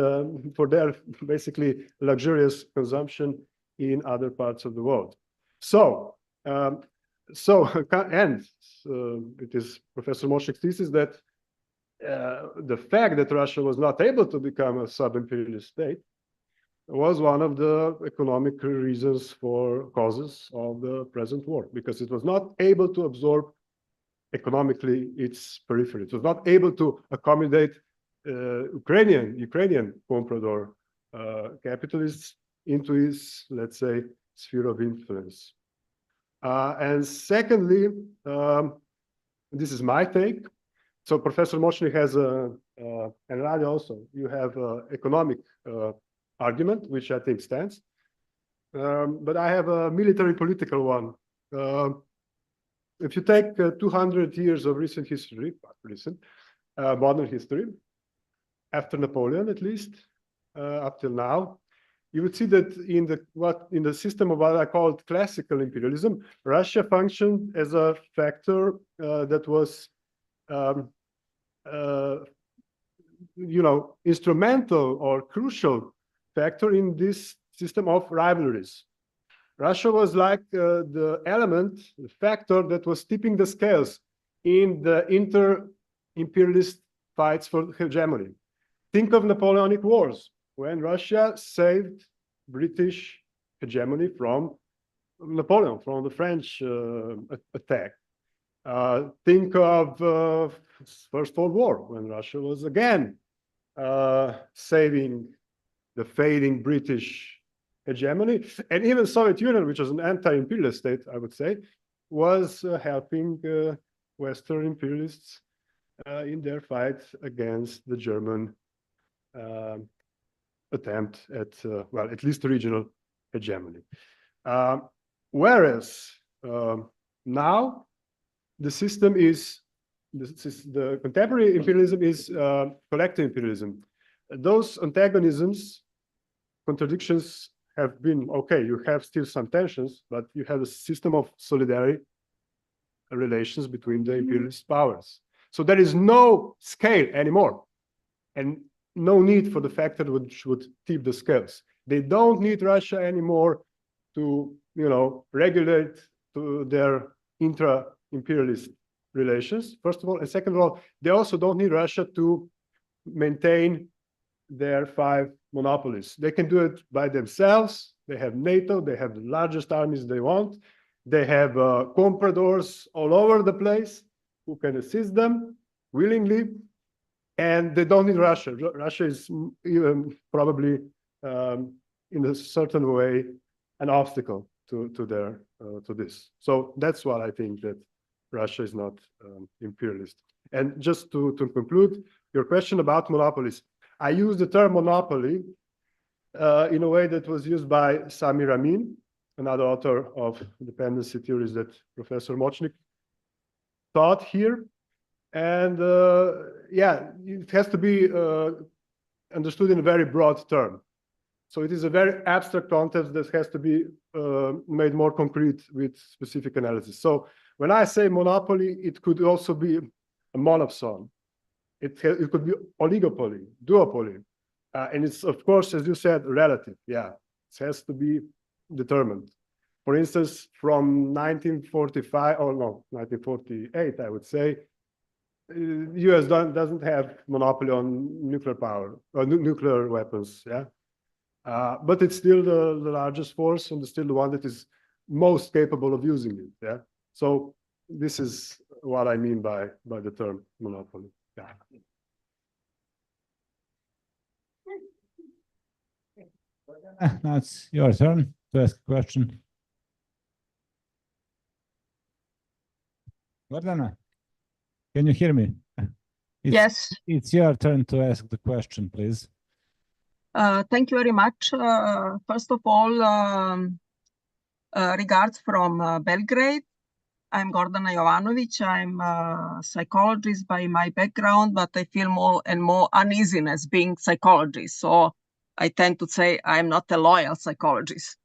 for their basically luxurious consumption in other parts of the world. So, and it is Professor Močnik's thesis that the fact that Russia was not able to become a sub-imperialist state was one of the economic reasons for causes of the present war, because it was not able to absorb economically its periphery. It was not able to accommodate Ukrainian comprador capitalists into its, let's say, sphere of influence. And secondly, this is my take. So Professor Močnik has and Rade also, you have economic argument, which I think stands. But I have a military political one. If you take 200 years of recent history, modern history, after Napoleon at least, up till now, you would see that in the system of what I call classical imperialism, Russia functioned as a factor that was instrumental or crucial factor in this system of rivalries. Russia was like the element, the factor that was tipping the scales in the inter-imperialist fights for hegemony. Think of Napoleonic Wars, when Russia saved British hegemony from Napoleon, from the French attack. Think of First World War, when Russia was again saving the fading British hegemony, and even Soviet Union, which was an anti-imperialist state, I would say, was helping Western imperialists in their fight against the German attempt at, well, at least regional hegemony. Whereas now the system is, the contemporary imperialism is collective imperialism. Those antagonisms, contradictions have been, okay, you have still some tensions, but you have a system of solidarity relations between the imperialist powers. So there is no scale anymore, and no need for the factor which would tip the scales. They don't need Russia anymore to, regulate to their intra-imperialist relations, first of all, and second of all, they also don't need Russia to maintain their 5 monopolies. They can do it by themselves. They have NATO, they have the largest armies they want. They have compradors all over the place who can assist them willingly, and they don't need Russia. Russia is even probably in a certain way an obstacle to this. So that's why I think that Russia is not imperialist. And just to conclude your question about monopolies, I use the term monopoly in a way that was used by Samir Amin, another author of dependency theories that Professor Močnik taught here. And yeah, it has to be understood in a very broad term. So it is a very abstract concept that has to be made more concrete with specific analysis. So when I say monopoly, it could also be a monopsony. It could be oligopoly, duopoly. And it's, of course, as you said, relative. Yeah, it has to be determined. For instance, from 1945, or no, 1948, I would say, the US doesn't have monopoly on nuclear power, or nuclear weapons, yeah? But it's still the largest force, and it's still the one that is most capable of using it, yeah? So this is what I mean by the term monopoly. Yeah. Now it's your turn to ask a question. Gordana, can you hear me? Yes. It's your turn to ask the question, please. Thank you very much. First of all, regards from Belgrade. I'm Gordana Jovanović. I'm a psychologist by my background, but I feel more and more uneasiness being psychologist. So I tend to say I'm not a loyal psychologist.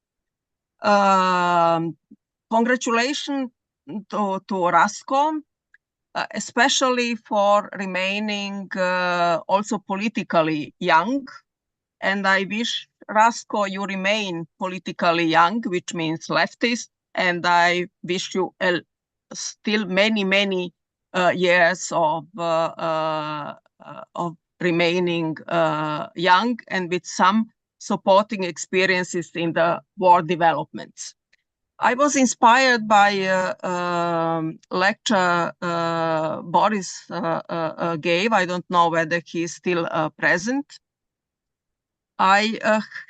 Congratulations to Rasko. especially for remaining also politically young. And I wish, Rasko, you remain politically young, which means leftist, and I wish you still many, many years of remaining young and with some supporting experiences in the war developments. I was inspired by a lecture Boris gave. I don't know whether he is still present. I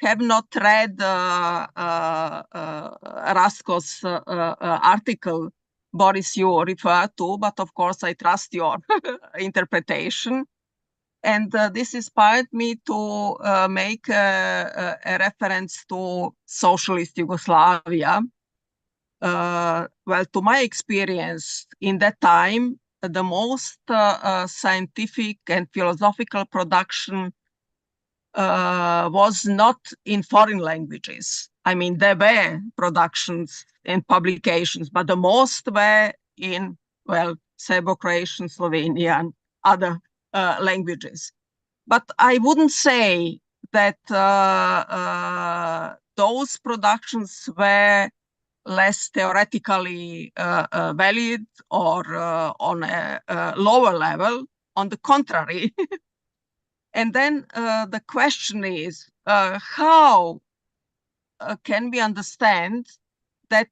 have not read Rasko's article, Boris, you refer to, but of course I trust your interpretation. And this inspired me to make a reference to socialist Yugoslavia. Well, to my experience in that time, the most scientific and philosophical production was not in foreign languages. I mean, there were productions and publications, but the most were in, well, Serbo-Croatian, Slovenian, other languages. But I wouldn't say that those productions were less theoretically valid or on a lower level. On the contrary. And then the question is, how can we understand that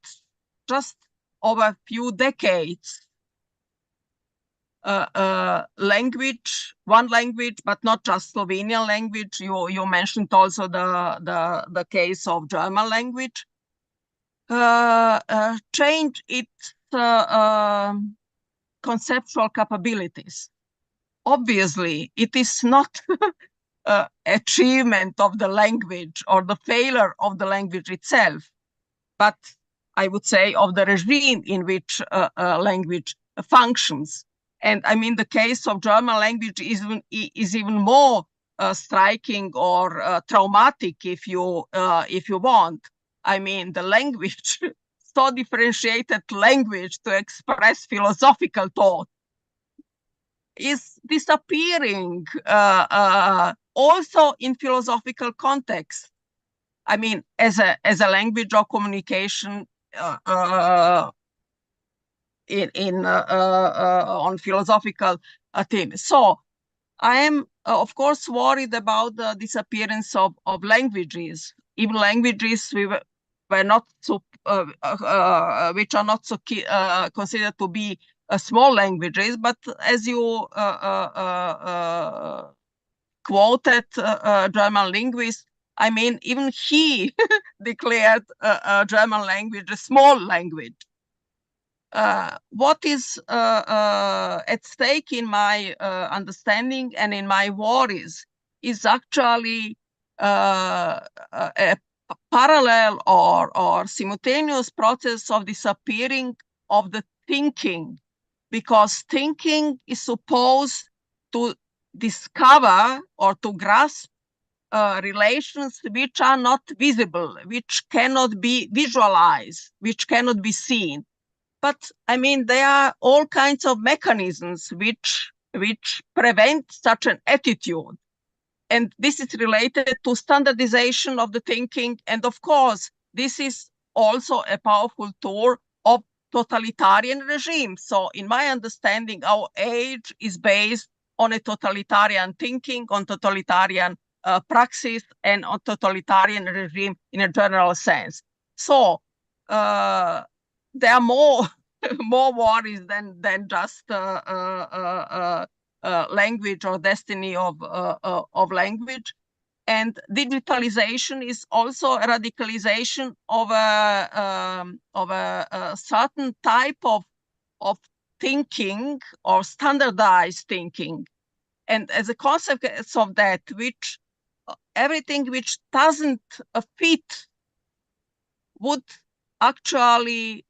just over a few decades, language, one language, but not just Slovenian language. You mentioned also the case of German language. Change its conceptual capabilities. Obviously, it is not achievement of the language or the failure of the language itself, but I would say of the regime in which language functions. And I mean, the case of German language is even more striking or traumatic, if you want. I mean, the language, so differentiated language to express philosophical thought, is disappearing also in philosophical context. I mean, as a language of communication on philosophical themes. So I am, of course, worried about the disappearance of languages, even languages were not so, which are not so considered to be small languages, but as you quoted German linguist, I mean, even he declared German language a small language. What is at stake in my understanding and in my worries is actually a parallel or simultaneous process of disappearing of the thinking, because thinking is supposed to discover or to grasp relations which are not visible, which cannot be visualized, which cannot be seen. But I mean, there are all kinds of mechanisms which prevent such an attitude. And this is related to standardization of the thinking. And of course, this is also a powerful tool of totalitarian regimes. So in my understanding, our age is based on a totalitarian thinking, on totalitarian praxis, and on totalitarian regime in a general sense. So there are more worries than just language or destiny of language. And digitalization is also a radicalization of a certain type of thinking or standardized thinking. And as a consequence of that, which everything which doesn't fit would actually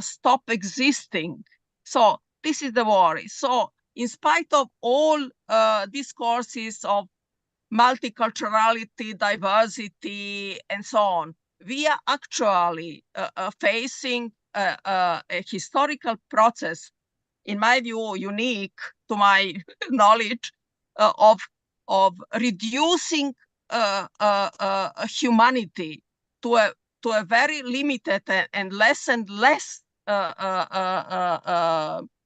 stop existing. So this is the worry. So in spite of all discourses of multiculturality, diversity, and so on, we are actually facing a historical process in my view, unique to my knowledge of reducing humanity to a very limited and less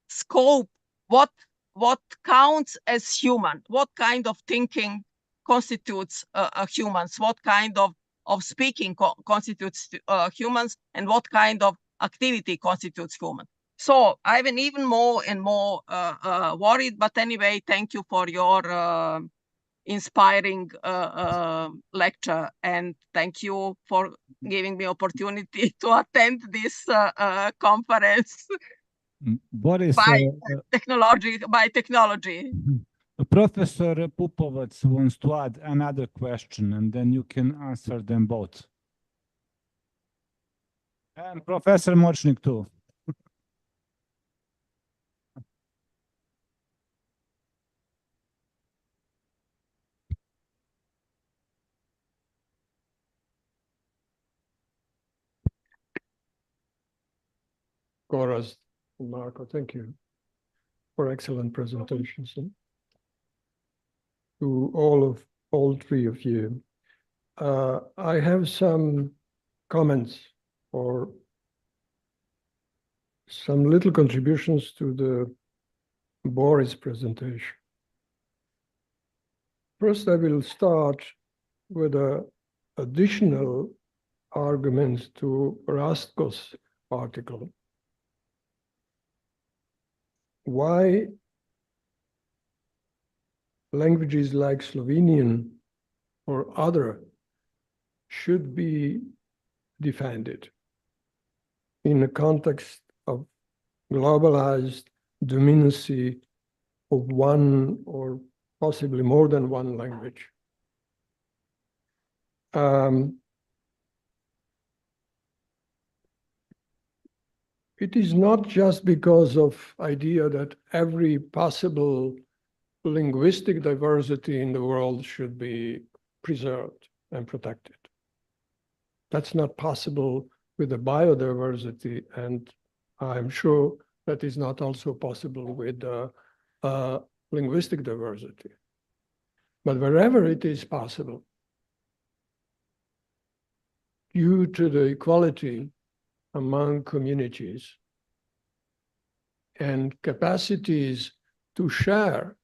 scope. What counts as human? What kind of thinking constitutes humans? What kind of speaking constitutes humans? And what kind of activity constitutes human? So I've been even more and more worried. But anyway, thank you for your inspiring lecture, and thank you for giving me opportunity to attend this conference Boris, by technology. Professor Pupovac wants to add another question, and then you can answer them both. And Professor Močnik too. Gorazd, Marko, thank you for excellent presentations. And to all three of you, I have some comments or some little contributions to the Boris presentation. First, I will start with additional arguments to Rastko's article. Why languages like Slovenian or other should be defended in a context of globalized dominancy of one or possibly more than one language. It is not just because of idea that every possible linguistic diversity in the world should be preserved and protected. That's not possible with the biodiversity, and I'm sure that is not also possible with linguistic diversity. But wherever it is possible, due to the equality among communities and capacities to share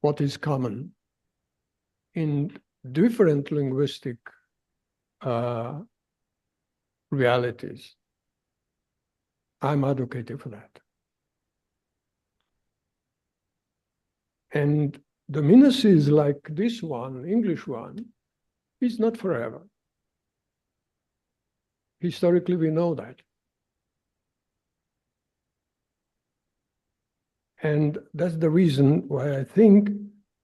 what is common in different linguistic realities, I'm advocating for that. And dominancies like this one, English one, is not forever. Historically, we know that. And that's the reason why I think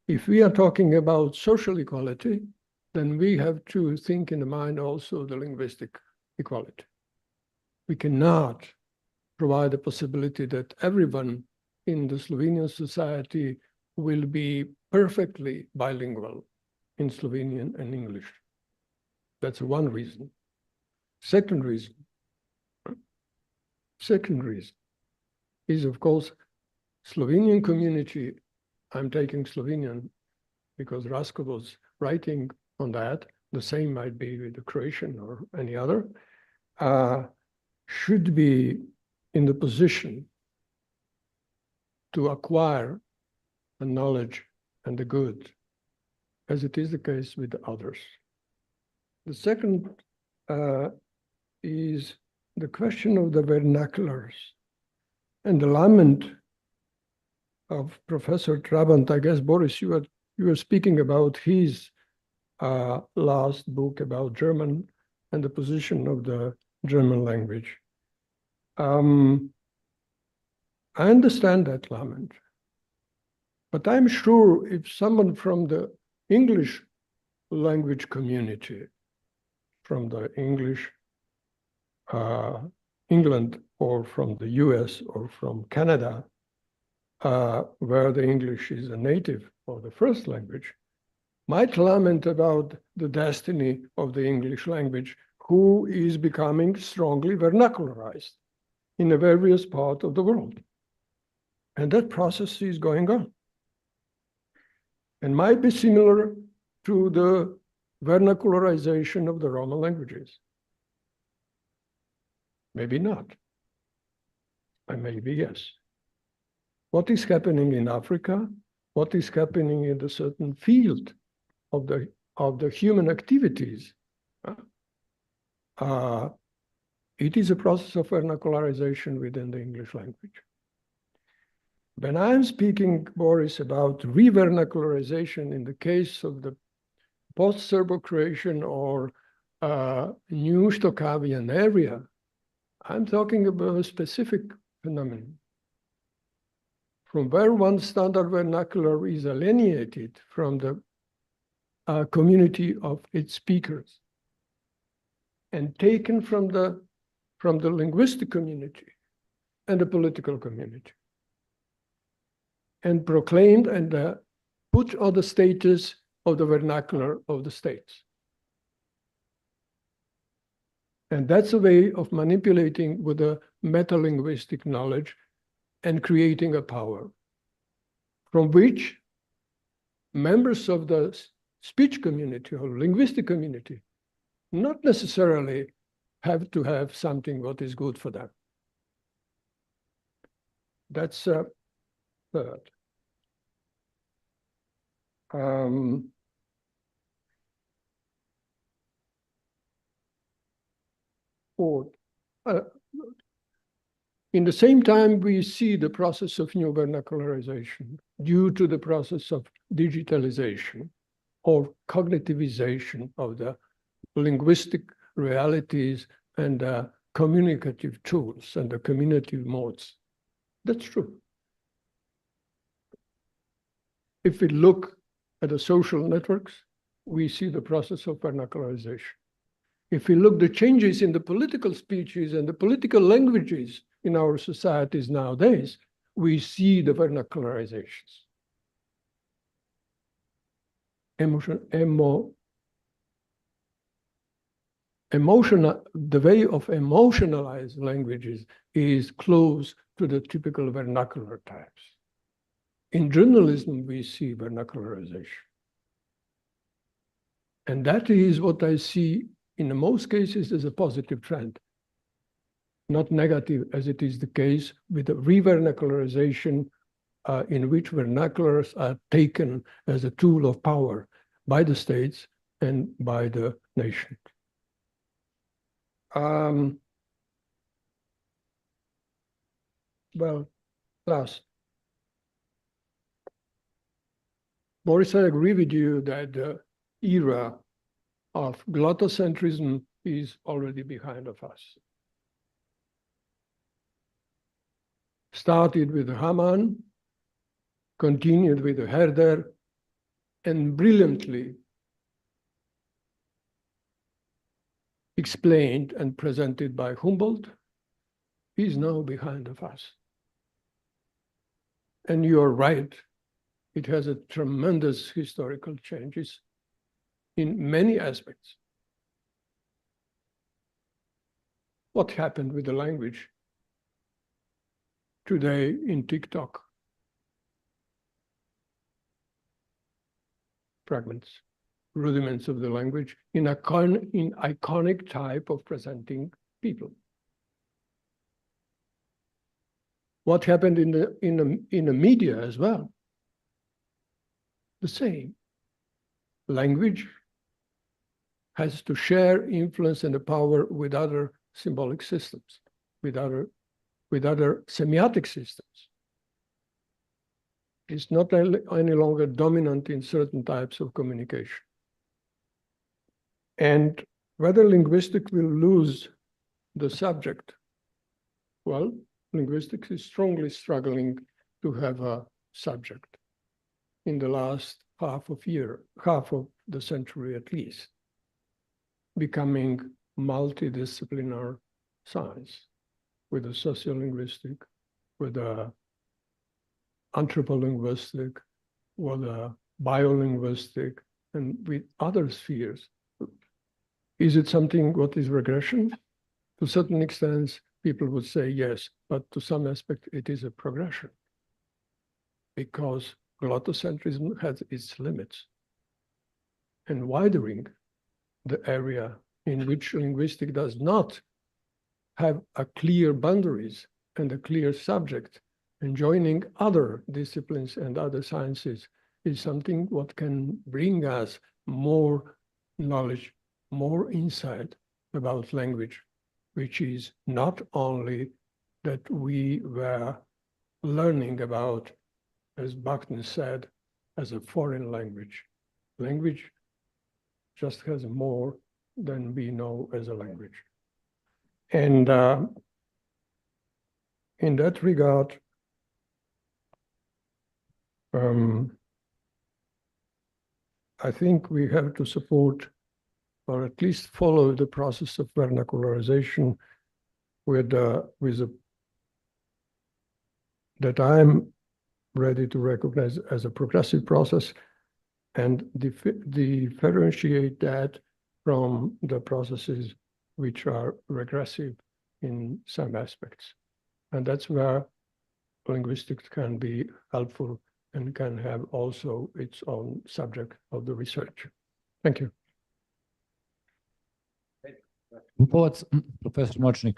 if we are talking about social equality, then we have to think in the mind also the linguistic equality. We cannot provide the possibility that everyone in the Slovenian society will be perfectly bilingual in Slovenian and English. That's one reason. Second reason is, of course, Slovenian community. I'm taking Slovenian because Rastko was writing on that. The same might be with the Croatian or any other. Should be in the position to acquire the knowledge and the good, as it is the case with the others. The second is the question of the vernaculars and the lament of Professor Trabant. I guess, Boris, you were speaking about his last book about German and the position of the German language. I understand that lament, but I'm sure if someone from the English language community, from the English England or from the US or from Canada, where the English is a native or the first language, might lament about the destiny of the English language, who is becoming strongly vernacularized in the various parts of the world. And that process is going on. And might be similar to the vernacularization of the Roman languages. Maybe not. And maybe yes. What is happening in Africa? What is happening in a certain field of the human activities? It is a process of vernacularization within the English language. When I'm speaking, Boris, about re-vernacularization in the case of the post-Serbo-Croatian or new Stokavian area, I'm talking about a specific phenomenon. From where one standard vernacular is alienated from the community of its speakers and taken from the linguistic community and the political community and proclaimed and put on the status of the vernacular of the states. And that's a way of manipulating with a metalinguistic knowledge and creating a power from which members of the speech community or linguistic community not necessarily have to have something what is good for them. That's third. Fourth. In the same time, we see the process of new vernacularization due to the process of digitalization or cognitivization of the linguistic realities and communicative tools and the communicative modes. That's true. If we look at the social networks, we see the process of vernacularization. If we look at the changes in the political speeches and the political languages in our societies nowadays, we see the vernacularizations. The way of emotionalized languages is close to the typical vernacular types. In journalism, we see vernacularization. And that is what I see in most cases as a positive trend, not negative as it is the case with the re-vernacularization in which vernaculars are taken as a tool of power by the states and by the nation. Well, last. Boris, I agree with you that the era of glottocentrism is already behind of us. Started with Haman, continued with Herder, and brilliantly explained and presented by Humboldt, is now behind of us. And you're right, it has a tremendous historical changes in many aspects. What happened with the language today in TikTok? Fragments, rudiments of the language in iconic type of presenting people. What happened in the media as well? The same. Language has to share influence and the power with other symbolic systems, with other semiotic systems. It's not any longer dominant in certain types of communication. And whether linguistics will lose the subject, well, linguistics is strongly struggling to have a subject in the last half of the century at least, becoming multidisciplinary science with a sociolinguistic, with a anthropolinguistic, with a biolinguistic, and with other spheres. Is it something what is regression? To a certain extent, people would say yes, but to some aspect it is a progression because glottocentrism has its limits. And widening the area in which linguistics does not have a clear boundaries and a clear subject, and joining other disciplines and other sciences is something what can bring us more knowledge, more insight about language, which is not only that we were learning about, as Bakhtin said, as a foreign language. Language just has more than we know as a language. And in that regard, I think we have to support or at least follow the process of vernacularization that I'm ready to recognize as a progressive process and differentiate that from the processes which are regressive in some aspects. And that's where linguistics can be helpful and can have also its own subject of the research. Thank you. Professor Močnik.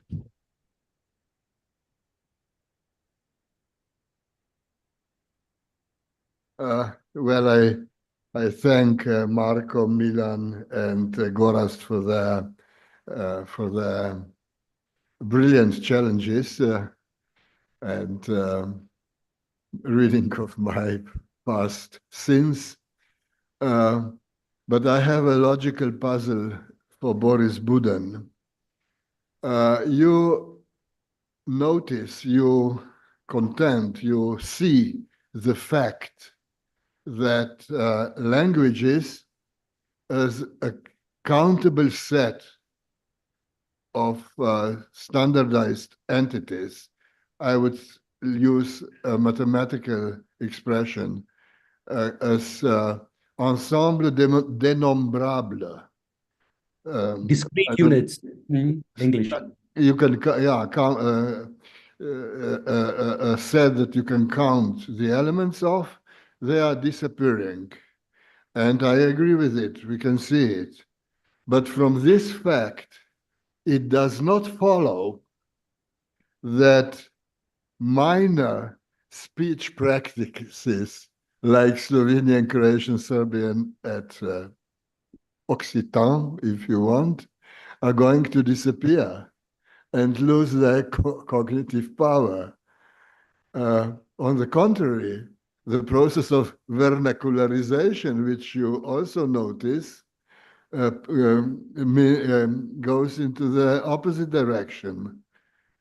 Well, I thank Marko, Milan, and Gorazd for their brilliant challenges and reading of my past sins. But I have a logical puzzle for Boris Budan. You notice, you contend, you see the fact that languages as a countable set of standardized entities. I would use a mathematical expression as ensemble dénombrable. Discrete units in English. You can, yeah, a set that you can count the elements of, they are disappearing. And I agree with it, we can see it. But from this fact, it does not follow that minor speech practices like Slovenian, Croatian, Serbian, at Occitan, if you want, are going to disappear and lose their cognitive power. On the contrary, the process of vernacularization, which you also notice, goes into the opposite direction.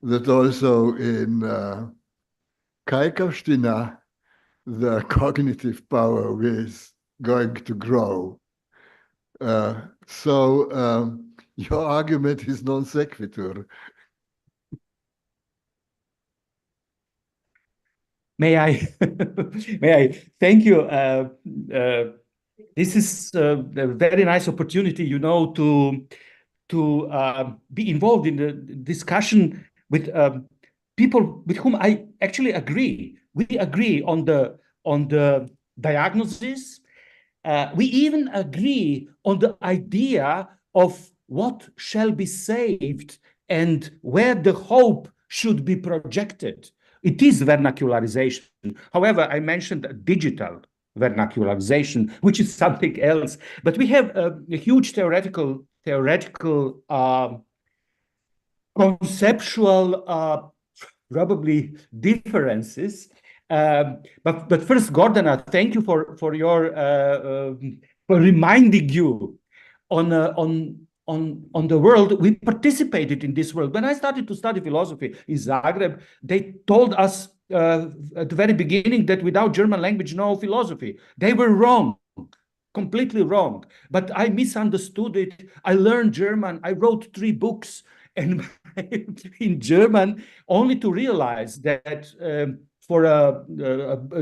That also in Kajkavština, the cognitive power is going to grow. So your argument is non sequitur. May I thank you. This is a very nice opportunity, you know, to be involved in the discussion with people with whom I actually agree. We agree on the diagnosis. We even agree on the idea of what shall be saved and where the hope should be projected. It is vernacularization. However, I mentioned digital vernacularization, which is something else. But we have a huge theoretical, conceptual, probably differences. But first, Gordana, thank you for your for reminding you on the world. We participated in this world. When I started to study philosophy in Zagreb, they told us at the very beginning that without German language, no philosophy. They were wrong, completely wrong. But I misunderstood it. I learned German. I wrote 3 books and in German, only to realize that for a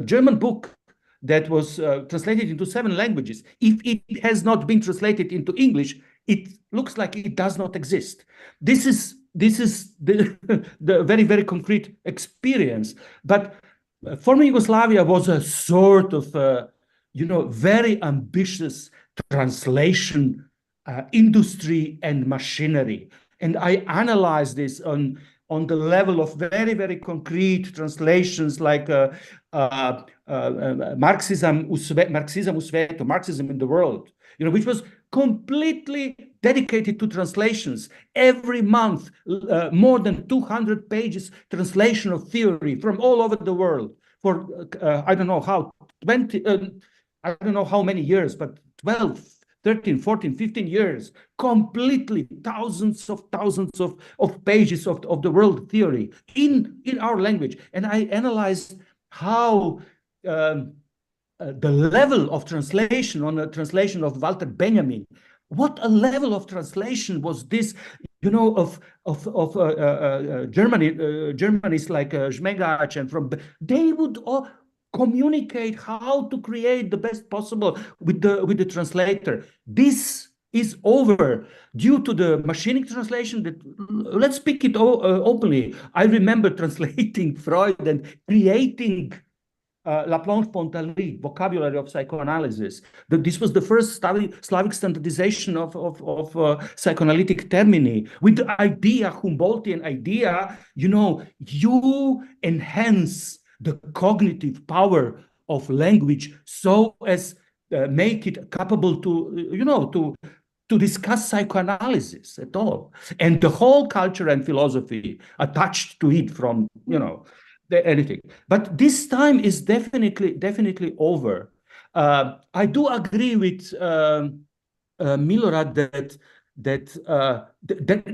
German book that was translated into 7 languages, if it has not been translated into English, it looks like it does not exist. This is this is the, the very, very concrete experience. But former Yugoslavia was a sort of, you know, very ambitious translation industry and machinery. And I analyzed this on the level of very, very concrete translations like Marxism u svetu, Marxism in the world, you know, which was completely dedicated to translations. Every month, more than 200 pages translation of theory from all over the world for, I don't know how, 20, I don't know how many years, but 12, 13, 14, 15 years, completely thousands of pages of the world theory in our language. And I analyzed how the level of translation on a translation of Walter Benjamin, what a level of translation was this, you know, of Germanists like Schmegac and from, they would all communicate how to create the best possible with the translator. This is over due to the machinic translation. That, let's speak it openly. I remember translating Freud and creating La Planche-Pontelly, vocabulary of psychoanalysis. This was the first Slavic standardization of psychoanalytic termini with the idea, Humboldtian idea, you know, you enhance the cognitive power of language so as make it capable to, you know, to discuss psychoanalysis at all. And the whole culture and philosophy attached to it from, you know, anything. But this time is definitely over. I do agree with Milorad that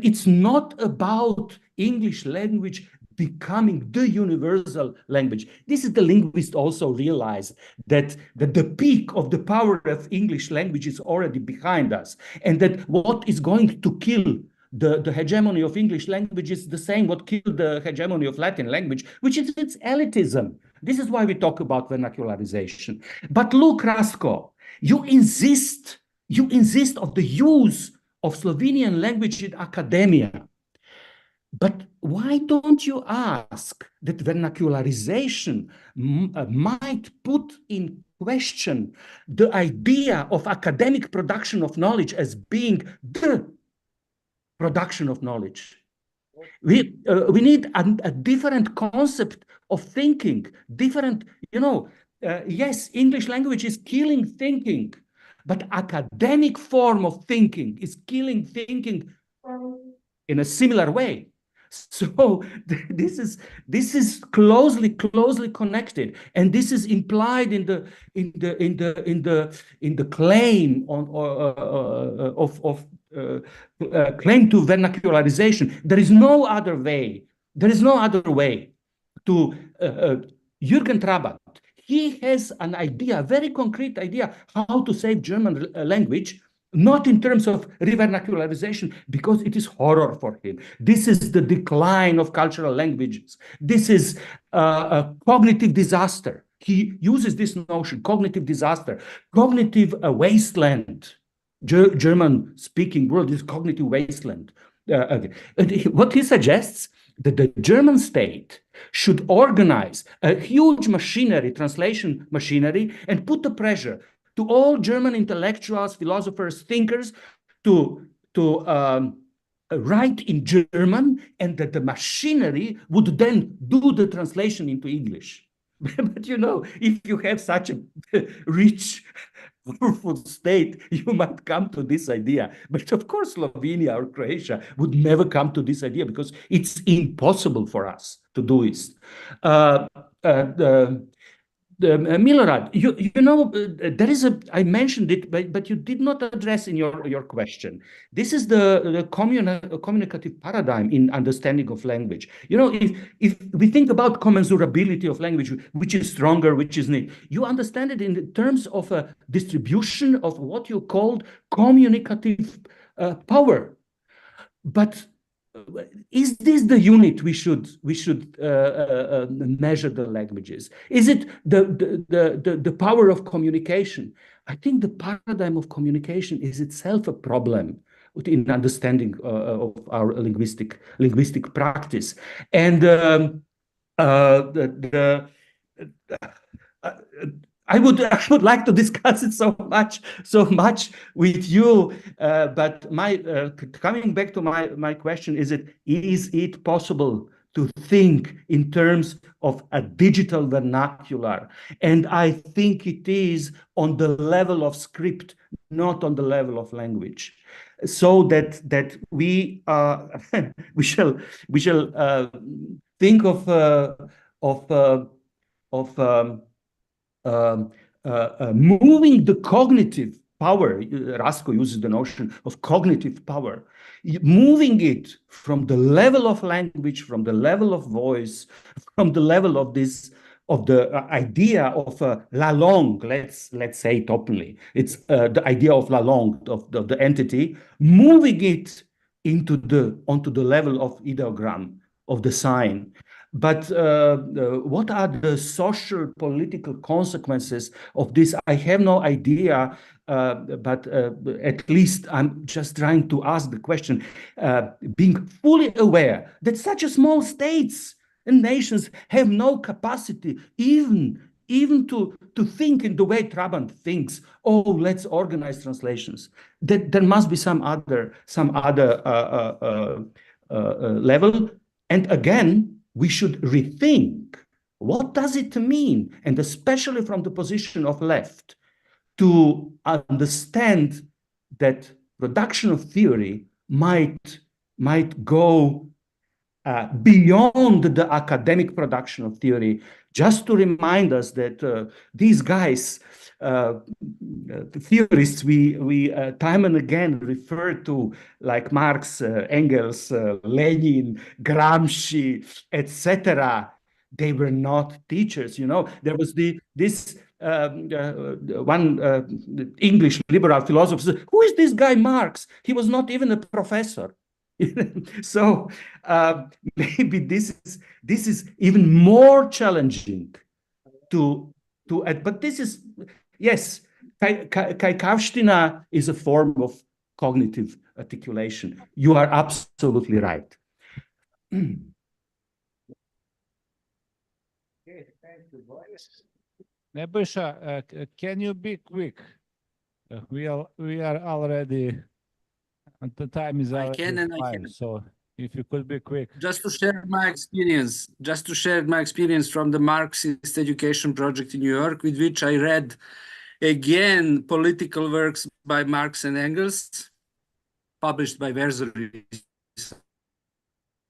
it's not about English language becoming the universal language. This is the linguist also realized that the peak of the power of English language is already behind us, and that what is going to kill the hegemony of English language is the same what killed the hegemony of Latin language, which is its elitism. This is why we talk about vernacularization. But look, Rasko, you insist of the use of Slovenian language in academia. But why don't you ask that vernacularization might put in question the idea of academic production of knowledge as being the production of knowledge? We need a different concept of thinking, different, you know, yes, English language is killing thinking, but academic form of thinking is killing thinking in a similar way. So this is closely connected, and this is implied in the claim on claim to vernacularization. There is no other way. There is no other way to Jürgen Trabat. He has an idea, a very concrete idea, how to save German language. Not in terms of revernacularization, because it is horror for him. This is the decline of cultural languages. This is a cognitive disaster. He uses this notion, cognitive disaster, cognitive wasteland. German-speaking world is cognitive wasteland. Okay. What he suggests, that the German state should organize a huge machinery, translation machinery, and put the pressure to all German intellectuals, philosophers, thinkers to write in German, and that the machinery would then do the translation into English. But you know, if you have such a rich, powerful state, you might come to this idea. But of course, Slovenia or Croatia would never come to this idea because it's impossible for us to do it. Milorad, you know, there is I mentioned it, but you did not address in your question. This is the communicative paradigm in understanding of language. You know, if we think about commensurability of language, which is stronger, which is not, you understand it in terms of a distribution of what you called communicative power. But is this the unit we should measure the languages? Is it the power of communication? I think the paradigm of communication is itself a problem in understanding of our linguistic practice. And I would like to discuss it so much with you, but coming back to my question is it possible to think in terms of a digital vernacular? And I think it is on the level of script, not on the level of language, so that we shall think of moving the cognitive power. Rasko uses the notion of cognitive power, moving it from the level of language, from the level of voice, from the level of the idea of la langue. Let's say it openly. It's the idea of la langue, of the entity, moving it onto the level of ideogram, of the sign. But what are the social political consequences of this? I have no idea, but at least I'm just trying to ask the question, being fully aware that such a small states and nations have no capacity even to think in the way Trabant thinks. Oh, let's organize translations. There must be some other level. And again, we should rethink what does it mean, and especially from the position of left, to understand that production of theory might go beyond the academic production of theory, just to remind us that these guys, theorists, we time and again refer to, like Marx, Engels, Lenin, Gramsci, etc. They were not teachers. There was this one English liberal philosopher. Who is this guy Marx? He was not even a professor. So maybe this is even more challenging but this is, yes, Kaikavština is a form of cognitive articulation. You are absolutely right. Okay, thank you, boys. Nebojša, can you be quick? We are already, and the time is already I can. so if you could be quick. Just to share my experience from the Marxist Education Project in New York, with which I read again political works by Marx and Engels, published by Verso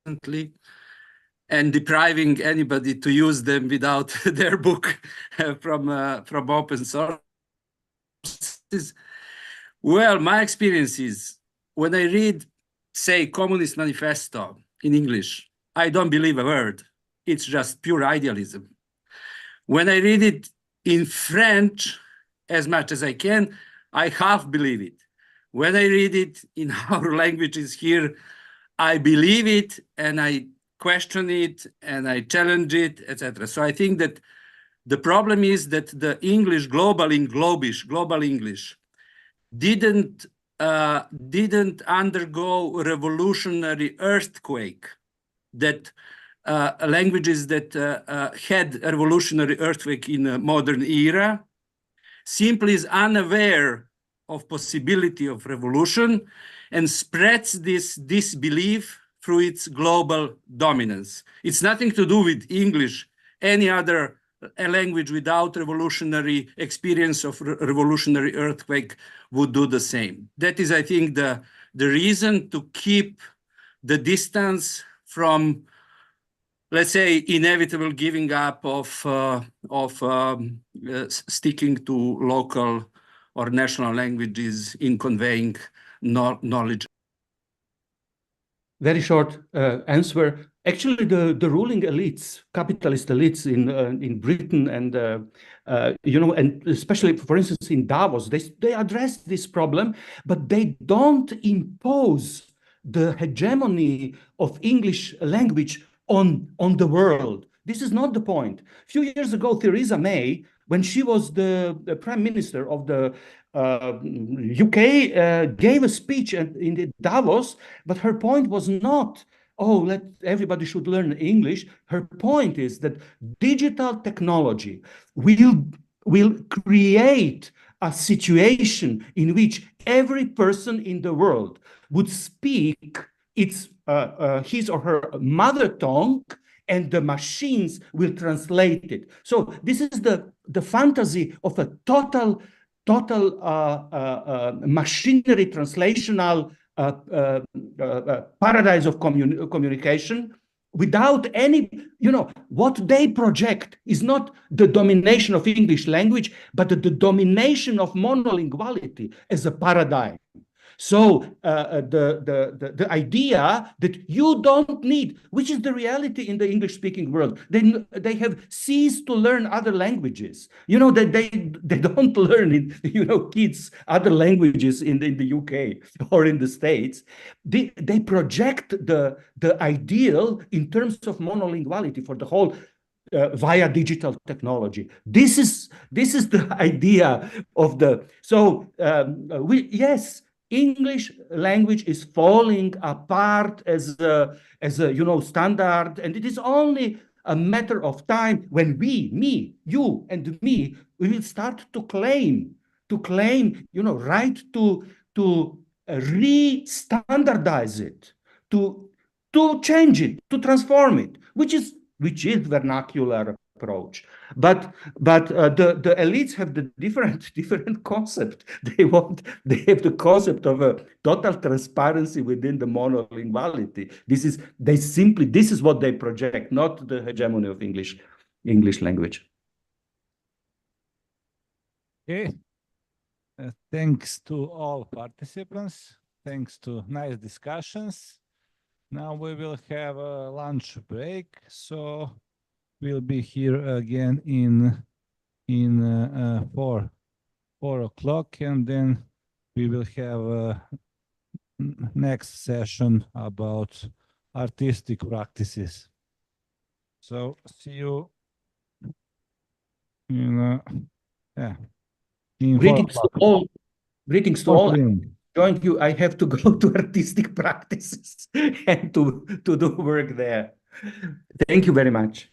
recently, and depriving anybody to use them without their book from open source. Well, my experience is, when I read, say, Communist Manifesto in English, I don't believe a word. It's just pure idealism. When I read it in French, as much as I can, I half believe it. When I read it in our languages here, I believe it, and I question it, and I challenge it, etc. So I think that the problem is that the English, global English, didn't undergo a revolutionary earthquake that languages that had a revolutionary earthquake in a modern era simply is unaware of possibility of revolution and spreads this disbelief through its global dominance. It's nothing to do with English. Any other language without revolutionary experience of revolutionary earthquake would do the same. That is, I think, the reason to keep the distance from, let's say, inevitable giving up of sticking to local or national languages in conveying knowledge. Very short answer. Actually, the ruling elites, capitalist elites in Britain and and especially, for instance, in Davos, they address this problem, but they don't impose the hegemony of English language on the world. This is not the point. A few years ago, Theresa May when she was the prime minister of the UK, gave a speech in the Davos, but her point was not, oh, everybody should learn English. Her point is that digital technology will create a situation in which every person in the world would speak his or her mother tongue, and the machines will translate it. So this is the fantasy of a total machinery translational paradise of communication without any, what they project is not the domination of English language, but the domination of monolinguality as a paradigm. So the idea that you don't need, which is the reality in the English-speaking world, they have ceased to learn other languages. That they don't learn kids other languages in the UK or in the States. They project the ideal in terms of monolinguality for the whole via digital technology. This is the idea of the. So yes. English language is falling apart as a standard, and it is only a matter of time when you and me, we will start to claim, right to re-standardize it, to change it, to transform it, which is vernacular approach. But the elites have the different concept. They have the concept of a total transparency within the monolinguality. This is what they project, not the hegemony of English language. Okay. Thanks to all participants. Thanks to nice discussions. Now we will have a lunch break, so we'll be here again in 4 o'clock, and then we will have a next session about artistic practices. So see you in Greetings to all. Greetings to all. PM. Join you. I have to go to artistic practices and to do work there. Thank you very much.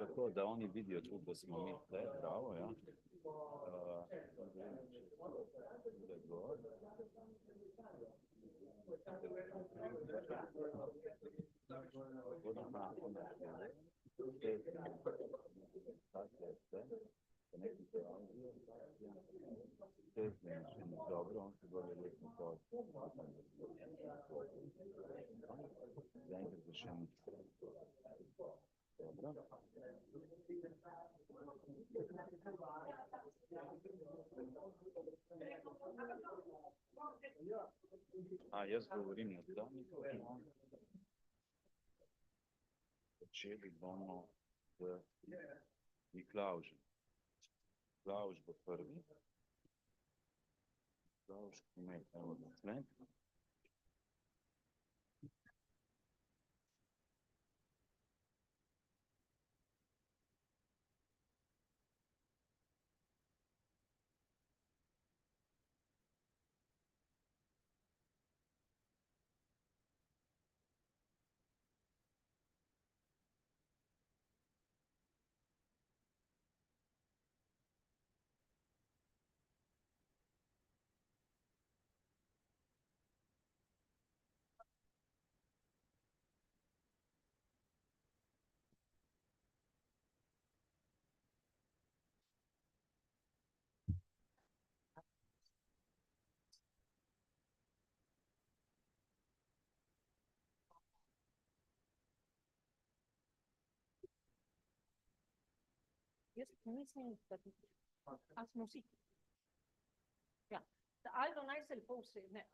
tako da oni vidijo tudi, da smo mi tle, bravo, ja. Dobro, on se bolje lijepo to. Zaenkrat še ni. Dobro. A jaz govorim na ta mikrofon. Začeli bomo z Miklavžem. Miklavž bo prvi. Miklavž, evo naslednji. Jaz mislim, da a smo vsi. Ja, da Aldo naj se lepo usede.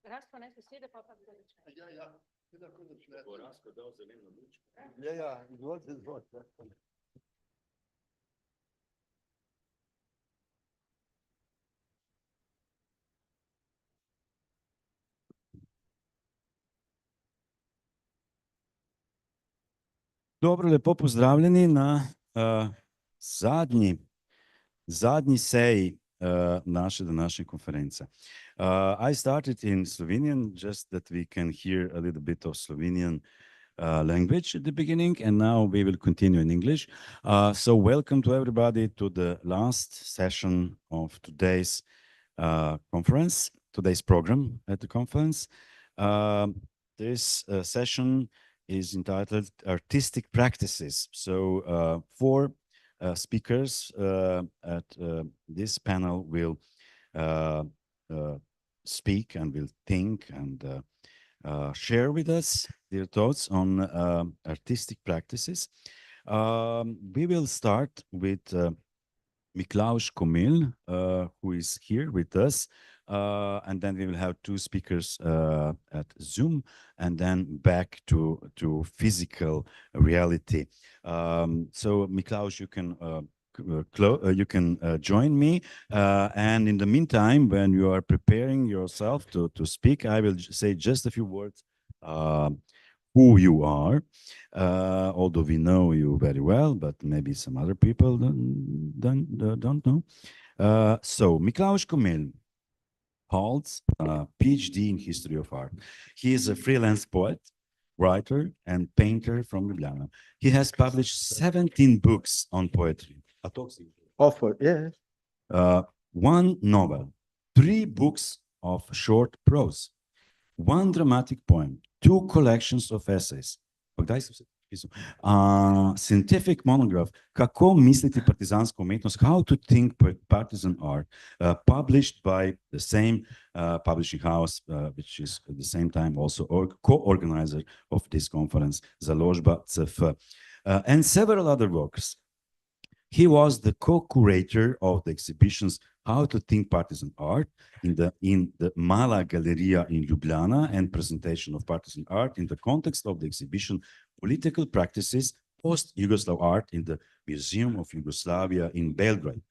Rasko naj se sede, pa da začne. Ja, ti lahko začneš. Bo Rasko dal zeleno luč. Ja, izvolite, izvolite. Dobro, lepo pozdravljeni na zadnji seji naše današnje konference. I started in Slovenian just that we can hear a little bit of Slovenian language at the beginning, and now we will continue in English. So welcome to everybody to the last session of today's conference, today's program at the conference. This session is entitled Artistic Practices. So 4 speakers at this panel will speak and will think and share with us their thoughts on artistic practices. We will start with Miklavž Komil, who is here with us. And then we will have 2 speakers at Zoom, and then back to physical reality. So Miklavž, you can join me. And in the meantime, when you are preparing yourself to speak, I will say just a few words who you are, although we know you very well, but maybe some other people don't know. So Miklavž Komil holds a PhD in history of art. He is a freelance poet, writer, and painter from Ljubljana. He has published 17 books on poetry. Offer, yes. 1 novel, 3 books of short prose, 1 dramatic poem, 2 collections of essays. Scientific monograph, Kako misliti partizansko umetnost, How to think partisan art, published by the same publishing house, which is at the same time also co-organizer of this conference, Založba CF, and several other works. He was the co-curator of the exhibitions How to Think Partisan Art in the Mala Galeria in Ljubljana, and presentation of partisan art in the context of the exhibition Political Practices Post-Yugoslav Art in the Museum of Yugoslavia in Belgrade.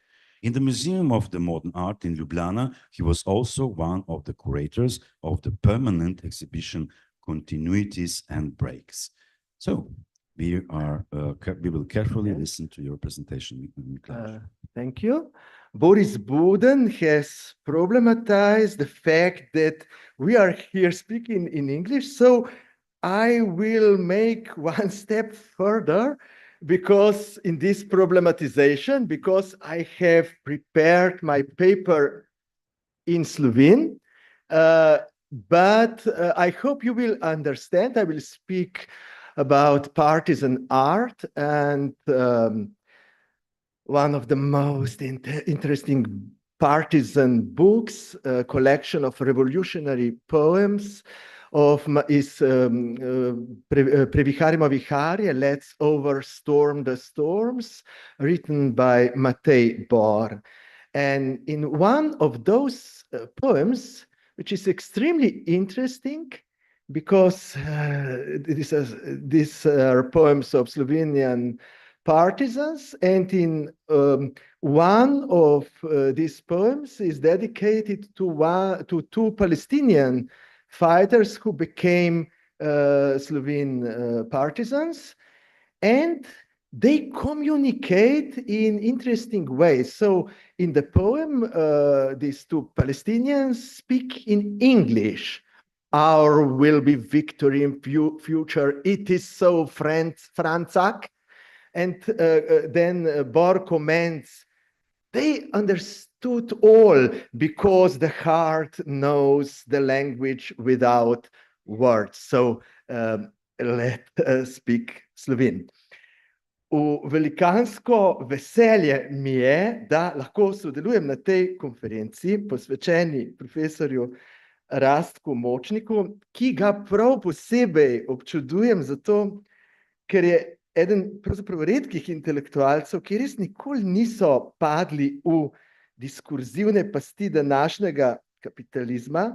In the Museum of the Modern Art in Ljubljana, he was also one of the curators of the permanent exhibition Continuities and Breaks. So we will carefully listen to your presentation, Miklavž. Thank you. Boris Buden has problematized the fact that we are here speaking in English, so I will make one step further because in this problematization, because I have prepared my paper in Slovene, but I hope you will understand. I will speak about partisan art, and one of the most interesting partisan books, a collection of revolutionary poems is Previharimo viharje, Let's Overstorm the Storms, written by Matej Bor. And in one of those poems, which is extremely interesting, because these are poems of Slovenian partisans, and in one of these poems is dedicated to two Palestinian fighters who became Slovene partisans, and they communicate in interesting ways. So in the poem, these two Palestinians speak in English. Our will be victory in future. It is so, Franzak. And then Bor comments, they understood all because the heart knows the language without words. So let us speak Slovene. Velikansko veselje mi je, da lahko sodelujem na tej konferenci, posvečeni profesorju Rastku Močniku, ki ga prav posebej občudujem zato, ker je eden pravzaprav redkih intelektualcev, ki res nikoli niso padli v diskurzivne pasti današnjega kapitalizma,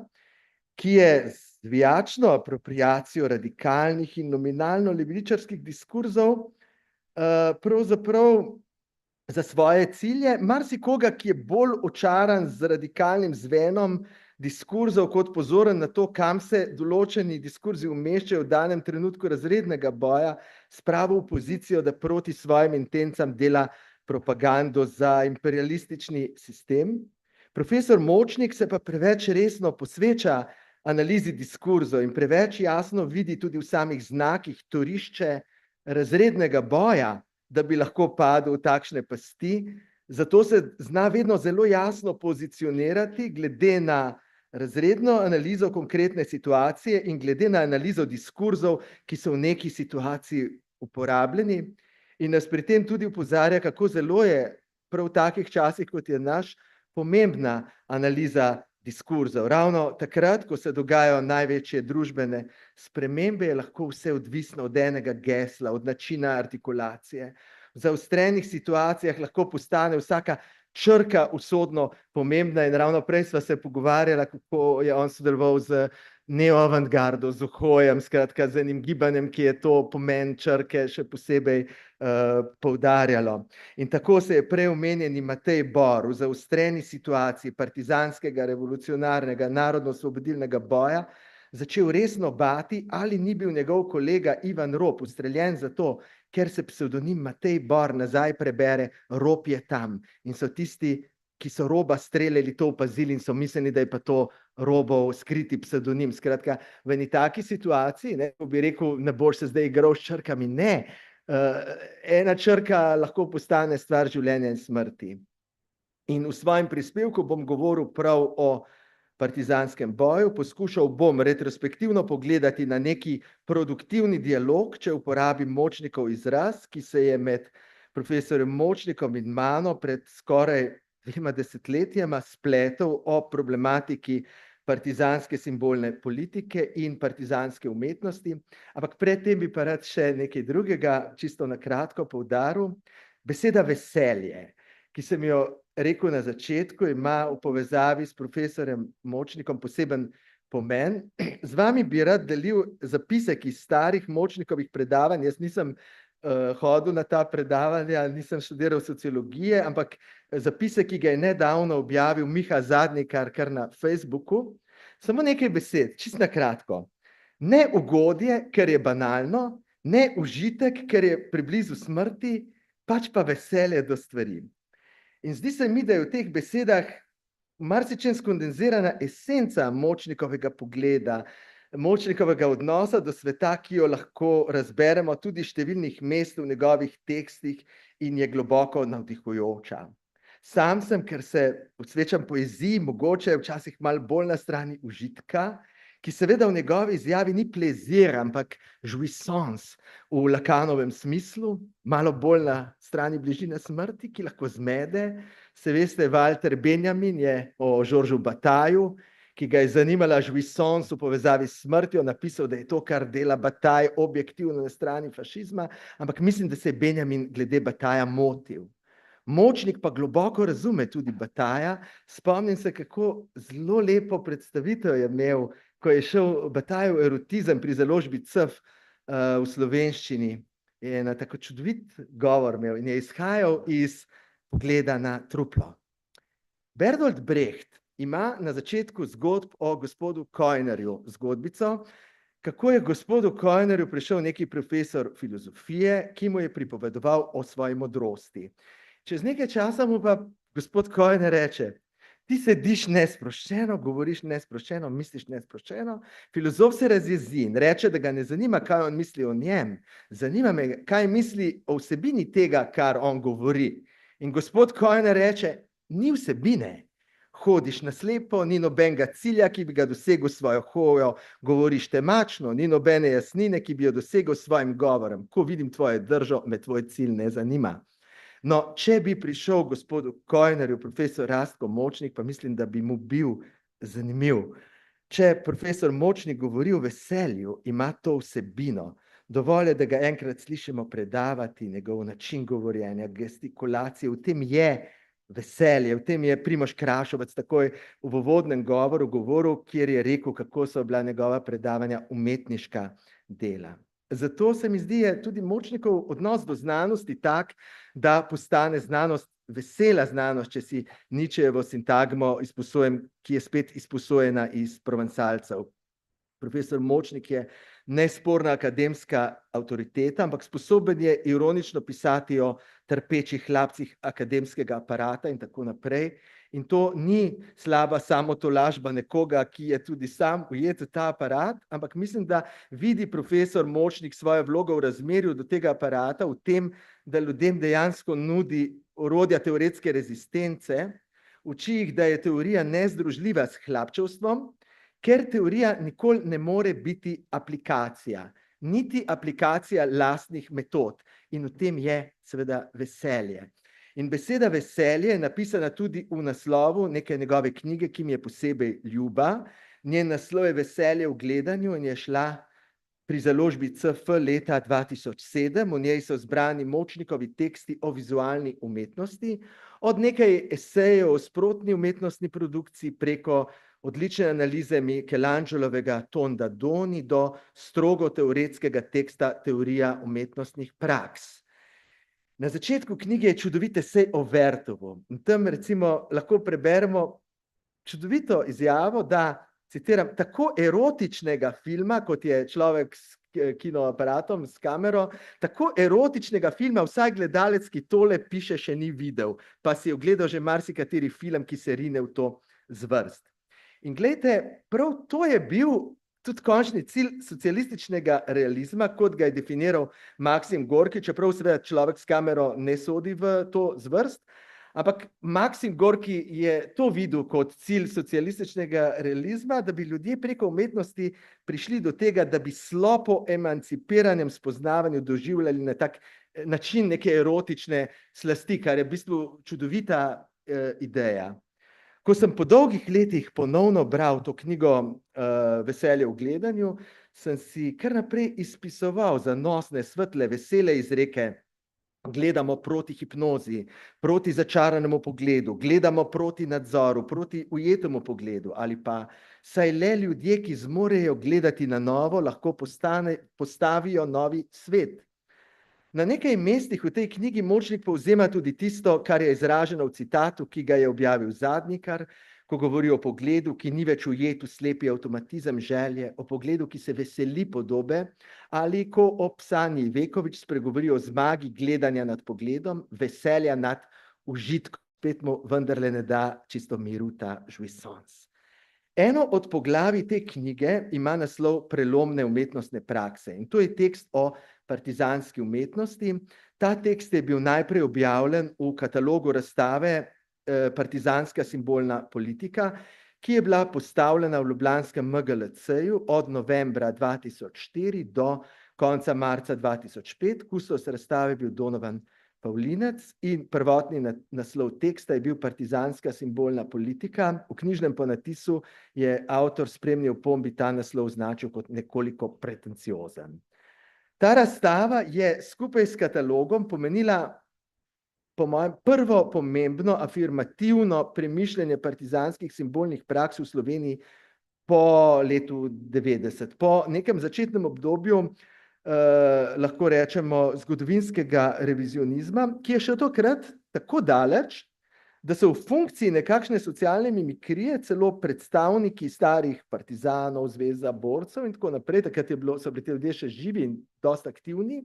ki je z zvijačno apropriacijo radikalnih in nominalno levičarskih diskurzov pravzaprav za svoje cilje marsikoga, ki je bolj očaran z radikalnim zvenom diskurzov kot pozoren na to, kam se določeni diskurzi umeščajo v danem trenutku razrednega boja, spravo v pozicijo, da proti svojim intencam dela propagando za imperialistični sistem. Profesor Močnik se pa preveč resno posveča analizi diskurzov in preveč jasno vidi tudi v samih znakih torišče razrednega boja, da bi lahko padel v takšne pasti. Zato se zna vedno zelo jasno pozicionirati glede na razredno analizo konkretne situacije in glede na analizo diskurzov, ki so v neki situaciji uporabljeni, in nas pri tem tudi opozarja, kako zelo je prav v takih časih, kot je naš, pomembna analiza diskurzov. Ravno takrat, ko se dogajajo največje družbene spremembe, je lahko vse odvisno od enega gesla, od načina artikulacije. V zaostrenih situacijah lahko postane vsaka črka usodno pomembna, in ravno prej sva se pogovarjala, kako je on sodeloval z neoavantgardo, z Ohojem, skratka z enim gibanjem, ki je to pomen črke še posebej poudarjalo. In tako se je prej omenjeni Matej Bor v zaostreni situaciji partizanskega, revolucionarnega, narodno-osvobodilnega boja začel resno bati, ali ni bil njegov kolega Ivan Rop ustreljen zato, ker se psevdonim Matej Bor nazaj prebere, Rop je tam. In so tisti, ki so Roba streljali, to opazili in so mislili, da je pa to Robov skriti psevdonim. Skratka, v eni taki situaciji, ko bi rekel, ne boš se zdaj igral s črkami, ne. Ena črka lahko postane stvar življenja in smrti. In v svojem prispevku bom govoril prav o partizanskem boju, poskušal bom retrospektivno pogledati na neki produktivni dialog, če uporabim Močnikov izraz, ki se je med profesorjem Močnikom in mano pred skoraj 2 desetletjema spletel o problematiki partizanske simbolne politike in partizanske umetnosti. Ampak predtem bi pa rad še nekaj drugega, čisto na kratko poudaril. Beseda veselje, ki sem jo rekel na začetku, ima v povezavi s profesorjem Močnikom poseben pomen. Z vami bi rad delil zapisek iz starih Močnikovih predavanj. Jaz nisem hodil na ta predavanja, nisem študiral sociologije, ampak zapisek, ki ga je nedavno objavil Miha Zadnikar kar na Facebooku. Samo nekaj besed, čisto na kratko. Ne ugodje, ker je banalno, ne užitek, ker je preblizu smrti, pač pa veselje do stvari. In zdi se mi, da je v teh besedah marsičem skondenzirana esenca Močnikovega pogleda, Močnikovega odnosa do sveta, ki jo lahko razberemo tudi iz številnih mest v njegovih tekstih in je globoko navdihujoča. Sam sem, ker se posvečam poeziji, mogoče včasih malo bolj na strani užitka, ki seveda v njegovi izjavi ni plezir, ampak jouissance v Lacanovem smislu, malo bolj na strani bližine smrti, ki lahko zmede. Se veste, Walter Benjamin je o Georgesu Batailleju, ki ga je zanimala jouissance v povezavi s smrtjo, napisal, da je to, kar dela Bataille, objektivno na strani fašizma, ampak mislim, da se je Benjamin glede Batailleja motil. Močnik pa globoko razume tudi Batailleja. Spomnim se, kako zelo lepo predstavitev je imel, ko je šel Bataillejev erotizem pri založbi CEF v slovenščini. Je na tako čudovit govor imel in je izhajal iz pogleda na truplo. Bertolt Brecht ima na začetku zgodb o gospodu Kojnerju zgodbico, kako je gospodu Kojnerju prišel neki profesor filozofije, ki mu je pripovedoval o svoji modrosti. Čez nekaj časa mu pa gospod Kojner reče: ti sediš nesproščeno, govoriš nesproščeno, misliš nesproščeno. Filozof se razjezi in reče, da ga ne zanima, kaj on misli o njem. Zanima me, kaj misli o vsebini tega, kar on govori. In gospod Kojner reče: ni vsebine. Hodiš na slepo, ni nobenega cilja, ki bi ga dosegel s svojo hojo, govoriš temačno, ni nobene jasnine, ki bi jo dosegel s svojim govorom. Ko vidim tvoje držo, me tvoj cilj ne zanima. No, če bi prišel gospodu Kojnerju profesor Rastko Močnik, pa mislim, da bi mu bil zanimiv. Če profesor Močnik govori o veselju, ima to vsebino. Dovolj je, da ga enkrat slišimo predavati, njegov način govorjenja, gestikulacije, v tem je veselje, v tem je Primož Krašovec takoj v uvodnem govoru govoril, kjer je rekel, kako so bila njegova predavanja umetniška dela. Zato se mi zdi, je tudi Močnikov odnos do znanosti tak, da postane znanost vesela znanost, če si Nietzschejevo sintagmo izposojem, ki je spet izposojena iz provansalcev. Profesor Močnik je nesporna akademska avtoriteta, ampak sposoben je ironično pisati o trpečih hlapcih akademskega aparata in tako naprej. In to ni slaba samotolažba nekoga, ki je tudi sam ujet v ta aparat, ampak mislim, da vidi profesor Močnik svojo vlogo v razmerju do tega aparata v tem, da ljudem dejansko nudi orodja teoretske rezistence, uči jih, da je teorija nezdružljiva s hlapčevstvom, ker teorija nikoli ne more biti aplikacija, niti aplikacija lastnih metod. In v tem je seveda veselje. In beseda veselje je napisana tudi v naslovu neke njegove knjige, ki mi je posebej ljuba. Njen naslov je Veselje v gledanju in je šla pri založbi CF leta 2007. V njej so zbrani Močnikovi teksti o vizualni umetnosti, od nekaj esejev o sprotni umetnostni produkciji preko odlične analize Michelangelovega Tonda Doni do strogo teoretskega teksta Teorija umetnostnih praks. Na začetku knjige je čudovit esej o Vertovu. In tam recimo lahko preberemo čudovito izjavo, da, citiram, tako erotičnega filma, kot je Človek s kinoaparatom, s kamero, tako erotičnega filma vsaj gledalec, ki tole piše, še ni videl, pa si je ogledal že marsikateri film, ki se rine v to zvrst. In glejte, prav to je bil tudi končni cilj socialističnega realizma, kot ga je definiral Maksim Gorki, čeprav seveda Človek s kamero ne sodi v to zvrst, ampak Maksim Gorki je to videl kot cilj socialističnega realizma, da bi ljudje preko umetnosti prišli do tega, da bi slo po emancipiranem spoznavanju doživljali na tak način neke erotične slasti, kar je v bistvu čudovita ideja. Ko sem po dolgih letih ponovno bral to knjigo Veselje v gledanju, sem si kar naprej izpisoval zanosne, svetle, vesele izreke. Gledamo proti hipnozi, proti začaranemu pogledu, gledamo proti nadzoru, proti ujetemu pogledu, ali pa saj le ljudje, ki zmorejo gledati na novo, lahko postavijo novi svet. Na nekaj mestih v tej knjigi Močnik povzema tudi tisto, kar je izraženo v citatu, ki ga je objavil Zadnikar, ko govori o pogledu, ki ni več ujet v slepi avtomatizem želje, o pogledu, ki se veseli podobe, ali ko ob Sanji Vekovič spregovori o zmagi gledanja nad pogledom, veselja nad užitkom, spet mu vendarle ne da čisto miru ta jouissance. Eno od poglavij te knjige ima naslov Prelomne umetnostne prakse in to je tekst o partizanski umetnosti. Ta tekst je bil najprej objavljen v katalogu razstave Partizanska simbolna politika, ki je bila postavljena v ljubljanskem MGLC-ju od novembra 2004 do konca marca 2005. Kustos razstave je bil Donovan Pavlinec in prvotni naslov teksta je bil Partizanska simbolna politika. V knjižnem ponatisu je avtor spremni opombi ta naslov označil kot nekoliko pretenciozen. Ta razstava je skupaj s katalogom pomenila po mojem prvo pomembno afirmativno premišljanje partizanskih simbolnih praks v Sloveniji po letu 90. Po nekem začetnem obdobju lahko rečemo zgodovinskega revizionizma, ki je še takrat tako daleč, da so v funkciji nekakšne socialne mimikrije celo predstavniki starih partizanov, zveza borcev in tako naprej, takrat so bili ti ljudje še živi in dosti aktivni,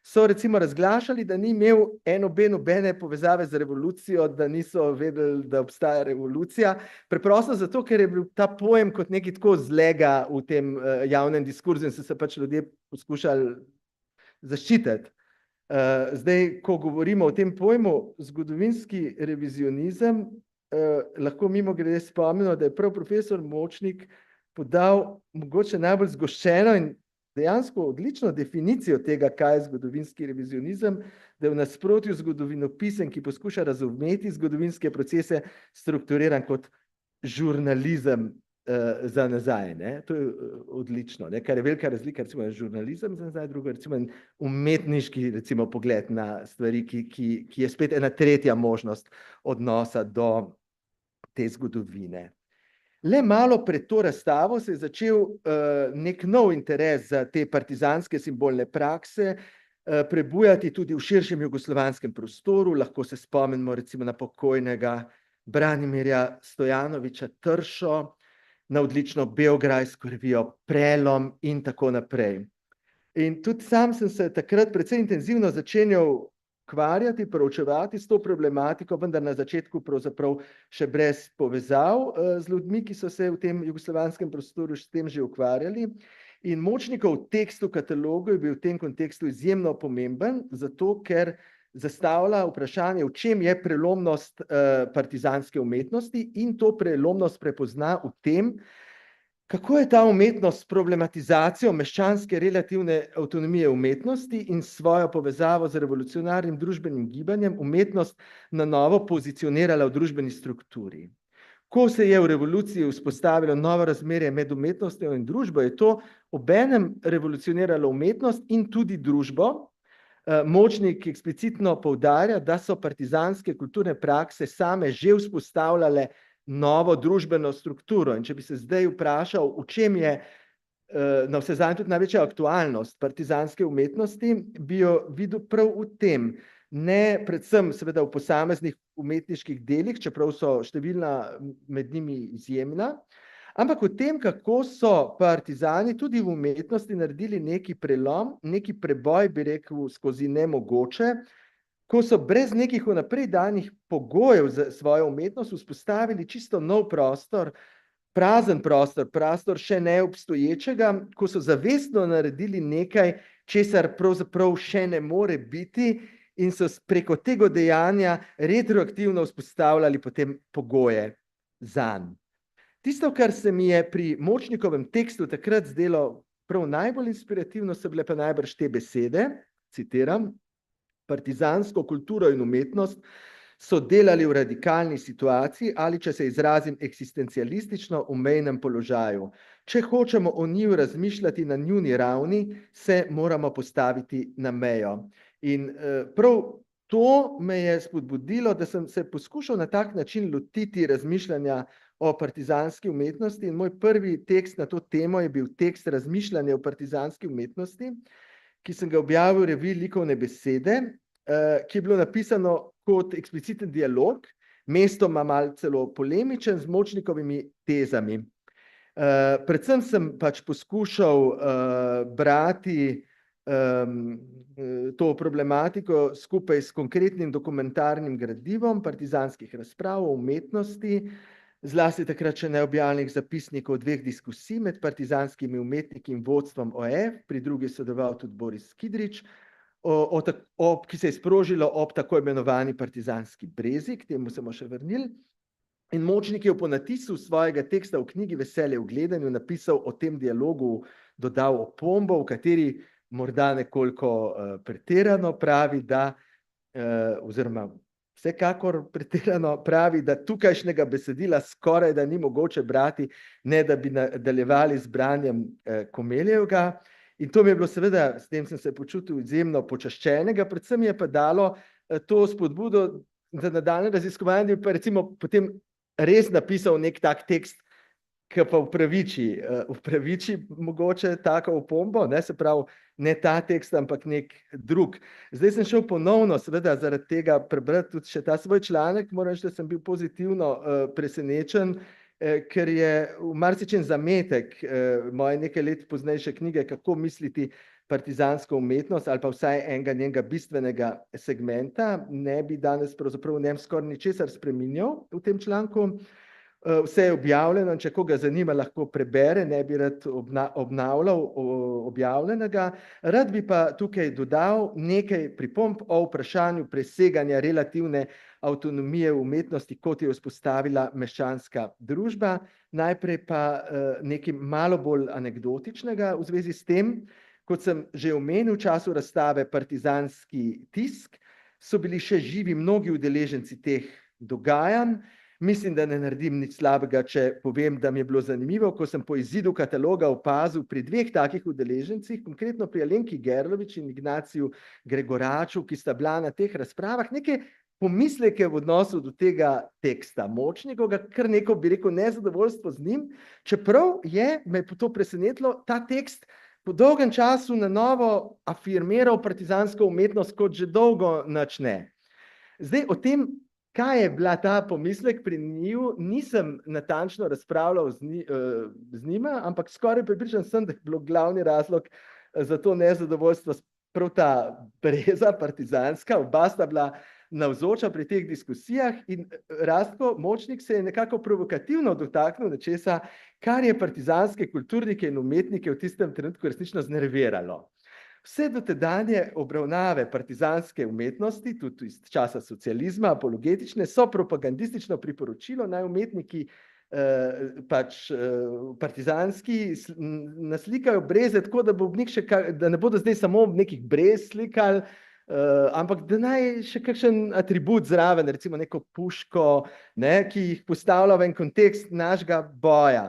so recimo razglašali, da ni imel nobene povezave z revolucijo, da niso vedeli, da obstaja revolucija, preprosto zato, ker je bil ta pojem kot nekaj tako zlega v tem javnem diskurzu in so se pač ljudje poskušali zaščititi. Zdaj, ko govorimo o tem pojmu zgodovinski revizionizem, lahko mimogrede spomnimo, da je prav profesor Močnik podal mogoče najbolj zgoščeno in dejansko odlično definicijo tega, kaj je zgodovinski revizionizem, da je v nasprotju z zgodovinopisem, ki poskuša razumeti zgodovinske procese, strukturiran kot žurnalizem za nazaj. To je odlično, kar je velika razlika, recimo žurnalizem za nazaj, drugo recimo umetniški pogled na stvari, ki je spet ena tretja možnost odnosa do te zgodovine. Le malo pred to razstavo se je začel nek nov interes za te partizanske simbolne prakse prebujati tudi v širšem jugoslovanskem prostoru. Lahko se spomnimo recimo na pokojnega Branimirja Stojanoviča Tršo, na odlično beograjsko revijo Prelom in tako naprej. In tudi sam sem se takrat precej intenzivno začenjal ukvarjati, proučevati s to problematiko, vendar na začetku pravzaprav še brez povezav z ljudmi, ki so se v tem jugoslovanskem prostoru s tem že ukvarjali. In Močnikov tekst v katalogu je bil v tem kontekstu izjemno pomemben, zato ker zastavlja vprašanje, v čem je prelomnost partizanske umetnosti in to prelomnost prepozna v tem, kako je ta umetnost s problematizacijo meščanske relativne avtonomije umetnosti in svojo povezavo z revolucionarnim družbenim gibanjem umetnost na novo pozicionirala v družbeni strukturi. Ko se je v revoluciji vzpostavilo novo razmerje med umetnostjo in družbo, je to obenem revolucioniralo umetnost in tudi družbo. Močnik eksplicitno poudarja, da so partizanske kulturne prakse same že vzpostavljale novo družbeno strukturo. In če bi se zdaj vprašal, v čem je navsezadnje tudi največja aktualnost partizanske umetnosti, bi jo videl prav v tem, ne predvsem seveda v posameznih umetniških delih, čeprav so številna med njimi izjemna, ampak v tem, kako so partizani tudi v umetnosti naredili neki prelom, neki preboj, bi rekel, skozi nemogoče, ko so brez nekih vnaprej danih pogojev za svojo umetnost vzpostavili čisto nov prostor, prazen prostor, prostor še neobstoječega, ko so zavestno naredili nekaj, česar pravzaprav še ne more biti in so preko tega dejanja retroaktivno vzpostavljali potem pogoje zanj. Tisto, kar se mi je pri Močnikovem tekstu takrat zdelo prav najbolj inspirativno, so bile pa najbrž te besede, citiram: partizansko kulturo in umetnost so delali v radikalni situaciji ali, če se izrazim eksistencialistično, v mejnem položaju. Če hočemo o njiju razmišljati na njuni ravni, se moramo postaviti na mejo. In prav to me je spodbudilo, da sem se poskušal na tak način lotiti razmišljanja o partizanski umetnosti in moj prvi tekst na to temo je bil tekst Razmišljanje o partizanski umetnosti, ki sem ga objavil v reviji Likovne besede, ki je bilo napisano kot ekspliciten dialog, mestoma malo celo polemičen z Močnikovimi tezami. Predvsem sem pač poskušal brati to problematiko skupaj s konkretnim dokumentarnim gradivom partizanskih razprav o umetnosti, zlasti takrat še neobjavljenih zapisnikov dveh diskusij med partizanskimi umetniki in vodstvom OF, pri drugi je sodeloval tudi Boris Kidrič, ki se je sprožilo ob tako imenovani partizanski brezi, k temu se bomo še vrnili. In Močnik je po natisu svojega teksta v knjigi Veselje v gledanju napisal o tem dialogu, dodal opombo, v kateri morda nekoliko pretirano pravi, da oziroma vsekakor pretirano pravi, da tukajšnjega besedila skoraj da ni mogoče brati, ne da bi nadaljevali z branjem Komeljevega. In to mi je bilo seveda, s tem sem se počutil izjemno počaščenega, predvsem je pa dalo to spodbudo za nadaljnje raziskovanje, pa recimo potem res napisal nek tak tekst, ki pa upraviči mogoče tako opombo, ne, se pravi, ne ta tekst, ampak nek drug. Zdaj sem šel ponovno, seveda, zaradi tega prebrati tudi še ta svoj članek, moram reči, da sem bil pozitivno presenečen, ker je v marsičem zametek moje nekaj let poznejše knjige Kako misliti partizansko umetnost ali pa vsaj enega njenega bistvenega segmenta, ne bi danes pravzaprav v njem skoraj ničesar spreminjal v tem članku. Vse je objavljeno in če koga zanima, lahko prebere, ne bi rad obnavljal objavljenega. Rad bi pa tukaj dodal nekaj pripomb o vprašanju preseganja relativne avtonomije v umetnosti, kot je vzpostavila meščanska družba. Najprej pa nekaj malo bolj anekdotičnega v zvezi s tem. Kot sem že omenil, v času razstave Partizanski tisk so bili še živi mnogi udeleženci teh dogajanj. Mislim, da ne naredim nič slabega, če povem, da mi je bilo zanimivo, ko sem po izidu kataloga opazil pri dveh takih udeležencih, konkretno pri Alenki Gerlovič in Ignaciju Gregoraču, ki sta bila na teh razpravah, neke pomisleke v odnosu do tega teksta Močnikovega, kar neko, bi rekel, nezadovoljstvo z njim, čeprav me je to presenetilo, ta tekst po dolgem času na novo afirmiral partizansko umetnost, kot že dolgo nič ne. Zdaj o tem, kaj je bila ta pomislek pri njiju, nisem natančno razpravljal z njima, ampak skoraj prepričan sem, da je bilo glavni razlog za to nezadovoljstvo prav ta breza partizanska, oba sta bila navzoča pri teh diskusijah in Rastko Močnik se je nekako provokativno dotaknil nečesa, kar je partizanske kulturnike in umetnike v tistem trenutku resnično znerviralo. Vse dotedanje obravnave partizanske umetnosti, tudi iz časa socializma, apologetične, so propagandistično priporočilo, naj umetniki partizanski naslikajo breze tako, da ne bodo zdaj samo nekih brez slikali, ampak da naj še kakšen atribut zraven, recimo neko puško, ki jih postavlja v en kontekst našega boja.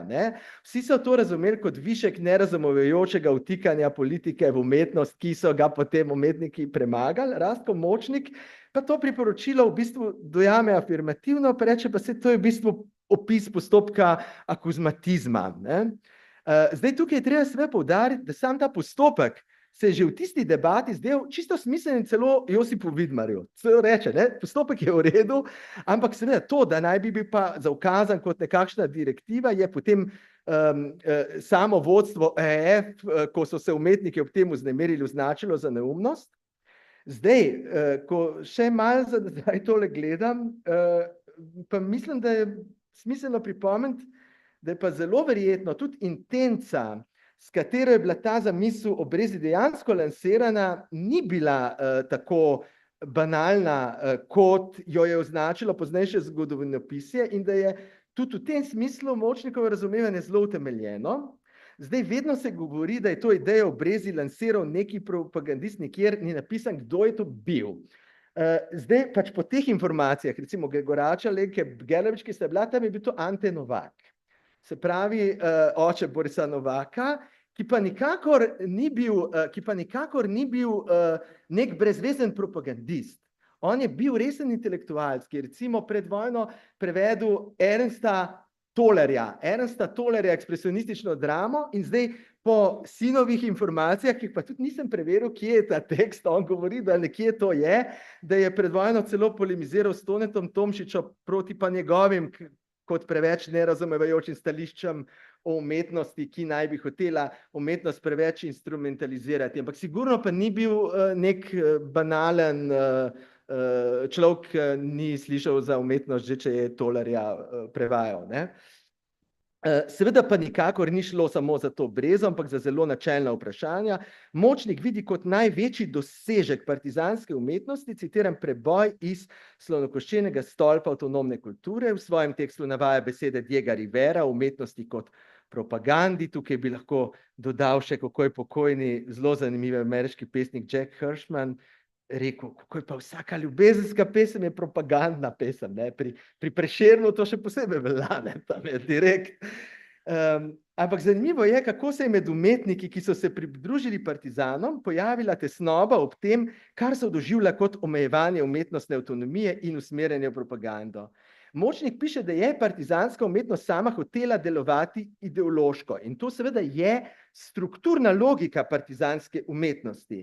Vsi so to razumeli kot višek nerazumevajočega vtikanja politike v umetnost, ki so ga potem umetniki premagali. Rastko Močnik pa to priporočilo v bistvu dojame afirmativno, pa reče pa se, to je v bistvu opis postopka akuzmatizma. Zdaj tukaj je treba seveda poudariti, da sam ta postopek se je že v tisti debati zdel čisto smiseln celo Josipu Vidmarju. Celo reče, postopek je v redu, ampak seveda to, da naj bi bil pa zaukazan kot nekakšna direktiva, je potem samo vodstvo EF, ko so se umetniki ob tem vznemirili, označilo za neumnost. Zdaj, ko še malo zdaj tole gledam, pa mislim, da je smiselno pripomniti, da je pa zelo verjetno tudi intenca, s katero je bila ta zamisel o brezi dejansko lansirana, ni bila tako banalna, kot jo je označilo poznejše zgodovinopisje in da je tudi v tem smislu Močnikovo razumevanje zelo utemeljeno. Zdaj vedno se govori, da je to idejo o brezi lansiral neki propagandist, nikjer ni napisan, kdo je to bil. Zdaj pač po teh informacijah, recimo Gregorača, Alenke Gerlovič, ki sta bila tam, je bil to Ante Novak. Se pravi, oče Borisa Novaka, ki pa nikakor ni bil nek brezvezen propagandist. On je bil resen intelektualec, ki je recimo pred vojno prevedel Ernsta Tollerja, ekspresionistično dramo in zdaj po sinovih informacijah, ki pa tudi nisem preveril, kje je ta tekst, on govori, da nekje to je, da je pred vojno celo polemiziral s Tonetom Tomšičem proti pa njegovim kot preveč nerazumevajočim stališčem o umetnosti, ki naj bi hotela umetnost preveč instrumentalizirati. Ampak sigurno pa ni bil nek banalen človek ni slišal za umetnost, že če je Tolarja prevajal, ne. Seveda pa nikakor ni šlo samo za to brezo, ampak za zelo načelna vprašanja. Močnik vidi kot največji dosežek partizanske umetnosti, citiram, preboj iz slonokoščenega stolpa avtonomne kulture. V svojem tekstu navaja besede Diega Rivera o umetnosti kot propagandi. Tukaj bi lahko dodal še, kako je pokojni, zelo zanimiv ameriški pesnik Jack Hirschman rekel, kako je pa vsaka ljubezenska pesem je propagandna pesem, ne? Pri Prešernu to še posebej velja, ne? Tam je direkt. Ampak zanimivo je, kako se je med umetniki, ki so se pridružili partizanom, pojavila tesnoba ob tem, kar so doživljali kot omejevanje umetnostne avtonomije in usmerjanje v propagando. Močnik piše, da je partizanska umetnost sama hotela delovati ideološko in to seveda je strukturna logika partizanske umetnosti,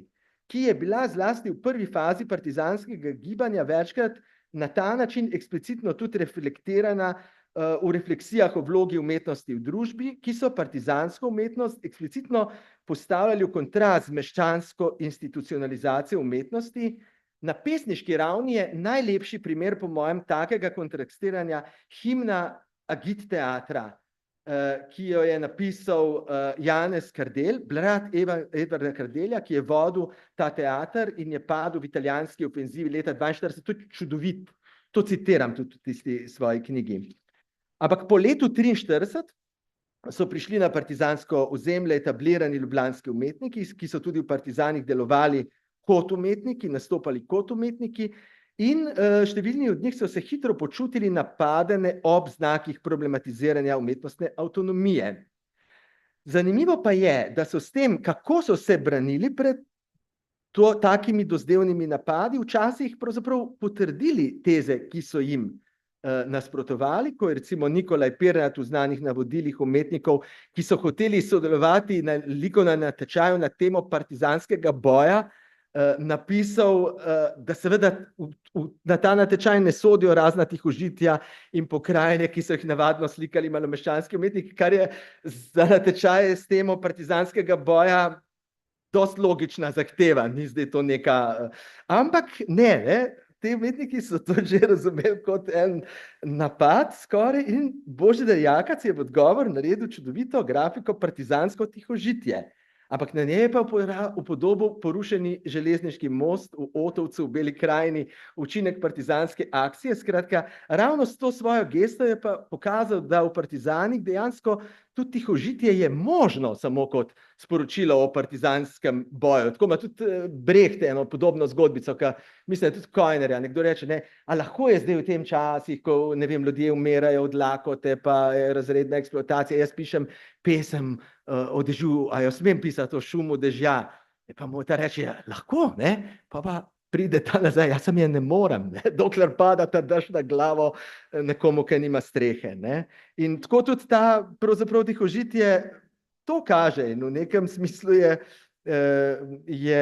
ki je bila zlasti v prvi fazi partizanskega gibanja večkrat na ta način eksplicitno tudi reflektirana v refleksijah o vlogi umetnosti v družbi, ki so partizansko umetnost eksplicitno postavljali v kontrast z meščansko institucionalizacijo umetnosti. Na pesniški ravni je najlepši primer, po mojem, takega kontrastiranja himna Agit teatra, ki jo je napisal Janez Kardelj, brat Edvarda Kardelja, ki je vodil ta teater in je padel v italijanski ofenzivi leta 1942. To je čudovit, to citiram tudi v tisti svoji knjigi. Ampak po letu 1943 so prišli na partizansko ozemlje etablirani ljubljanski umetniki, ki so tudi v partizanih delovali kot umetniki, nastopali kot umetniki, in številni od njih so se hitro počutili napadene ob znakih problematiziranja umetnostne avtonomije. Zanimivo pa je, da so s tem, kako so se branili pred takimi dozdevnimi napadi, včasih pravzaprav potrdili teze, ki so jim nasprotovali, ko je recimo Nikolaj Pirnat v znanih navodilih umetnikov, ki so hoteli sodelovati na likovnem natečaju na temo partizanskega boja, napisal, da seveda na ta natečaj ne sodijo razna tihožitja in pokrajine, ki so jih navadno slikali malomeščanski umetniki, kar je za natečaje s temo partizanskega boja dosti logična zahteva, ni zdaj to neka, ampak ne, te umetniki so to že razumeli kot en napad skoraj in Božidar Jakac je v odgovor naredil čudovito grafiko partizansko tihožitje. Ampak na njej je pa upodobil porušeni železniški most v Otovcu v Beli krajini, učinek partizanske akcije. Skratka, ravno s to svojo gesto je pa pokazal, da v partizanih dejansko tudi tihožitje je možno samo kot sporočilo o partizanskem boju. Tako ima tudi Brecht eno podobno zgodbico, ki mislim, da tudi Kojnerja. Nekdo reče, ne, a lahko je zdaj v tem časih, ko ne vem, ljudje umirajo od lakote, pa je razredna eksploatacija, jaz pišem pesem o dežju, a jo smem pisati o šumu dežja. Pa mu ta reče, lahko, ne, pa pride ta nazaj, jaz sem je ne morem, ne? Dokler pada ta dež na glavo nekomu, ki nima strehe. Ne? In tako tudi ta pravzaprav tihožitje to kaže in v nekem smislu je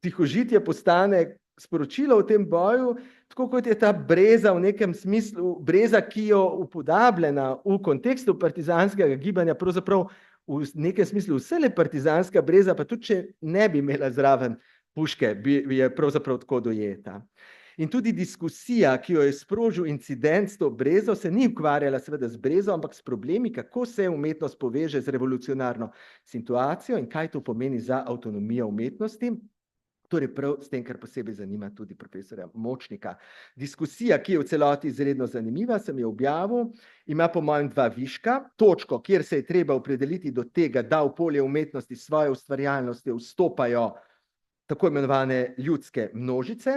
tihožitje postane sporočilo v tem boju, tako kot je ta breza v nekem smislu, breza, ki jo upodabljena v kontekstu partizanskega gibanja, pravzaprav v nekem smislu vsele partizanska breza, pa tudi če ne bi imela zraven puške, je pravzaprav tako dojeta. In tudi diskusija, ki jo je sprožil incident s to brezo, se ni ukvarjala seveda z brezo, ampak s problemi, kako se umetnost poveže z revolucionarno situacijo in kaj to pomeni za avtonomijo umetnosti. Torej prav s tem, kar posebej zanima tudi profesorja Močnika. Diskusija, ki je v celoti izredno zanimiva, sem jo objavil, ima po mojem dva viška. Točko, kjer se je treba opredeliti do tega, da v polje umetnosti svoje ustvarjalnosti vstopajo tako imenovane ljudske množice.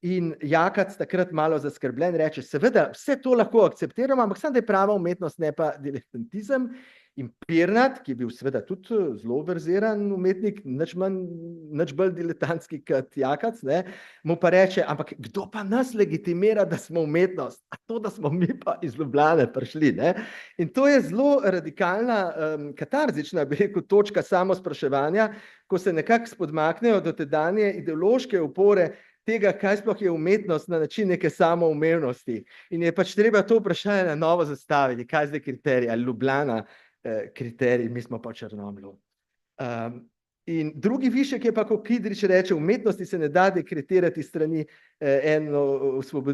In Jakac takrat malo zaskrbljen reče, seveda vse to lahko akceptiramo, ampak samo da je prava umetnost, ne pa dilettantizem. In Pirnat, ki je bil seveda tudi zelo verziran umetnik, nič bolj diletantski kot Jakac, ne, mu pa reče, ampak kdo pa nas legitimira, da smo umetnost? A to, da smo mi pa iz Ljubljane prišli. Ne? In to je zelo radikalna, katarzična, bi rekel, točka samospraševanja, ko se nekako spodmaknejo do tedanje ideološke opore tega, kaj sploh je umetnost na način neke samoumevnosti. In je pač treba to vprašanje na novo zastaviti, kaj zdaj kriterij, ali Ljubljana kriterij, mi smo pa v Črnomlju. In drugi višek je pa, ko Kidrič reče, umetnosti se ne da dekretirati strani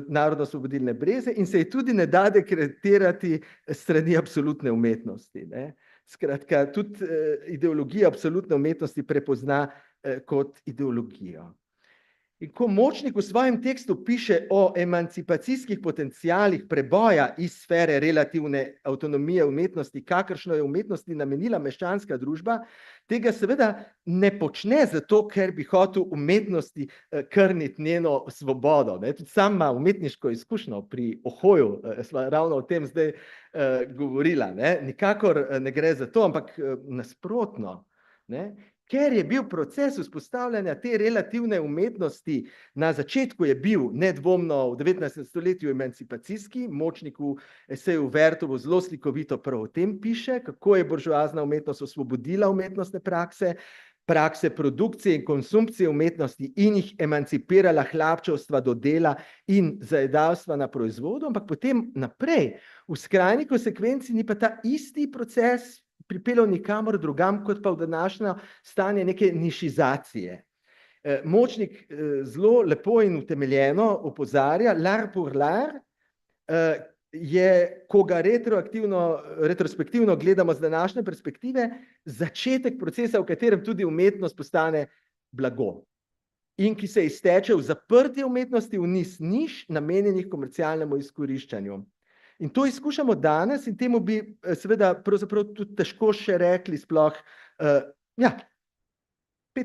narodno-osvobodilne breze in se je tudi ne da dekretirati strani absolutne umetnosti. Ne. Skratka, tudi ideologija absolutne umetnosti prepozna kot ideologijo. In ko Močnik v svojem tekstu piše o emancipacijskih potencialih preboja iz sfere relativne avtonomije umetnosti, kakršno je umetnosti namenila meščanska družba, tega seveda ne počne zato, ker bi hotel umetnosti krniti njeno svobodo. Ne. Tudi sam ima umetniško izkušnjo pri Ohoju, sva ravno o tem zdaj govorila. Ne. Nikakor ne gre za to, ampak nasprotno. Ne. Ker je bil proces vzpostavljanja te relativne umetnosti, na začetku je bil nedvomno v 19. stoletju emancipacijski, Močnik v eseju Vertovo zelo slikovito prav o tem piše, kako je buržoazna umetnost osvobodila umetnostne prakse produkcije in konsumpcije umetnosti in jih emancipirala hlapčevstva do dela in zajedavstva na proizvodu, ampak potem naprej, v skrajni konsekvenci ni pa ta isti proces pripeljal nikamor drugam, kot pa v današnjo stanje neke nišizacije. Močnik zelo lepo in utemeljeno opozarja, l'art pour l'art je, ko ga retrospektivno gledamo z današnje perspektive, začetek procesa, v katerem tudi umetnost postane blago in ki se izteče v zaprtje umetnosti v niz niš, namenjenih komercialnemu izkoriščanju. In to izkušamo danes in temu bi seveda pravzaprav tudi težko še rekli sploh, 5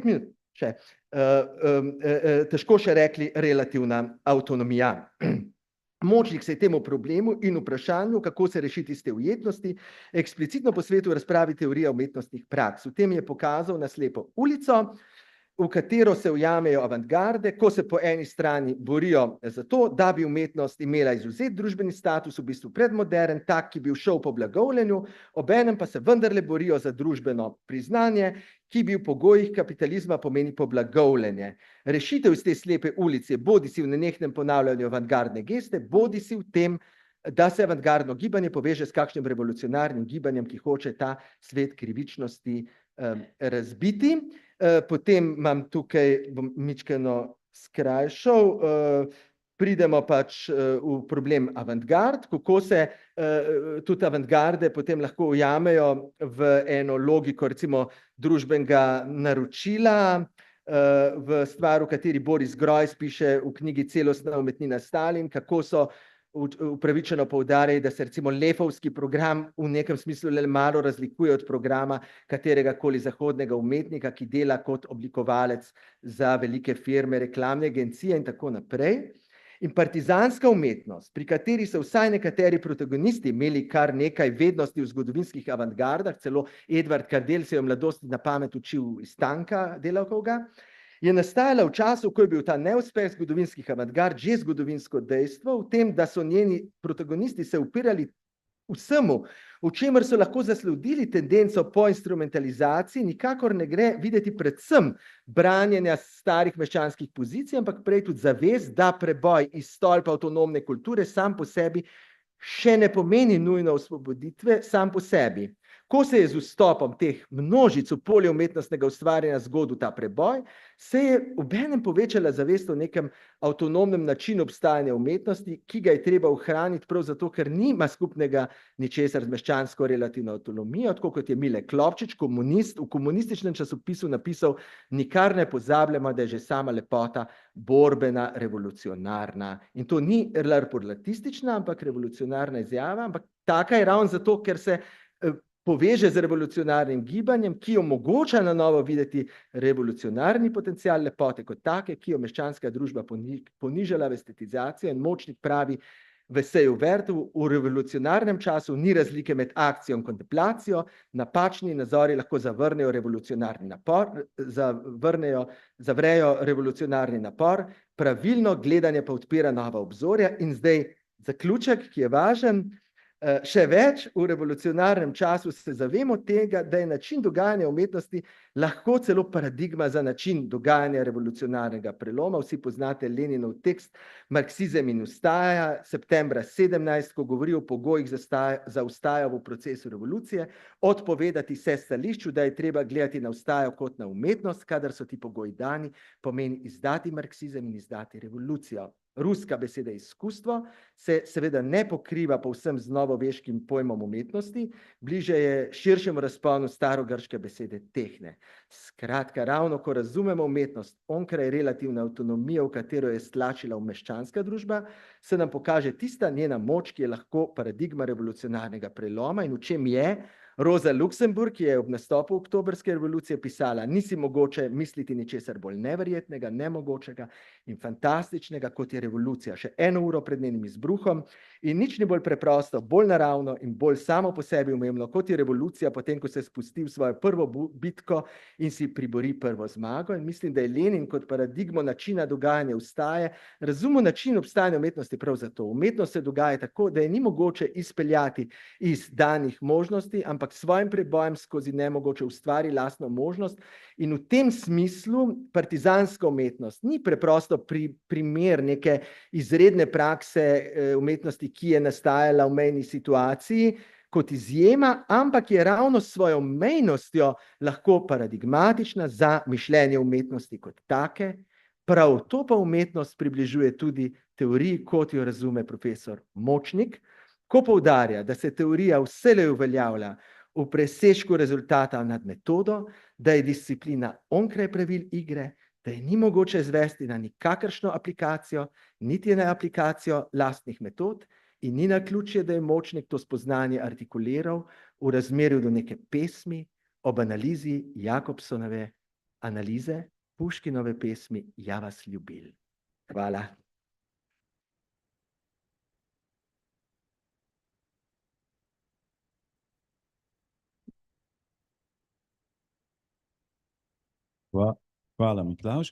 minut še, težko še rekli relativna avtonomija. Močnik se je temu problemu in vprašanju, kako se rešiti iz te ujetnosti, eksplicitno posvetil razpravi teorije umetnostnih praks. V tem je pokazal na slepo ulico, v katero se ujamejo avantgarde, ko se po eni strani borijo za to, da bi umetnost imela izvzet družbeni status, v bistvu predmodern, tak, ki bi šel po blagovljenju, obenem pa se vendarle borijo za družbeno priznanje, ki bi v pogojih kapitalizma pomeni poblagovljenje. Rešitev iz te slepe ulice bodi si v nenehnem ponavljanju avantgardne geste, bodi si v tem, da se avantgardno gibanje poveže s kakšnim revolucionarnim gibanjem, ki hoče ta svet krivičnosti razbiti. Potem imam tukaj, bom mičkeno skrajšal, pridemo pač v problem avantgard, kako se tudi avantgarde potem lahko ujamejo v eno logiko recimo družbenega naročila, v stvar, v kateri Boris Grojs piše v knjigi Celostna umetnina Stalin, kako so upravičeno poudarjali, da se recimo Lefovski program v nekem smislu le malo razlikuje od programa kateregakoli zahodnega umetnika, ki dela kot oblikovalec za velike firme, reklamne agencije in tako naprej. In partizanska umetnost, pri kateri so vsaj nekateri protagonisti imeli kar nekaj vednosti v zgodovinskih avantgardah, celo Edvard Kardel se je v mladosti na pamet učil iz Tanka Delavkovga, je nastajala v času, ko je bil ta neuspeh zgodovinskih avantgard že zgodovinsko dejstvo, v tem, da so njeni protagonisti se upirali vsemu, v čemer so lahko zasledili tendenco po instrumentalizaciji, nikakor ne gre videti predvsem branjenja starih meščanskih pozicij, ampak prej tudi zavez, da preboj iz stolpa avtonomne kulture sam po sebi še ne pomeni nujno osvoboditve sam po sebi. Ko se je z vstopom teh množic v polje umetnostnega ustvarjanja zgodil ta preboj, se je obenem povečala zavest o nekem avtonomnem načinu obstajanja umetnosti, ki ga je treba ohraniti prav zato, ker nima skupnega ničesar z meščansko relativno avtonomijo, tako kot je Mile Klopčič, komunist, v komunističnem časopisu napisal: nikar ne pozabljamo, da je že sama lepota borbena, revolucionarna. In to ni larpurlatistična, ampak revolucionarna izjava, ampak taka je ravno zato, ker se poveže z revolucionarnim gibanjem, ki omogoča na novo videti revolucionarni potencial lepote kot take, ki jo meščanska družba ponižala v estetizacijo. In Močnik pravi v eseju Vertovu: v revolucionarnem času ni razlike med akcijo in kontemplacijo, napačni nazori lahko zavrejo revolucionarni napor, pravilno gledanje pa odpira nova obzorja. In zdaj zaključek, ki je važen. Še več, v revolucionarnem času se zavemo tega, da je način dogajanja umetnosti lahko celo paradigma za način dogajanja revolucionarnega preloma. Vsi poznate Leninov tekst Marksizem in ustaja, septembra 17, ko govori o pogojih za ustajo v procesu revolucije, odpovedati se stališču, da je treba gledati na ustajo kot na umetnost, kadar so ti pogoji dani, pomeni izdati marksizem in izdati revolucijo. Ruska beseda izkustvo se seveda ne pokriva povsem z novoveškim pojmom umetnosti, bliže je širšemu razponu starogrške besede tehne. Skratka, ravno ko razumemo umetnost onkraj relativne avtonomije, v katero je stlačila meščanska družba, se nam pokaže tista njena moč, ki je lahko paradigma revolucionarnega preloma in v čem je Rosa Luxemburg, ki je ob nastopu oktobrske revolucije pisala: nisi mogoče misliti ničesar bolj neverjetnega, nemogočega in fantastičnega, kot je revolucija, še 1 uro pred njenim izbruhom, in nič ni bolj preprosto, bolj naravno in bolj samo po sebi umevno, kot je revolucija, potem ko se spusti v svojo prvo bitko in si pribori prvo zmago. In mislim, da je Lenin kot paradigmo načina dogajanja ustaje razumel način obstajanja umetnosti prav zato. Umetnost se dogaja tako, da je ni mogoče izpeljati iz danih možnosti, ampak s svojim prebojem skozi nemogoče ustvari lastno možnost, in v tem smislu partizanska umetnost ni preprosto primer neke izredne prakse umetnosti, ki je nastajala v mejni situaciji kot izjema, ampak je ravno s svojo mejnostjo lahko paradigmatična za mišljenje umetnosti kot take. Prav to pa umetnost približuje tudi teoriji, kot jo razume profesor Močnik, ko poudarja, da se teorija vselej uveljavlja v presežku rezultata nad metodo, da je disciplina onkraj pravil igre, da je ni mogoče izvesti na nikakršno aplikacijo, niti na aplikacijo lastnih metod, in ni naključje, da je Močnik to spoznanje artikuliral v razmerju do neke pesmi ob analizi Jakobsonove analize Puškinove pesmi Ja vas ljubil. Hvala. Hvala, Miklavž.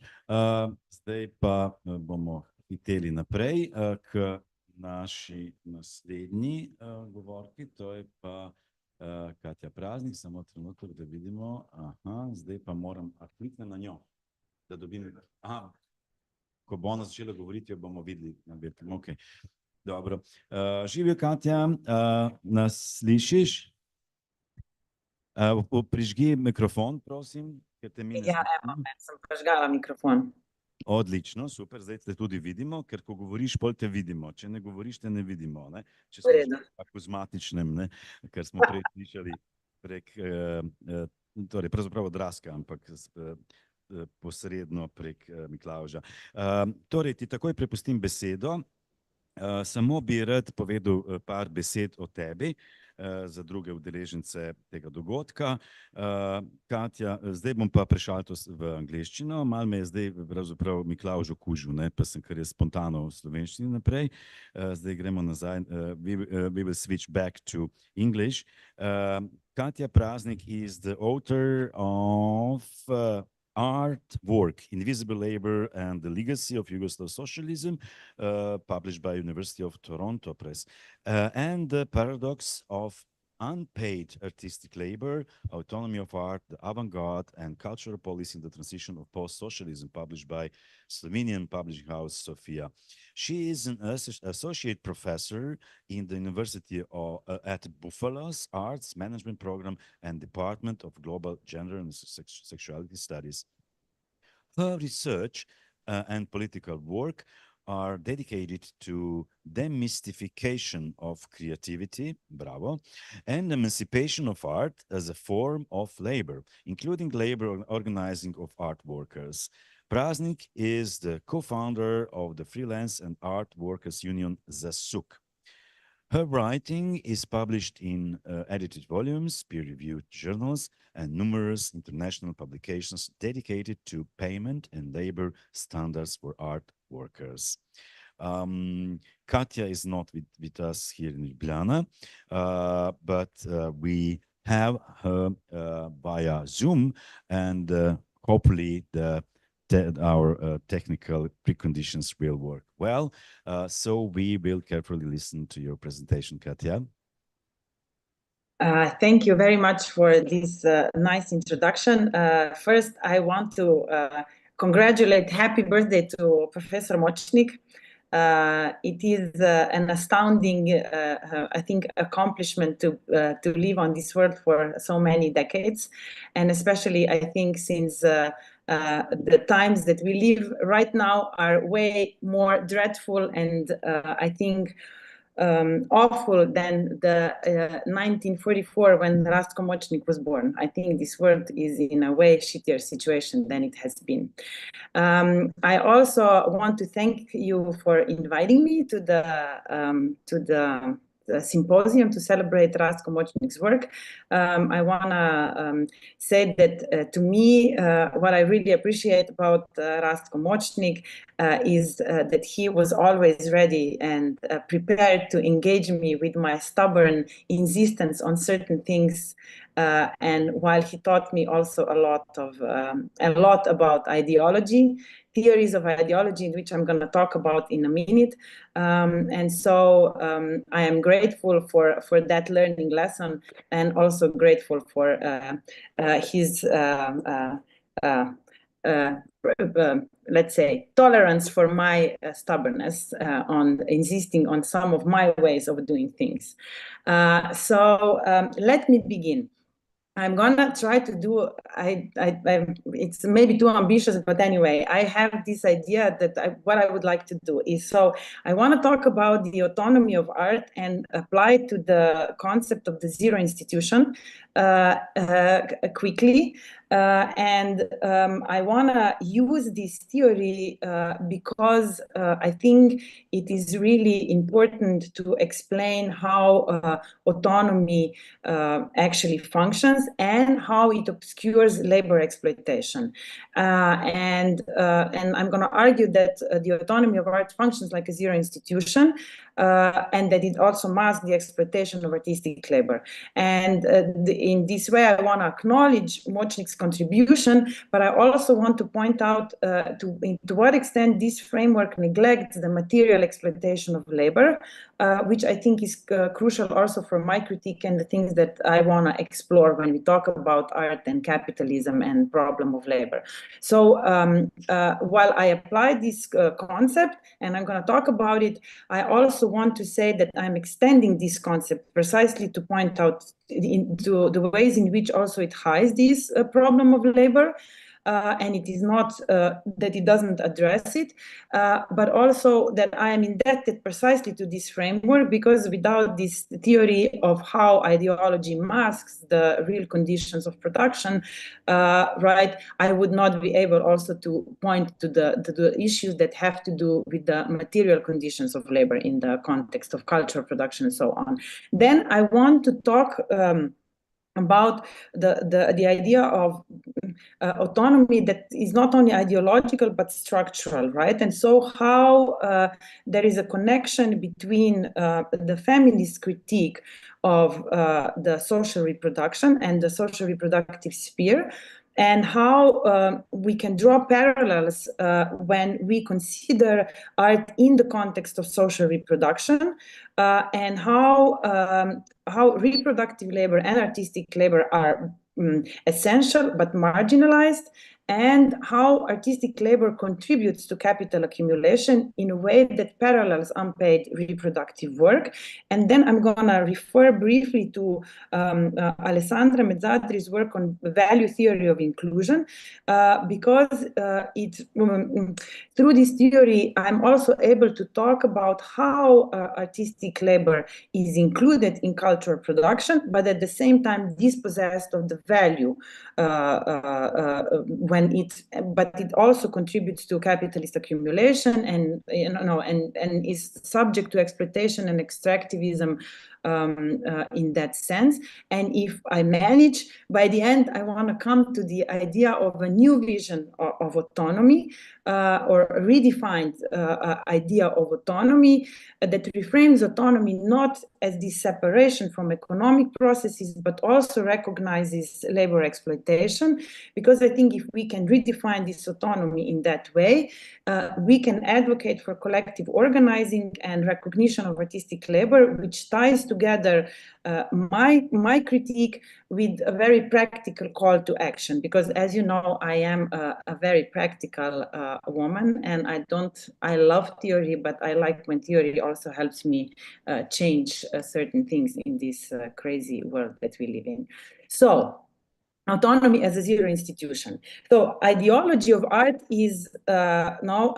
Zdaj pa bomo hiteli naprej k naši naslednji govorki, to je pa Katja Praznik, samo trenutek, da vidimo. Aha, zdaj pa moram klikniti na njo, da dobim. Aha, ko bo ona začela govoriti, jo bomo videli. Okay. Dobro. Živijo, Katja, nas slišiš? Prižgi mikrofon, prosim. Ja, evo, sem prižgala mikrofon. Odlično, super, zdaj te tudi vidimo, ker ko govoriš, pol te vidimo. Če ne govoriš, te ne vidimo. Ne? Če smo že v akuzmatičnem, ne? Ker smo prej slišali prek, torej pravzaprav od Raska, ampak posredno prek Miklavža. Torej, ti takoj prepustim besedo. Samo bi rad povedal par besed o tebi za druge udeležence tega dogodka. Katja, zdaj bom pa prešal to v angleščino, malo me je zdaj pravzaprav Miklavž okužil, ne, pa sem kar je spontano v slovenščini naprej. Zdaj gremo nazaj, we will switch back to English. Katja Praznik is the author of Artwork, Invisible Labor and the Legacy of Yugoslav Socialism, published by University of Toronto Press, and The Paradox of Unpaid Artistic Labor, Autonomy of Art, the Avant-Garde and Cultural Policy in the Transition of Post-Socialism, published by Slovenian publishing house Sofia. She is an associate professor in the University at Buffalo's Arts Management Program and Department of Global Gender and Sexuality Studies. Her research and political work are dedicated to demystification of creativity, bravo, and emancipation of art as a form of labor, including labor organizing of art workers. Praznik is the co-founder of the Freelance and Art Workers Union ZASUK. Her writing is published in edited volumes, peer-reviewed journals, and numerous international publications dedicated to payment and labor standards for art workers. Katja is not with us here in Ljubljana, but we have her via Zoom, and hopefully our technical preconditions will work well. So we will carefully listen to your presentation, Katja. Thank you very much for this nice introduction. First, I want to congratulate, happy birthday to Professor Močnik. It is an astounding, I think, accomplishment to live on this world for so many decades, and especially, I think, since the times that we live right now are way more dreadful and I think awful than the 1944 when Rastko Močnik was born. I think this world is in a way shittier situation than it has been. I also want to thank you for inviting me to the symposium to celebrate Rastko Močnik's work. I want to say that to me, what I really appreciate about Rastko Močnik is that he was always ready and prepared to engage me with my stubborn insistence on certain things. And while he taught me also a lot about ideology, theories of ideology, which I'm going to talk about in a minute. And so I am grateful for that learning lesson, and also grateful for his let's say, tolerance for my stubbornness on insisting on some of my ways of doing things. So let me begin. I'm gonna try to do, it's maybe too ambitious, but anyway, I have this idea that what I would like to do is, so I want to talk about the autonomy of art and apply it to the concept of the zero institution quickly. And I want to use this theory because I think it is really important to explain how autonomy actually functions and how it obscures labor exploitation. And I'm going to argue that the autonomy of art functions like a zero institution, and that it also masks the exploitation of artistic labor. And in this way, I want to acknowledge Močnik's contribution, but I also want to point out to what extent this framework neglects the material exploitation of labor, which I think is crucial also for my critique and the things that I want to explore when we talk about art and capitalism and problem of labor. So while I apply this concept, and I'm going to talk about it, I also want to say that I'm extending this concept precisely to point out into the ways in which also it hides this problem of labor. And it is not that it doesn't address it, but also that I am indebted precisely to this framework, because without this theory of how ideology masks the real conditions of production, right, I would not be able also to point to the issues that have to do with the material conditions of labor in the context of cultural production and so on. Then I want to talk about the idea of autonomy that is not only ideological but structural, right? And so how there is a connection between the feminist critique of the social reproduction and the social reproductive sphere, and how we can draw parallels when we consider art in the context of social reproduction, and how reproductive labor and artistic labor are essential but marginalized, and how artistic labor contributes to capital accumulation in a way that parallels unpaid reproductive work. And then I'm going to refer briefly to Alessandra Mezzadri's work on value theory of inclusion, because through this theory, I'm also able to talk about how artistic labor is included in cultural production, but at the same time dispossessed of the value but it also contributes to capitalist accumulation and and is subject to exploitation and extractivism in that sense. And if I manage, by the end, I want to come to the idea of a new vision of autonomy, or a redefined idea of autonomy that reframes autonomy not as this separation from economic processes, but also recognizes labor exploitation. Because I think if we can redefine this autonomy in that way, we can advocate for collective organizing and recognition of artistic labor, which ties together my critique with a very practical call to action, because as you know, I am a very practical woman, and I love theory, but I like when theory also helps me change certain things in this crazy world that we live in. So, autonomy as a zero institution. So ideology of art is now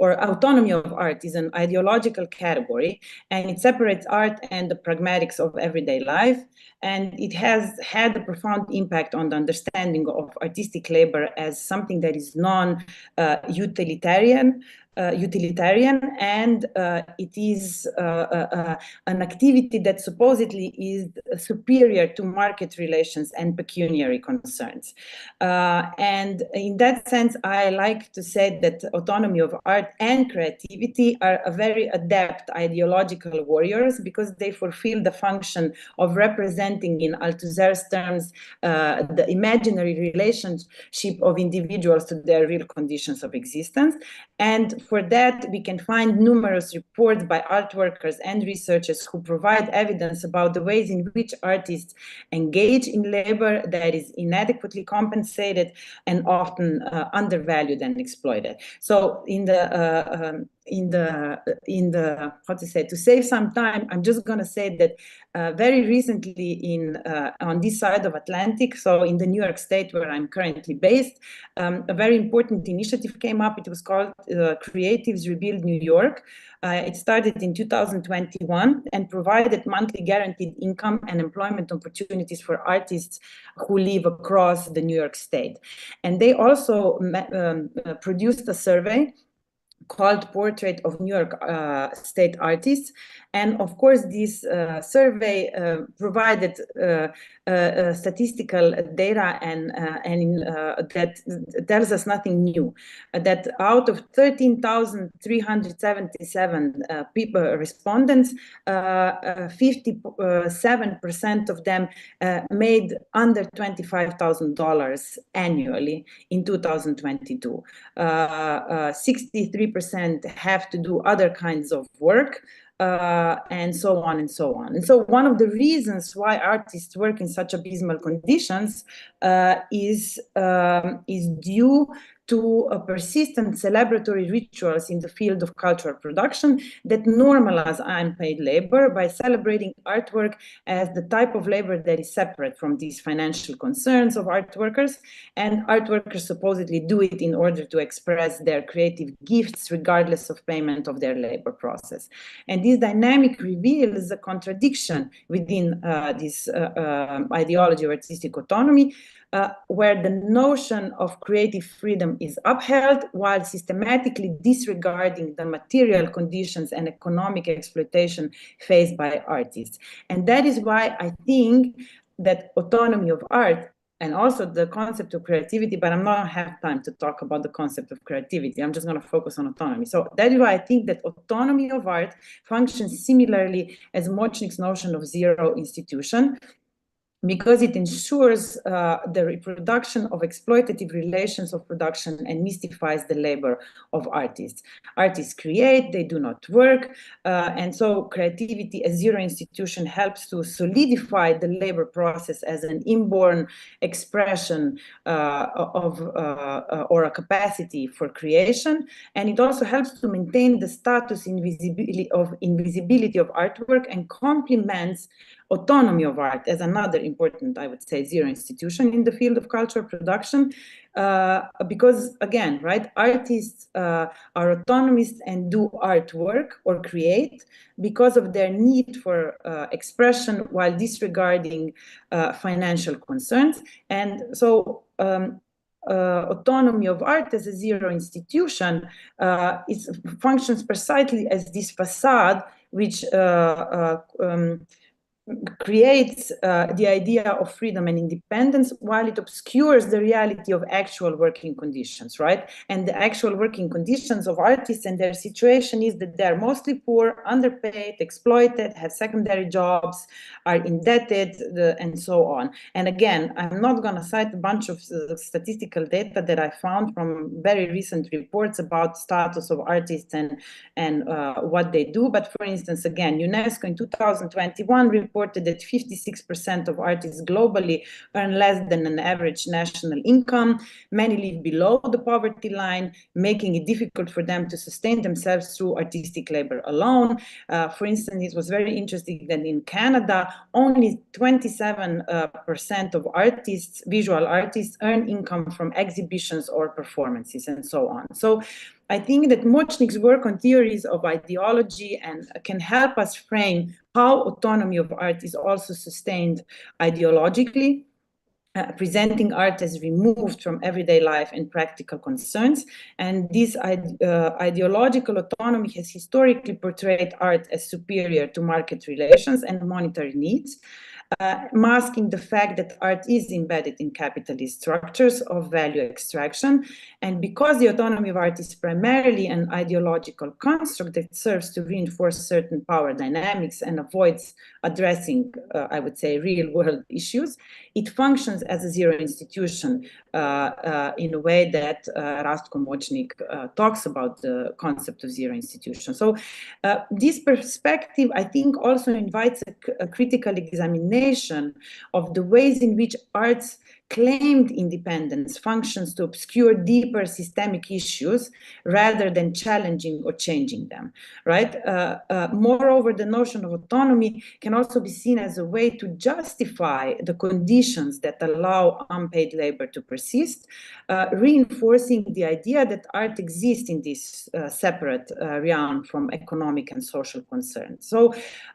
or autonomy of art is an ideological category, and it separates art and the pragmatics of everyday life. And it has had a profound impact on the understanding of artistic labor as something that is non-utilitarian, and it is an activity that supposedly is superior to market relations and pecuniary concerns. And in that sense, I like to say that autonomy of art and creativity are a very adept ideological warriors, because they fulfill the function of representing in Althusser's terms the imaginary relationship of individuals to their real conditions of existence. And for that, we can find numerous reports by art workers and researchers who provide evidence about the ways in which artists engage in labor that is inadequately compensated and often undervalued and exploited. So to save some time, I'm just going to say that very recently on this side of Atlantic, so in the New York State where I'm currently based, a very important initiative came up. It was called Creatives Rebuild New York. It started in 2021 and provided monthly guaranteed income and employment opportunities for artists who live across the New York State. And they also produced a survey called Portrait of New York State Artists. And of course, this survey provided statistical data and that tells us nothing new. That out of 13,377 people, respondents, 57% of them made under $25,000 annually in 2022. 63% have to do other kinds of work, and so on and so on. And so one of the reasons why artists work in such abysmal conditions is due to persistent celebratory rituals in the field of cultural production that normalize unpaid labor by celebrating artwork as the type of labor that is separate from these financial concerns of art workers. And art workers supposedly do it in order to express their creative gifts regardless of payment of their labor process. And this dynamic reveals a contradiction within this ideology of artistic autonomy, where the notion of creative freedom is upheld while systematically disregarding the material conditions and economic exploitation faced by artists. And that is why I think that autonomy of art and also the concept of creativity, but I'm not going to have time to talk about the concept of creativity. I'm just going to focus on autonomy. So that is why I think that autonomy of art functions similarly as Močnik's notion of zero institution, because it ensures the reproduction of exploitative relations of production and mystifies the labor of artists. Artists create, they do not work, and so creativity as zero institution helps to solidify the labor process as an inborn expression or a capacity for creation, and it also helps to maintain the status invisibility of artwork and complements autonomy of art as another important, I would say, zero institution in the field of cultural production, because again, right, artists are autonomous and do artwork or create because of their need for expression while disregarding financial concerns. And so autonomy of art as a zero institution functions precisely as this facade which creates the idea of freedom and independence while it obscures the reality of actual working conditions, right? And the actual working conditions of artists and their situation is that they're mostly poor, underpaid, exploited, have secondary jobs, are indebted, and so on. And again, I'm not going to cite a bunch of statistical data that I found from very recent reports about status of artists and what they do. But for instance, again, UNESCO in 2021 reported that 56% of artists globally earn less than an average national income. Many live below the poverty line, making it difficult for them to sustain themselves through artistic labor alone. For instance, it was very interesting that in Canada, only 27% of artists, visual artists, earn income from exhibitions or performances and so on. So I think that Močnik's work on theories of ideology and can help us frame how autonomy of art is also sustained ideologically, presenting art as removed from everyday life and practical concerns. And this ideological autonomy has historically portrayed art as superior to market relations and monetary needs, masking the fact that art is embedded in capitalist structures of value extraction. And because the autonomy of art is primarily an ideological construct that serves to reinforce certain power dynamics and avoids addressing, I would say, real-world issues, it functions as a zero institution in a way that Rastko Močnik talks about the concept of zero institution. So this perspective, I think, also invites a critical examination of the ways in which art's claimed independence functions to obscure deeper systemic issues rather than challenging or changing them, right? Moreover, the notion of autonomy can also be seen as a way to justify the conditions that allow unpaid labor to persist, reinforcing the idea that art exists in this separate realm from economic and social concerns. So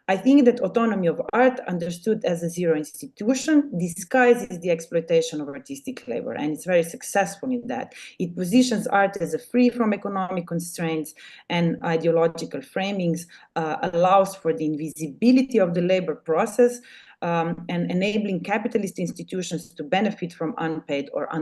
I think that autonomy of art, understood as a zero institution, disguises the exploitation of artistic labor, and it's very successful in that. It positions art as a free from economic constraints and ideological framings, allows for the invisibility of the labor process, and enabling capitalist institutions to benefit from unpaid or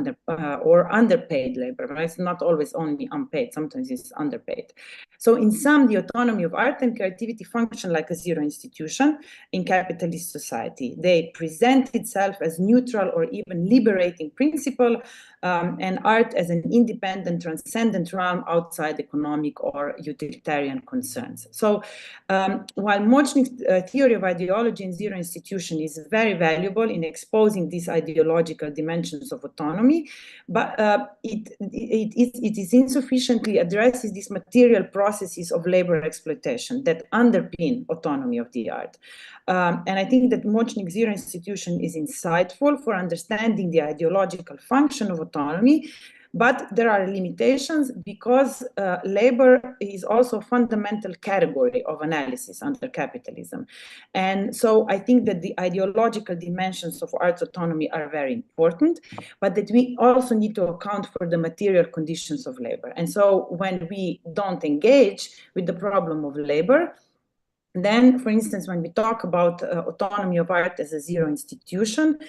underpaid labor. Right? It's not always only unpaid, sometimes it's underpaid. So in sum, the autonomy of art and creativity function like a zero institution in capitalist society. They present itself as neutral or even liberating principle, and art as an independent, transcendent realm outside economic or utilitarian concerns. So while Močnik's theory of ideology in zero institution is very valuable in exposing these ideological dimensions of autonomy, but it is insufficiently addresses these material processes of labor exploitation that underpin autonomy of the art. And I think that Močnik's zero institution is insightful for understanding the ideological function of autonomy, but there are limitations because labor is also a fundamental category of analysis under capitalism. And so I think that the ideological dimensions of art's autonomy are very important, but that we also need to account for the material conditions of labor. And so when we don't engage with the problem of labor, then, for instance, when we talk about autonomy of art as a zero institution,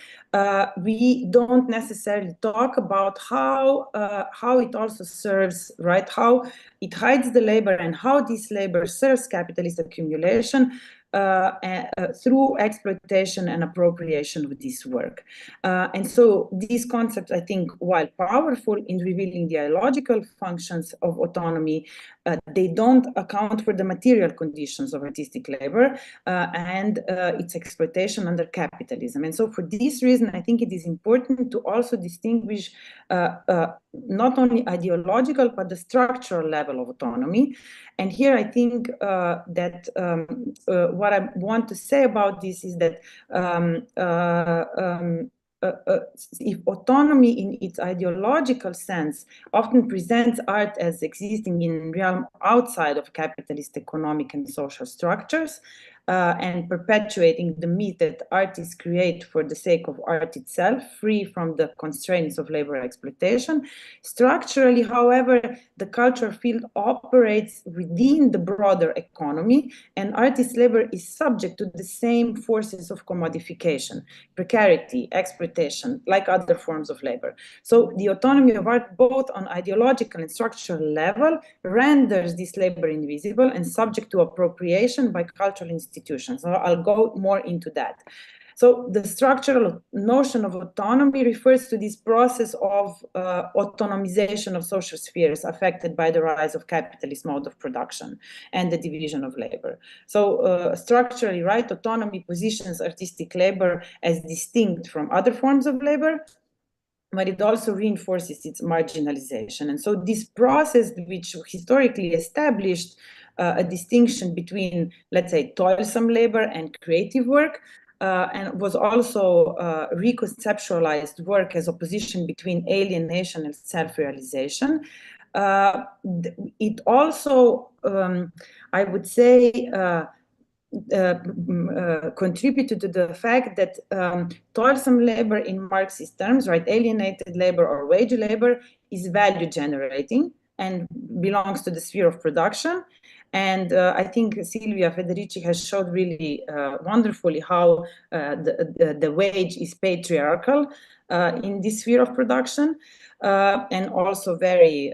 we don't necessarily talk about how it also serves, right? How it hides the labor and how this labor serves capitalist accumulation through exploitation and appropriation of this work. And so these concepts, I think, while powerful in revealing the ideological functions of autonomy, they don't account for the material conditions of artistic labor and its exploitation under capitalism. And so for this reason, I think it is important to also distinguish not only ideological, but the structural level of autonomy. And here I think that what I want to say about this is that if autonomy in its ideological sense often presents art as existing in a realm outside of capitalist economic and social structures, and perpetuating the myth that artists create for the sake of art itself, free from the constraints of labor exploitation. Structurally, however, the cultural field operates within the broader economy, and artist labor is subject to the same forces of commodification, precarity, exploitation, like other forms of labor. So the autonomy of art, both on ideological and structural level, renders this labor invisible and subject to appropriation by cultural institutions. So I'll go more into that. So the structural notion of autonomy refers to this process of autonomization of social spheres affected by the rise of capitalist mode of production and the division of labor. So structurally, right, autonomy positions artistic labor as distinct from other forms of labor, but it also reinforces its marginalization. And so this process, which historically established a distinction between, let's say, toilsome labor and creative work, and was also reconceptualized work as opposition between alienation and self-realization. It also, I would say, contributed to the fact that toilsome labor in Marxist terms, right, alienated labor or wage labor, is value generating and belongs to the sphere of production. And I think Silvia Federici has showed really wonderfully how the wage is patriarchal in this sphere of production, and also very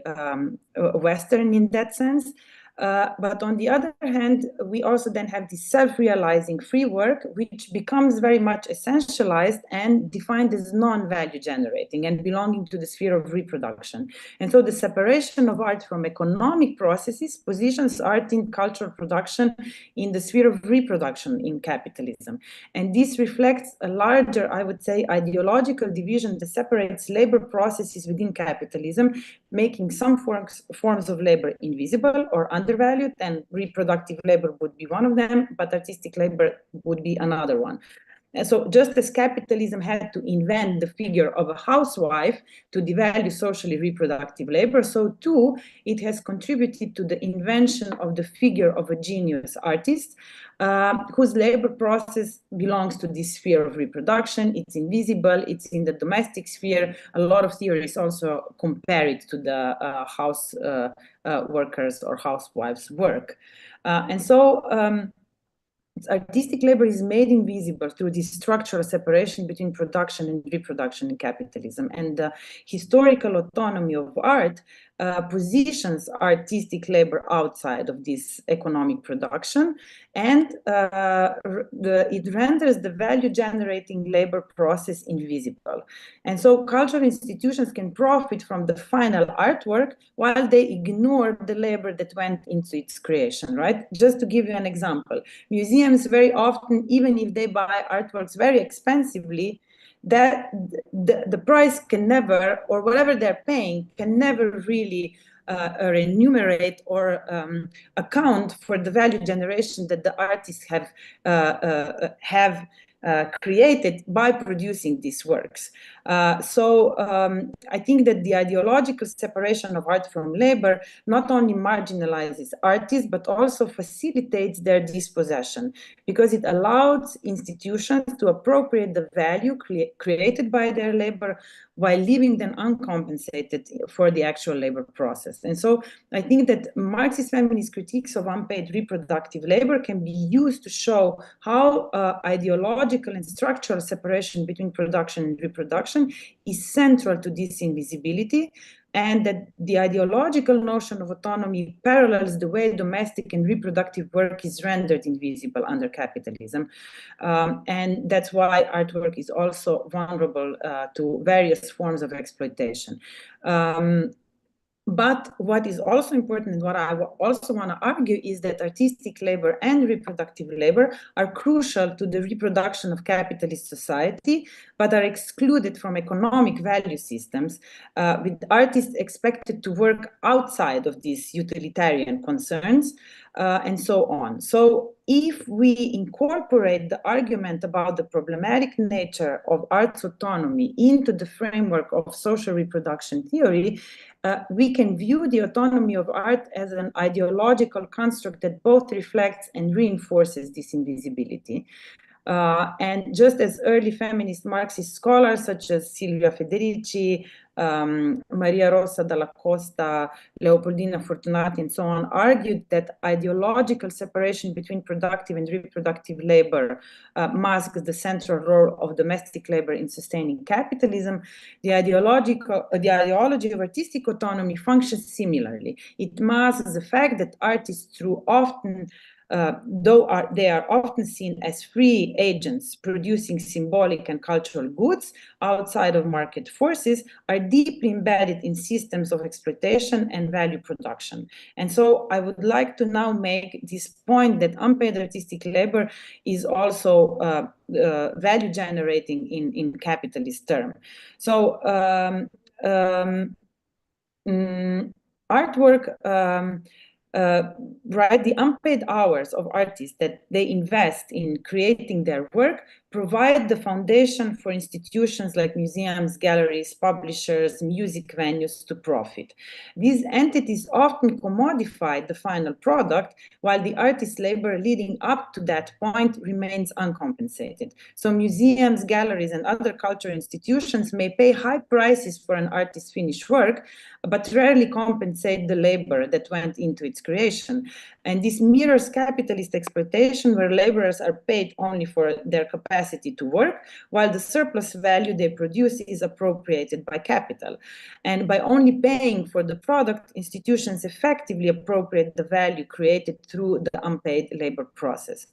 Western in that sense. But on the other hand, we also then have this self-realizing free work, which becomes very much essentialized and defined as non-value generating and belonging to the sphere of reproduction. And so the separation of art from economic processes positions art in cultural production in the sphere of reproduction in capitalism. And this reflects a larger, I would say, ideological division that separates labor processes within capitalism, making some forms of labor invisible or undervalued, and reproductive labor would be one of them, but artistic labor would be another one. And so just as capitalism had to invent the figure of a housewife to devalue socially reproductive labor, so too it has contributed to the invention of the figure of a genius artist, whose labor process belongs to this sphere of reproduction. It's invisible, it's in the domestic sphere. A lot of theories also compare it to the house workers or housewives' work. And so artistic labor is made invisible through this structural separation between production and reproduction in capitalism. And the historical autonomy of art positions artistic labor outside of this economic production, and it renders the value-generating labor process invisible. And so cultural institutions can profit from the final artwork while they ignore the labor that went into its creation, right? Just to give you an example, museums very often, even if they buy artworks very expensively, that the price can never, or whatever they're paying, can never really remunerate or account for the value generation that the artists have created by producing these works. So I think that the ideological separation of art from labor not only marginalizes artists, but also facilitates their dispossession, because it allows institutions to appropriate the value created by their labor while leaving them uncompensated for the actual labor process. And so I think that Marxist feminist critiques of unpaid reproductive labor can be used to show how ideological and structural separation between production and reproduction is central to this invisibility, and that the ideological notion of autonomy parallels the way domestic and reproductive work is rendered invisible under capitalism. And that's why artwork is also vulnerable to various forms of exploitation. But what is also important, and what I also want to argue, is that artistic labor and reproductive labor are crucial to the reproduction of capitalist society, but are excluded from economic value systems, with artists expected to work outside of these utilitarian concerns, and so on. So if we incorporate the argument about the problematic nature of art's autonomy into the framework of social reproduction theory, we can view the autonomy of art as an ideological construct that both reflects and reinforces this invisibility. And just as early feminist Marxist scholars such as Silvia Federici, Maria Rosa Dalla Costa, Leopoldina Fortunati, and so on, argued that ideological separation between productive and reproductive labor masks the central role of domestic labor in sustaining capitalism. The ideology of artistic autonomy functions similarly. It masks the fact that artists, through often though they are often seen as free agents producing symbolic and cultural goods outside of market forces, are deeply embedded in systems of exploitation and value production. And so I would like to now make this point that unpaid artistic labor is also value generating in capitalist term. So artwork, right, the unpaid hours of artists that they invest in creating their work provide the foundation for institutions like museums, galleries, publishers, music venues to profit. These entities often commodify the final product, while the artist's labor leading up to that point remains uncompensated. So museums, galleries, and other cultural institutions may pay high prices for an artist's finished work, but rarely compensate the labor that went into its creation. And this mirrors capitalist exploitation, where laborers are paid only for their capacity to work, while the surplus value they produce is appropriated by capital. And by only paying for the product, institutions effectively appropriate the value created through the unpaid labor process.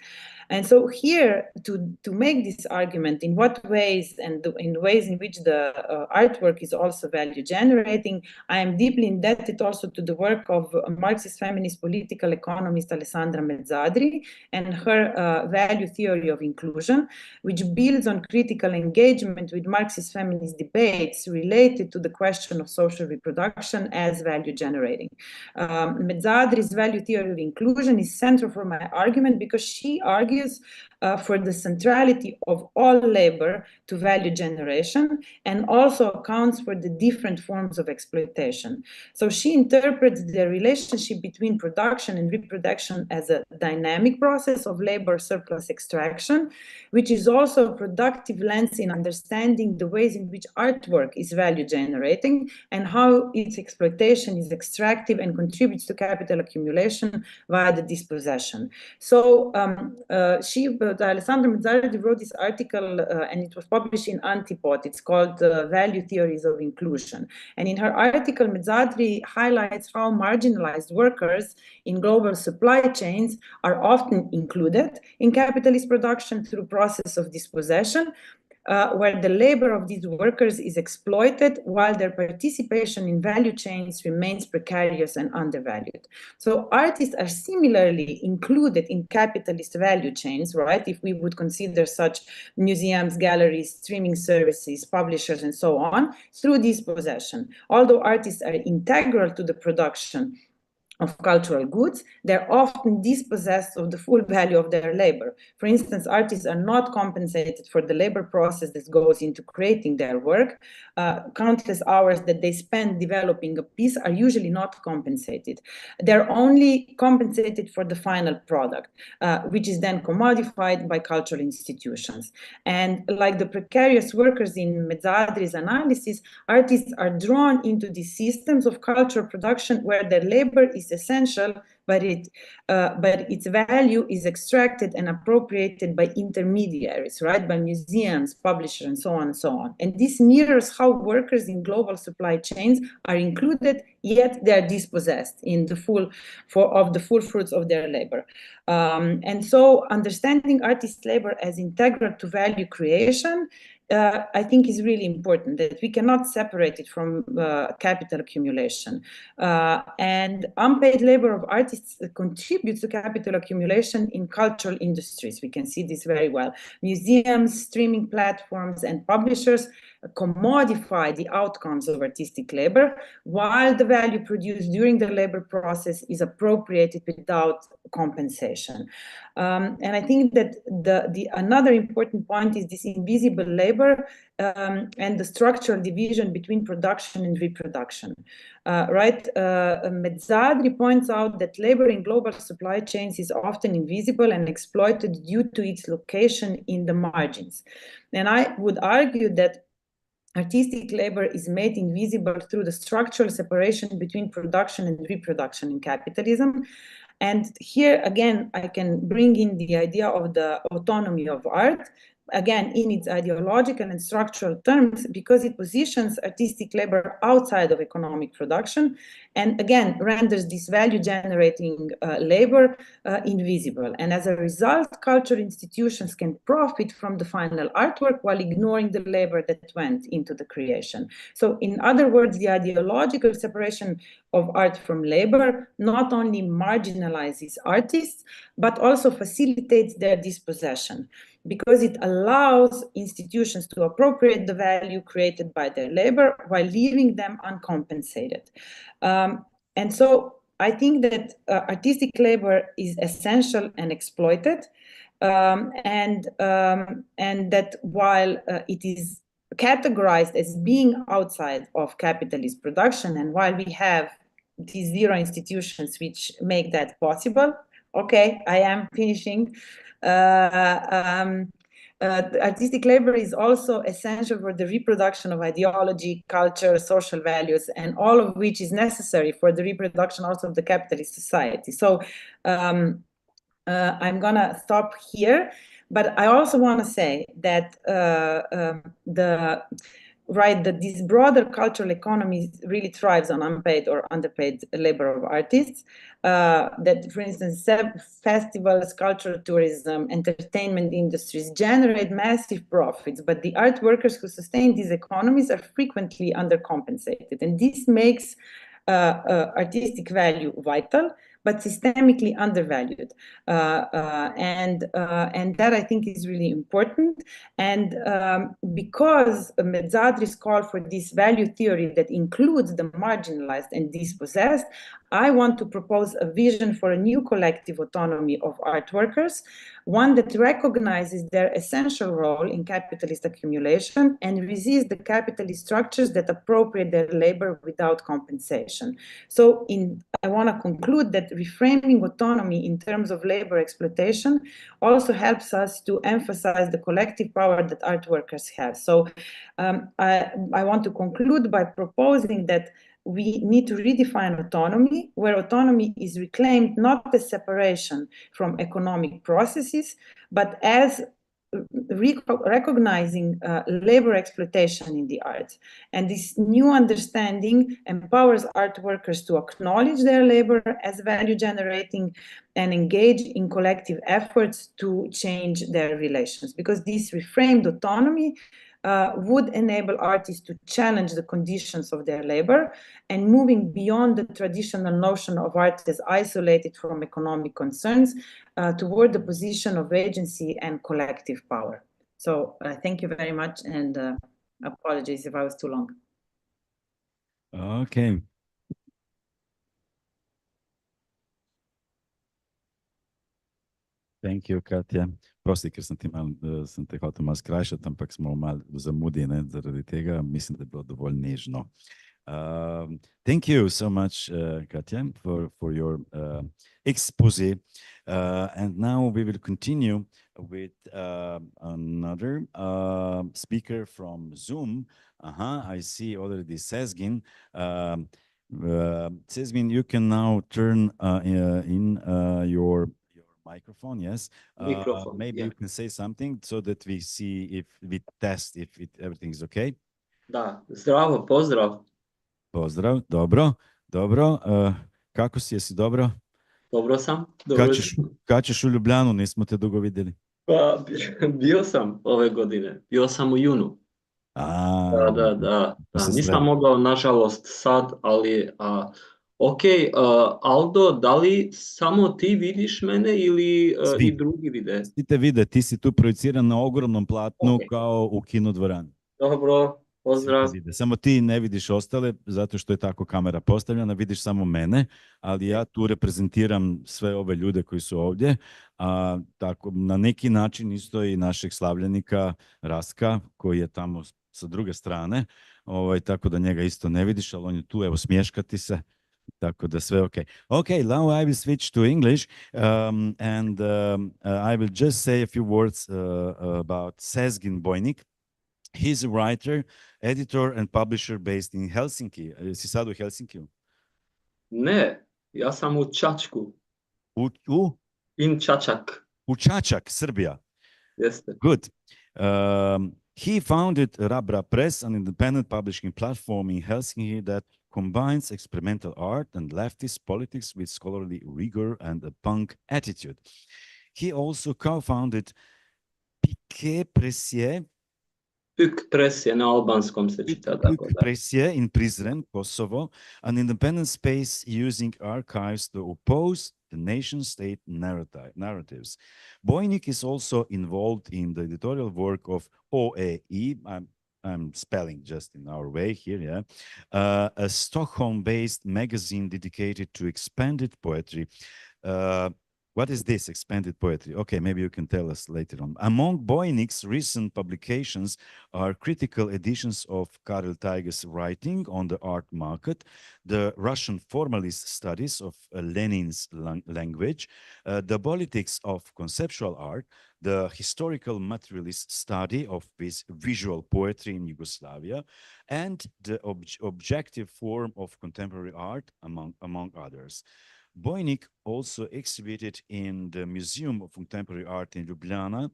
And so here, to make this argument, in what ways and in ways in which the artwork is also value generating, I am deeply indebted also to the work of Marxist feminist political economist Alessandra Mezzadri and her value theory of inclusion, which builds on critical engagement with Marxist feminist debates related to the question of social reproduction as value generating. Mezzadri's value theory of inclusion is central for my argument because she argues for the centrality of all labor to value generation and also accounts for the different forms of exploitation. So she interprets the relationship between production and reproduction as a dynamic process of labor surplus extraction, which is also a productive lens in understanding the ways in which artwork is value generating and how its exploitation is extractive and contributes to capital accumulation via the dispossession. So Alessandra Mezzadri wrote this article and it was published in Antipod. It's called Value Theories of Inclusion. And in her article, Mezzadri highlights how marginalized workers in global supply chains are often included in capitalist production through process of dispossession, where the labor of these workers is exploited while their participation in value chains remains precarious and undervalued. So artists are similarly included in capitalist value chains, right? If we would consider such museums, galleries, streaming services, publishers, and so on, through dispossession. Although artists are integral to the production of cultural goods, they're often dispossessed of the full value of their labor. For instance, artists are not compensated for the labor process that goes into creating their work. Countless hours that they spend developing a piece are usually not compensated. They're only compensated for the final product, which is then commodified by cultural institutions. And like the precarious workers in Mezzadri's analysis, artists are drawn into these systems of cultural production where their labor is essential, but its value is extracted and appropriated by intermediaries, right? By museums, publishers, and so on and so on. And this mirrors how workers in global supply chains are included, yet they are dispossessed in the full fruits of their labor. And so understanding artist labor as integral to value creation I think is really important, that we cannot separate it from capital accumulation. And unpaid labor of artists contributes to capital accumulation in cultural industries. We can see this very well. Museums, streaming platforms, and publishers commodify the outcomes of artistic labor, while the value produced during the labor process is appropriated without compensation. And I think that another important point is this invisible labor labor and the structural division between production and reproduction. Right? Mezzadri points out that labor in global supply chains is often invisible and exploited due to its location in the margins. And I would argue that artistic labor is made invisible through the structural separation between production and reproduction in capitalism. And here again, I can bring in the idea of the autonomy of art, again, in its ideological and structural terms, because it positions artistic labor outside of economic production, and again, renders this value-generating labor invisible. And as a result, cultural institutions can profit from the final artwork while ignoring the labor that went into the creation. So in other words, the ideological separation of art from labor not only marginalizes artists, but also facilitates their dispossession, because it allows institutions to appropriate the value created by their labor while leaving them uncompensated. And so I think that artistic labor is essential and exploited, and that while it is categorized as being outside of capitalist production, and while we have these zero institutions which make that possible, okay, I am finishing. Artistic labor is also essential for the reproduction of ideology, culture, social values, and all of which is necessary for the reproduction also of the capitalist society. So I'm gonna stop here, but I also want to say that that this broader cultural economy really thrives on unpaid or underpaid labor of artists. That, for instance, festivals, cultural tourism, entertainment industries generate massive profits, but the art workers who sustain these economies are frequently undercompensated. And this makes artistic value vital, but systemically undervalued. And that, I think, is really important. And because Mezzadri's call for this value theory that includes the marginalized and dispossessed, I want to propose a vision for a new collective autonomy of art workers, one that recognizes their essential role in capitalist accumulation and resists the capitalist structures that appropriate their labor without compensation. So I want to conclude that reframing autonomy in terms of labor exploitation also helps us to emphasize the collective power that art workers have. So I want to conclude by proposing that we need to redefine autonomy, where autonomy is reclaimed not as separation from economic processes, but as recognizing labor exploitation in the arts. And this new understanding empowers art workers to acknowledge their labor as value generating and engage in collective efforts to change their relations, because this reframed autonomy would enable artists to challenge the conditions of their labor and moving beyond the traditional notion of art as isolated from economic concerns toward the position of agency and collective power. So thank you very much, and apologies if I was too long. Okay. Thank you, Katja. Prosti, ker sem te hotel malo skrajšati, ampak smo malo v zamudi, ne, zaradi tega. Mislim, da je bilo dovolj nežno. Thank you so much, Katja, for your expose. And now we will continue with another speaker from Zoom. I see already Sezgin. Sezgin, you can now turn in your microphone, yes. Microphone, maybe you can say something so that we see if we test if everything is okay. Da, zdravo, pozdrav. Pozdrav, dobro. Kako si, jesi dobro? Dobro sam. Kad ćeš u Ljubljanu, nismo te dugo vidjeli. Pa, bio sam ove godine, bio sam u junu. Da. Nisam mogao, nažalost, sad, ali ok, Aldo, da li samo ti vidiš mene ili i drugi vide? Svi te vide, ti si tu projiciran na ogromnom platnu kao u kinodvorani. Dobro, Pozdrav. vide. Samo ti ne vidiš ostale, zato što je tako kamera postavljena, vidiš samo mene, ali ja tu reprezentiram sve ove ljude koji su ovdje, a tako na neki način isto i našeg slavljenika Rastka, koji je tamo sa druge strane, tako da njega isto ne vidiš, ali on je tu, evo, smješkati se. Tako da sve okay. Okay, now I will switch to English, and I will just say a few words about Sezgin Bojnik. He's a writer, editor, and publisher based in Helsinki. Si sad u Helsinkiju? Ne, ja sam u Čačku. In Čačak. U Čačak, Serbia. Jeste. Good. He founded Rabra Press, an independent publishing platform in Helsinki that combines experimental art and leftist politics with scholarly rigor and a punk attitude. He also co-founded Pike Presje. Pük Presje na albanskom se čita tako da. Presje in Prizren, Kosovo, an independent space using archives to oppose the nation-state narratives. Bojnik is also involved in the editorial work of OEI, I'm spelling just in our way here, yeah. A Stockholm-based magazine dedicated to expanded poetry. What is this expanded poetry? Okay, maybe you can tell us later on. Among Bojnik's recent publications are critical editions of Karel Taige's writing on the art market, the Russian formalist studies of Lenin's language, the politics of conceptual art, the historical materialist study of visual poetry in Yugoslavia, and the objective form of contemporary art, among others. Bojnik also exhibited in the Museum of Contemporary Art in Ljubljana,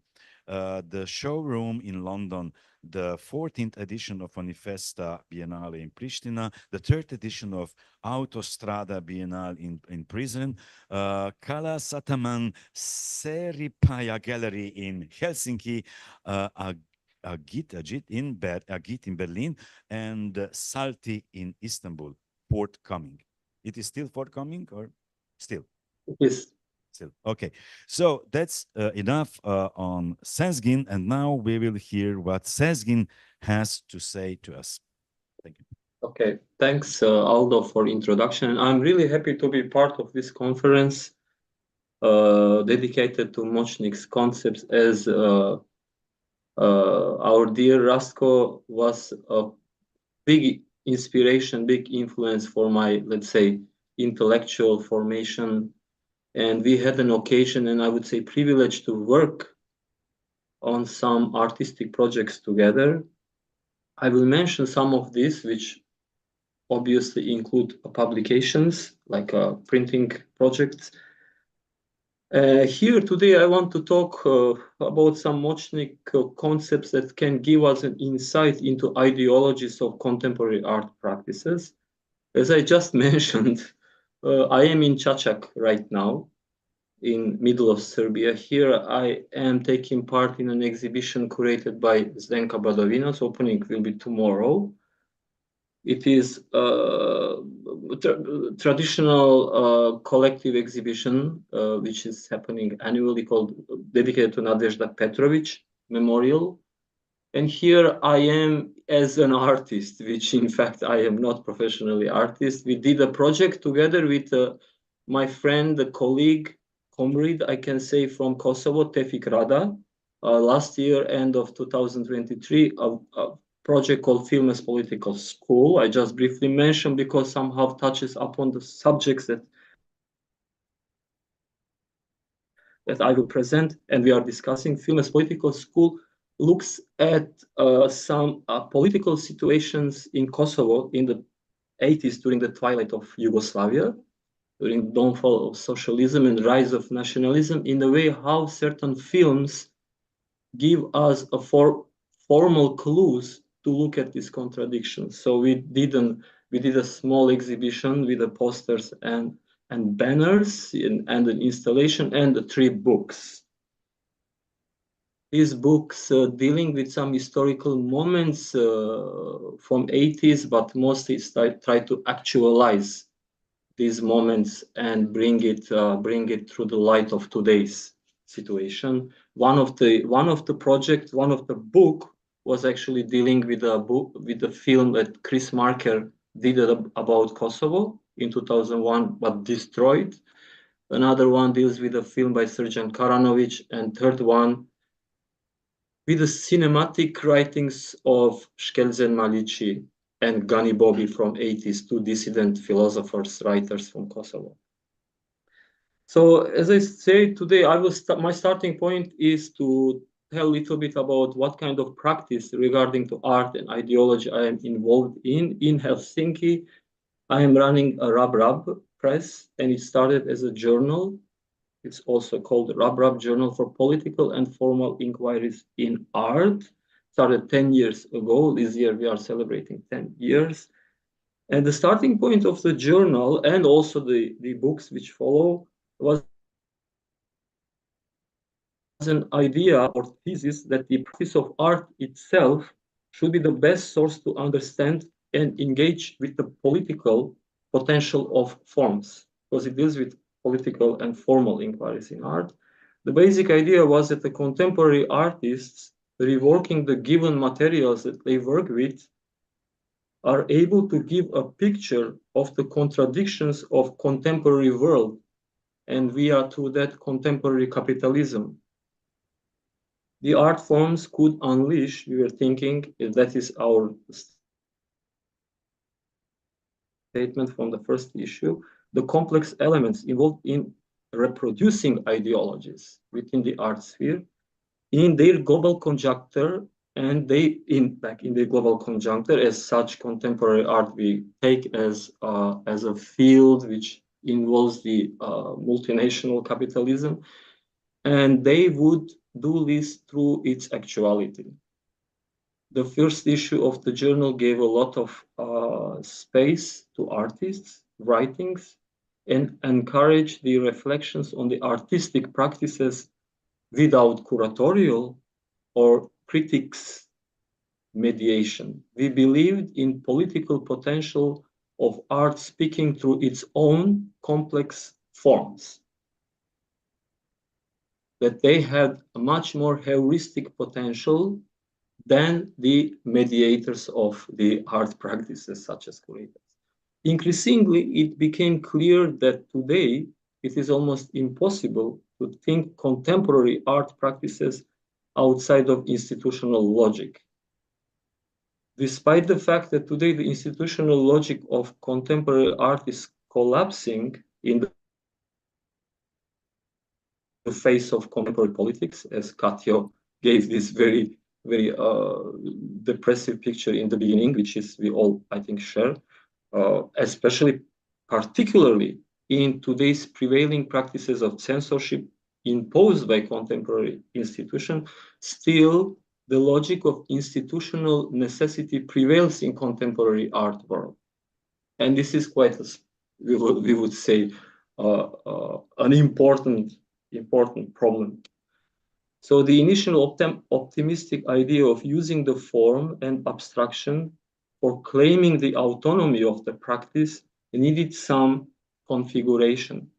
the showroom in London, the 14th edition of Manifesta Biennale in Pristina, the 3rd edition of Autostrada Biennale in Prizren, Kala Sataman Seripaja Gallery in Helsinki, Agit in Berlin, and Salti in Istanbul, forthcoming. It is still forthcoming, or? Still. Yes. Still. Okay. So that's enough on Sezgin, and now we will hear what Sezgin has to say to us. Thank you. Okay. Thanks, Aldo, for introduction. I'm really happy to be part of this conference dedicated to Močnik's concepts, as our dear Rastko was a big inspiration, big influence for my, let's say, intellectual formation, and we had an occasion, and I would say privilege, to work on some artistic projects together. I will mention some of these, which obviously include publications, like printing projects. Here today I want to talk about some Močnik concepts that can give us an insight into ideologies of contemporary art practices. As I just mentioned, I am in Čačak right now, in middle of Serbia. Here I am taking part in an exhibition curated by Zdenka Badovina's. Opening will be tomorrow. It is a traditional collective exhibition, which is happening annually, dedicated to Nadezhda Petrovic Memorial. And here I am as an artist, which in fact I am not professionally artist. We did a project together with my friend, a colleague, comrade, I can say, from Kosovo, Tevfik Rada, last year, end of 2023, a project called Film as Political School. I just briefly mentioned because somehow touches upon the subjects that I will present, and we are discussing. Film as Political School looks at some political situations in Kosovo in the 80s, during the twilight of Yugoslavia, during the downfall of socialism and rise of nationalism, in the way how certain films give us a formal clues to look at these contradictions. So we did a small exhibition with the posters and banners and an installation and the 3 books. These books dealing with some historical moments from 80s, but mostly try to actualize these moments and bring it through the light of today's situation. One of the book was actually dealing with a book, with a film that Chris Marker did about Kosovo in 2001, but destroyed. Another one deals with a film by Srđan Karanović, and third one with the cinematic writings of Shkelzen Malici and Gani Bobi from 80s, two dissident philosophers, writers from Kosovo. So as I say today, my starting point is to tell a little bit about what kind of practice regarding to art and ideology I am involved in Helsinki. I am running a Rub press, and it started as a journal. It's also called Rub Journal for Political and Formal Inquiries in Art. Started 10 years ago. This year we are celebrating 10 years. And the starting point of the journal and also the books which follow was an idea or thesis that the practice of art itself should be the best source to understand and engage with the political potential of forms, because it deals with political and formal inquiries in art. The basic idea was that the contemporary artists, reworking the given materials that they work with, are able to give a picture of the contradictions of contemporary world, and we are through that contemporary capitalism. The art forms could unleash, we were thinking, that is our statement from the first issue, the complex elements involved in reproducing ideologies within the art sphere in their global conjuncture, and they in the global conjuncture. As such, contemporary art we take as a field which involves the multinational capitalism, and they would do this through its actuality. The first issue of the journal gave a lot of space to artists' writings and encouraged the reflections on the artistic practices without curatorial or critics' mediation. We believed in political potential of art speaking through its own complex forms, that they had a much more heuristic potential than the mediators of the art practices, such as curators. Increasingly, it became clear that today it is almost impossible to think contemporary art practices outside of institutional logic. Despite the fact that today the institutional logic of contemporary art is collapsing in the face of contemporary politics, as Katjo gave this very depressive picture in the beginning, which is we all, I think, share, especially particularly in today's prevailing practices of censorship imposed by contemporary institutions. Still, the logic of institutional necessity prevails in contemporary art world. And this is quite, we would say, an important problem. So the initial optimistic idea of using the form and abstraction for claiming the autonomy of the practice needed some configuration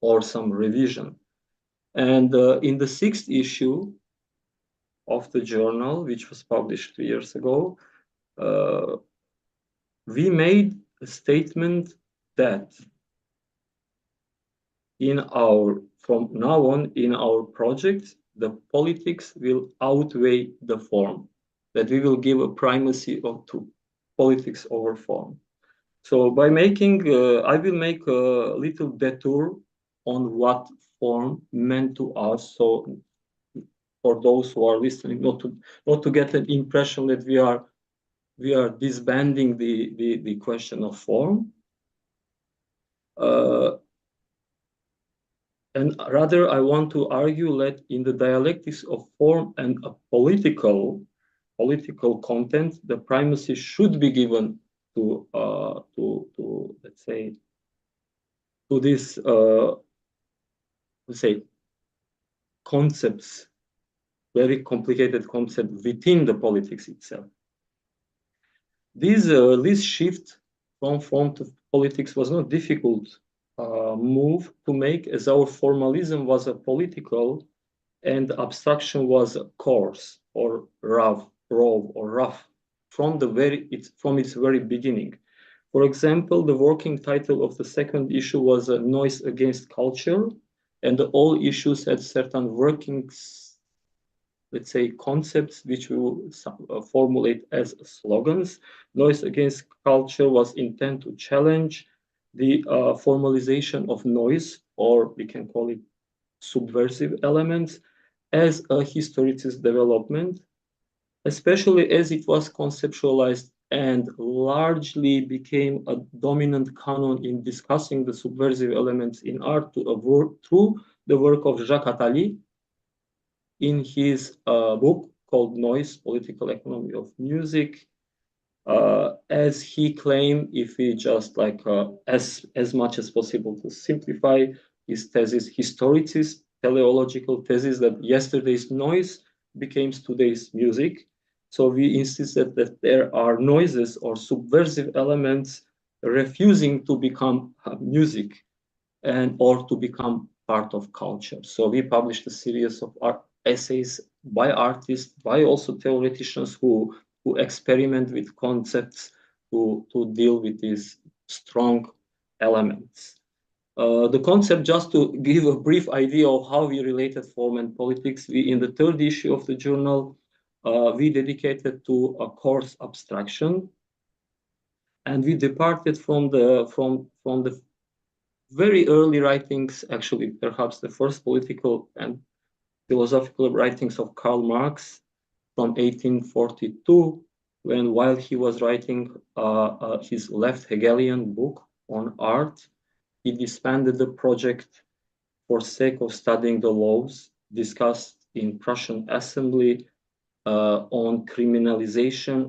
or some revision. And in the 6th issue of the journal, which was published 2 years ago, we made a statement that from now on in our project, the politics will outweigh the form, that we will give a primacy to politics over form. So by making, I will make a little detour on what form meant to us. So for those who are listening, not to get an impression that we are disbanding the question of form. And rather, I want to argue that in the dialectics of form and a political content, the primacy should be given to let's say, to this let's say, concepts, very complicated concept within the politics itself. This shift from form to politics was not difficult move to make, as our formalism was a political and abstraction was a coarse or rough raw or rough from its very beginning. For example, the working title of the second issue was Noise Against Culture, and all issues had certain workings, let's say, concepts which we will formulate as slogans. Noise Against Culture was intended to challenge the formalization of noise, or we can call it subversive elements, as a historicist development, especially as it was conceptualized and largely became a dominant canon in discussing the subversive elements in art through the work of Jacques Attali in his book called Noise, Political Economy of Music. As he claimed, if we just as much as possible to simplify his thesis, historicist teleological thesis, that yesterday's noise became today's music. So we insisted that there are noises or subversive elements refusing to become music or to become part of culture. So we published a series of essays by artists, by also theoreticians who experiment with concepts to deal with these strong elements. The concept, just to give a brief idea of how we related form and politics, in the third issue of the journal, we dedicated to a coarse abstraction, and we departed from the very early writings, actually perhaps the first political and philosophical writings of Karl Marx from 1842, while he was writing his left Hegelian book on art, he disbanded the project for sake of studying the laws discussed in Prussian Assembly on criminalizing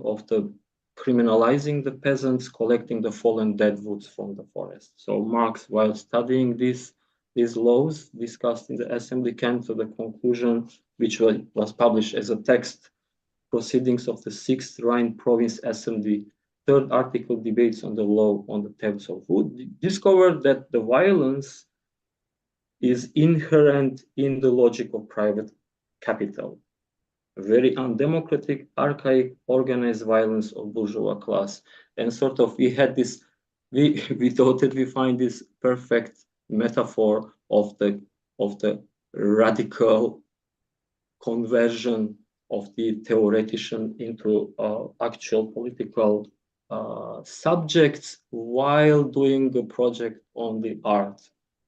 the peasants collecting the fallen dead woods from the forest. So Marx, while studying these laws discussed in the Assembly, came to the conclusion, which was published as a text, Proceedings of the 6th Rhine Province Assembly, third article, Debates on the Law on the Tables of Wood, discovered that the violence is inherent in the logic of private capital. A very undemocratic, archaic, organized violence of bourgeois class. And sort of we had this, we thought that we find this perfect metaphor of the radical conversion of the theoretician into actual political subjects while doing the project on the art.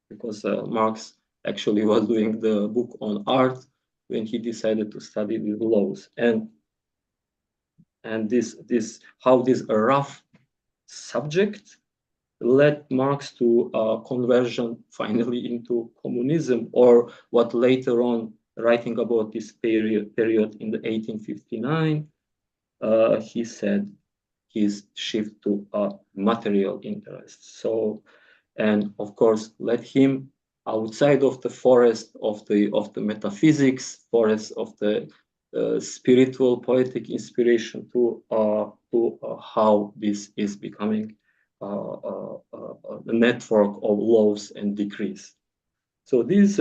Because Marx actually was doing the book on art when he decided to study the laws, and this how this rough subject led Marx to conversion finally into communism, or what later on, writing about this period in the 1859, he said his shift to material interests. So, and of course, led him outside of the forest of the metaphysics, forest of the spiritual, poetic inspiration to how this is becoming a network of laws and decrees. So this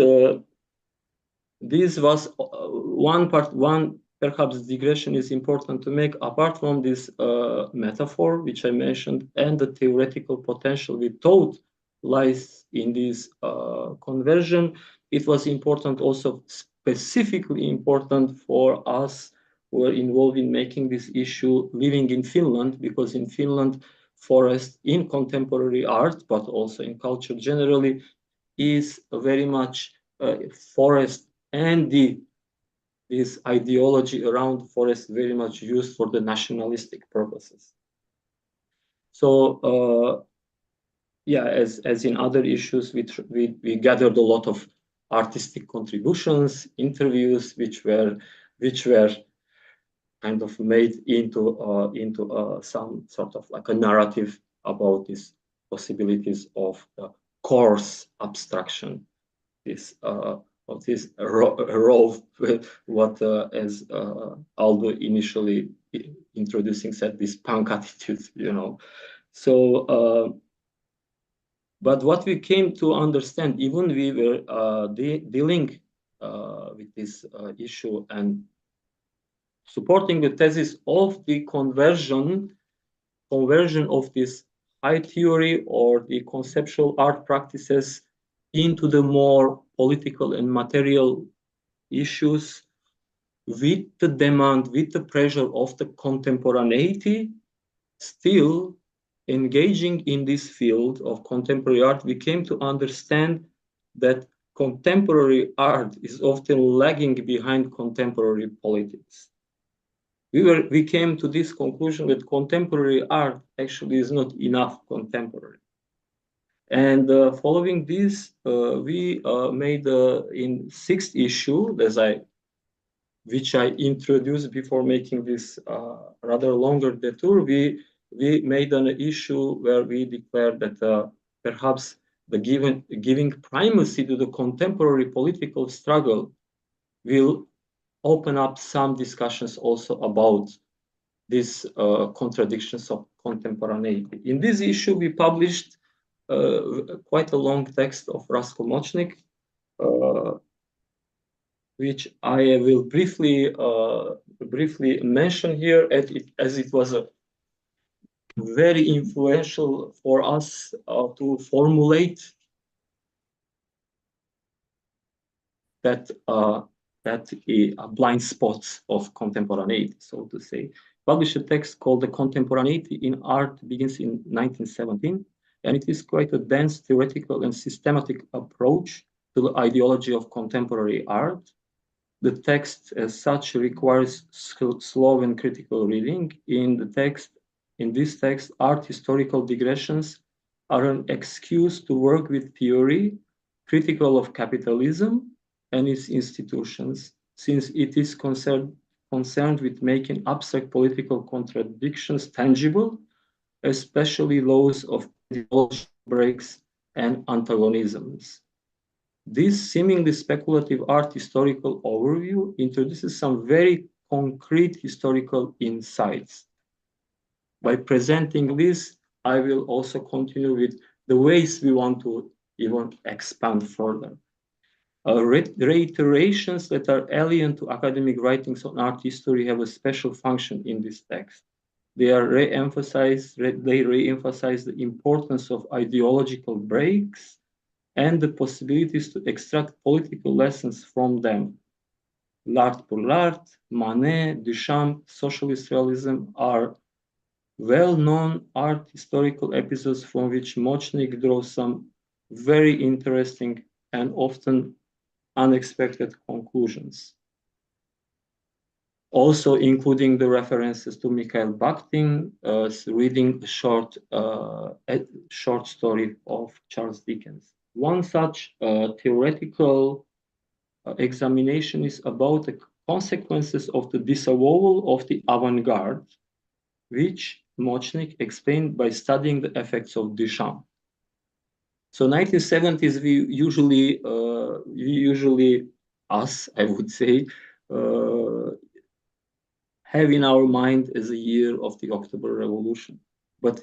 was one part. One perhaps digression is important to make. Apart from this metaphor which I mentioned and the theoretical potential we thought lies in this conversion, it was important, also specifically important for us who were involved in making this issue living in Finland, because in Finland, forest in contemporary art, but also in culture generally, is very much forest, and this ideology around forest very much used for the nationalistic purposes. So yeah, as in other issues, we gathered a lot of artistic contributions, interviews, which were kind of made into some sort of like a narrative about these possibilities of coarse abstraction, this of this raw, what as Aldo initially introducing said, this punk attitude, you know. So, but what we came to understand, even we were dealing with this issue and supporting the thesis of the conversion of this high theory or the conceptual art practices into the more political and material issues with the demand, with the pressure of the contemporaneity. Still engaging in this field of contemporary art, we came to understand that contemporary art is often lagging behind contemporary politics. We came to this conclusion that contemporary art actually is not enough contemporary. And following this, we made in 6th issue, which I introduced before making this rather longer detour, we made an issue where we declared that perhaps the giving primacy to the contemporary political struggle will open up some discussions also about these contradictions of contemporaneity. In this issue, we published quite a long text of Rastko Močnik, which I will briefly mention here, as it was a very influential for us to formulate that blind spots of contemporaneity, so to say. Published a text called "The Contemporaneity in Art Begins in 1917," and it is quite a dense theoretical and systematic approach to the ideology of contemporary art. The text as such requires slow and critical reading. In this text, art historical digressions are an excuse to work with theory critical of capitalism and its institutions, since it is concerned with making abstract political contradictions tangible, especially those of ideological breaks and antagonisms. This seemingly speculative art historical overview introduces some very concrete historical insights. By presenting this, I will also continue with the ways we want to even expand further. Reiterations that are alien to academic writings on art history have a special function in this text. They re-emphasize the importance of ideological breaks and the possibilities to extract political lessons from them. L'art pour l'art, Manet, Duchamp, socialist realism are well-known art historical episodes from which Močnik draws some very interesting and often unexpected conclusions. Also including the references to Mikhail Bakhtin, reading a short story of Charles Dickens. One such theoretical examination is about the consequences of the disavowal of the avant-garde, which Močnik explained by studying the effects of Duchamp. So 1970s, we usually, us, I would say, have in our mind as a year of the October Revolution. But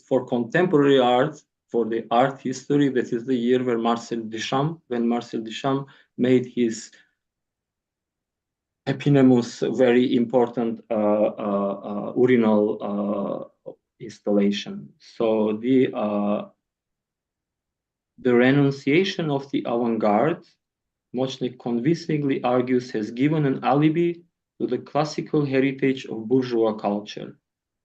for contemporary art, for the art history, that is the year where Marcel Duchamp made his eponymous, very important urinal installation. So the renunciation of the avant-garde, Močnik convincingly argues, has given an alibi to the classical heritage of bourgeois culture,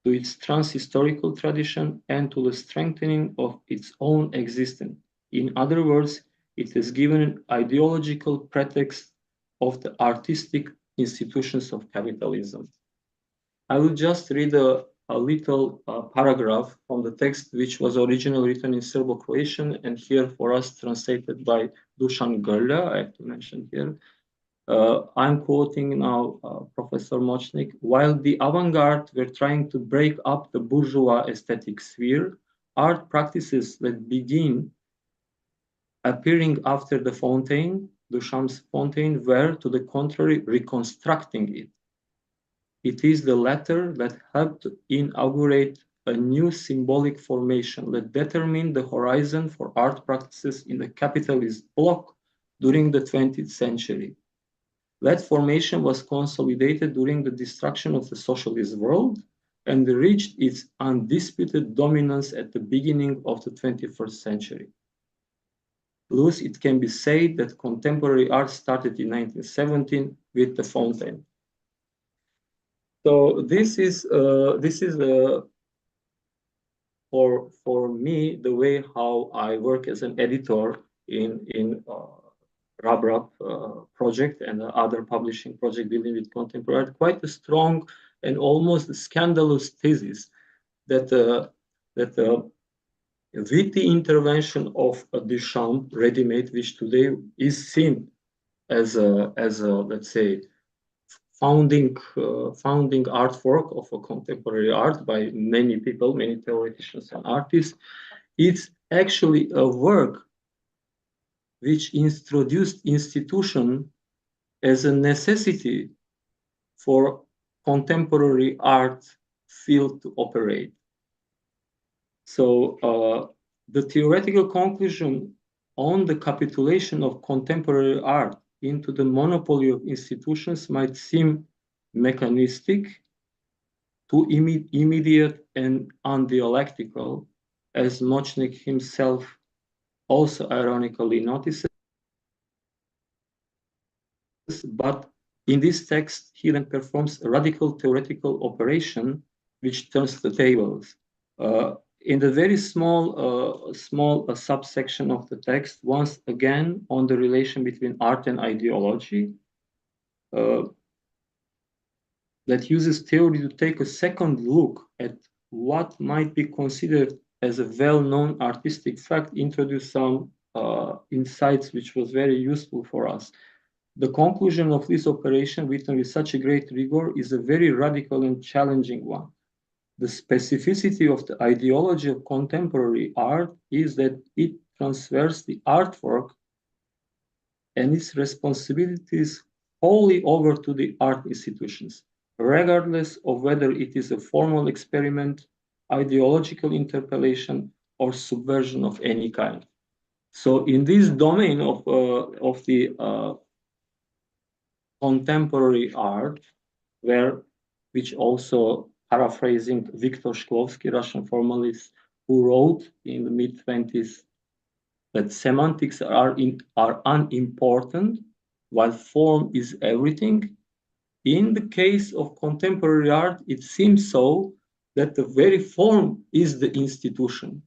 to its trans-historical tradition, and to the strengthening of its own existence. In other words, it has given an ideological pretext of the artistic institutions of capitalism. I will just read a little paragraph from the text, which was originally written in Serbo-Croatian and here for us translated by Dušan Grlja, I have to mention here. I'm quoting now Professor Močnik. While the avant-garde were trying to break up the bourgeois aesthetic sphere, art practices that begin appearing after the Fontaine, Duchamp's Fontaine, were, to the contrary, reconstructing it. It is the latter that helped to inaugurate a new symbolic formation that determined the horizon for art practices in the capitalist bloc during the 20th century. That formation was consolidated during the destruction of the socialist world and reached its undisputed dominance at the beginning of the 21st century. Thus, it can be said that contemporary art started in 1917 with the fountain. So this is for me the way how I work as an editor in Rabrap project and other publishing project dealing with contemporary art. Quite a strong and almost scandalous thesis that with the intervention of a Duchamp ready-made, which today is seen as a let's say founding artwork of a contemporary art by many people, many theoreticians and artists, it's actually a work which introduced institution as a necessity for contemporary art field to operate. So the theoretical conclusion on the capitulation of contemporary art into the monopoly of institutions might seem mechanistic, too immediate and undialectical, as Močnik himself also ironically notices. But in this text, he then performs a radical theoretical operation which turns the tables. In the very small subsection of the text, once again on the relation between art and ideology, that uses theory to take a second look at what might be considered as a well-known artistic fact, introduce some insights which was very useful for us. The conclusion of this operation, written with such a great rigor, is a very radical and challenging one. The specificity of the ideology of contemporary art is that it transfers the artwork and its responsibilities wholly over to the art institutions, regardless of whether it is a formal experiment, ideological interpellation, or subversion of any kind. So in this domain of the contemporary art, which also paraphrasing Viktor Shklovsky, Russian formalist, who wrote in the mid-20s that semantics are unimportant while form is everything. In the case of contemporary art, it seems so that the very form is the institution.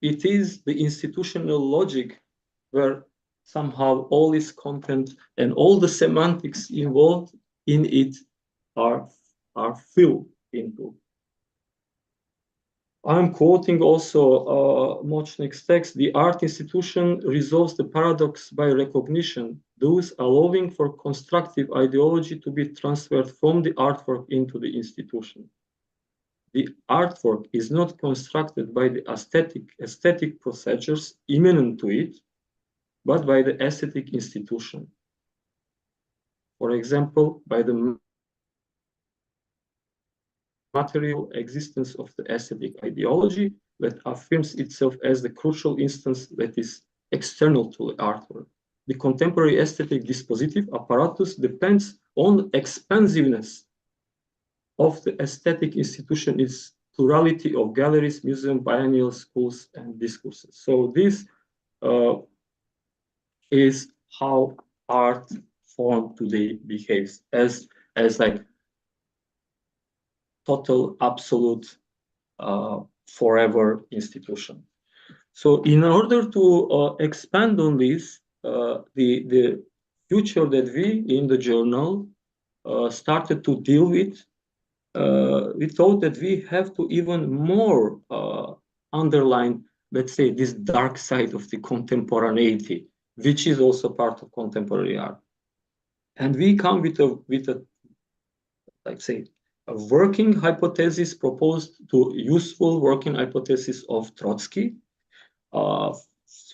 It is the institutional logic where somehow all its content and all the semantics involved in it are filled into. I'm quoting also Močnik's text. The art institution resolves the paradox by recognition, thus allowing for constructive ideology to be transferred from the artwork into the institution. The artwork is not constructed by the aesthetic procedures imminent to it, but by the aesthetic institution. For example, by the material existence of the aesthetic ideology that affirms itself as the crucial instance that is external to the artwork. The contemporary aesthetic dispositive apparatus depends on expansiveness of the aesthetic institution, its plurality of galleries, museums, biennial schools, and discourses. So this is how art form today behaves as like total, absolute, forever institution. So in order to expand on this, the future that we in the journal started to deal with, we thought that we have to even more underline, let's say, this dark side of the contemporaneity, which is also part of contemporary art. And we come with a like say, a working hypothesis proposed to useful working hypothesis of Trotsky,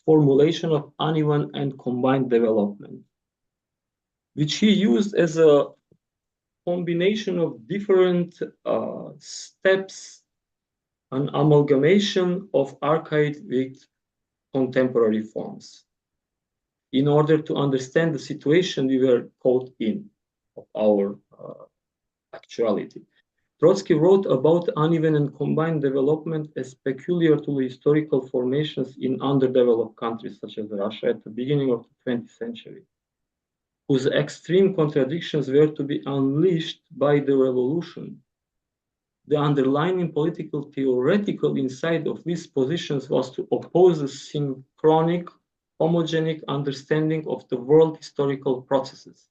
formulation of uneven and combined development, which he used as a combination of different steps, an amalgamation of archaic with contemporary forms. in order to understand the situation we were caught in, of our actuality. Trotsky wrote about uneven and combined development as peculiar to the historical formations in underdeveloped countries such as Russia at the beginning of the 20th century, whose extreme contradictions were to be unleashed by the revolution. The underlying political theoretical insight of these positions was to oppose a synchronic, homogenic understanding of the world historical processes.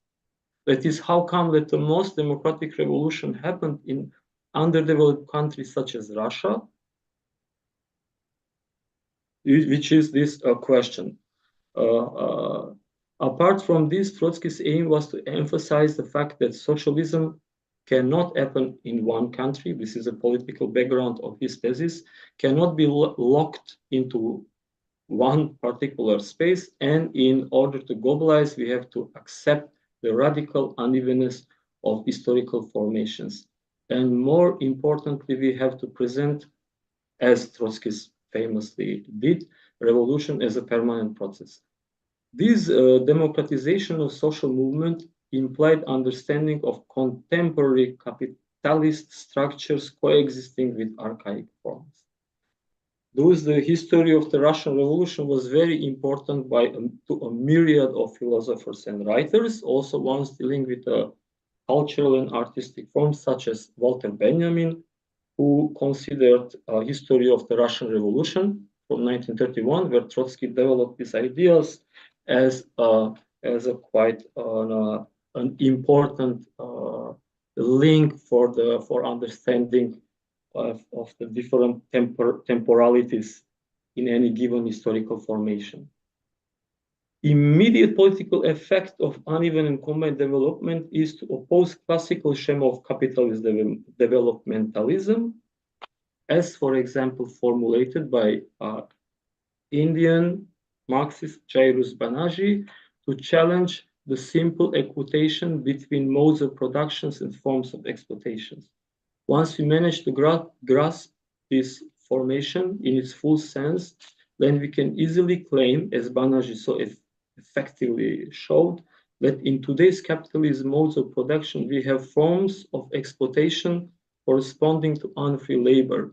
That is how come that the most democratic revolution happened in underdeveloped countries such as Russia, which is this question. Apart from this, Trotsky's aim was to emphasize the fact that socialism cannot happen in one country. This is a political background of his thesis, cannot be locked into one particular space. And in order to globalize, we have to accept the radical unevenness of historical formations. And more importantly, we have to present, as Trotsky famously did, revolution as a permanent process. This democratization of social movement implied understanding of contemporary capitalist structures coexisting with archaic forms. Thus, the history of the Russian Revolution was very important to a myriad of philosophers and writers, also ones dealing with cultural and artistic forms, such as Walter Benjamin, who considered a history of the Russian Revolution from 1931, where Trotsky developed these ideas as a quite an important link for understanding of the different temporalities in any given historical formation. Immediate political effect of uneven and combined development is to oppose classical scheme of capitalist developmentalism, as, for example, formulated by Indian Marxist Jairus Banerjee, to challenge the simple equitation between modes of productions and forms of exploitations. Once we manage to grasp this formation in its full sense, then we can easily claim, as Banerjee so effectively showed, that in today's capitalist modes of production, we have forms of exploitation corresponding to unfree labor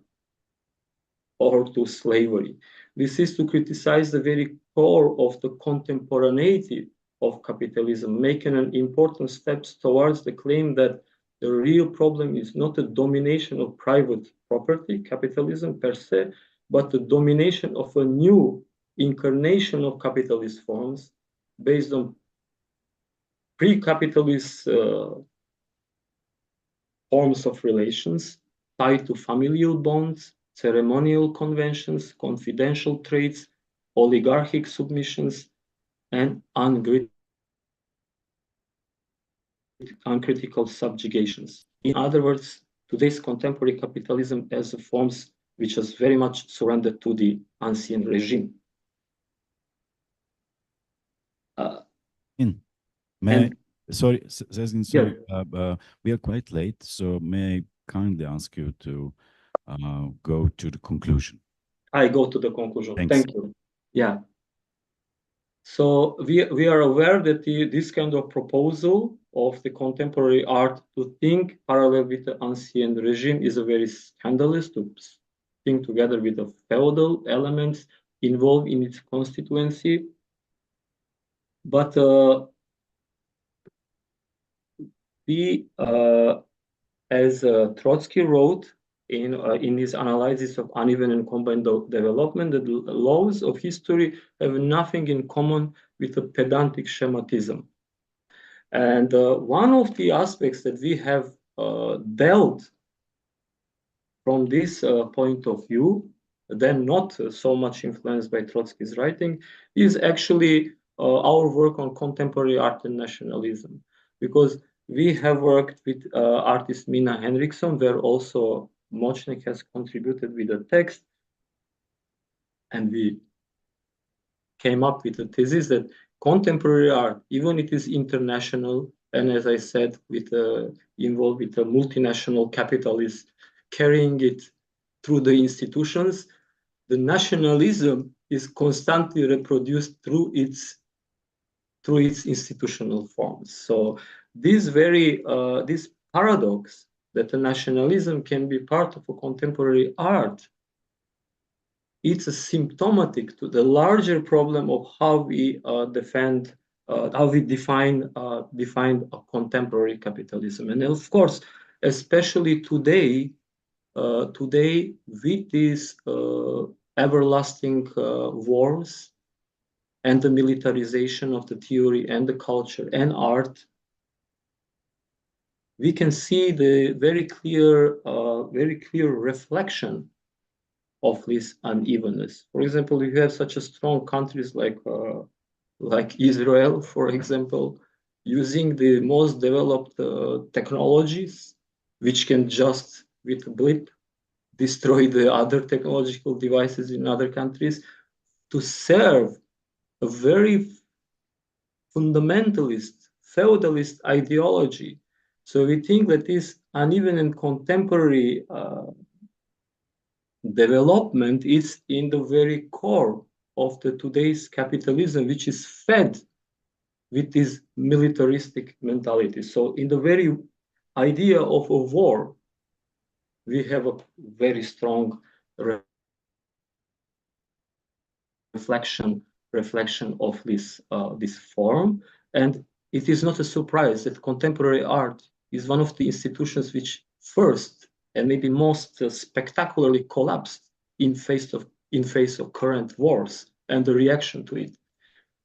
or to slavery. This is to criticize the very core of the contemporaneity of capitalism, making an important steps towards the claim that the real problem is not the domination of private property, capitalism per se, but the domination of a new incarnation of capitalist forms based on pre-capitalist forms of relations tied to familial bonds, ceremonial conventions, confidential traits, oligarchic submissions, and uncritical subjugations. In other words, today's contemporary capitalism has forms which has very much surrendered to the ancien regime. Sorry, we are quite late, so may I kindly ask you to go to the conclusion? I go to the conclusion. Thanks. Thank you. Yeah. So we are aware that this kind of proposal of the contemporary art to think parallel with the ancien regime is a very scandalous, to think together with the feudal elements involved in its constituency. But as Trotsky wrote in his analysis of uneven and combined development, that the laws of history have nothing in common with a pedantic schematism. And one of the aspects that we have dealt from this point of view, then not so much influenced by Trotsky's writing, is actually our work on contemporary art and nationalism. Because we have worked with artist Mina Henriksson, where also Močnik has contributed with a text, and we came up with a thesis that contemporary art, even it is international, and as I said, involved with a multinational capitalist carrying it through the institutions, the nationalism is constantly reproduced through its through its institutional forms. So this paradox that the nationalism can be part of a contemporary art, it's a symptomatic to the larger problem of how we define a contemporary capitalism. And of course, especially today, with these everlasting wars and the militarization of the theory and the culture and art, we can see the very clear reflection of this unevenness. For example, you have such a strong countries like Israel, for example, using the most developed technologies, which can just with a blip destroy the other technological devices in other countries, to serve a very fundamentalist, feudalist ideology. So we think that this uneven and contemporary development is in the very core of the today's capitalism, which is fed with this militaristic mentality. So in the very idea of a war, we have a very strong reflection of this form. And it is not a surprise that contemporary art is one of the institutions which first and maybe most spectacularly collapsed in face of current wars and the reaction to it.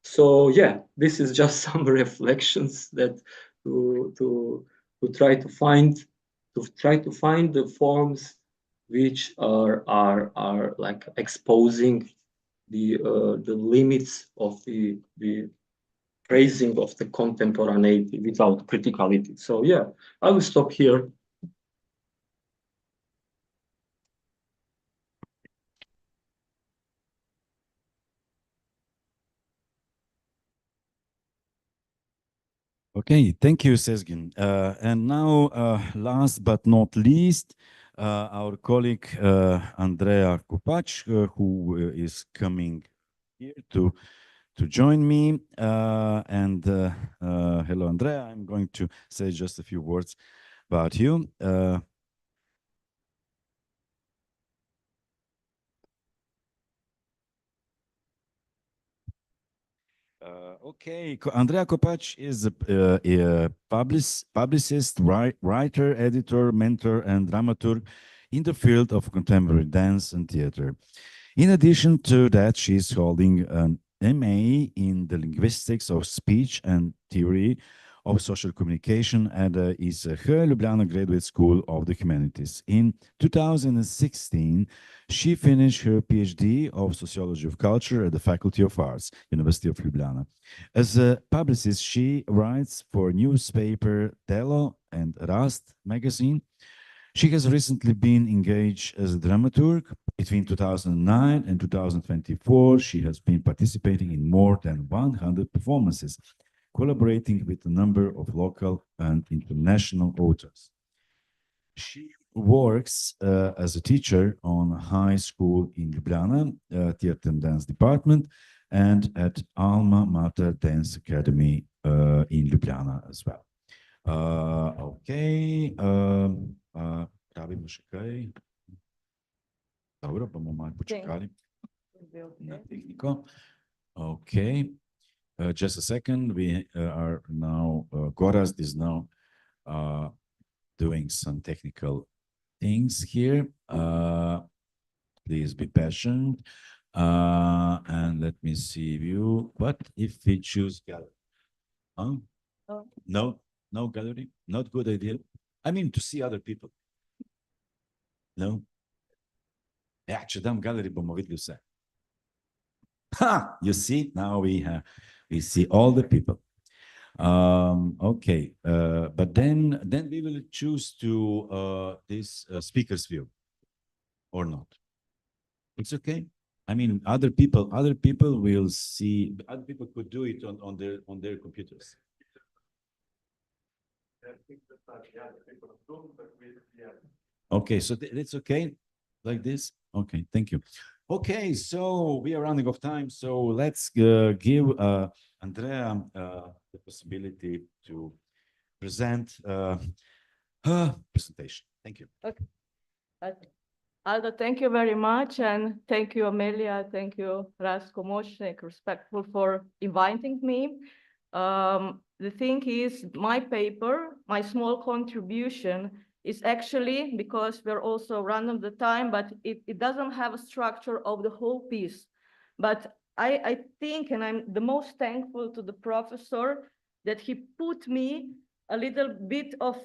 So yeah, this is just some reflections that to try to find the forms which are like exposing the limits of the praising of the contemporaneity without criticality. So yeah, I will stop here. Okay, thank you, Sezgin. And now, last but not least, our colleague Andrea Kopac, who is coming here to join me. Hello, Andrea. I'm going to say just a few words about you. Okay, Andrea Kopac is a publicist, writer, editor, mentor, and dramaturg in the field of contemporary dance and theater. In addition to that, she's holding an MA in the linguistics of speech and theory of social communication at her Ljubljana Graduate School of the Humanities. In 2016, she finished her PhD of Sociology of Culture at the Faculty of Arts, University of Ljubljana. As a publicist, she writes for newspaper Delo and Rast magazine. She has recently been engaged as a dramaturg. Between 2009 and 2024, she has been participating in more than 100 performances, collaborating with a number of local and international authors. She works as a teacher on high school in Ljubljana, Theatre and Dance Department, and at Alma Mater Dance Academy in Ljubljana as well. Okay, pravimo še kaj. Dobro, bomo malo počakali na tehniko. Okay. Just a second, we are now, Gorazd is now doing some technical things here. Please be patient. And let me see you. What if we choose gallery? Huh? No, no gallery? Not good idea. I mean, to see other people. No? Ja, če dam gallery, bomo videli vse. Ha! You see, now we see all the people. Okay, but then we will choose to this speaker's view or not. It's okay. I mean, other people will see. Other people could do it on their computers. Okay, so it's okay like this. Okay, thank you. Okay, so we are running out of time, so let's give Andrea the possibility to present her presentation. Thank you. Okay. Aldo, thank you very much, and thank you, Amelia, thank you, Rasko Močnik, respectful for inviting me. The thing is, my paper, my small contribution is actually, because we're also running the time, but it doesn't have a structure of the whole piece. But I think, and I'm the most thankful to the professor, that he put me a little bit of,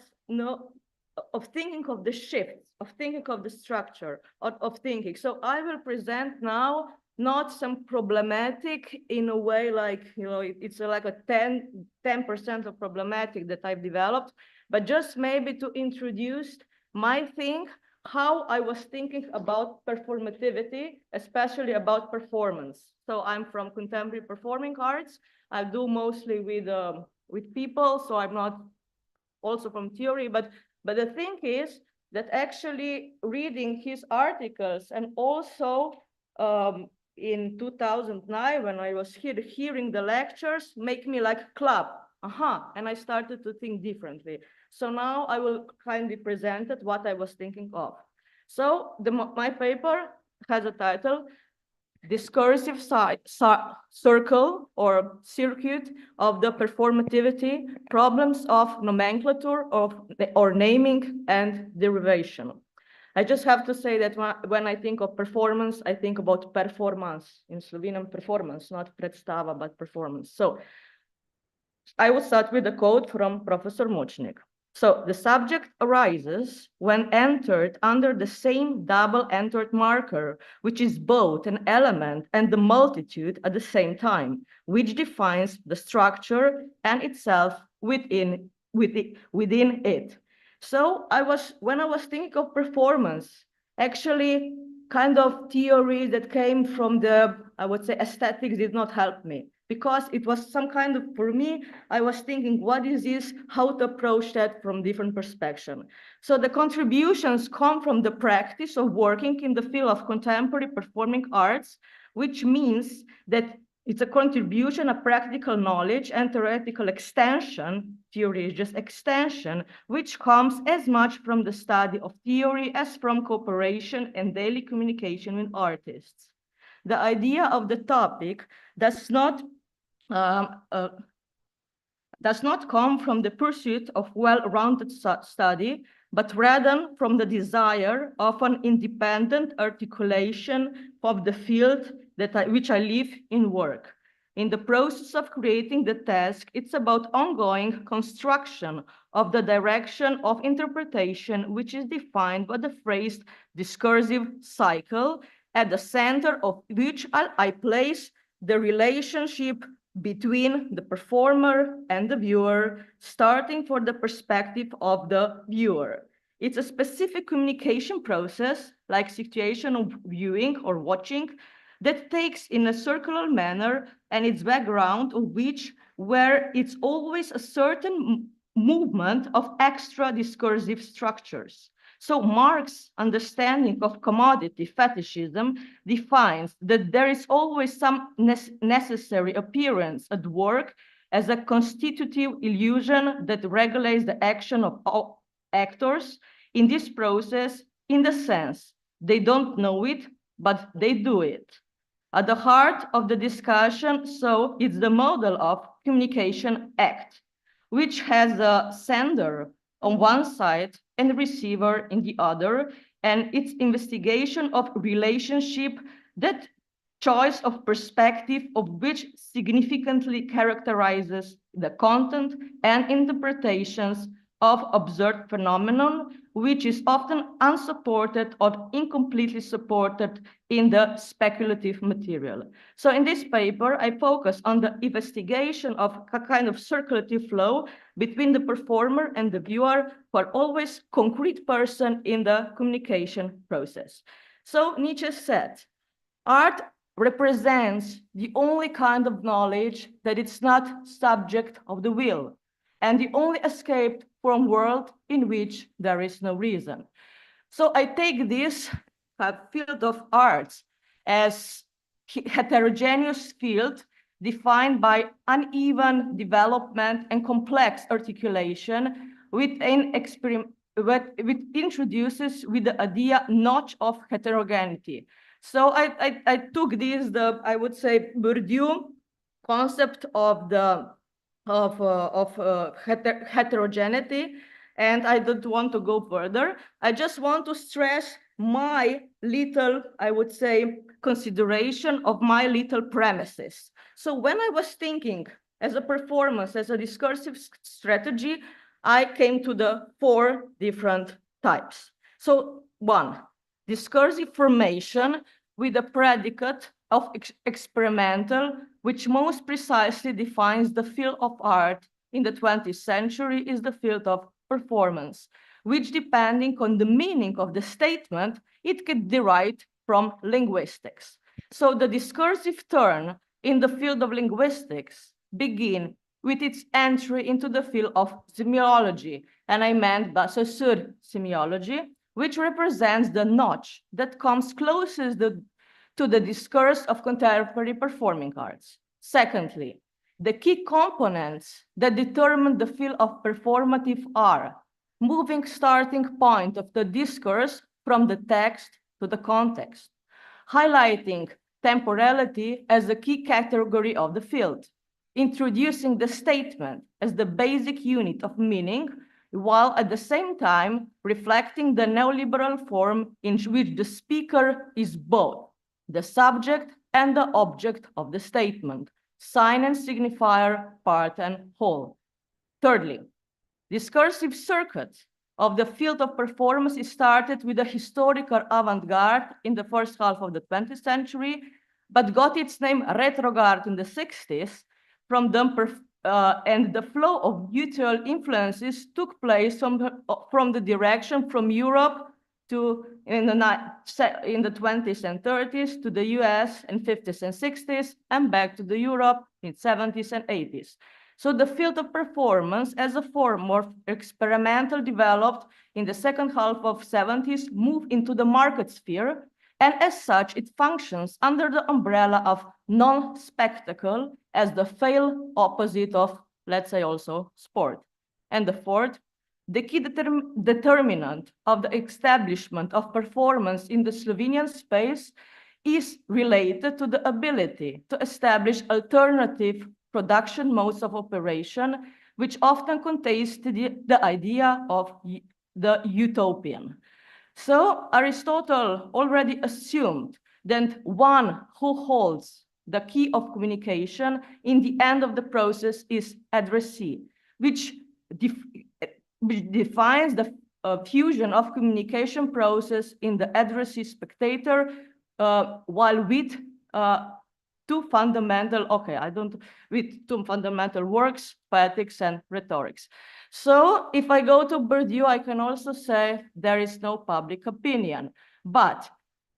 of thinking of the shifts, of thinking of the structure, of thinking. So I will present now not some problematic in a way like, it's like a 10% of problematic that I've developed, but just maybe to introduce my thing, how I was thinking about performativity, especially about performance. So I'm from contemporary performing arts. I do mostly with people, so I'm not also from theory, but the thing is that actually reading his articles, and also in 2009, when I was here hearing the lectures, make me like clap. And I started to think differently. So now I will kindly present what I was thinking of. So my paper has a title, Discursive Circle or Circuit of the Performativity, Problems of Nomenclature or Naming and Derivation. I just have to say that when I think of performance, I think about performance, in Slovenian performance, not predstava, but performance. So I will start with a quote from Professor Močnik. So the subject arises when entered under the same double-entered marker, which is both an element and the multitude at the same time, which defines the structure and itself within it. So when I was thinking of performance, actually kind of theory that came from the, I would say, aesthetics did not help me, because it was some kind of, for me, I was thinking, what is this, how to approach that from different perspectives. So the contributions come from the practice of working in the field of contemporary performing arts, which means that it's a contribution, a practical knowledge and theoretical extension, theory is just extension, which comes as much from the study of theory as from cooperation and daily communication with artists. The idea of the topic does not come from the pursuit of well-rounded study, but rather from the desire of an independent articulation of the field which I live in work. In the process of creating the task, it's about ongoing construction of the direction of interpretation, which is defined by the phrase discursive cycle, at the center of which I place the relationship between the performer and the viewer, starting from the perspective of the viewer. It's a specific communication process, like situation of viewing or watching, that takes in a circular manner, and its background of where it's always a certain movement of extra discursive structures. So Marx's understanding of commodity fetishism defines that there is always some necessary appearance at work as a constitutive illusion that regulates the action of all actors in this process, in the sense they don't know it, but they do it. At the heart of the discussion, so it's the model of communication act, which has a sender on one side and the receiver in the other, and its investigation of relationship, that choice of perspective of which significantly characterizes the content and interpretations of observed phenomenon, which is often unsupported or incompletely supported in the speculative material. So in this paper, I focus on the investigation of a kind of circulative flow between the performer and the viewer, who are always concrete person in the communication process. So Nietzsche said, art represents the only kind of knowledge that it's not subject of the will, and the only escape from world in which there is no reason. So I take this field of arts as heterogeneous field defined by uneven development and complex articulation which introduces with the idea not of heterogeneity. So I took this, I would say, Bourdieu concept of heterogeneity, and I don't want to go further. I just want to stress my little, I would say, consideration of my little premises. So when I was thinking as a performance, as a discursive strategy, I came to the 4 different types. So 1, discursive formation with a predicate of experimental, which most precisely defines the field of art in the 20th century is the field of performance, which depending on the meaning of the statement, it could derive from linguistics. So the discursive turn in the field of linguistics begin with its entry into the field of semiology, and I meant Saussure semiology, which represents the notch that comes closest to the discourse of contemporary performing arts. Secondly, the key components that determine the field of performative are moving starting point of the discourse from the text to the context, highlighting temporality as a key category of the field, introducing the statement as the basic unit of meaning, while at the same time reflecting the neoliberal form in which the speaker is both the subject and the object of the statement, sign and signifier, part and whole. Thirdly, discursive circuit of the field of performance is started with a historical avant-garde in the first half of the 20th century, but got its name retrograde in the 60s from and the flow of mutual influences took place from the direction from Europe to in the 20s and 30s to the US in 50s and 60s and back to the Europe in 70s and 80s. So the field of performance as a form of experimental developed in the second half of 70s moved into the market sphere, and as such it functions under the umbrella of non-spectacle as the fail opposite of, let's say, also sport. And the fourth, the key determinant of the establishment of performance in the Slovenian space is related to the ability to establish alternative production modes of operation, which often contains the idea of the utopian. So Aristotle already assumed that one who holds the key of communication in the end of the process is addressee, which defines the fusion of communication process in the addressee spectator, while with two fundamental works, poetics and rhetorics. So if I go to Bourdieu, I can also say there is no public opinion, but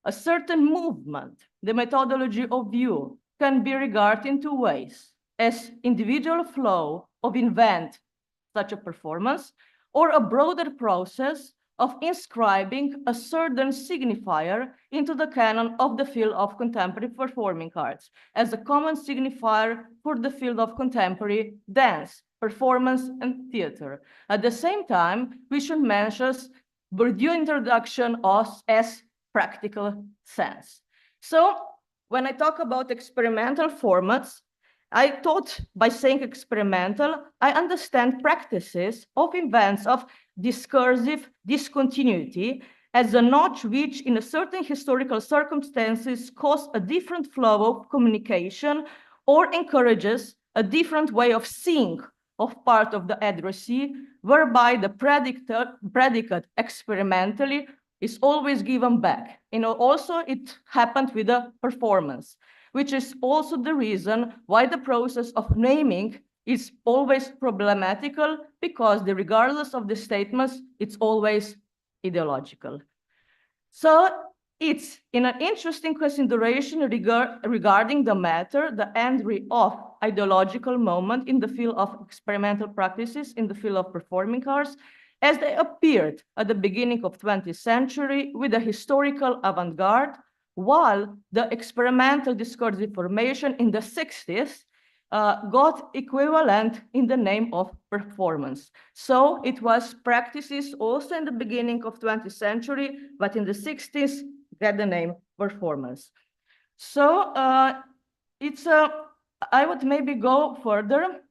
a certain movement, the methodology of view, can be regarded in 2 ways: as individual flow of invent such a performance, or a broader process of inscribing a certain signifier into the canon of the field of contemporary performing arts as a common signifier for the field of contemporary dance, performance, and theater. At the same time, we should mention Bourdieu's introduction as practical sense. So when I talk about experimental formats, I thought by saying experimental, I understand practices of events of discursive discontinuity as a notch which in a certain historical circumstances cause a different flow of communication or encourages a different way of seeing of part of the addressee, whereby the predicate experimentally is always given back. Also it happened with the performance, which is also the reason why the process of naming is always problematical, because regardless of the statements, it's always ideological. So it's in an interesting consideration regarding the matter, the entry of ideological moment in the field of experimental practices in the field of performing arts, as they appeared at the beginning of 20th century with a historical avant-garde, while the experimental discursive formation in the 60s got equivalent in the name of performance. So it was practices also in the beginning of 20th century, but in the 60s get the name performance. So I would maybe go further.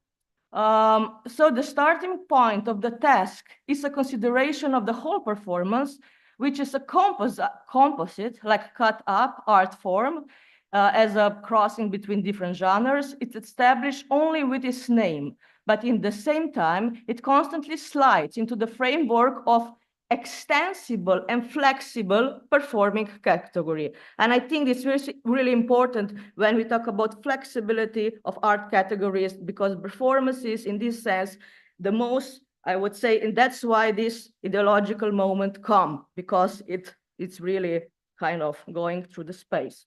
So the starting point of the task is a consideration of the whole performance, which is a composite, like cut up art form, as a crossing between different genres. It's established only with its name, but in the same time, it constantly slides into the framework of extensible and flexible performing category. And I think it's really important when we talk about flexibility of art categories, because performance is, in this sense, the most, I would say, and that's why this ideological moment come, because it's really kind of going through the space.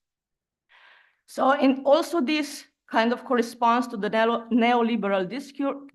So, and also this kind of corresponds to the neoliberal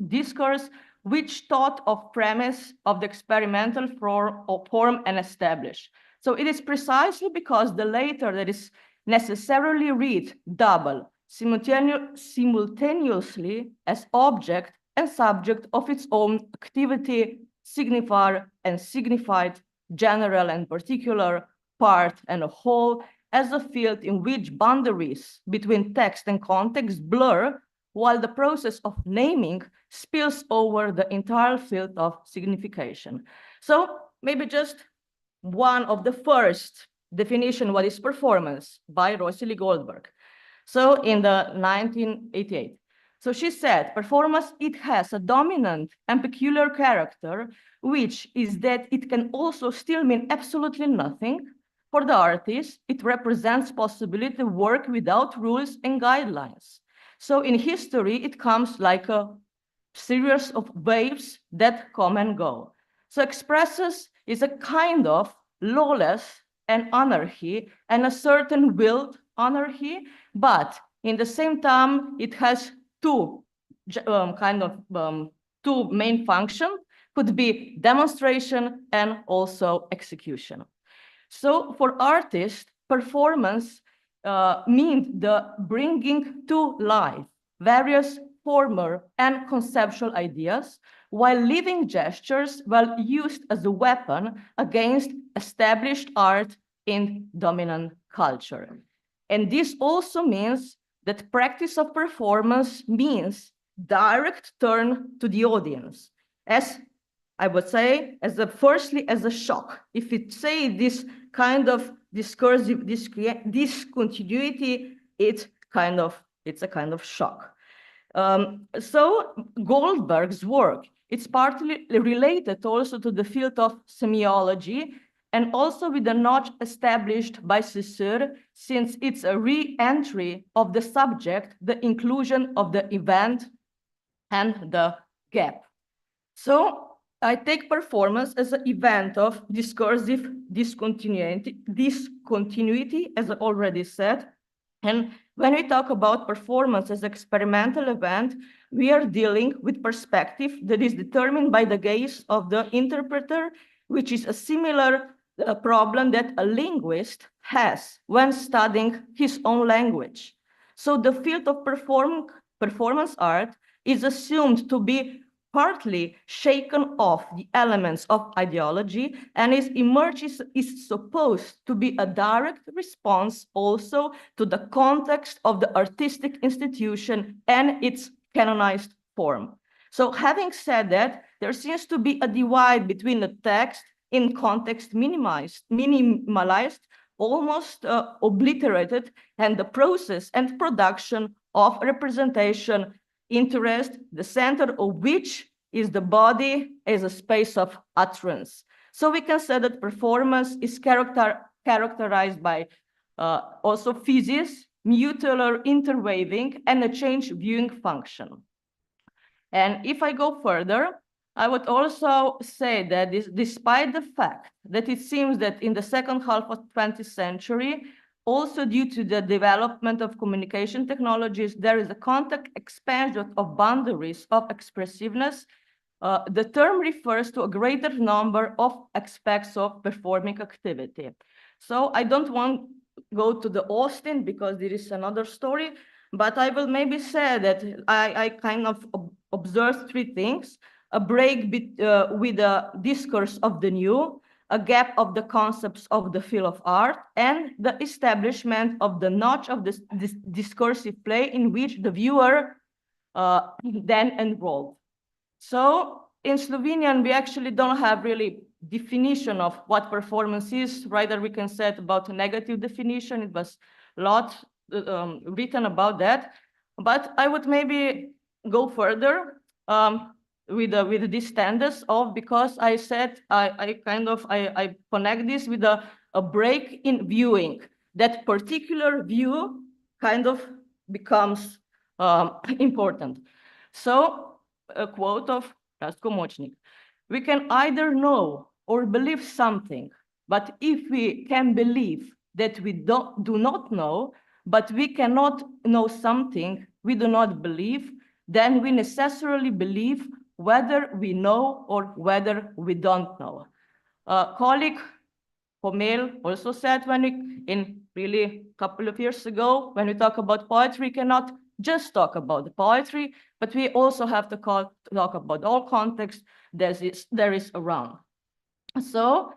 discourse, which thought of premise of the experimental form and established. So it is precisely because the later that is necessarily read double, simultaneously as object and subject of its own activity, signifier and signified, general and particular, part and a whole, as a field in which boundaries between text and context blur, while the process of naming spills over the entire field of signification. So maybe just one of the first definition, what is performance, by Rosalie Goldberg. So in the 1988. So she said, performance, it has a dominant and peculiar character, which is that it can also still mean absolutely nothing. For the artist, it represents possibility to work without rules and guidelines. So in history, it comes like a series of waves that come and go. So expresses is a kind of lawless and anarchy and a certain willed anarchy, but in the same time, it has two two main functions, could be demonstration and also execution. So for artists, performance means the bringing to life various former and conceptual ideas, while living gestures were used as a weapon against established art in dominant culture. And this also means that practice of performance means direct turn to the audience, as I would say, firstly as a shock. If it say this kind of discursive discontinuity, it's a kind of shock. So Goldberg's work, it's partly related also to the field of semiology, and also with the notch established by Saussure, since it's a re-entry of the subject, the inclusion of the event and the gap. So I take performance as an event of discursive discontinuity, as I already said. And when we talk about performance as an experimental event, we are dealing with perspective that is determined by the gaze of the interpreter, which is a similar problem that a linguist has when studying his own language. So the field of performance art is assumed to be partly shaken off the elements of ideology, and its emergence is supposed to be a direct response also to the context of the artistic institution and its canonized form. So having said that, there seems to be a divide between the text in context minimalized, almost obliterated, and the process and production of representation interest, the center of which is the body as a space of utterance. So we can say that performance is characterized by also physis, mutual interweaving, and a change viewing function. And if I go further, I would also say that despite the fact that it seems that in the second half of the 20th century, also due to the development of communication technologies, there is a contact expansion of boundaries of expressiveness. The term refers to a greater number of aspects of performing activity. So I don't want go to the Austin because there is another story, but I will maybe say that I kind of observed three things: a break with the discourse of the new, a gap of the concepts of the field of art, and the establishment of the notch of this discursive play in which the viewer then enrolled. So in Slovenian, we actually don't have really definition of what performance is. Rather, we can say about a negative definition. It was a lot written about that. But I would maybe go further with these standards of, because I said I connect this with a break in viewing. That particular view kind of becomes important. So a quote of Rastko Močnik: "We can either know or believe something, but if we can believe that we do not know, but we cannot know something we do not believe, then we necessarily believe whether we know or whether we don't know." A colleague Homel also said in really a couple of years ago, when we talk about poetry, we cannot just talk about the poetry, but we also have to talk about all context there is around. So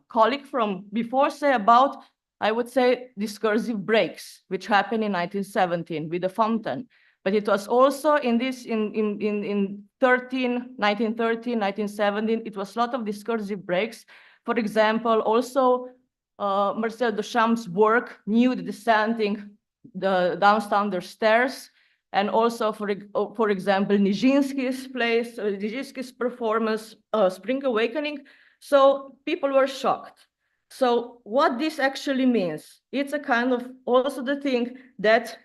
colleague from before say about, I would say, discursive breaks, which happened in 1917 with the fountain. But it was also in 1913, 1917, it was a lot of discursive breaks. For example, also Marcel Duchamp's work, Nude Descending Downtown the Stairs, and also, for example, Nijinsky's plays, Nijinsky's performance, Spring Awakening. So people were shocked. So what this actually means, it's a kind of also the thing that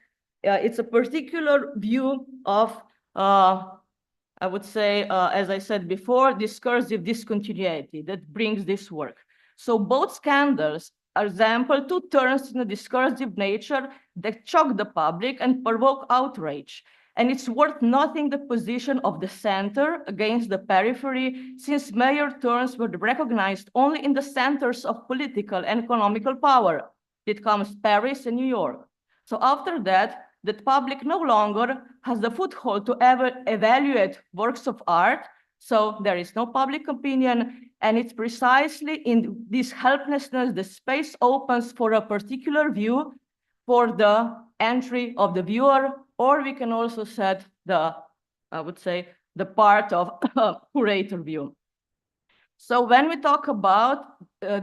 it's a particular view of, I would say, as I said before, discursive discontinuity that brings this work. So both scandals are example two turns in a discursive nature that shock the public and provoke outrage. And it's worth noting the position of the center against the periphery, since major turns were recognized only in the centers of political and economical power. It comes Paris and New York. So after that, the public no longer has the foothold to ever evaluate works of art. So there is no public opinion. And it's precisely in this helplessness the space opens for a particular view, for the entry of the viewer, or we can also set the, I would say, the part of curator view. So when we talk about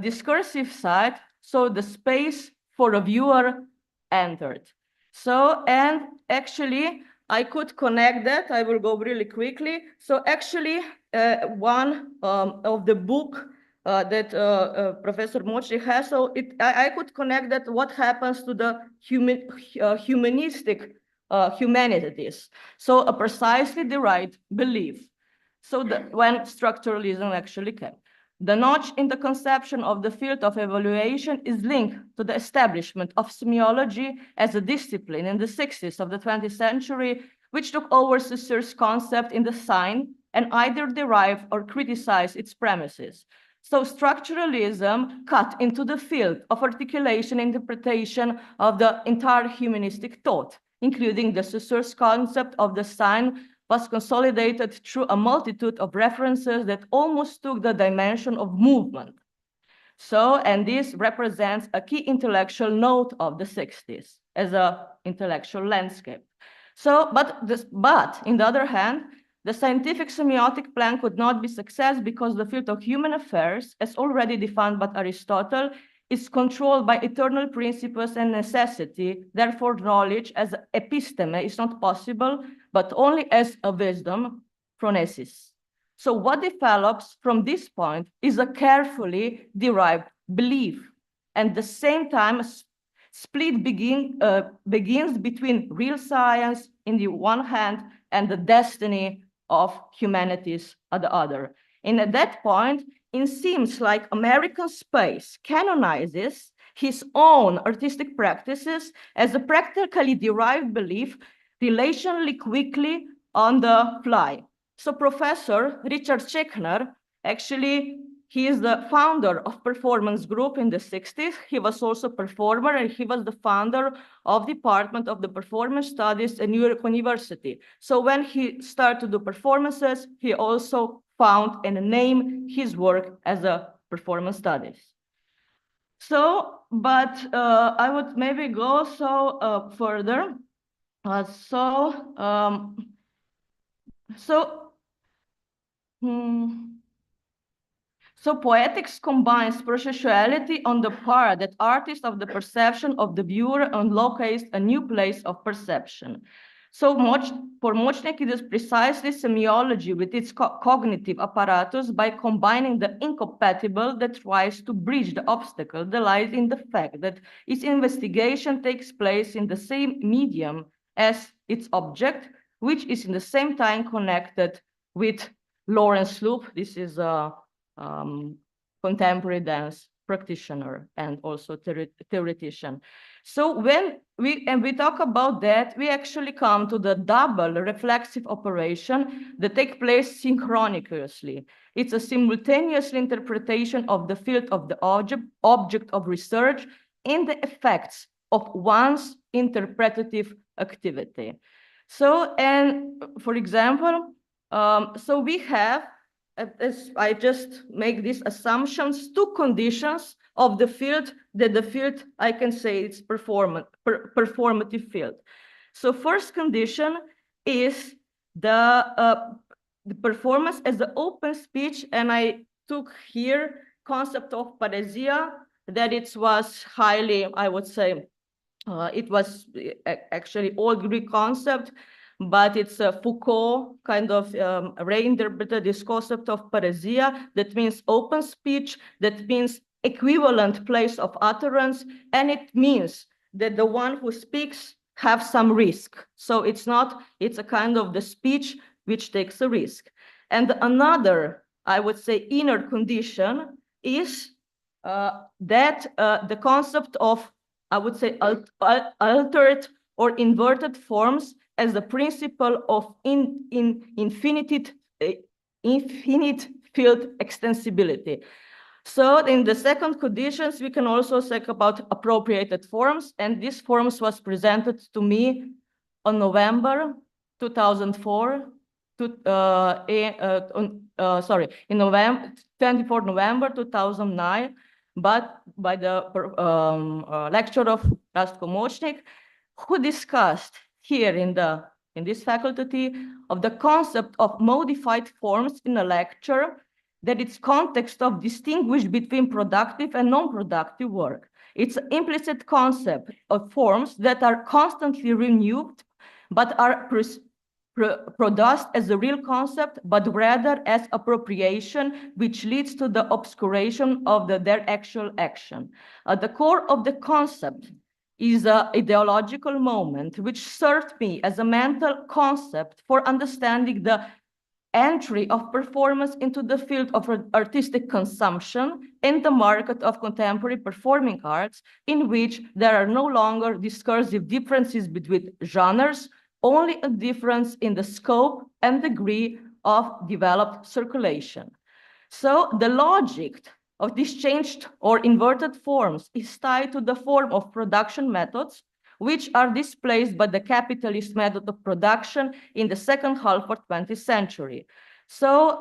discursive side, so the space for a viewer entered. So, and actually, I could connect that. I will go really quickly. So actually, one of the book that Professor Močnik has, so I could connect that what happens to the humanistic humanities. So a precisely the right belief. So when structuralism actually came. The notch in the conception of the field of evaluation is linked to the establishment of semiology as a discipline in the 60s of the 20th century, which took over Saussure's concept in the sign and either derive or criticize its premises. So structuralism cut into the field of articulation and interpretation of the entire humanistic thought, including the Saussure's concept of the sign was consolidated through a multitude of references that almost took the dimension of movement. So, and this represents a key intellectual note of the 60s as an intellectual landscape. So, but in the other hand, the scientific semiotic plan could not be success because the field of human affairs, as already defined by Aristotle, is controlled by eternal principles and necessity. Therefore, knowledge as episteme is not possible, but only as a wisdom, phronesis. So what develops from this point is a carefully derived belief. And at the same time, a split begins between real science in the one hand and the destiny of humanities on the other. And at that point, it seems like American space canonizes his own artistic practices as a practically derived belief relationally quickly on the fly. So Professor Richard Schechner actually he is the founder of Performance Group in the 60s. He was also a performer, and he was the founder of Department of the Performance Studies at New York University. So when he started to do performances, he also found and named his work as a performance studies. So, but I would maybe go further. So poetics combines processuality on the part that artist of the perception of the viewer and locates a new place of perception. So for Močnik, it is precisely semiology with its cognitive apparatus by combining the incompatible that tries to bridge the obstacle that lies in the fact that its investigation takes place in the same medium as its object, which is in the same time connected with Lawrence Loop. This is a contemporary dance practitioner and also theoretician. So when we talk about that, we actually come to the double reflexive operation that take place synchronously. It's a simultaneous interpretation of the field of the object of research and the effects of one's interpretative activity. So, and for example, so we have, as I just make these assumptions, two conditions of the field that the field, I can say it's performative field. So first condition is the performance as the open speech, and I took here concept of paresia, that it was highly, I would say, it was actually old Greek concept, but it's Foucault kind of reinterpreted this concept of paresia, that means open speech, that means equivalent place of utterance, and it means that the one who speaks have some risk. So it's a kind of the speech which takes a risk. And another, I would say, inner condition is that the concept of, I would say, altered or inverted forms as the principle of infinite field extensibility. So in the second conditions, we can also talk about appropriated forms, and this forms was presented to me on November 2004, in November, 24 November 2009, but by the lecturer of Rastko Močnik, who discussed here in this faculty of the concept of modified forms in a lecture, that its context of distinguish between productive and non-productive work. It's an implicit concept of forms that are constantly renewed, but are produced as a real concept, but rather as appropriation, which leads to the obscuration of their actual action. At the core of the concept is an ideological moment, which served me as a mental concept for understanding the entry of performance into the field of artistic consumption in the market of contemporary performing arts, in which there are no longer discursive differences between genres, only a difference in the scope and degree of developed circulation. So the logic of these changed or inverted forms is tied to the form of production methods, which are displaced by the capitalist method of production in the second half of 20th century. So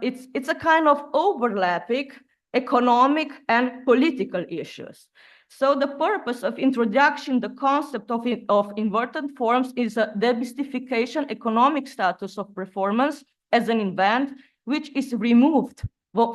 it's a kind of overlapping economic and political issues. So the purpose of introducing the concept of inverted forms is a demystification economic status of performance as an event which is removed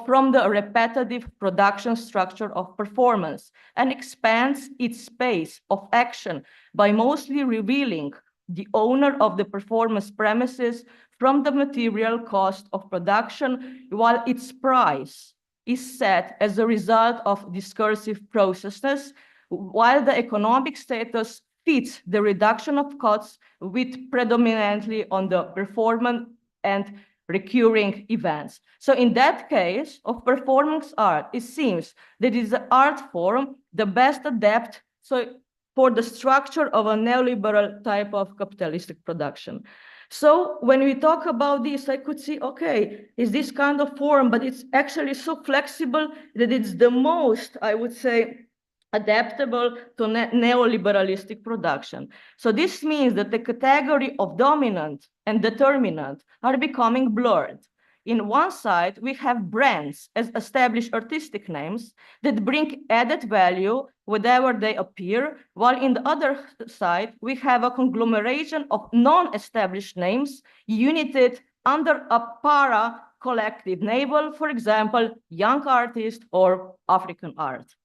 from the repetitive production structure of performance and expands its space of action by mostly revealing the owner of the performance premises from the material cost of production, while its price is set as a result of discursive processes, while the economic status fits the reduction of costs with predominantly on the performance and recurring events. So in that case of performance art, it seems that is the art form the best adapt. So for the structure of a neoliberal type of capitalistic production. So when we talk about this, I could see, okay, is this kind of form, but it's actually so flexible that it's the most, I would say, adaptable to neoliberalistic production. So this means that the category of dominant and determinant are becoming blurred. In one side, we have brands as established artistic names that bring added value wherever they appear, while in the other side, we have a conglomeration of non-established names united under a para-collective label, for example, young artist or African art.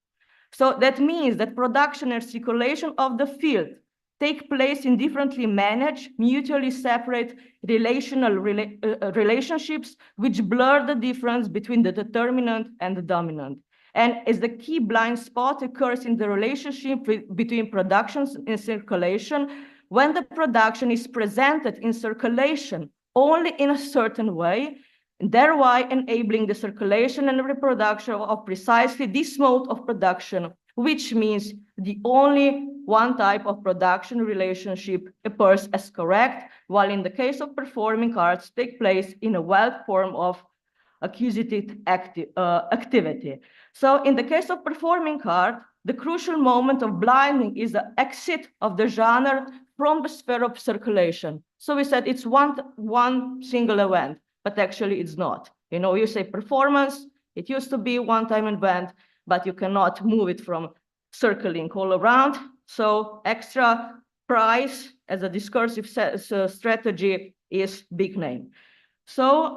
So that means that production and circulation of the field take place in differently managed, mutually separate relationships which blur the difference between the determinant and the dominant. And as the key blind spot occurs in the relationship between productions and circulation, when the production is presented in circulation only in a certain way, thereby enabling the circulation and reproduction of precisely this mode of production, which means the only one type of production relationship appears as correct, while in the case of performing arts take place in a wild form of accusative activity. So in the case of performing art, the crucial moment of blinding is the exit of the genre from the sphere of circulation. So we said it's one single event, but actually it's not. You know, you say performance, it used to be one-time event, but you cannot move it from circling all around. So extra price as a discursive strategy is big name. So,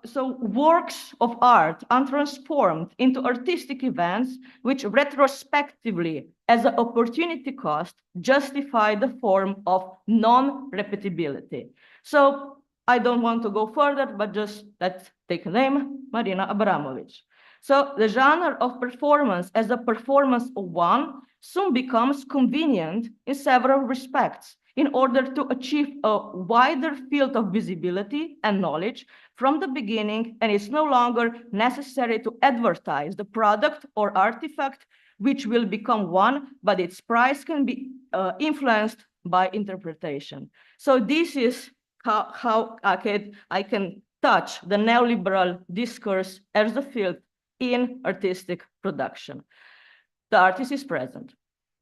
so works of art are transformed into artistic events which retrospectively, as an opportunity cost, justify the form of non-repetibility. So I don't want to go further, but just let's take a name, Marina Abramović. So the genre of performance as a performance of one soon becomes convenient in several respects in order to achieve a wider field of visibility and knowledge from the beginning, and it's no longer necessary to advertise the product or artifact which will become one, but its price can be influenced by interpretation. So this is how I can touch the neoliberal discourse as the field in artistic production. The artist is present.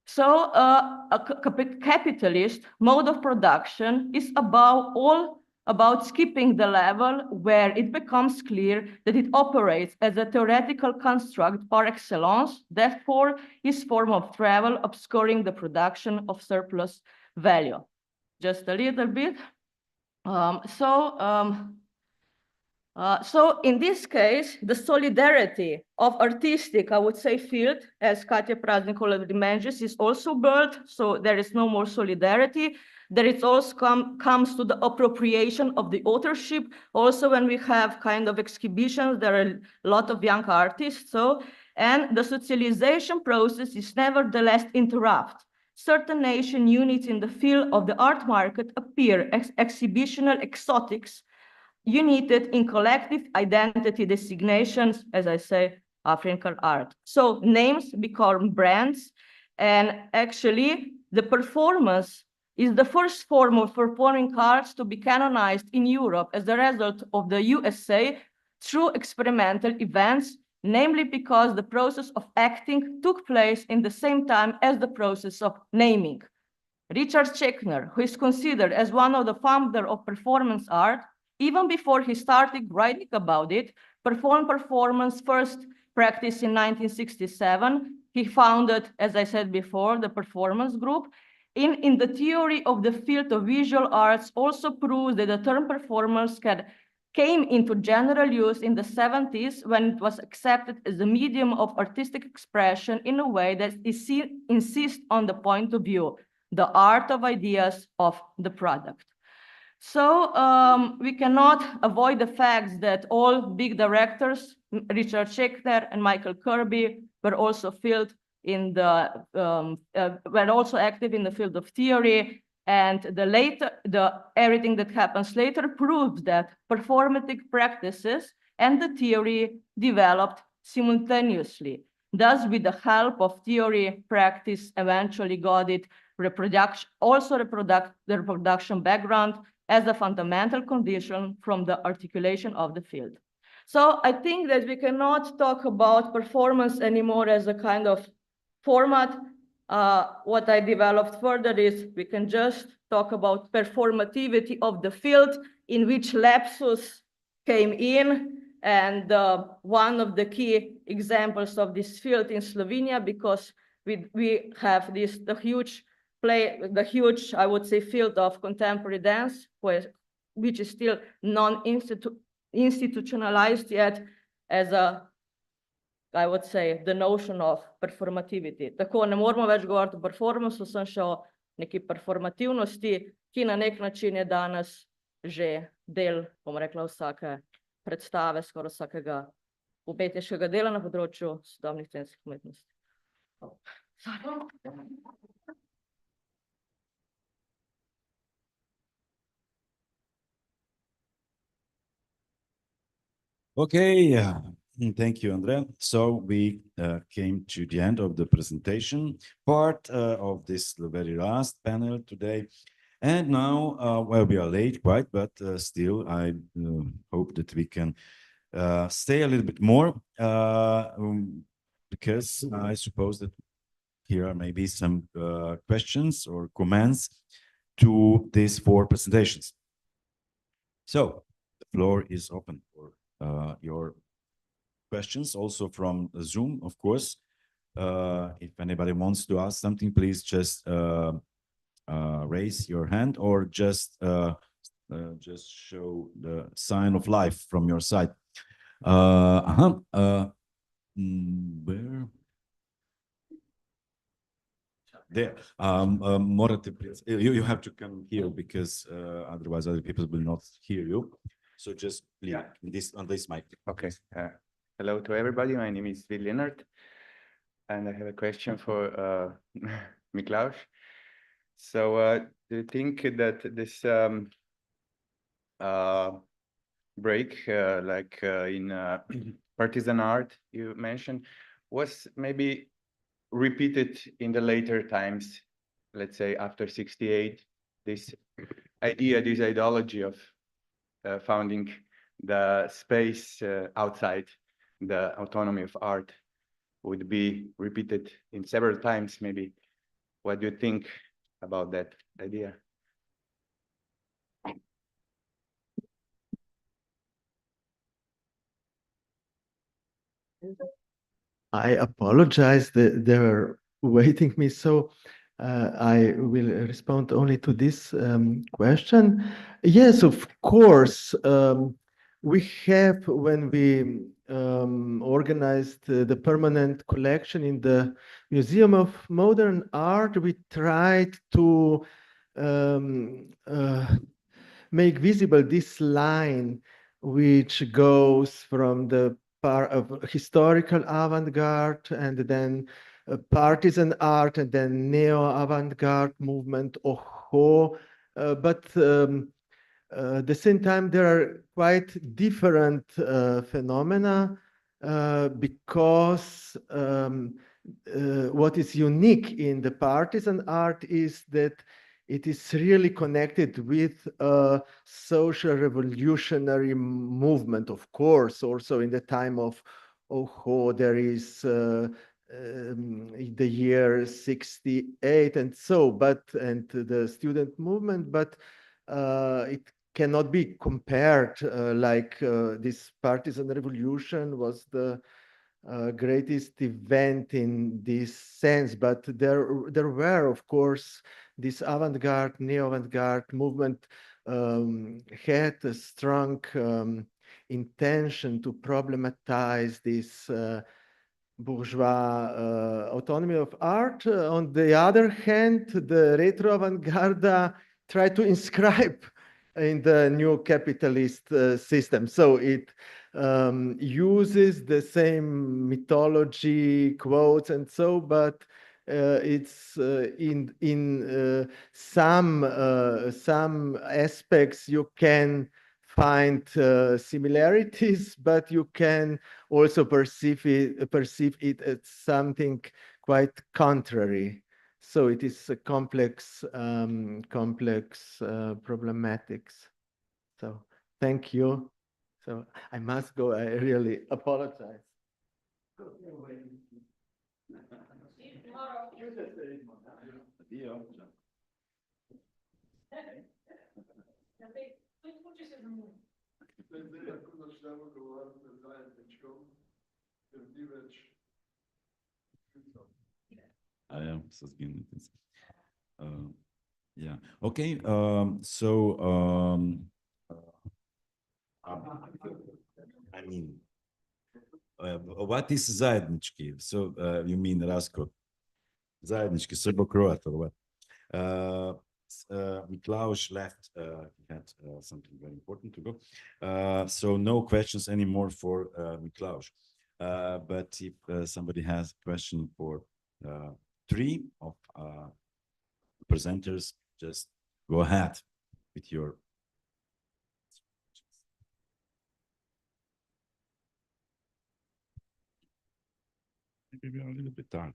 So a capitalist mode of production is above all about skipping the level where it becomes clear that it operates as a theoretical construct par excellence, therefore is form of travel obscuring the production of surplus value. Just a little bit. So in this case, the solidarity of artistic, I would say, field, as Katja Praznik already mentions, is also blurred. So there is no more solidarity. There it also comes to the appropriation of the authorship. Also, when we have kind of exhibitions, there are a lot of young artists. And the socialization process is nevertheless interrupted. Certain nation units in the field of the art market appear as exhibitional exotics, united in collective identity designations, as I say, African art. So names become brands, and actually the performance is the first form of performing arts to be canonized in Europe as a result of the USA through experimental events, namely because the process of acting took place in the same time as the process of naming. Richard Schechner, who is considered as one of the founders of performance art, even before he started writing about it, performed performance first practice in 1967. He founded, as I said before, the performance group. In the theory of the field of visual arts also proves that the term performance came into general use in the 70s when it was accepted as a medium of artistic expression in a way that insists on the point of view, the art of ideas of the product. So we cannot avoid the fact that all big directors, Richard Schechner and Michael Kirby, were also active in the field of theory. And everything that happens later proves that performative practices and the theory developed simultaneously. Thus, with the help of theory, practice eventually got it the reproduction background as a fundamental condition from the articulation of the field. So I think that we cannot talk about performance anymore as a kind of format. What I developed further is we can just talk about performativity of the field in which lapsus came in. And one of the key examples of this field in Slovenia, because we have the huge, I would say, field of contemporary dance, which is still non-institutionalized yet as I would say, the notion of performativity. Tako ne moramo več govoriti o performansu, sem še o neki performativnosti, ki na nek način je danes že del, bom rekla, vsake predstave, skoraj vsakega umetniškega dela na področju sodobnih scenskih umetnosti. Okay, thank you, Andrea. So we came to the end of the presentation part of this very last panel today. And now, well, we are late quite, but still, I hope that we can stay a little bit more because I suppose that here are maybe some questions or comments to these 4 presentations. So the floor is open for your questions, also from Zoom, of course. If anybody wants to ask something, please just raise your hand or just show the sign of life from your side. Where? There. Morate, please. You have to come here because otherwise other people will not hear you. So just on this mic. Okay. Hello to everybody. My name is Vil Leonard, and I have a question for Miklaus. So do you think that this break, like in partisan art you mentioned, was maybe repeated in the later times, let's say after 68, this idea, this ideology of founding the space outside the autonomy of art would be repeated in several times, maybe. What do you think about that idea? I apologize that they were waiting me, so I will respond only to this question. Yes, of course. We have, when we organized the permanent collection in the Museum of Modern Art, we tried to make visible this line which goes from the part of historical avant-garde and then partisan art and then neo-avant-garde movement, but at the same time there are quite different phenomena because what is unique in the partisan art is that it is really connected with a social revolutionary movement, of course. Also in the time of there is the year 68 and so, and the student movement, but it cannot be compared like this partisan revolution was the greatest event in this sense, but there were, of course, this avant-garde, neo-avant-garde movement had a strong intention to problematize this bourgeois autonomy of art. On the other hand, the retro avant-garde tried to inscribe in the new capitalist system. So it uses the same mythology, quotes, and so, but it's in some aspects you can find similarities, but you can also perceive it as something quite contrary. So it is a complex problematics. So thank you. So I must go. I really apologize. Yeah. Okay. I mean, what is zajednički? So you mean Rasko? Zajednički Srbo-Croat or what? Miklaus left. He had something very important to go. So no questions anymore for Miklaus. But if somebody has a question for three of presenters, just go ahead with your. Maybe we are a little bit dark.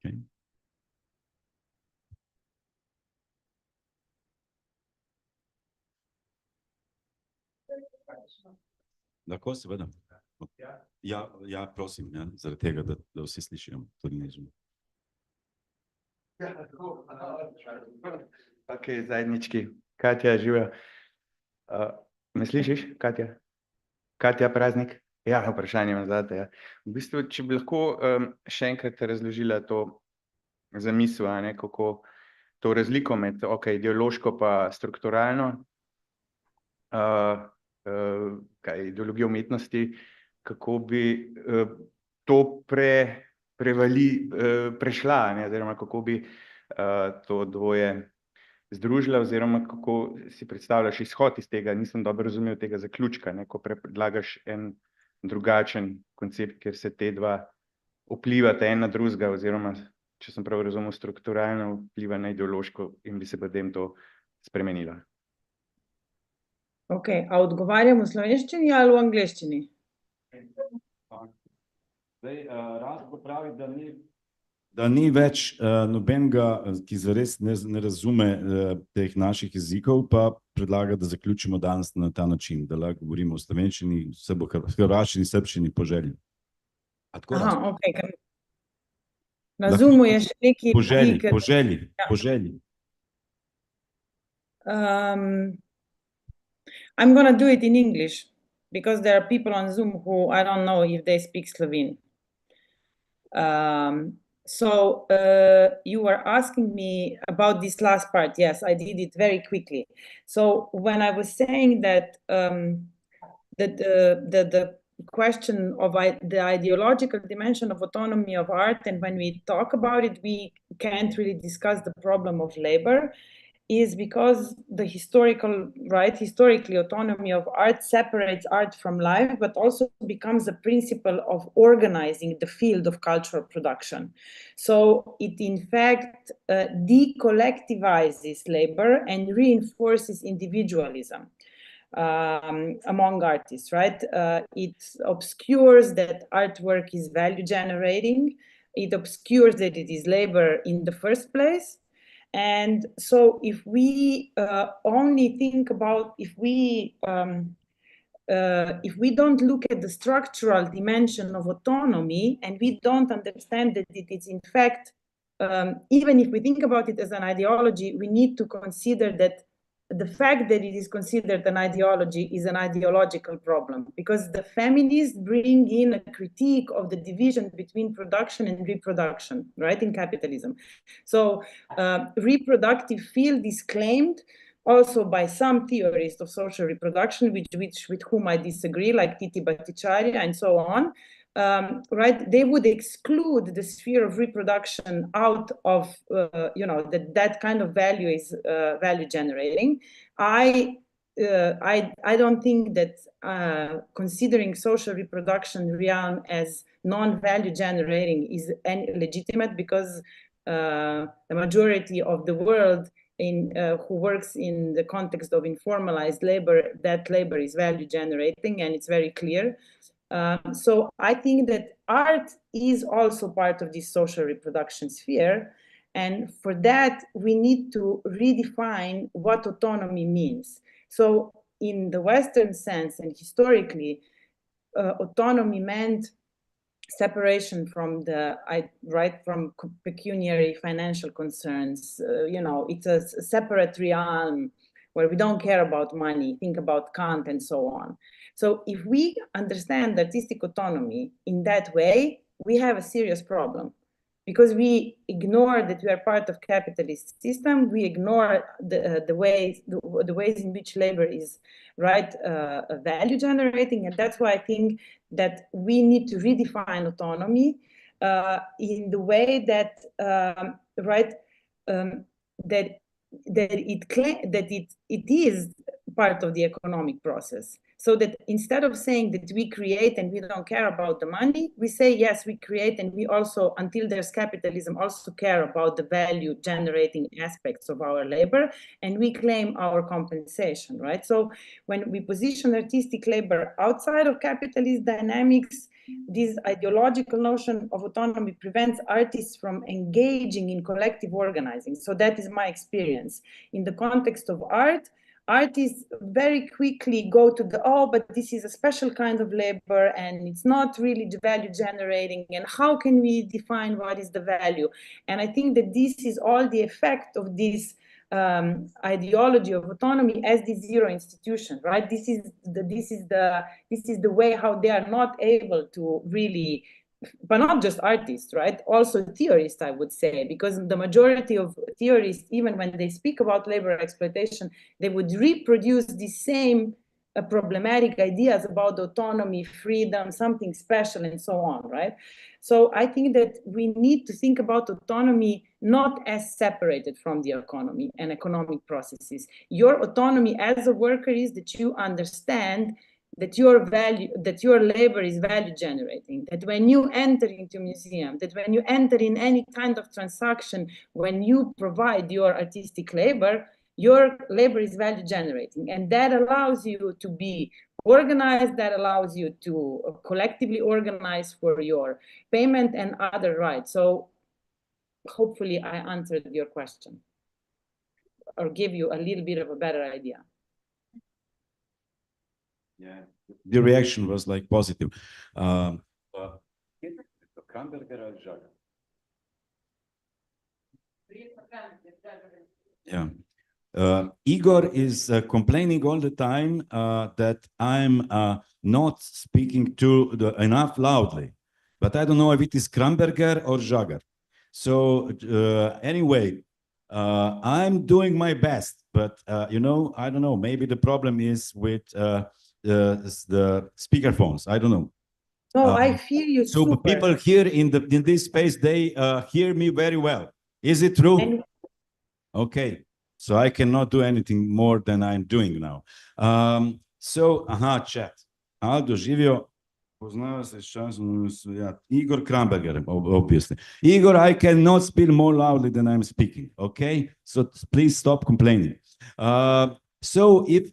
Okay. Lahko seveda. Ja, prosim, ja, zaradi tega, da vsi slišijo, tudi nežno. Ok, zajednički. Katja, živijo. Me slišiš, Katja? Katja Praznik? Ja, vprašanje imam zate. Ja. V bistvu, če bi lahko še enkrat razložila to zamisel, kako to razliko med ideološko pa strukturalno, ideologijo umetnosti, kako bi to prešla, oziroma kako bi to dvoje združila, oziroma kako si predstavljaš izhod iz tega. Nisem dobro razumel tega zaključka, ko predlagaš en drugačen koncept, kjer se te dva vplivata en na drugega, oziroma, če sem prav razumel, strukturalno vpliva na ideološko in bi se potem to spremenilo. Ok, a odgovarjam v slovenščini ali v angleščini? Zdaj, Radko pravi, da ni več nobenega, ki zares ne razume teh naših jezikov, pa predlaga, da zaključimo danes na ta način, da lahko govorimo o slovenščini, hrvaščini, srbščini po želji. Aha, ok. Na Zoomu je še nekaj... Po želji. I'm going to do it in English, because there are people on Zoom who I don't know if they speak Slovene. So you were asking me about this last part. Yes, I did it very quickly. So when I was saying that the question of the ideological dimension of autonomy of art, and when we talk about it, we can't really discuss the problem of labor, is because the historically autonomy of art separates art from life, but also becomes a principle of organizing the field of cultural production. So it in fact decollectivizes labor and reinforces individualism among artists, right? It obscures that artwork is value generating. It obscures that it is labor in the first place. And so if we only think about, if we don't look at the structural dimension of autonomy, and we don't understand that it is in fact, even if we think about it as an ideology, we need to consider that the fact that it is considered an ideology is an ideological problem, because the feminists bring in a critique of the division between production and reproduction, right, in capitalism. So reproductive field is claimed also by some theorists of social reproduction, with whom I disagree, like Titi Bhattacharya and so on. Right, they would exclude the sphere of reproduction out of, that kind of value is value generating. I I don't think that considering social reproduction realm as non-value generating is legitimate, because the majority of the world who works in the context of informalized labor, that labor is value generating, and it's very clear. So I think that art is also part of this social reproduction sphere. And for that, we need to redefine what autonomy means. So in the Western sense and historically, autonomy meant separation from from pecuniary financial concerns. It's a separate realm where we don't care about money, think about Kant and so on. So if we understand artistic autonomy in that way, we have a serious problem, because we ignore that we are part of capitalist system. We ignore the ways in which labor is value generating, and that's why I think that we need to redefine autonomy in the way that it is part of the economic process. So that instead of saying that we create and we don't care about the money, we say, yes, we create, and we also, until there's capitalism, also care about the value generating aspects of our labor, and we claim our compensation, right? So when we position artistic labor outside of capitalist dynamics, this ideological notion of autonomy prevents artists from engaging in collective organizing. So that is my experience. In the context of art, artists very quickly go to but this is a special kind of labor and it's not really the value generating, and how can we define what is the value? And I think that this is all the effect of this ideology of autonomy as the zero institution, right? This is the way how they are not able to really, but not just artists, right? Also theorists, I would say, because the majority of theorists, even when they speak about labor exploitation, they would reproduce the same problematic ideas about autonomy, freedom, something special, and so on, right? So I think that we need to think about autonomy not as separated from the economy and economic processes. Your autonomy as a worker is that you understand that your labor is value generating, that when you enter into a museum, that when you enter in any kind of transaction, when you provide your artistic labor, your labor is value generating, and that allows you to be organized, that allows you to collectively organize for your payment and other rights. So hopefully I answered your question or give you a little bit of a better idea. Yeah, the reaction was like positive. Yeah. Igor is complaining all the time that I'm not speaking enough loudly, but I don't know if it is Kramberger or Jager. So anyway, I'm doing my best, but I don't know, maybe the problem is with the speaker phones. I don't know. No, I feel you. So super. People here in this space, they hear me very well. Is it true? Okay, so I cannot do anything more than I'm doing now. Chat. Aldo živio, poznava se s časom, Igor Kramberger, obviously. Igor, I cannot speak more loudly than I'm speaking, okay? So please stop complaining. So if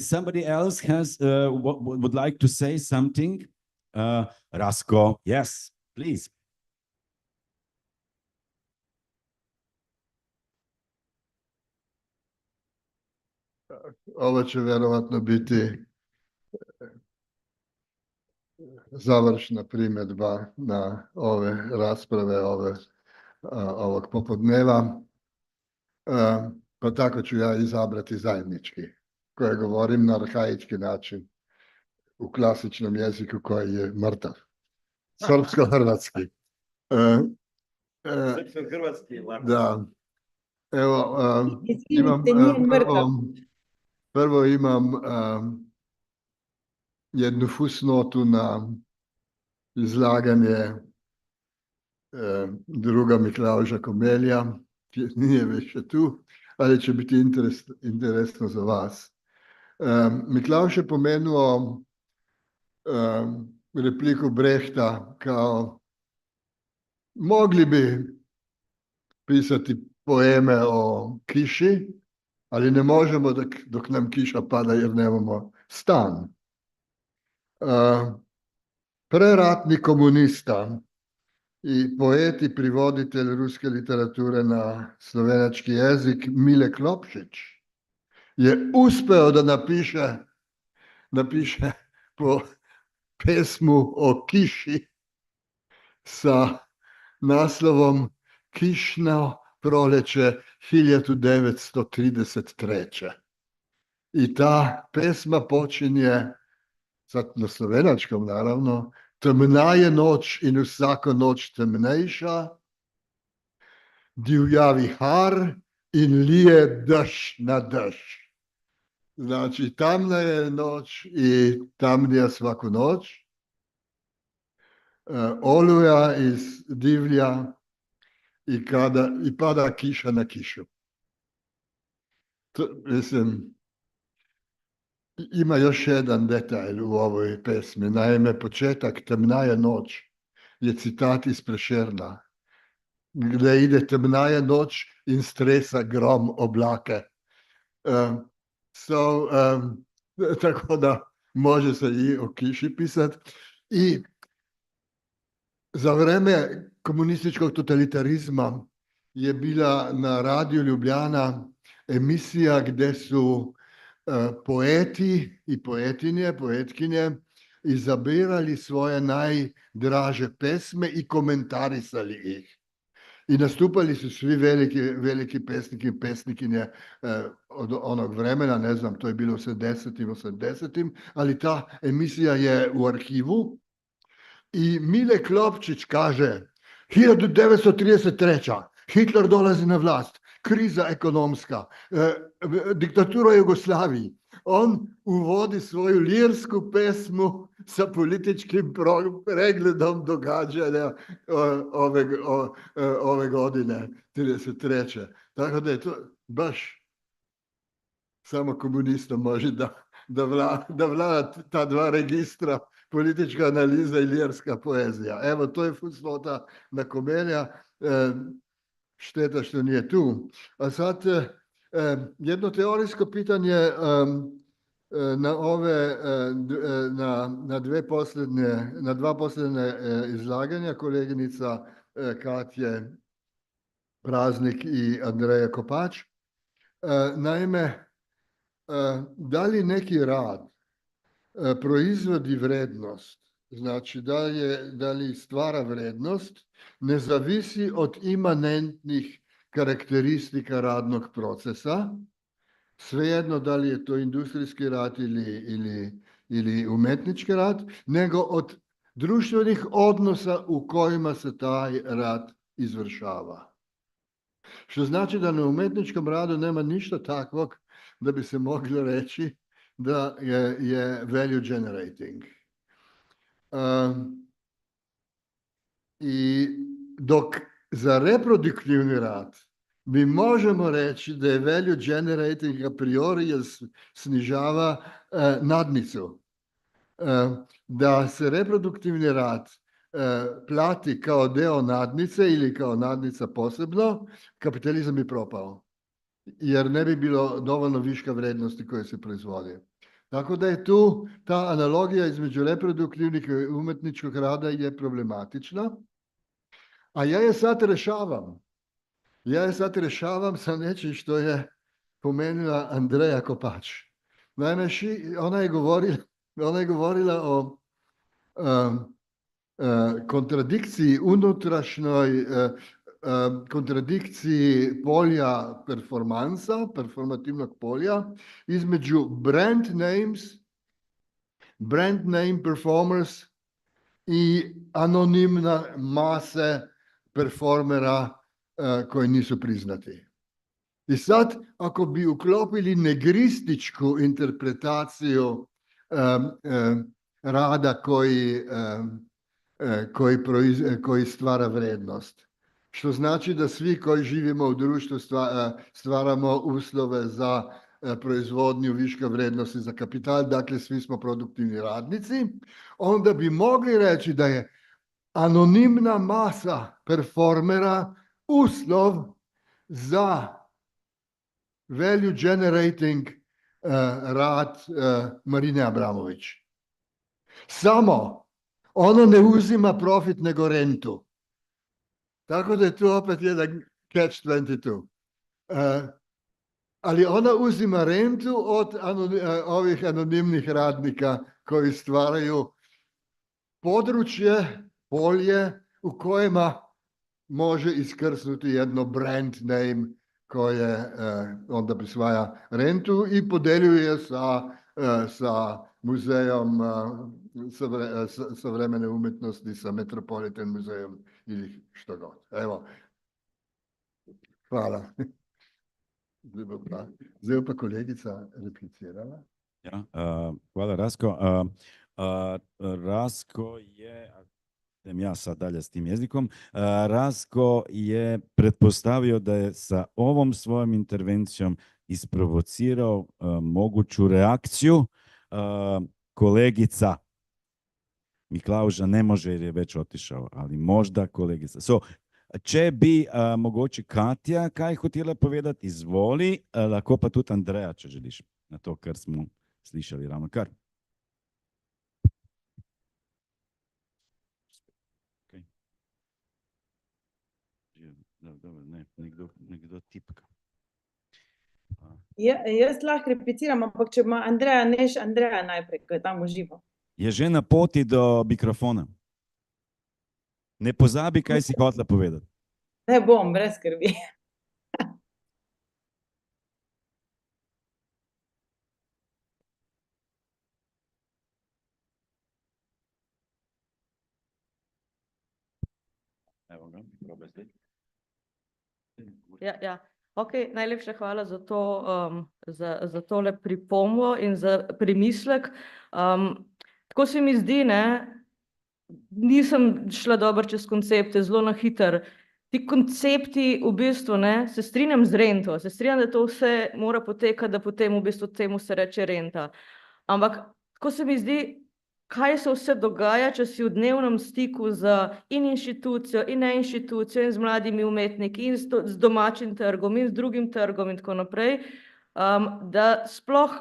somebody else would like to say something, Rasko, yes, please. Ovo će vjerovatno biti završna primjedba na ove rasprave ovog popodneva. Pa tako ću ja izabrati zajednički, koje govorim na arhaički način, u klasičnom jeziku koji je mrtav. Srpsko-hrvatski. Srpsko-hrvatski. Da. Evo, prvo imam jednu fusnotu na izlaganje druga Miklauža Komelja, nije više tu, ali će biti interesno za vas. Miklavž je pomenuo repliku Brehta, kao mogli bi pisati poeme o kiši, ali ne možemo dok nam kiša pada jer nemamo stan. Preratni komunista i poet i privoditelj ruske literature na slovenački jezik Mile Klopšić je uspeo da napiše po pesmu o kiši sa naslovom Kišno proleće 1933. I ta pesma počinje, sad na slovenačkom naravno, temna je noč in vsako noč temnejša, divjavi har in lije dež na dež. Znači, tamna je noč i tamnija svaku noć. Oluja iz divlja i pada kiša na kišu. Mislim, ima još jedan detalj u ovoj pesmi. Naime, početak temna je noć je citat iz Prešerna, gdje ide temna je noć in stresa grom oblake. Tako da može se i o kiši pisati. I za vreme komunističkog totalitarizma je bila na radiju Ljubljana emisija gdje su poeti i poetkinje izabirali svoje najdraže pesme i komentarisali ih. I nastupali su svi veliki pesniki i pesnikinje od onog vremena, ne znam, to je bilo u 70-im, 80-im, ali ta emisija je u arhivu. I Mile Klopčić kaže, 1933. Hitler dolazi na vlast, kriza ekonomska, diktatura Jugoslaviji. On uvodi svoju lirsku pesmu sa političkim pregledom događanja ove godine, 1933. Tako da je to baš samo komunista može da vlada ta dva registra, politička analiza i lirska poezija. Evo, to je fusnota na Komelja. Šteta što nije tu. A sad jedno teorijsko pitanje na dva posljednje izlaganja koleginica Katje Praznik i Andreja Kopač. Naime, da li neki rad proizvodi vrednost, znači da li stvara vrednost, ne zavisi od imanentnih karakteristika radnog procesa, svejedno da li je to industrijski rad ili umetnički rad, nego od društvenih odnosa u kojima se taj rad izvršava. Što znači da na umetničkom radu nema ništa takvog da bi se moglo reći da je value generating. I dok za reproduktivni rad mi možemo reći da je value generating a priori jer snižava nadnicu. Da se reproduktivni rad plati kao deo nadnice ili kao nadnica posebno, kapitalizam bi propao. Jer ne bi bilo dovoljno viška vrednosti koje se proizvodi. Tako da je tu ta analogija između reproduktivnih i umetničkog rada je problematična. A ja je sad rešavam sa nečim što je pomenula Andreja Kopač. Naime, ona je govorila o kontradikciji unutrašnjoj, kontradikciji polja performativnog polja između brand name performers i anonimna mase performera koji nisu priznati. I sad, ako bi uklopili negrističku interpretaciju rada koji stvara vrednost, što znači da svi koji živimo u društvu stvaramo uslove za proizvodnju viška vrijednosti za kapital, dakle svi smo produktivni radnici, onda bi mogli reći da je anonimna masa performera uslov za value generating rad Marine Abramović. Samo ono ne uzima profit nego rentu. Tako da je tu opet jedan catch-22. Ali ona uzima rentu od ovih anonimnih radnika koji stvaraju područje, polje u kojima može iskrsnuti jedno brand name koje onda prisvaja rentu i podeljuje sa muzejom savremene umjetnosti, sa Metropolitan muzejom ili što god. Evo. Hvala. Zdaj pa kolegica replicirala. Ja, hvala Rasko. Rasko je, idem ja sad dalje s tim jezikom, Rasko je pretpostavio da je sa ovom svojom intervencijom isprovocirao moguću reakciju. Kolegica Miklauža ne može jer je već otišao, ali možda kolegica. Če bi mogoče Katja kaj hotela povedati, izvoli, lahko pa tudi Andreja, če želiš, na to, kar smo slišali ravno kar. Dobro, ne, nekdo tipka. Jaz lahko repetiram, ampak če ima Andreja, neš Andreja najprej, ko je tam uživo. Je že na poti do mikrofona. Ne pozabi, kaj si hotela povedati. Ne bom, brez skrbi. Evo ga, probaj zdaj. Ja. Ok, najlepša hvala za to, za tole pripombo in za premislek. Tako se mi zdi, ne, nisem šla dobro čez koncepte, zelo na hiter. Ti koncepti v bistvu, ne, se strinjam z rento, se strinjam, da to vse mora potekati, da potem v bistvu temu se reče renta. Ampak tako se mi zdi, kaj se vse dogaja, če si v dnevnem stiku z in inštitucijo, in neinštitucijo, in z mladimi umetniki, in z domačim trgom, in z drugim trgom in tako naprej, da sploh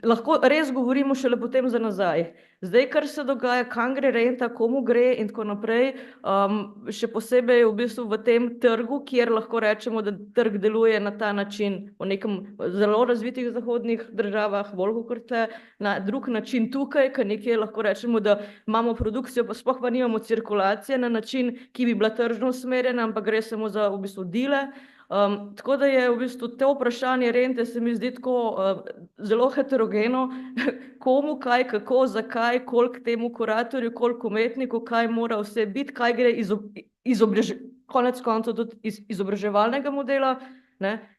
lahko res govorimo šele potem za nazaj. Zdaj, kar se dogaja, kam gre renta, komu gre in tako naprej, še posebej v bistvu v tem trgu, kjer lahko rečemo, da trg deluje na ta način v nekem zelo razvitih zahodnih državah, bolj kot na drug način tukaj, ker nekje lahko rečemo, da imamo produkcijo, pa sploh pa nimamo cirkulacije na način, ki bi bila tržno usmerjena, ampak gre samo za v bistvu dile. Tako da je v bistvu to vprašanje rente se mi zdi tako zelo heterogeno, komu, kaj, kako, zakaj, koliko temu kuratorju, koliko umetniku, kaj mora vse biti, kaj gre konec koncev tudi iz izobraževalnega modela, ne.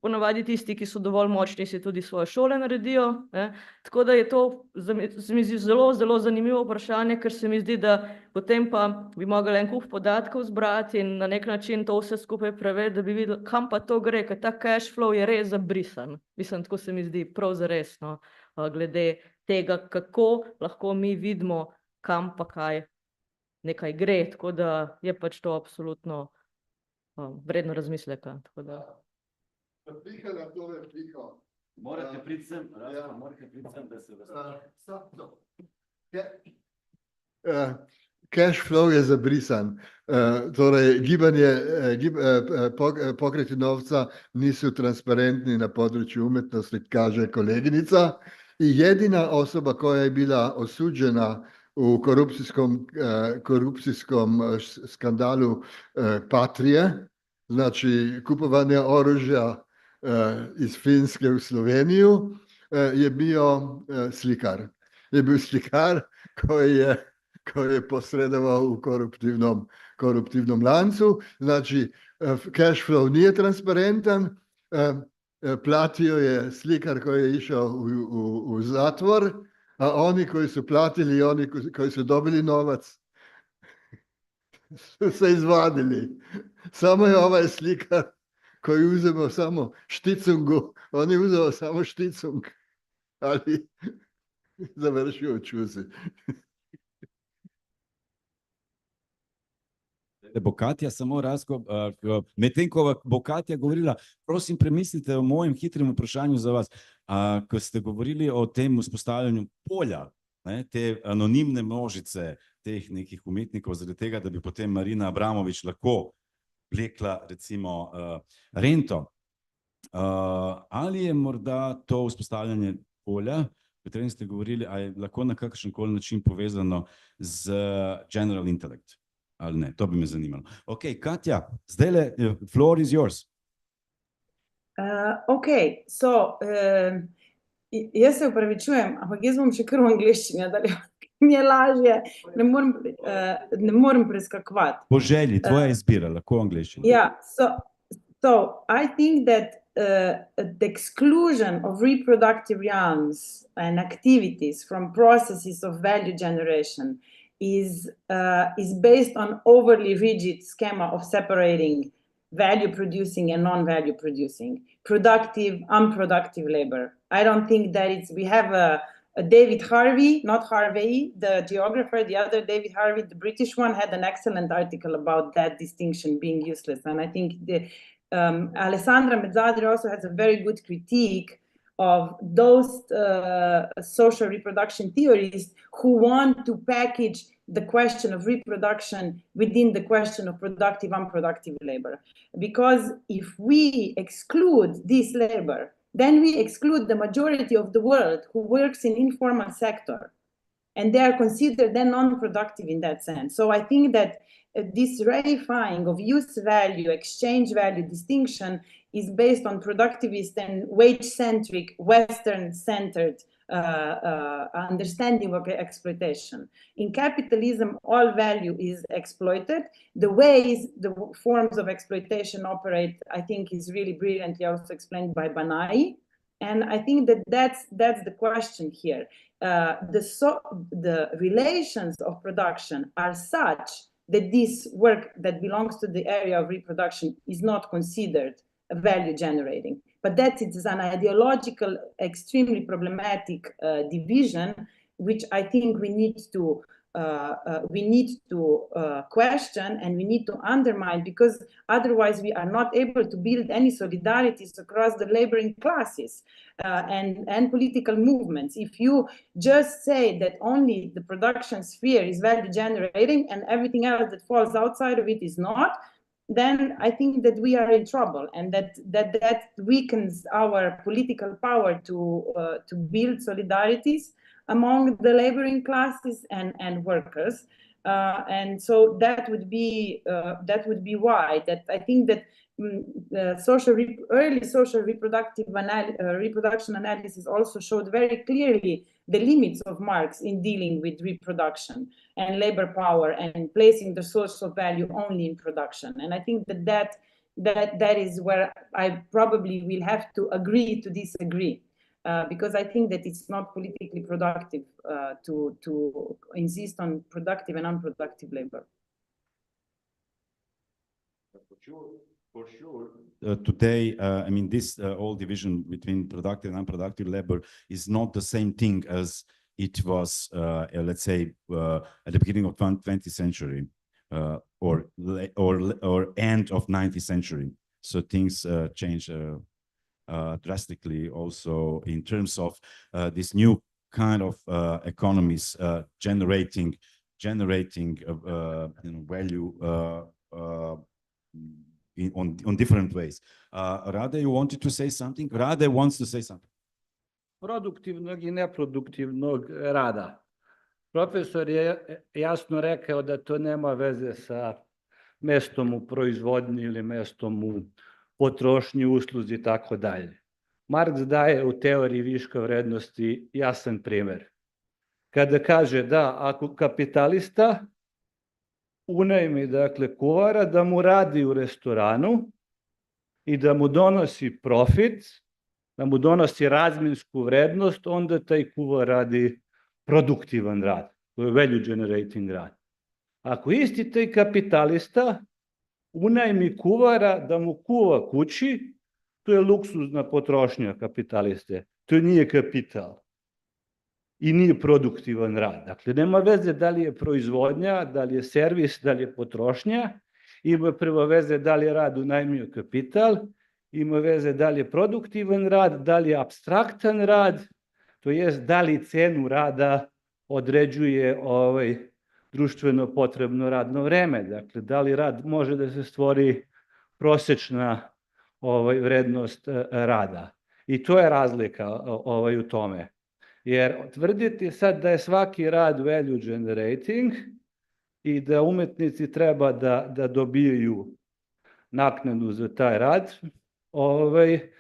Ponavadi tisti, ki so dovolj močni, si tudi svoje šole naredijo, ne. Tako da je to, se mi zdi zelo, zelo zanimivo vprašanje, ker se mi zdi, da potem pa bi mogli en kup podatkov zbrati in na nek način to vse skupaj preveriti, da bi videli, kam pa to gre, ker ta cash flow je res zabrisan. Mislim, tako se mi zdi prav zares, no, glede tega, kako lahko mi vidimo, kam pa kaj nekaj gre, tako da je pač to absolutno vredno razmisleka, tako da. Replika na to repliko. Morate priti sem, Rasko, morate priti sem, da se Cash flow je zabrisan. Torej, pokreti novca niso transparentni na področju umetnosti, kaže koleginica. I jedina osoba koja je bila osuđena u korupcijskom skandalu Patrije, znači kupovanje oružja iz Finske u Sloveniju, je bio slikar. Je bio slikar koji je posredovao u koruptivnom lancu. Znači, cash flow nije transparentan, platio je slikar koji je išao u zatvor, a oni koji su platili i oni koji su dobili novac su se izvadili. Samo je ovaj slikar koji uzemo samo šticungu, oni uzeo samo šticung, ali završio čuzi. Bo Katja samo medtem ko bo Katja govorila, prosim premislite o mojem hitrem vprašanju za vas. Ko ste govorili o tem vzpostavljanju polja, ne, te anonimne množice teh nekih umetnikov, zaradi tega, da bi potem Marina Abramovič lahko vlekla recimo rento. Ali je morda to vzpostavljanje polja, o katerem ste govorili, ali je lahko na kakršenkoli način povezano z general intellect? Ali ne, to bi me zanimalo. Ok, Katja, zdajle, floor is yours. Ok, so, jaz se upravičujem, ampak jaz bom še kar v angleščini, da mi je lažje, ne morem preskakovati. Po želji, tvoja izbira, lahko v angleščini. Yeah, so I think that the exclusion of reproductive realms and activities from processes of value generation is based on overly rigid schema of separating value producing and non-value producing, productive, unproductive labor. I don't think that we have a David Harvey, not Harvey, the geographer, the other David Harvey, the British one, had an excellent article about that distinction being useless. And I think Alessandra Mezzadri also has a very good critique of those social reproduction theorists who want to package the question of reproduction within the question of productive, unproductive labor. Because if we exclude this labor, then we exclude the majority of the world who works in informal sector, and they are considered then non-productive in that sense. So I think that this rarifying of use value, exchange value distinction is based on productivist and wage-centric, Western-centered understanding of exploitation. In capitalism, all value is exploited. The ways the forms of exploitation operate, I think, is really brilliantly also explained by Banai. And I think that that's the question here. The relations of production are such that this work that belongs to the area of reproduction is not considered value generating. But that is an ideological, extremely problematic division, which I think we need to question and we need to undermine, because otherwise we are not able to build any solidarities across the laboring classes and political movements. If you just say that only the production sphere is value generating and everything else that falls outside of it is not, then I think that we are in trouble, and that weakens our political power to build solidarities among the laboring classes and workers. And so that would be why that I think that early social reproduction analysis also showed very clearly the limits of Marx in dealing with reproduction and labor power and placing the source of value only in production. And I think that is where I probably will have to agree to disagree, because I think that it's not politically productive to insist on productive and unproductive labor. For sure. Today, I mean, this whole division between productive and unproductive labor is not the same thing as it was, let's say, at the beginning of 20th century or end of 19th century. So things change drastically also in terms of this new kind of economies generating value on different ways. Rade, you wanted to say something? Rade wants to say something. Produktivnog I neproduktivnog rada. Profesor je jasno rekao da to nema veze sa mestom u proizvodnji ili mestom u potrošnji, usluzi i tako dalje. Marks daje u teoriji viška vrednosti jasan primer. Kada kaže da ako kapitalista unajmi, dakle, kuvara da mu radi u restoranu i da mu donosi profit, da mu donosi razminsku vrednost, onda taj kuvar radi produktivan rad, to je value generating rad. Ako isti taj kapitalista unajmi kuvara da mu kuva kući, to je luksuzna potrošnja kapitaliste, to nije kapital i nije produktivan rad. Dakle, nema veze da li je proizvodnja, da li je servis, da li je potrošnja, ima prvo veze da li je rad unajmio kapital, ima veze da li je produktivan rad, da li je apstraktan rad, to jest da li cenu rada određuje društveno potrebno radno vreme. Dakle, da li rad može da se stvori prosečna vrednost rada. I to je razlika u tome. Jer tvrditi sad da je svaki rad value generating i da umetnici treba da dobijaju naknadu za taj rad,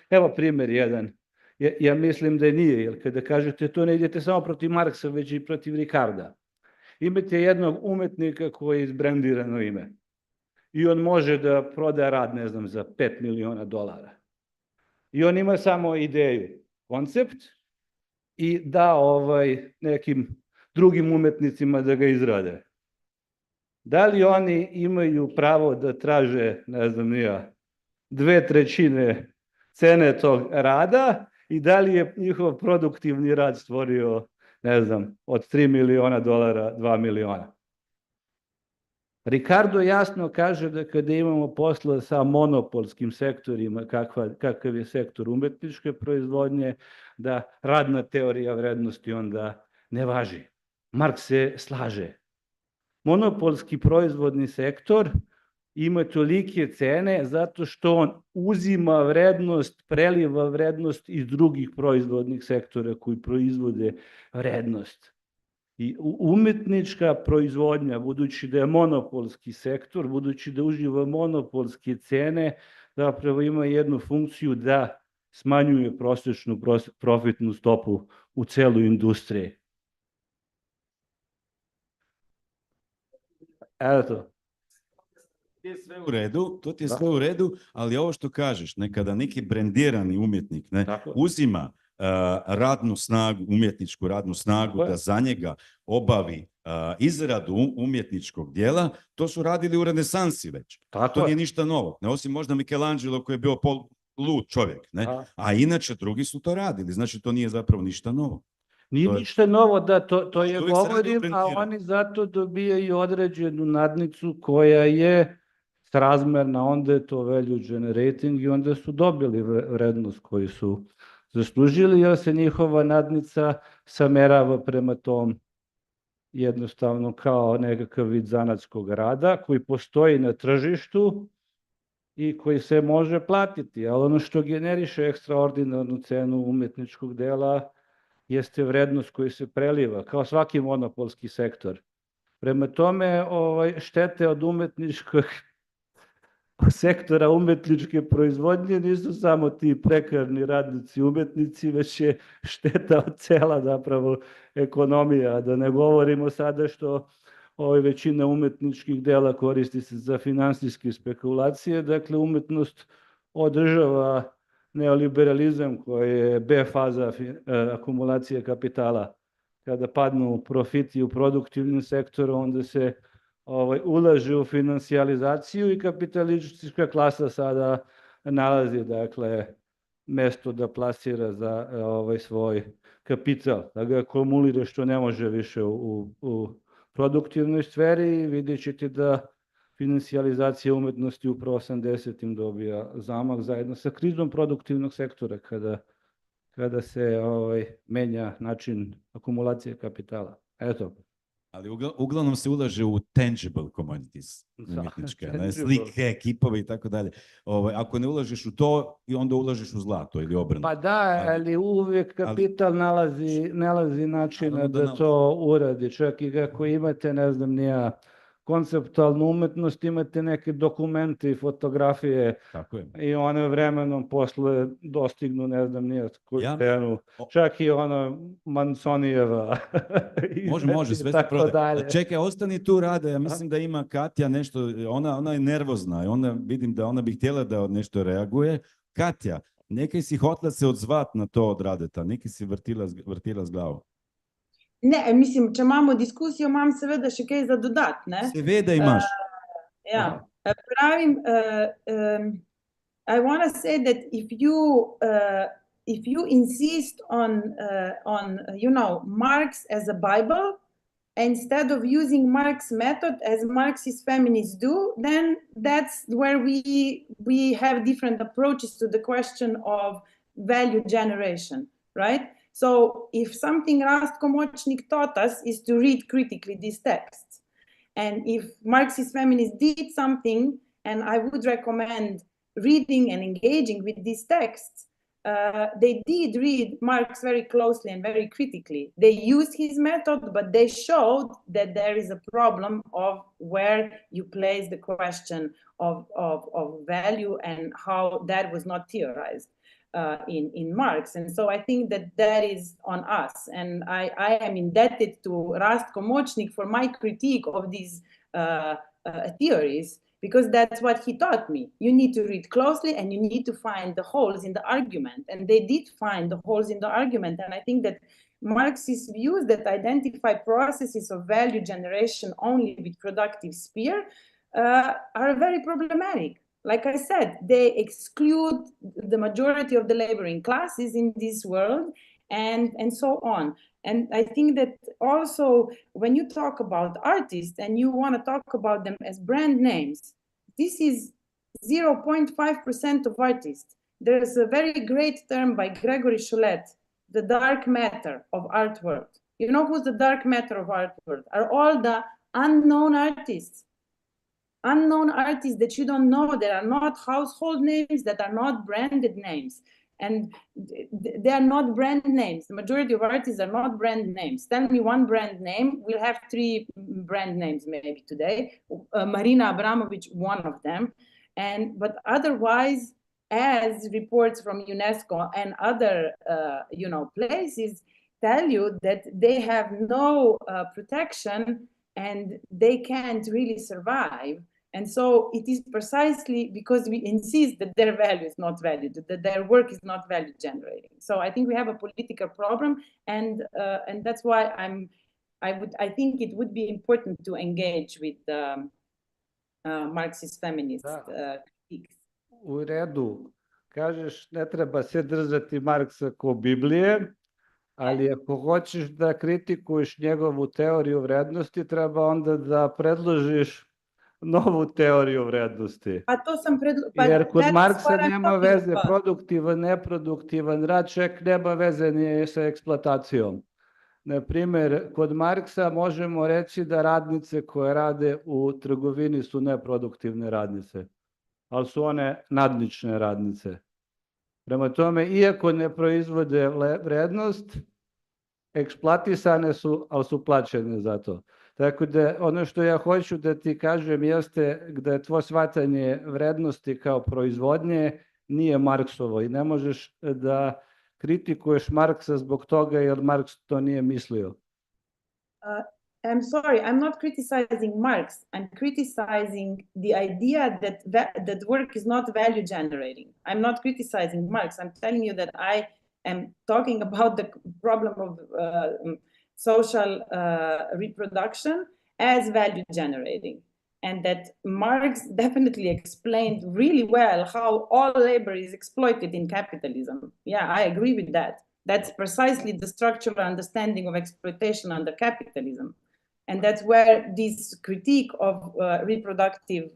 evo primjer jedan. Ja mislim da nije, jer kada kažete to ne idete samo protiv Marksa, već i protiv Ricarda. Imate jednog umetnika koji je izbrendirano ime i on može da proda rad, ne znam, za $5 miliona. I on ima samo ideju, koncept, i da nekim drugim umetnicima da ga izrade. Da li oni imaju pravo da traže, ne znam nija, 2/3 cene tog rada i da li je njihov produktivni rad stvorio, ne znam, od $3 miliona, $2 miliona. Ricardo jasno kaže da kada imamo posla sa monopolskim sektorima, kakav je sektor umetničke proizvodnje, da radna teorija vrednosti onda ne važi. Marks se slaže. Monopolski proizvodni sektor ima tolike cene zato što on uzima vrednost, preliva vrednost iz drugih proizvodnih sektora koji proizvode vrednost. I umetnička proizvodnja, budući da je monopolski sektor, budući da uživa monopolske cene, zapravo ima jednu funkciju da smanjuje prosječnu profitnu stopu u celoj industriji. Eto. To ti je sve u redu, ali ovo što kažeš, nekada neki brendirani umjetnik uzima radnu snagu, umjetničku radnu snagu, da za njega obavi izradu umjetničkog dijela, to su radili u renesansi već. To nije ništa novo, osim možda Michelangelo koji je bio lud čovjek, a inače drugi su to radili, znači to nije zapravo ništa novo. Nije ništa novo, da, to je govorim, a oni zato dobijaju određenu nadnicu koja je srazmerna, onda je to value generating i onda su dobili vrednost koju su zaslužili, jer se njihova nadnica samerava prema tom jednostavno kao nekakav vid zanatskog rada koji postoji na tržištu i koji se može platiti, ali ono što generiše ekstraordinarnu cenu umetničkog dela jeste vrednost koja se preliva, kao svaki monopolski sektor. Prema tome, štete od umetničkog sektora umetničke proizvodnje nisu samo ti prekarni radnici umetnici, već je šteta od cela zapravo ekonomija. Da ne govorimo sada što većina umetničkih dela koristi se za finansijske spekulacije, dakle umetnost održava neoliberalizam koji je B faza akumulacije kapitala. Kada padnu profiti u produktivnom sektoru, onda se ulaže u financijalizaciju i kapitalistička klasa sada nalazi, dakle, mesto da plasira za svoj kapital, da ga akumulira što ne može više u produktivnoj sferi i vidjet ćete da financijalizacija umetnosti upravo 80-im dobija zamah zajedno sa krizom produktivnog sektora kada se menja način akumulacije kapitala. Eto. Ali uglavnom se ulaže u tangible commodities, umjetničke, slike, kipove i tako dalje. Ako ne ulažeš u to, i onda ulažeš u zlato ili obrnuto. Pa da, ali uvijek kapital nalazi načina da to uradi. Čak i kako imate, ne znam, nija konceptualnu umetnost, imate neke dokumente i fotografije i one vremenom posle dostignu, ne znam, nije koju cenu, čak i ono Mansonijeva. Može, sve se prodaje. Čekaj, ostani tu, Rade, ja mislim da ima Katja nešto, ona je nervozna, vidim da ona bi htjela da nešto reaguje. Katja, nekaj si hotla se odzvat na to od Radeta, nekaj si vrtila z glavo. Ne, mislim, če imamo diskusijo, imam seveda še kaj za dodat, ne? Seveda imaš. Ja, I want to say that if you insist on Marx as a Bible, instead of using Marx's method as Marxist feminists do, then that's where we have different approaches to the question of value generation, right? So if something Rastko Močnik taught us is to read critically these texts, and if Marxist feminists did something, and I would recommend reading and engaging with these texts, they did read Marx very closely and very critically. They used his method, but they showed that there is a problem of where you place the question of value and how that was not theorized in Marx. And so I think that is on us. And I am indebted to Rastko Močnik for my critique of these theories, because that's what he taught me. You need to read closely and you need to find the holes in the argument. And they did find the holes in the argument. And I think that Marxist views that identify processes of value generation only with productive sphere are very problematic. Like I said, they exclude the majority of the laboring classes in this world and so on. And I think that also when you talk about artists and you want to talk about them as brand names, this is 0.5% of artists. There's a very great term by Gregory Cholet, the dark matter of artwork. You know who's the dark matter of artwork? Are all the unknown artists. Unknown artists that you don't know, that are not household names, that are not branded names. And they are not brand names. The majority of artists are not brand names. Tell me one brand name. We'll have 3 brand names maybe today. Marina Abramović, one of them. But otherwise, as reports from UNESCO and other places tell you that they have no protection and they can't really survive. And so it is precisely because we insist that their value is not valued, that their work is not value generating. So I think we have a political problem, and that's why I think it would be important to engage with Marxist feminist critiques. U redu, kažeš ne treba se držati Marksa ko Biblije, ali ako hoćeš da kritikuješ njegovu teoriju vrednosti, treba onda da predložiš novu teoriju vrednosti. Jer kod Marksa nema veze produktivan, neproduktivan rad, čak nema veze ni sa eksploatacijom. Na primjer, kod Marksa možemo reći da radnice koje rade u trgovini su neproduktivne radnice, ali su one nadnične radnice. Prema tome, iako ne proizvode vrednost, eksploatisane su, ali su plaćene za to. Tako da ono što ja hoću da ti kažem jeste da je tvoje shvatanje vrednosti kao proizvodnje nije Marksovo i ne možeš da kritikuješ Marksa zbog toga jer Marks to nije mislio. I'm sorry, I'm not criticizing Marx. I'm criticizing the idea that work is not value generating. I'm not criticizing Marx. I'm telling you that I am talking about the problem of social reproduction as value generating. And that Marx definitely explained really well how all labor is exploited in capitalism. Yeah, I agree with that. That's precisely the structural understanding of exploitation under capitalism. And that's where this critique of reproductive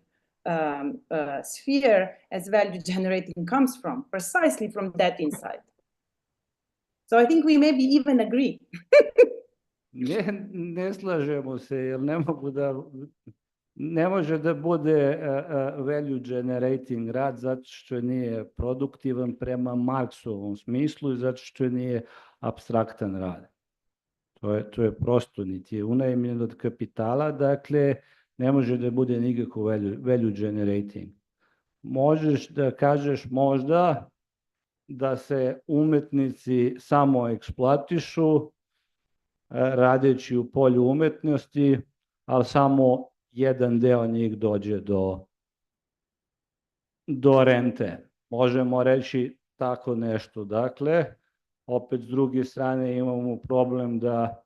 sphere as value generating comes from, precisely from that insight. So I think we maybe even agree. Ne slažemo se, jer ne može da bude value generating rad zato što nije produktivan prema Marksovom smislu i zato što nije apstraktan rad. To je prosto, niti je unajmljen od kapitala, dakle ne može da bude nikako value generating. Možeš da kažeš možda da se umetnici samo eksploatišu radeći u polju umetnosti, ali samo jedan deo njih dođe do rente. Možemo reći tako nešto. Dakle, opet s druge strane imamo problem da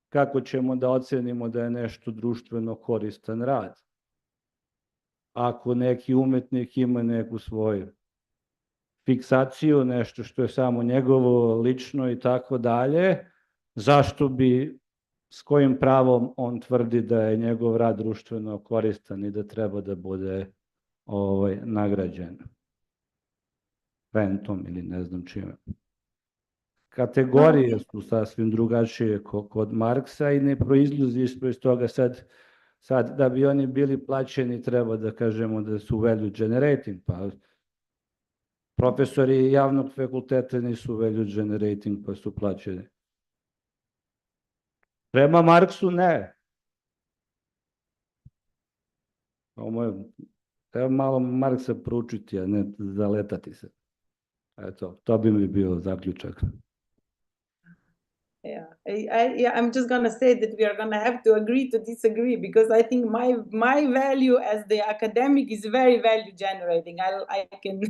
kako ćemo da ocenimo da je nešto društveno koristan rad. ako neki umetnik ima neku svoju fiksaciju, nešto što je samo njegovo, lično i tako dalje, zašto bi, s kojim pravom on tvrdi da je njegov rad društveno koristan i da treba da bude nagrađen rentom ili ne znam čime. Kategorije su sasvim drugačije kod Marksa i ne proizlazi iz toga sad da bi oni bili plaćeni treba da kažemo da su value generating, pa profesori javnog fakulteta nisu value generating pa su plaćeni. Prema Marksu ne. Treba malo Marksa proučiti, a ne zaletati se. Eto, to bi mi bio zaključak. Yeah, I'm just going to say that we are going to have to agree to disagree, because I think my value as the academic is very value generating. I can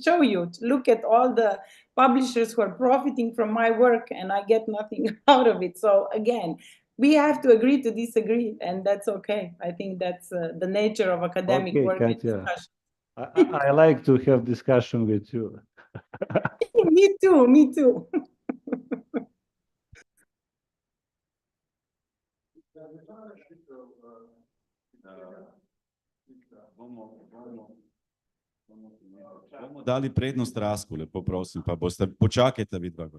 show you, look at all the publishers who are profiting from my work and I get nothing out of it. So again, we have to agree to disagree, and that's okay. I think that's the nature of academic work and discussion. I like to have discussion with you. Me too, me too. Bomo dali prednost Rasku, lepo prosim, pa boste počakajte vidva.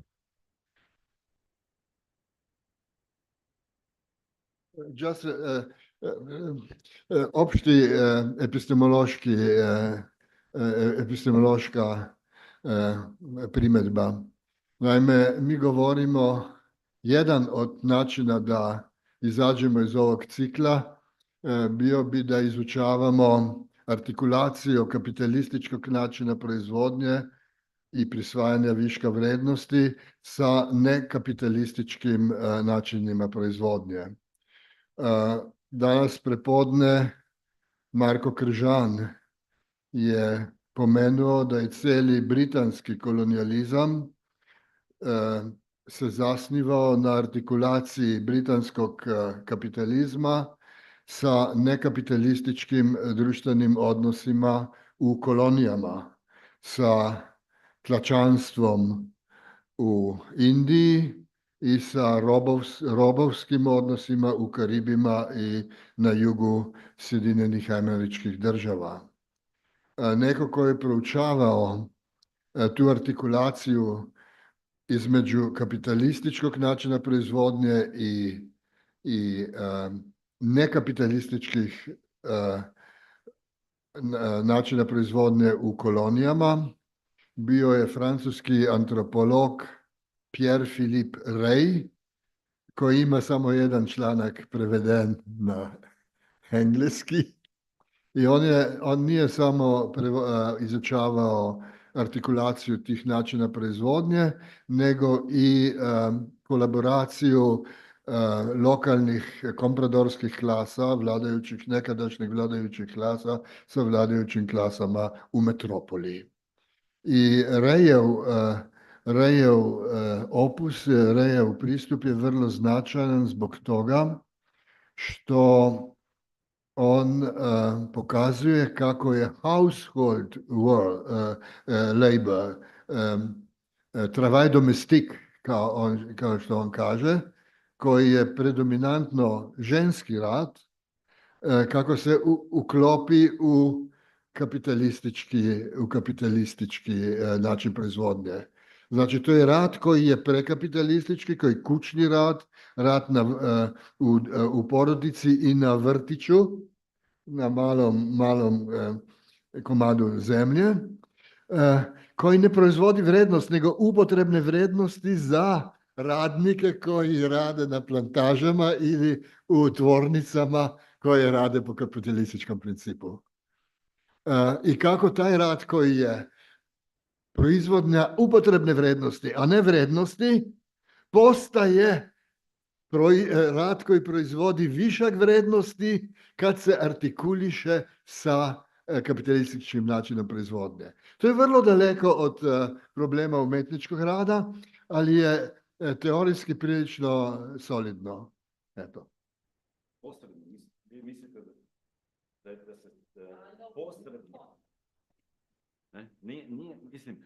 Just opšti epistemološka primjedba. Naime, mi govorimo, jedan od načina da izađemo iz ovog cikla bio bi da izučavamo artikulaciju kapitalističkog načina proizvodnje i prisvajanja viška vrednosti sa nekapitalističkim načinima proizvodnje. Danas prepodne Marko Kržan je pomenuo da je cijeli britanski kolonijalizam se zasnivao na artikulaciji britanskog kapitalizma sa nekapitalističkim društvenim odnosima u kolonijama, sa tlačanstvom u Indiji i sa robovskim odnosima u Karibima i na jugu Sjedinjenih Američkih Država. Neko ko je proučavao tu artikulaciju između kapitalističkog načina proizvodnje i nekapitalističkih načina proizvodnje u kolonijama bio je francuski antropolog Pierre-Philippe Rey, koji ima samo jedan članak preveden na engleski. I on nije samo izučavao artikulaciju tih načina proizvodnje, nego i kolaboraciju lokalnih kompradorskih klasa, nekadašnjih vladajućih klasa sa vladajućim klasama u metropoli. I Rejev opus, Rejev pristup je vrlo značajan zbog toga što on pokazuje kako je household labor, travail domestique, kao što on kaže, koji je predominantno ženski rad, kako se uklopi u kapitalistički način proizvodnje. Znači, to je rad koji je prekapitalistički, koji je kućni rad, rad u porodici i na vrtiću, na malom komadu zemlje, koji ne proizvodi vrednost, nego upotrebne vrednosti za radnike koji rade na plantažama ili u tvornicama koje rade po kapitalističkom principu. I kako taj rad koji je proizvodnja upotrebne vrednosti, a ne vrednosti, postaje rad koji proizvodi višak vrednosti kad se artikuliše sa kapitalističkim načinom proizvodnje. To je vrlo daleko od problema umetničkog rada, ali je teorijski prilično solidno. Eto. da se posredno, nije, mislim,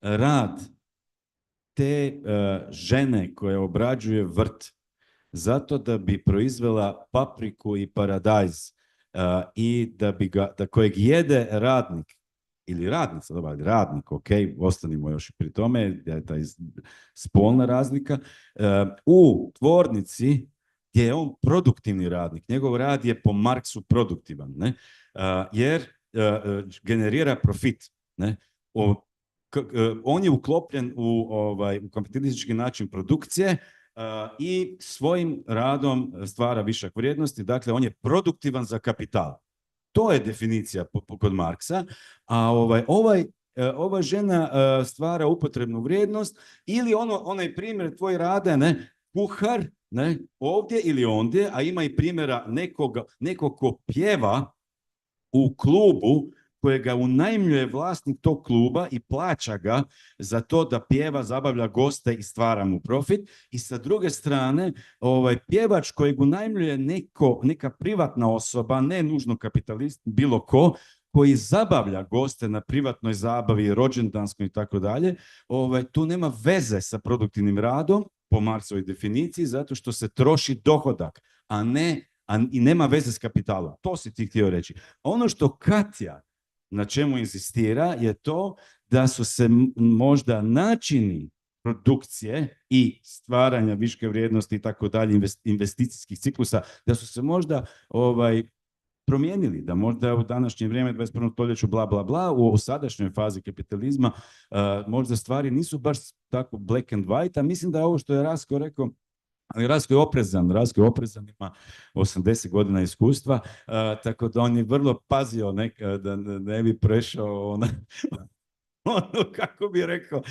rad te žene koja obrađuje vrt zato da bi proizvela papriku i paradajz i da kojeg jede radnik ili radnica, dobar, radnik, ok, ostanimo još pri tome, da je taj spolna razlika, u tvornici gdje je on produktivni radnik, njegov rad je po Marksu produktivan, ne? Jer generira profit, ne? On je uklopljen u kapitalistički način produkcije i svojim radom stvara višak vrijednosti, dakle on je produktivan za kapital. To je definicija kod Marksa, a ova žena stvara upotrebnu vrijednost ili onaj primjer tvoj rade, ne, kuhar, ne, ovdje ili ondje, a ima i primjera nekog ko pjeva u klubu kojega unajmljuje vlasnik tog kluba i plaća ga za to da pjeva, zabavlja goste i stvara mu profit. I sa druge strane, pjevač kojeg unajmljuje neka privatna osoba, ne nužno kapitalist, bilo ko, koji zabavlja goste na privatnoj zabavi, rođendanskoj i tako dalje, tu nema veze sa produktivnim radom, po Marksovoj definiciji, zato što se troši dohodak, i nema veze s kapitalom. To si ti htio reći. Ono što Katja na čemu insistira je to da su se možda načini produkcije i stvaranja viške vrijednosti i tako dalje, investicijskih ciklusa, da su se možda promijenili, da možda u današnje vrijeme 21. stoljeću bla bla bla, u sadašnjoj fazi kapitalizma možda stvari nisu baš tako black and white, a mislim da ovo što je Rasko rekao, ali Rasko je oprezan, ima 80 godina iskustva, tako da on je vrlo pazio da ne bi prešao kako bi rekao,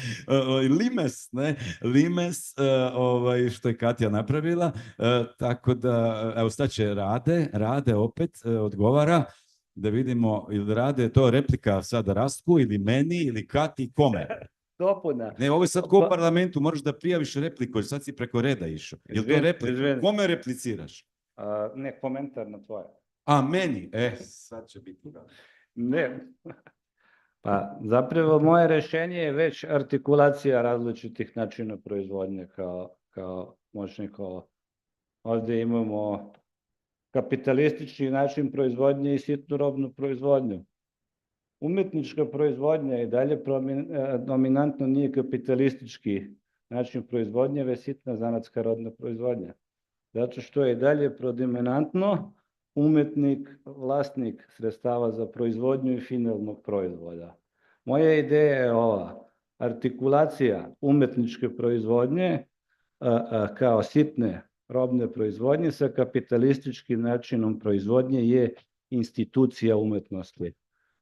limes, što je Katja napravila, tako da, evo sad će Rade opet odgovara, da vidimo, ili Rade to replika sada Rastku, ili meni, ili Kati, kome? Dopuna. Ne, ovo je sad ko u parlamentu, moraš da prijaviš repliku, jer sad si preko reda išao. Je li to replika? Kome repliciraš? Ne, komentar na tvoje. A, meni? Sad će biti. Ne. Pa, zapravo moje rešenje je već artikulacija različitih načina proizvodnje kao Močnikovo. Ovdje imamo kapitalistički način proizvodnje i sitnu robnu proizvodnju. Umetnička proizvodnja i dalje dominantno nije kapitalistički način proizvodnje, već sitna zanatska rodna proizvodnja. Zato što je dalje prodominantno umetnik, vlasnik sredstava za proizvodnju i finalnog proizvoda. Moja ideja je ova, artikulacija umetničke proizvodnje kao sitne robne proizvodnje sa kapitalističkim načinom proizvodnje je institucija umetnosti.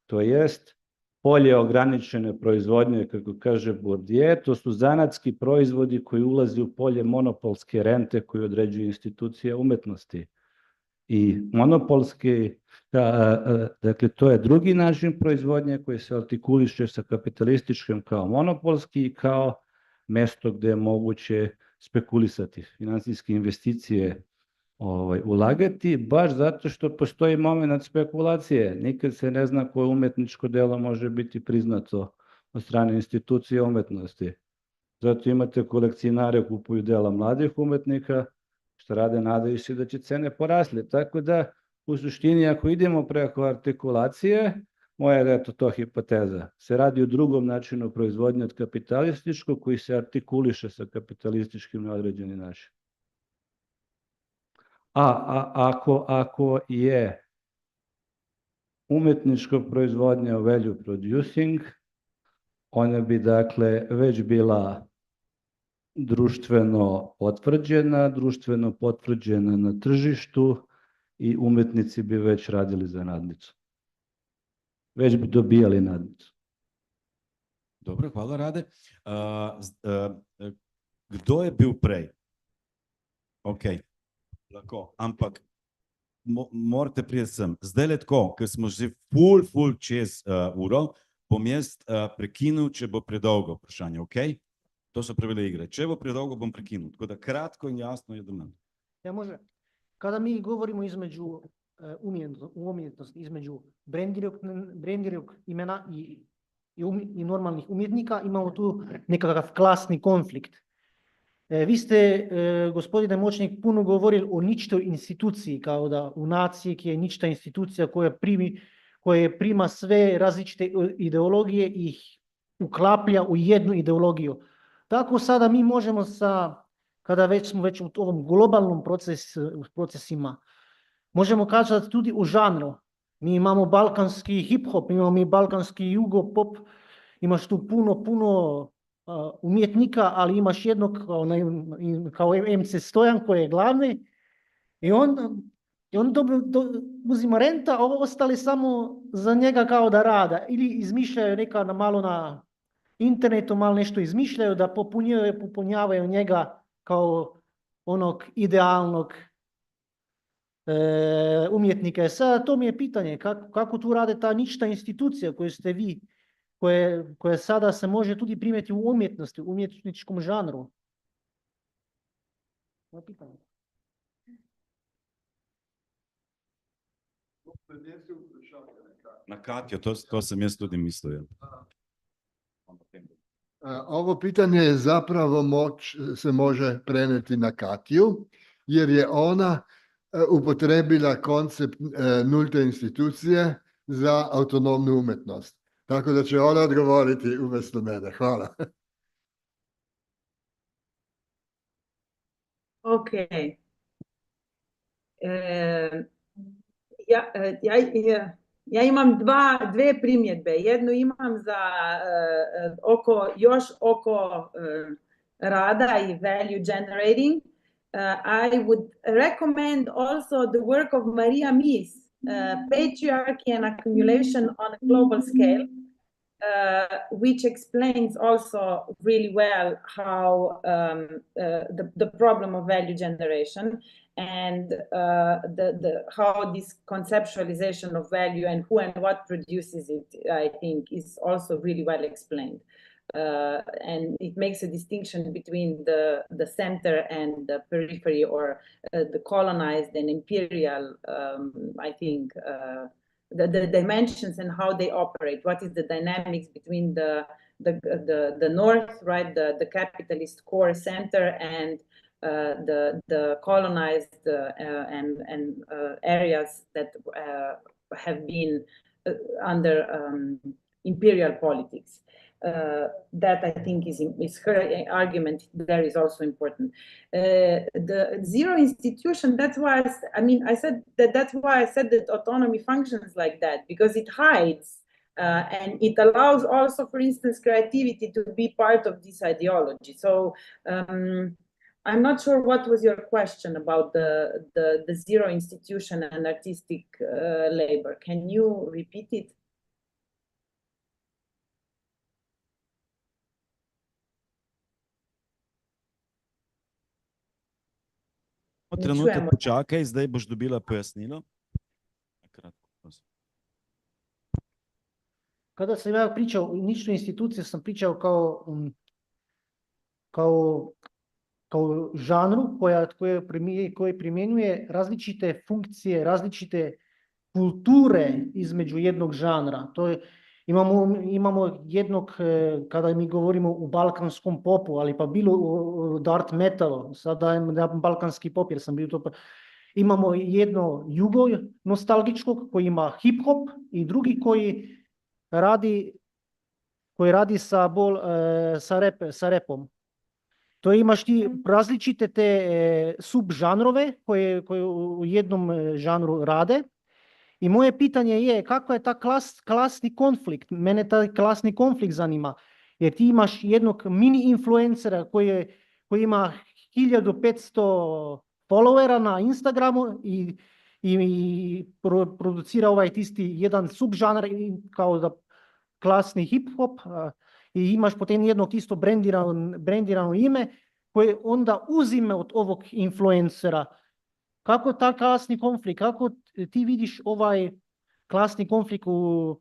To jest polje ograničene proizvodnje, kako kaže Bourdieu, to su zanatski proizvodi koji ulaze u polje monopolske rente koju određuje institucija umetnosti. I monopolski, dakle, to je drugi način proizvodnje koji se artikuliše sa kapitalističkim kao monopolski i kao mesto gde je moguće spekulisati, finansijske investicije ulagati, baš zato što postoji moment spekulacije. Nikad se ne zna koje umetničko delo može biti priznato od strane institucije umetnosti. Zato imate kolekcionare kupuju dela mladih umetnika, što rade nadaju se da će cene porasli. Tako da, u suštini, ako idemo preko artikulacije, moja je to hipoteza. Se radi o drugom načinu proizvodnje od kapitalističkog koji se artikuliše sa kapitalističkim na određeni način. Ako je umetnička proizvodnja value producing, ona bi dakle već bila društveno potvrđena na tržištu i umetnici bi već radili za nadnicu. Već bi dobijali nadnicu. Dobro, hvala Rade. Kdo je bil prej? Ok, lahko, ampak morate priti sem. Zdaj le tako, ker smo že ful čez uro, bom jaz prekinul, če bo predolgo vprašanje, ok? To so pravile igre. Če bo predolgo, bom prekinul. Tako da kratko in jasno je do mene. Ja, može. Kada mi govorimo između umjetnost između brandiranog imena i normalnih umjetnika, imamo tu nekakav klasni konflikt. Vi ste, gospodine Močnik, puno govorili o ničtoj instituciji, kao da u naciji je ničta institucija koja prima sve različite ideologije i ih uklaplja u jednu ideologiju. Tako sada mi možemo kada smo već u ovom globalnom procesima, možemo kazati tudi u žanru. Mi imamo balkanski hip-hop, imamo i balkanski jugo-pop, imaš tu puno umjetnika, ali imaš jednog kao MC Stojan koji je glavni i on uzima renta, a ovo ostali samo za njega kao da rada. Ili izmišljaju neka malo na internetu, malo nešto izmišljaju da popunjavaju njega kao onog idealnog umjetnika. Sada to mi je pitanje, kako tu rade ta ničta institucija koju ste vi, koje sada se može tudi primjeti u umjetnosti, u umjetničkom žanru? Moje pitanje. Na Katjo, to sam jaz tudi mislil. Ovo pitanje je zapravo se može preneti na Katju, jer je ona upotrebila koncept nulte institucije za autonomnu umetnost. Tako da će ona odgovoriti umjesto mene. Hvala. Ok. Ja imam dve primjedbe. Jednu imam za još oko rada i value generating. I would recommend also the work of Maria Mies, Patriarchy and Accumulation on a Global Scale, which explains also really well how the problem of value generation and how this conceptualization of value and who and what produces it, I think, is also really well explained. And it makes a distinction between the center and the periphery, or the colonized and imperial, I think, the dimensions and how they operate. What is the dynamics between the north, right, the capitalist core center, and the colonized and areas that have been under imperial politics. That I think is her argument there is also important. The zero institution, that's why I said that's why I said that autonomy functions like that, because it hides and it allows also, for instance, creativity to be part of this ideology. So I'm not sure what was your question about the zero institution and artistic labor. Can you repeat it? Trenutek počakaj, zdaj boš dobila pojasnilo. Kada sam ja pričao o ničnoj instituciji, sam pričao kao žanru koji primjenjuje različite funkcije, različite kulture između jednog žanra. To je, imamo jednog, kada mi govorimo o balkanskom popu, ali pa bilo o dark metalu, sada je balkanski pop jer sam bio to. Imamo jedno jugo nostalgičkog koji ima hip-hop i drugi koji radi sa repom. To imaš ti različite te subžanrove koje u jednom žanru rade. I moje pitanje je kako je ta klasni konflikt, mene taj klasni konflikt zanima, jer ti imaš jednog mini influencera koji ima 1500 followera na Instagramu i producira ovaj tisti jedan subžanar kao da klasni hip-hop i imaš potem jednog isto brendirano ime koje onda uzime od ovog influencera. Kako ta klasni konflikt, kako ti vidiš ovaj klasni konflikt u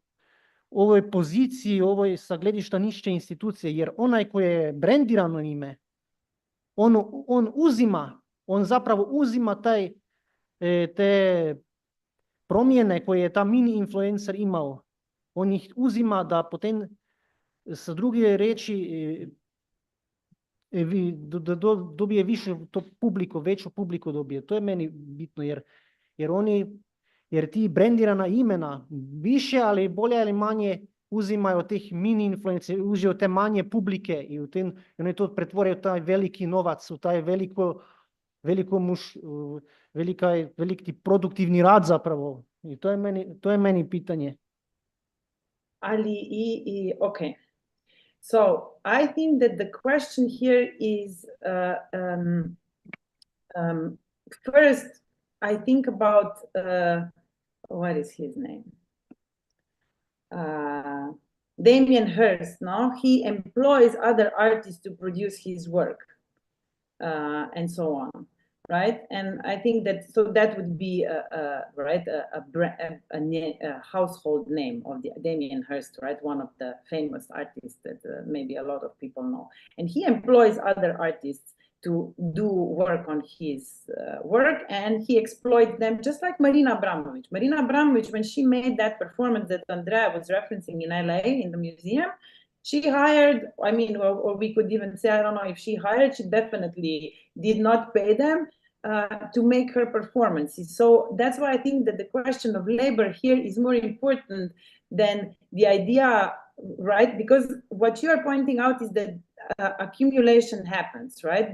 ovoj poziciji, ovoj sa gledišta nižše institucije, jer onaj koji je brendirano ime, on zapravo uzima te promjene koje je ta mini influencer imao, on jih uzima da potem sa druge reči dobije više to publiko, veću publiku dobije. To je meni bitno, jer ti brendirana imena više, ali bolje ili manje uzimaju od tih mini influencer, uzimaju te manje publike i oni to pretvore u taj veliki novac, u taj veliki produktivni rad zapravo. I to je meni pitanje. Okay. So I think that the question here is first, I think about what is his name? Damien Hirst. No, he employs other artists to produce his work, and so on. Right, and I think that that would be a household name of the Damien Hirst, right? One of the famous artists that maybe a lot of people know, and he employs other artists to do work on his work, and he exploits them just like Marina Abramović. Marina Abramović, when she made that performance that Andrea was referencing in LA in the museum, she hired, I mean, or we could even say, I don't know if she hired, she definitely did not pay them to make her performances. So that's why I think that the question of labor here is more important than the idea, right? Because what you are pointing out is that accumulation happens, right?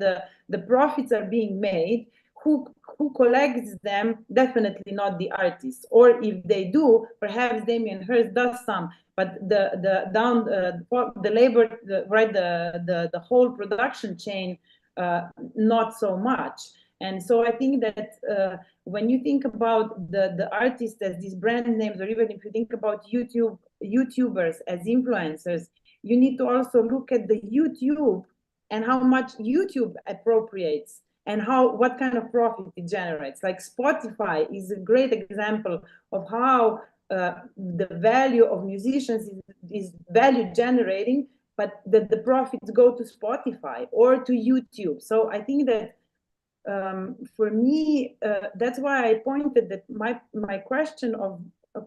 The profits are being made. Who collects them? Definitely not the artists. Or if they do, perhaps Damien Hirst does some, but the labor, the whole production chain, not so much. And so I think that when you think about the artists as these brand names, or even if you think about YouTubers as influencers, you need to also look at the YouTube and how much YouTube appropriates and what kind of profit it generates. Like Spotify is a great example of how the value of musicians is value generating, but the profits go to Spotify or to YouTube. So I think that for me, that's why I pointed that my question of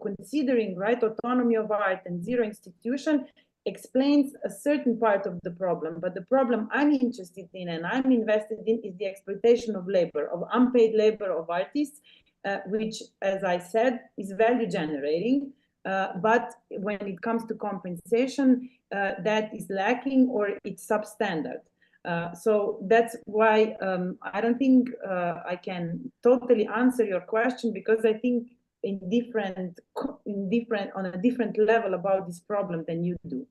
considering autonomy of art and zero institution explains a certain part of the problem, but the problem I'm interested in and I'm invested in is the exploitation of labor, of unpaid labor of artists, which, as I said, is value generating, but when it comes to compensation, that is lacking or it's substandard. So that's why I don't think I can totally answer your question, because I think on a different level about this problem than you do.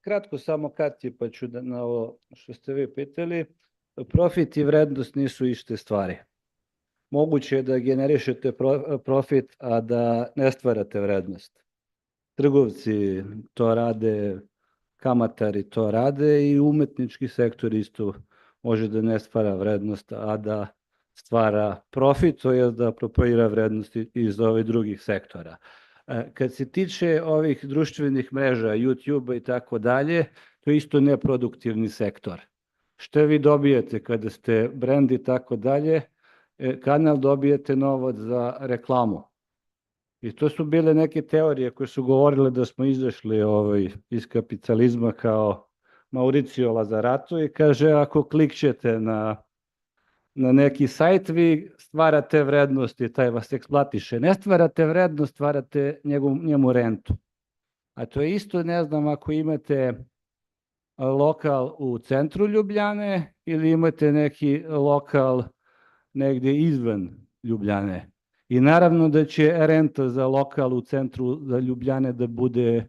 Kratko samo Katji, pa ću na ovo što ste vi pitali. Profit i vrednost nisu iste stvari. Moguće je da generišete profit, a da ne stvarate vrednost. Trgovci to rade, kamatari to rade i umetnički sektor isto može da ne stvara vrednost, a da stvara profit, to je da apropriira vrednosti iz ovih drugih sektora. Kad se tiče ovih društvenih mreža, YouTube-a i tako dalje, to je isto neproduktivni sektor. Što vi dobijete kada ste brand i tako dalje? Kanal dobijete novac za reklamu. I to su bile neke teorije koje su govorile da smo izašli iz kapitalizma kao Mauricio Lazarato i kaže, ako klikćete na neki sajt, vi stvarate vrednost i taj vas eksploatiše. Ne stvarate vrednost, stvarate njemu rentu. A to je isto, ne znam, ako imate lokal u centru Ljubljane ili imate neki lokal negdje izvan Ljubljane. I naravno da će renta za lokal u centru za Ljubljane da bude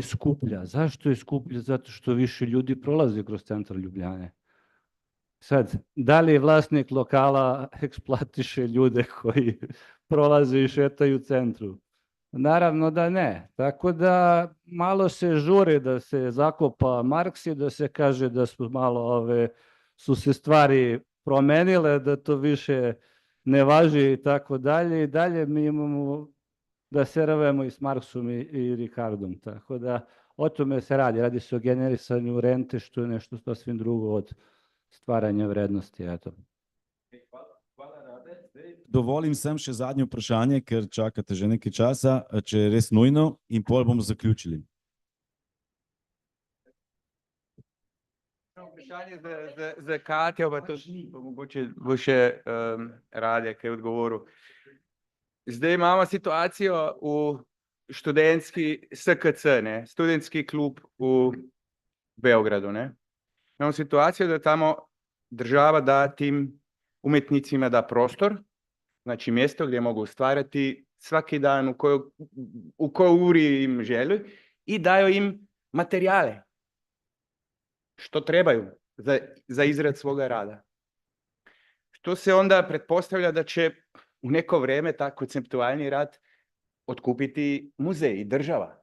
skuplja. Zašto je skuplja? Zato što više ljudi prolazi kroz centar Ljubljane. Sad, da li vlasnik lokala eksploatiše ljude koji prolaze i šetaju u centru? Naravno da ne. Tako da malo se žuri da se zakopa Marks i da se kaže da su se stvari promenile, da to više ne važi i tako dalje. I dalje mi imamo da se rvemo i s Marksom i Ricardom. Tako da o tome se radi. Radi se o generisanju rente, što je nešto sasvim drugo od stvaranja vrednosti. Eto. Dovolim sem še zadnje vprašanje, ker čakate že nekaj časa, če je res nujno, in pol bomo zaključili. Vprašanje za Katjo, pa tudi mogoče bo še Rade kaj odgovoril. Zdaj imamo situacijo v študentski SKC, študentski klub v Beogradu. Imamo situacijo, da tamo država da tim umetnicima da prostor, znači mjesto gdje mogu ustvarjati svaki dan u kojoj uri im želi i daju im materijale što trebaju za izrad svoga rada. Što se onda pretpostavlja da će u neko vrijeme ta konceptualni rad otkupiti muzej i država.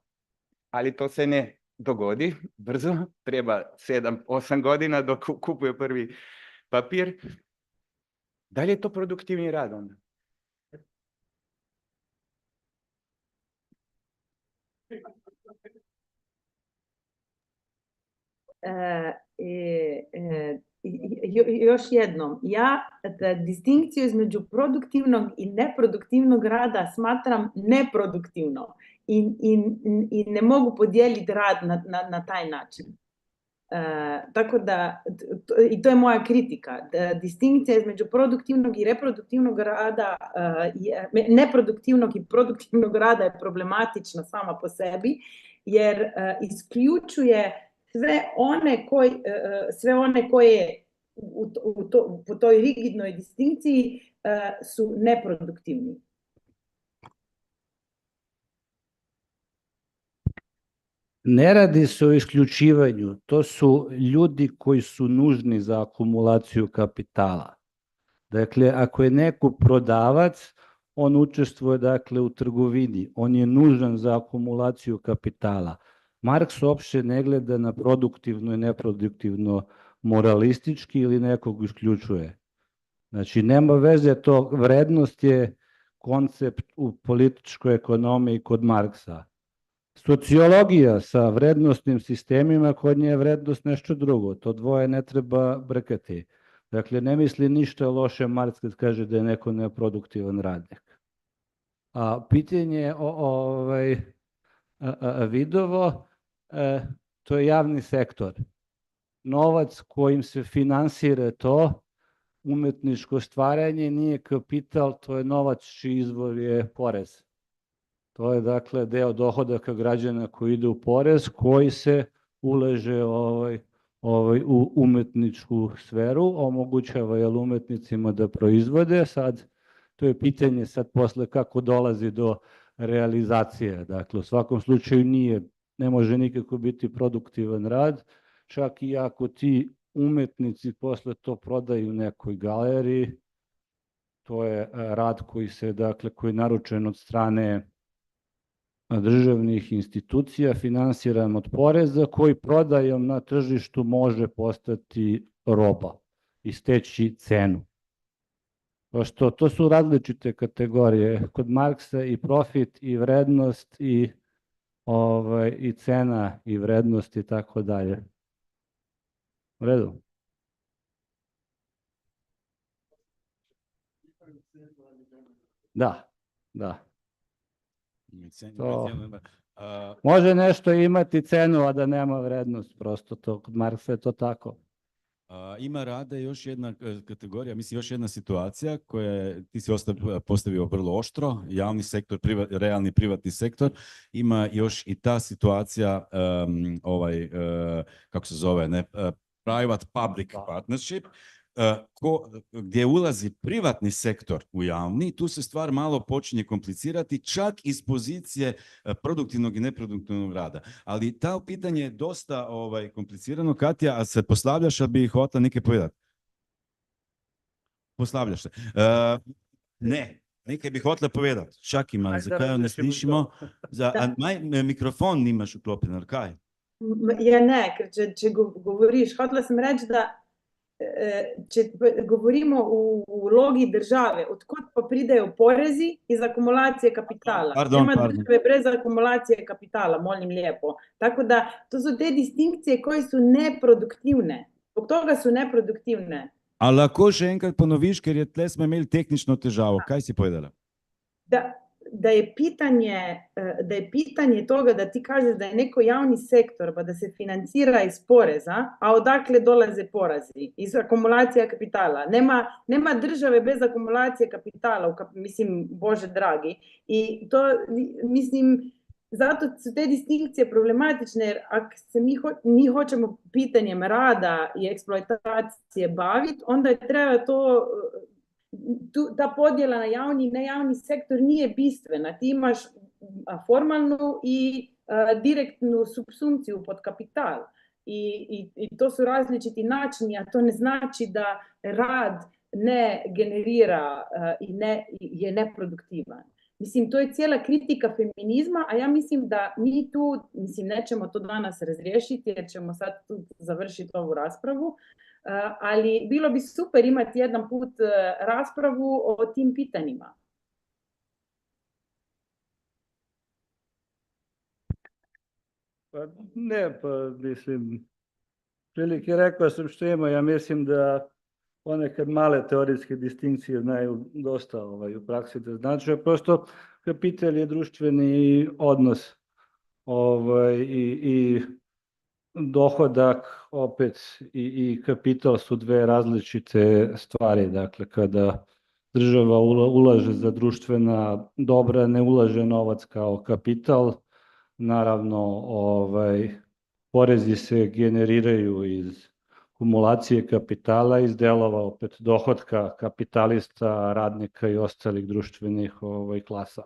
Ali to se ne dogodi brzo, treba 7-8 godina dok kupuje prvi papir. Da li je to produktivni rad onda? Još jednom, ja distinkciju između produktivnog i neproduktivnog rada smatram neproduktivno i ne mogu podijeliti rad na taj način. Tako da, i to je moja kritika, distinkcija između produktivnog i reproduktivnog rada, neproduktivnog i produktivnog rada je problematična sama po sebi, jer isključuje sve one koje po toj rigidnoj distinkciji su neproduktivni. Ne radi se o isključivanju, to su ljudi koji su nužni za akumulaciju kapitala. Dakle, ako je neko prodavac, on učestvuje dakle u trgovini, on je nužan za akumulaciju kapitala. Marks uopšte ne gleda na produktivno i neproduktivno moralistički ili nekog isključuje. Znači, nema veze to, vrednost je koncept u političkoj ekonomiji kod Marksa. Sociologija sa vrednostnim sistemima, kod nje je vrednost nešto drugo, to dvoje ne treba brkati. Dakle, ne misli ništa loše Marks kad kaže da je neko neproduktivan radnik. A pitanje vidovo, to je javni sektor. Novac kojim se finansira to, umetničko stvaranje nije kapital, to je novac čiji izvor je porez. To je dakle deo dohodaka građana koji ide u porez, koji se ulaže u umetničku sferu, omogućava umetnicima da proizvode. Sad, to je pitanje sad posle kako dolazi do realizacije. Dakle, u svakom slučaju ne može nikako biti produktivan rad, čak i ako ti umetnici posle to prodaju nekoj galeriji, to je rad koji je naručen od strane državnih institucija, finansiran od poreza, koji prodajom na tržištu može postati roba i steći cenu. To su različite kategorije. Kod Marksa i profit, i vrednost, i cena, i vrednost i tako dalje. U redu? Da. Može nešto imati cenu, a da nema vrednost, prosto to, kod Marksa je to tako. Ima Rade još jedna kategorija, mislim još jedna situacija koja ti si postavio vrlo oštro, javni sektor, realni privatni sektor, ima još i ta situacija, kako se zove, private-public partnership, gdje ulazi privatni sektor u javni, tu se stvar malo počinje komplicirati, čak iz pozicije produktivnog i neproduktivnog rada. Ali ta pitanje je dosta komplicirano, Katja, a se poslavljaš, a bi hotela nekaj povedati? Poslavljaš se. Ne, nekaj bi hotela povedati. Čak ima, zakaj jo ne slišimo? Mikrofon nimaš vklopljen, ali kaj? Ja ne, ker če govoriš, hotela sem reči, da če govorimo v vlogi države, odkot pa pridejo porezi iz akumulacije kapitala. Nema države brez akumulacije kapitala, molim lijepo. Tako da to su te distinkcije koje su neproduktivne. Zbog toga su neproduktivne. A lahko še enkrat ponoviš, ker je tle smo imeli tehnično težavo. Kaj si povedala? Da je pitanje toga da ti kažeš da je neko javni sektor pa da se financira iz poreza, a odakle dolaze porazi? Iz akumulacija kapitala. Nema države bez akumulacije kapitala, mislim, Bože dragi. I to, mislim, zato su te distinkcije problematične, jer ako se mi hoćemo pitanjem rada i eksploatacije baviti, onda treba to... Ta podjela na javni i nejavni sektor nije bistvena. Ti imaš formalnu i direktnu subsumpciju pod kapital. I to su različiti načini, a to ne znači da rad ne generira i je neproduktivan. Mislim, to je cijela kritika feminizma, a ja mislim da mi tu, mislim, nećemo to danas razriješiti jer ćemo sad tu završiti ovu raspravu, ali bilo bi super imati jedan put raspravu o tim pitanjima. Pa ne, pa mislim, prilike rekao sam što ima, ja mislim da ponekad male teorijske distinkcije znaju dosta u praksi da znači, prosto kapital je društveni odnos i dohodak opet i kapital su dve različite stvari. Dakle, kada država ulaže za društvena dobra, ne ulaže novac kao kapital, naravno porezi se generiraju iz kumulacije kapitala, iz delova opet dohotka kapitalista, radnika i ostalih društvenih klasa.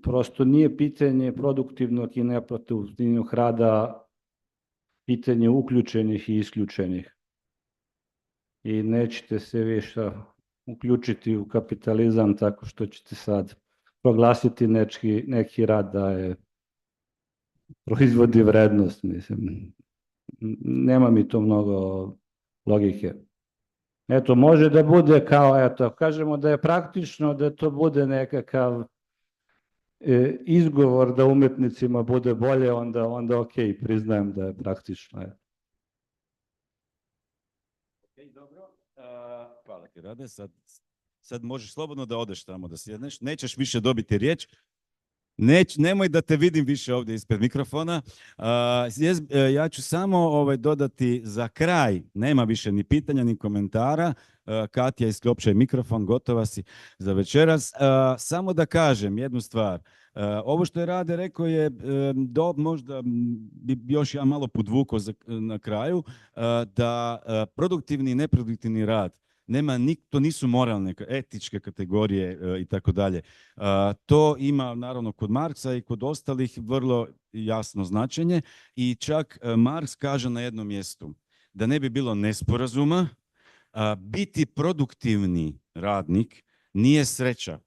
Prosto nije pitanje produktivnog i neproduktivnog rada pitanje uključenih i isključenih. I nećete se više uključiti u kapitalizam tako što ćete sad proglasiti neki rad da je proizvodi vrednost, mislim. Nema mi to mnogo logike. Eto, može da bude kao, eto, kažemo da je praktično, da to bude nekakav izgovor da umetnicima bude bolje, onda ok, priznajem da je praktično. Dobro, hvala ti Rade, sad možeš slobodno da odeš tamo, da sjedneš, nećeš više dobiti riječ. Nemoj da te vidim više ovdje ispred mikrofona. Ja ću samo dodati za kraj, nema više ni pitanja ni komentara. Katja, isklopčaj mikrofon, gotova si za večeras. Samo da kažem jednu stvar. Ovo što je Rade rekao je, možda bi još ja malo podvukao na kraju, da produktivni i neproduktivni rad to nisu moralne, etičke kategorije i tako dalje. To ima naravno kod Marksa i kod ostalih vrlo jasno značenje i čak Marks kaže na jednom mjestu da ne bi bilo nesporazuma, biti produktivni radnik nije sreća,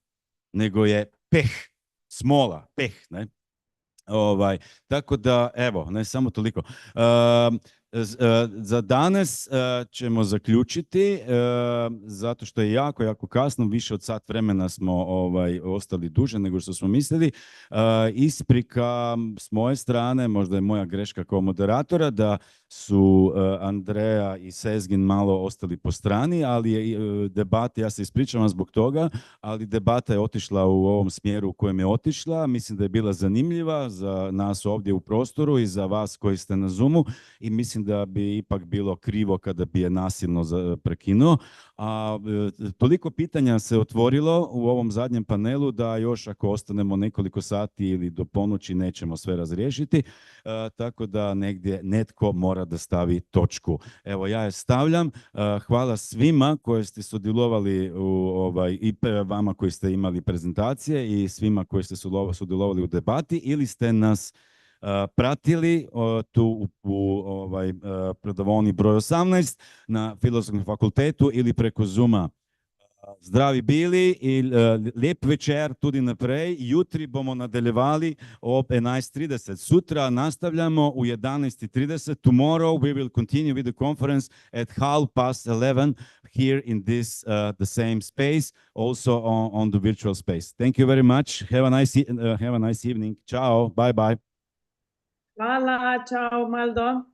nego je peh, smola, peh, ne? Tako da, evo, ne samo toliko. Za danas ćemo zaključiti, zato što je jako kasno, više od sat vremena smo ostali duže nego što smo mislili. Isprika s moje strane, možda je moja greška kao moderatora, da su Andreja i Sezgin malo ostali po strani, ali debata, ja se ispričavam zbog toga, ali debata je otišla u ovom smjeru u kojem je otišla. Mislim da je bila zanimljiva za nas ovdje u prostoru i za vas koji ste na Zoomu i mislim da bi ipak bilo krivo kada bi je nasilno prekinuo. A toliko pitanja se otvorilo u ovom zadnjem panelu da još ako ostanemo nekoliko sati ili do ponoći nećemo sve razriješiti, tako da negdje netko mora da stavi točku. Evo, ja je stavljam. Hvala svima koji ste sudjelovali i vama koji ste imali prezentacije i svima koji ste sudjelovali u debati ili ste nas pratili tu u predavoni broj 18 na Filozofskom fakultetu ili preko Zooma. Zdravi bili in lep večer tudi naprej. Jutri bomo nadaljevali ob 11:30. Sutra nastavljamo v 11:30. Tomorrow we will continue with the conference at 11:30 here in this the same space, also on the virtual space. Thank you very much. Have a nice evening. Ciao. Bye bye. Hvala, čau, Maldo.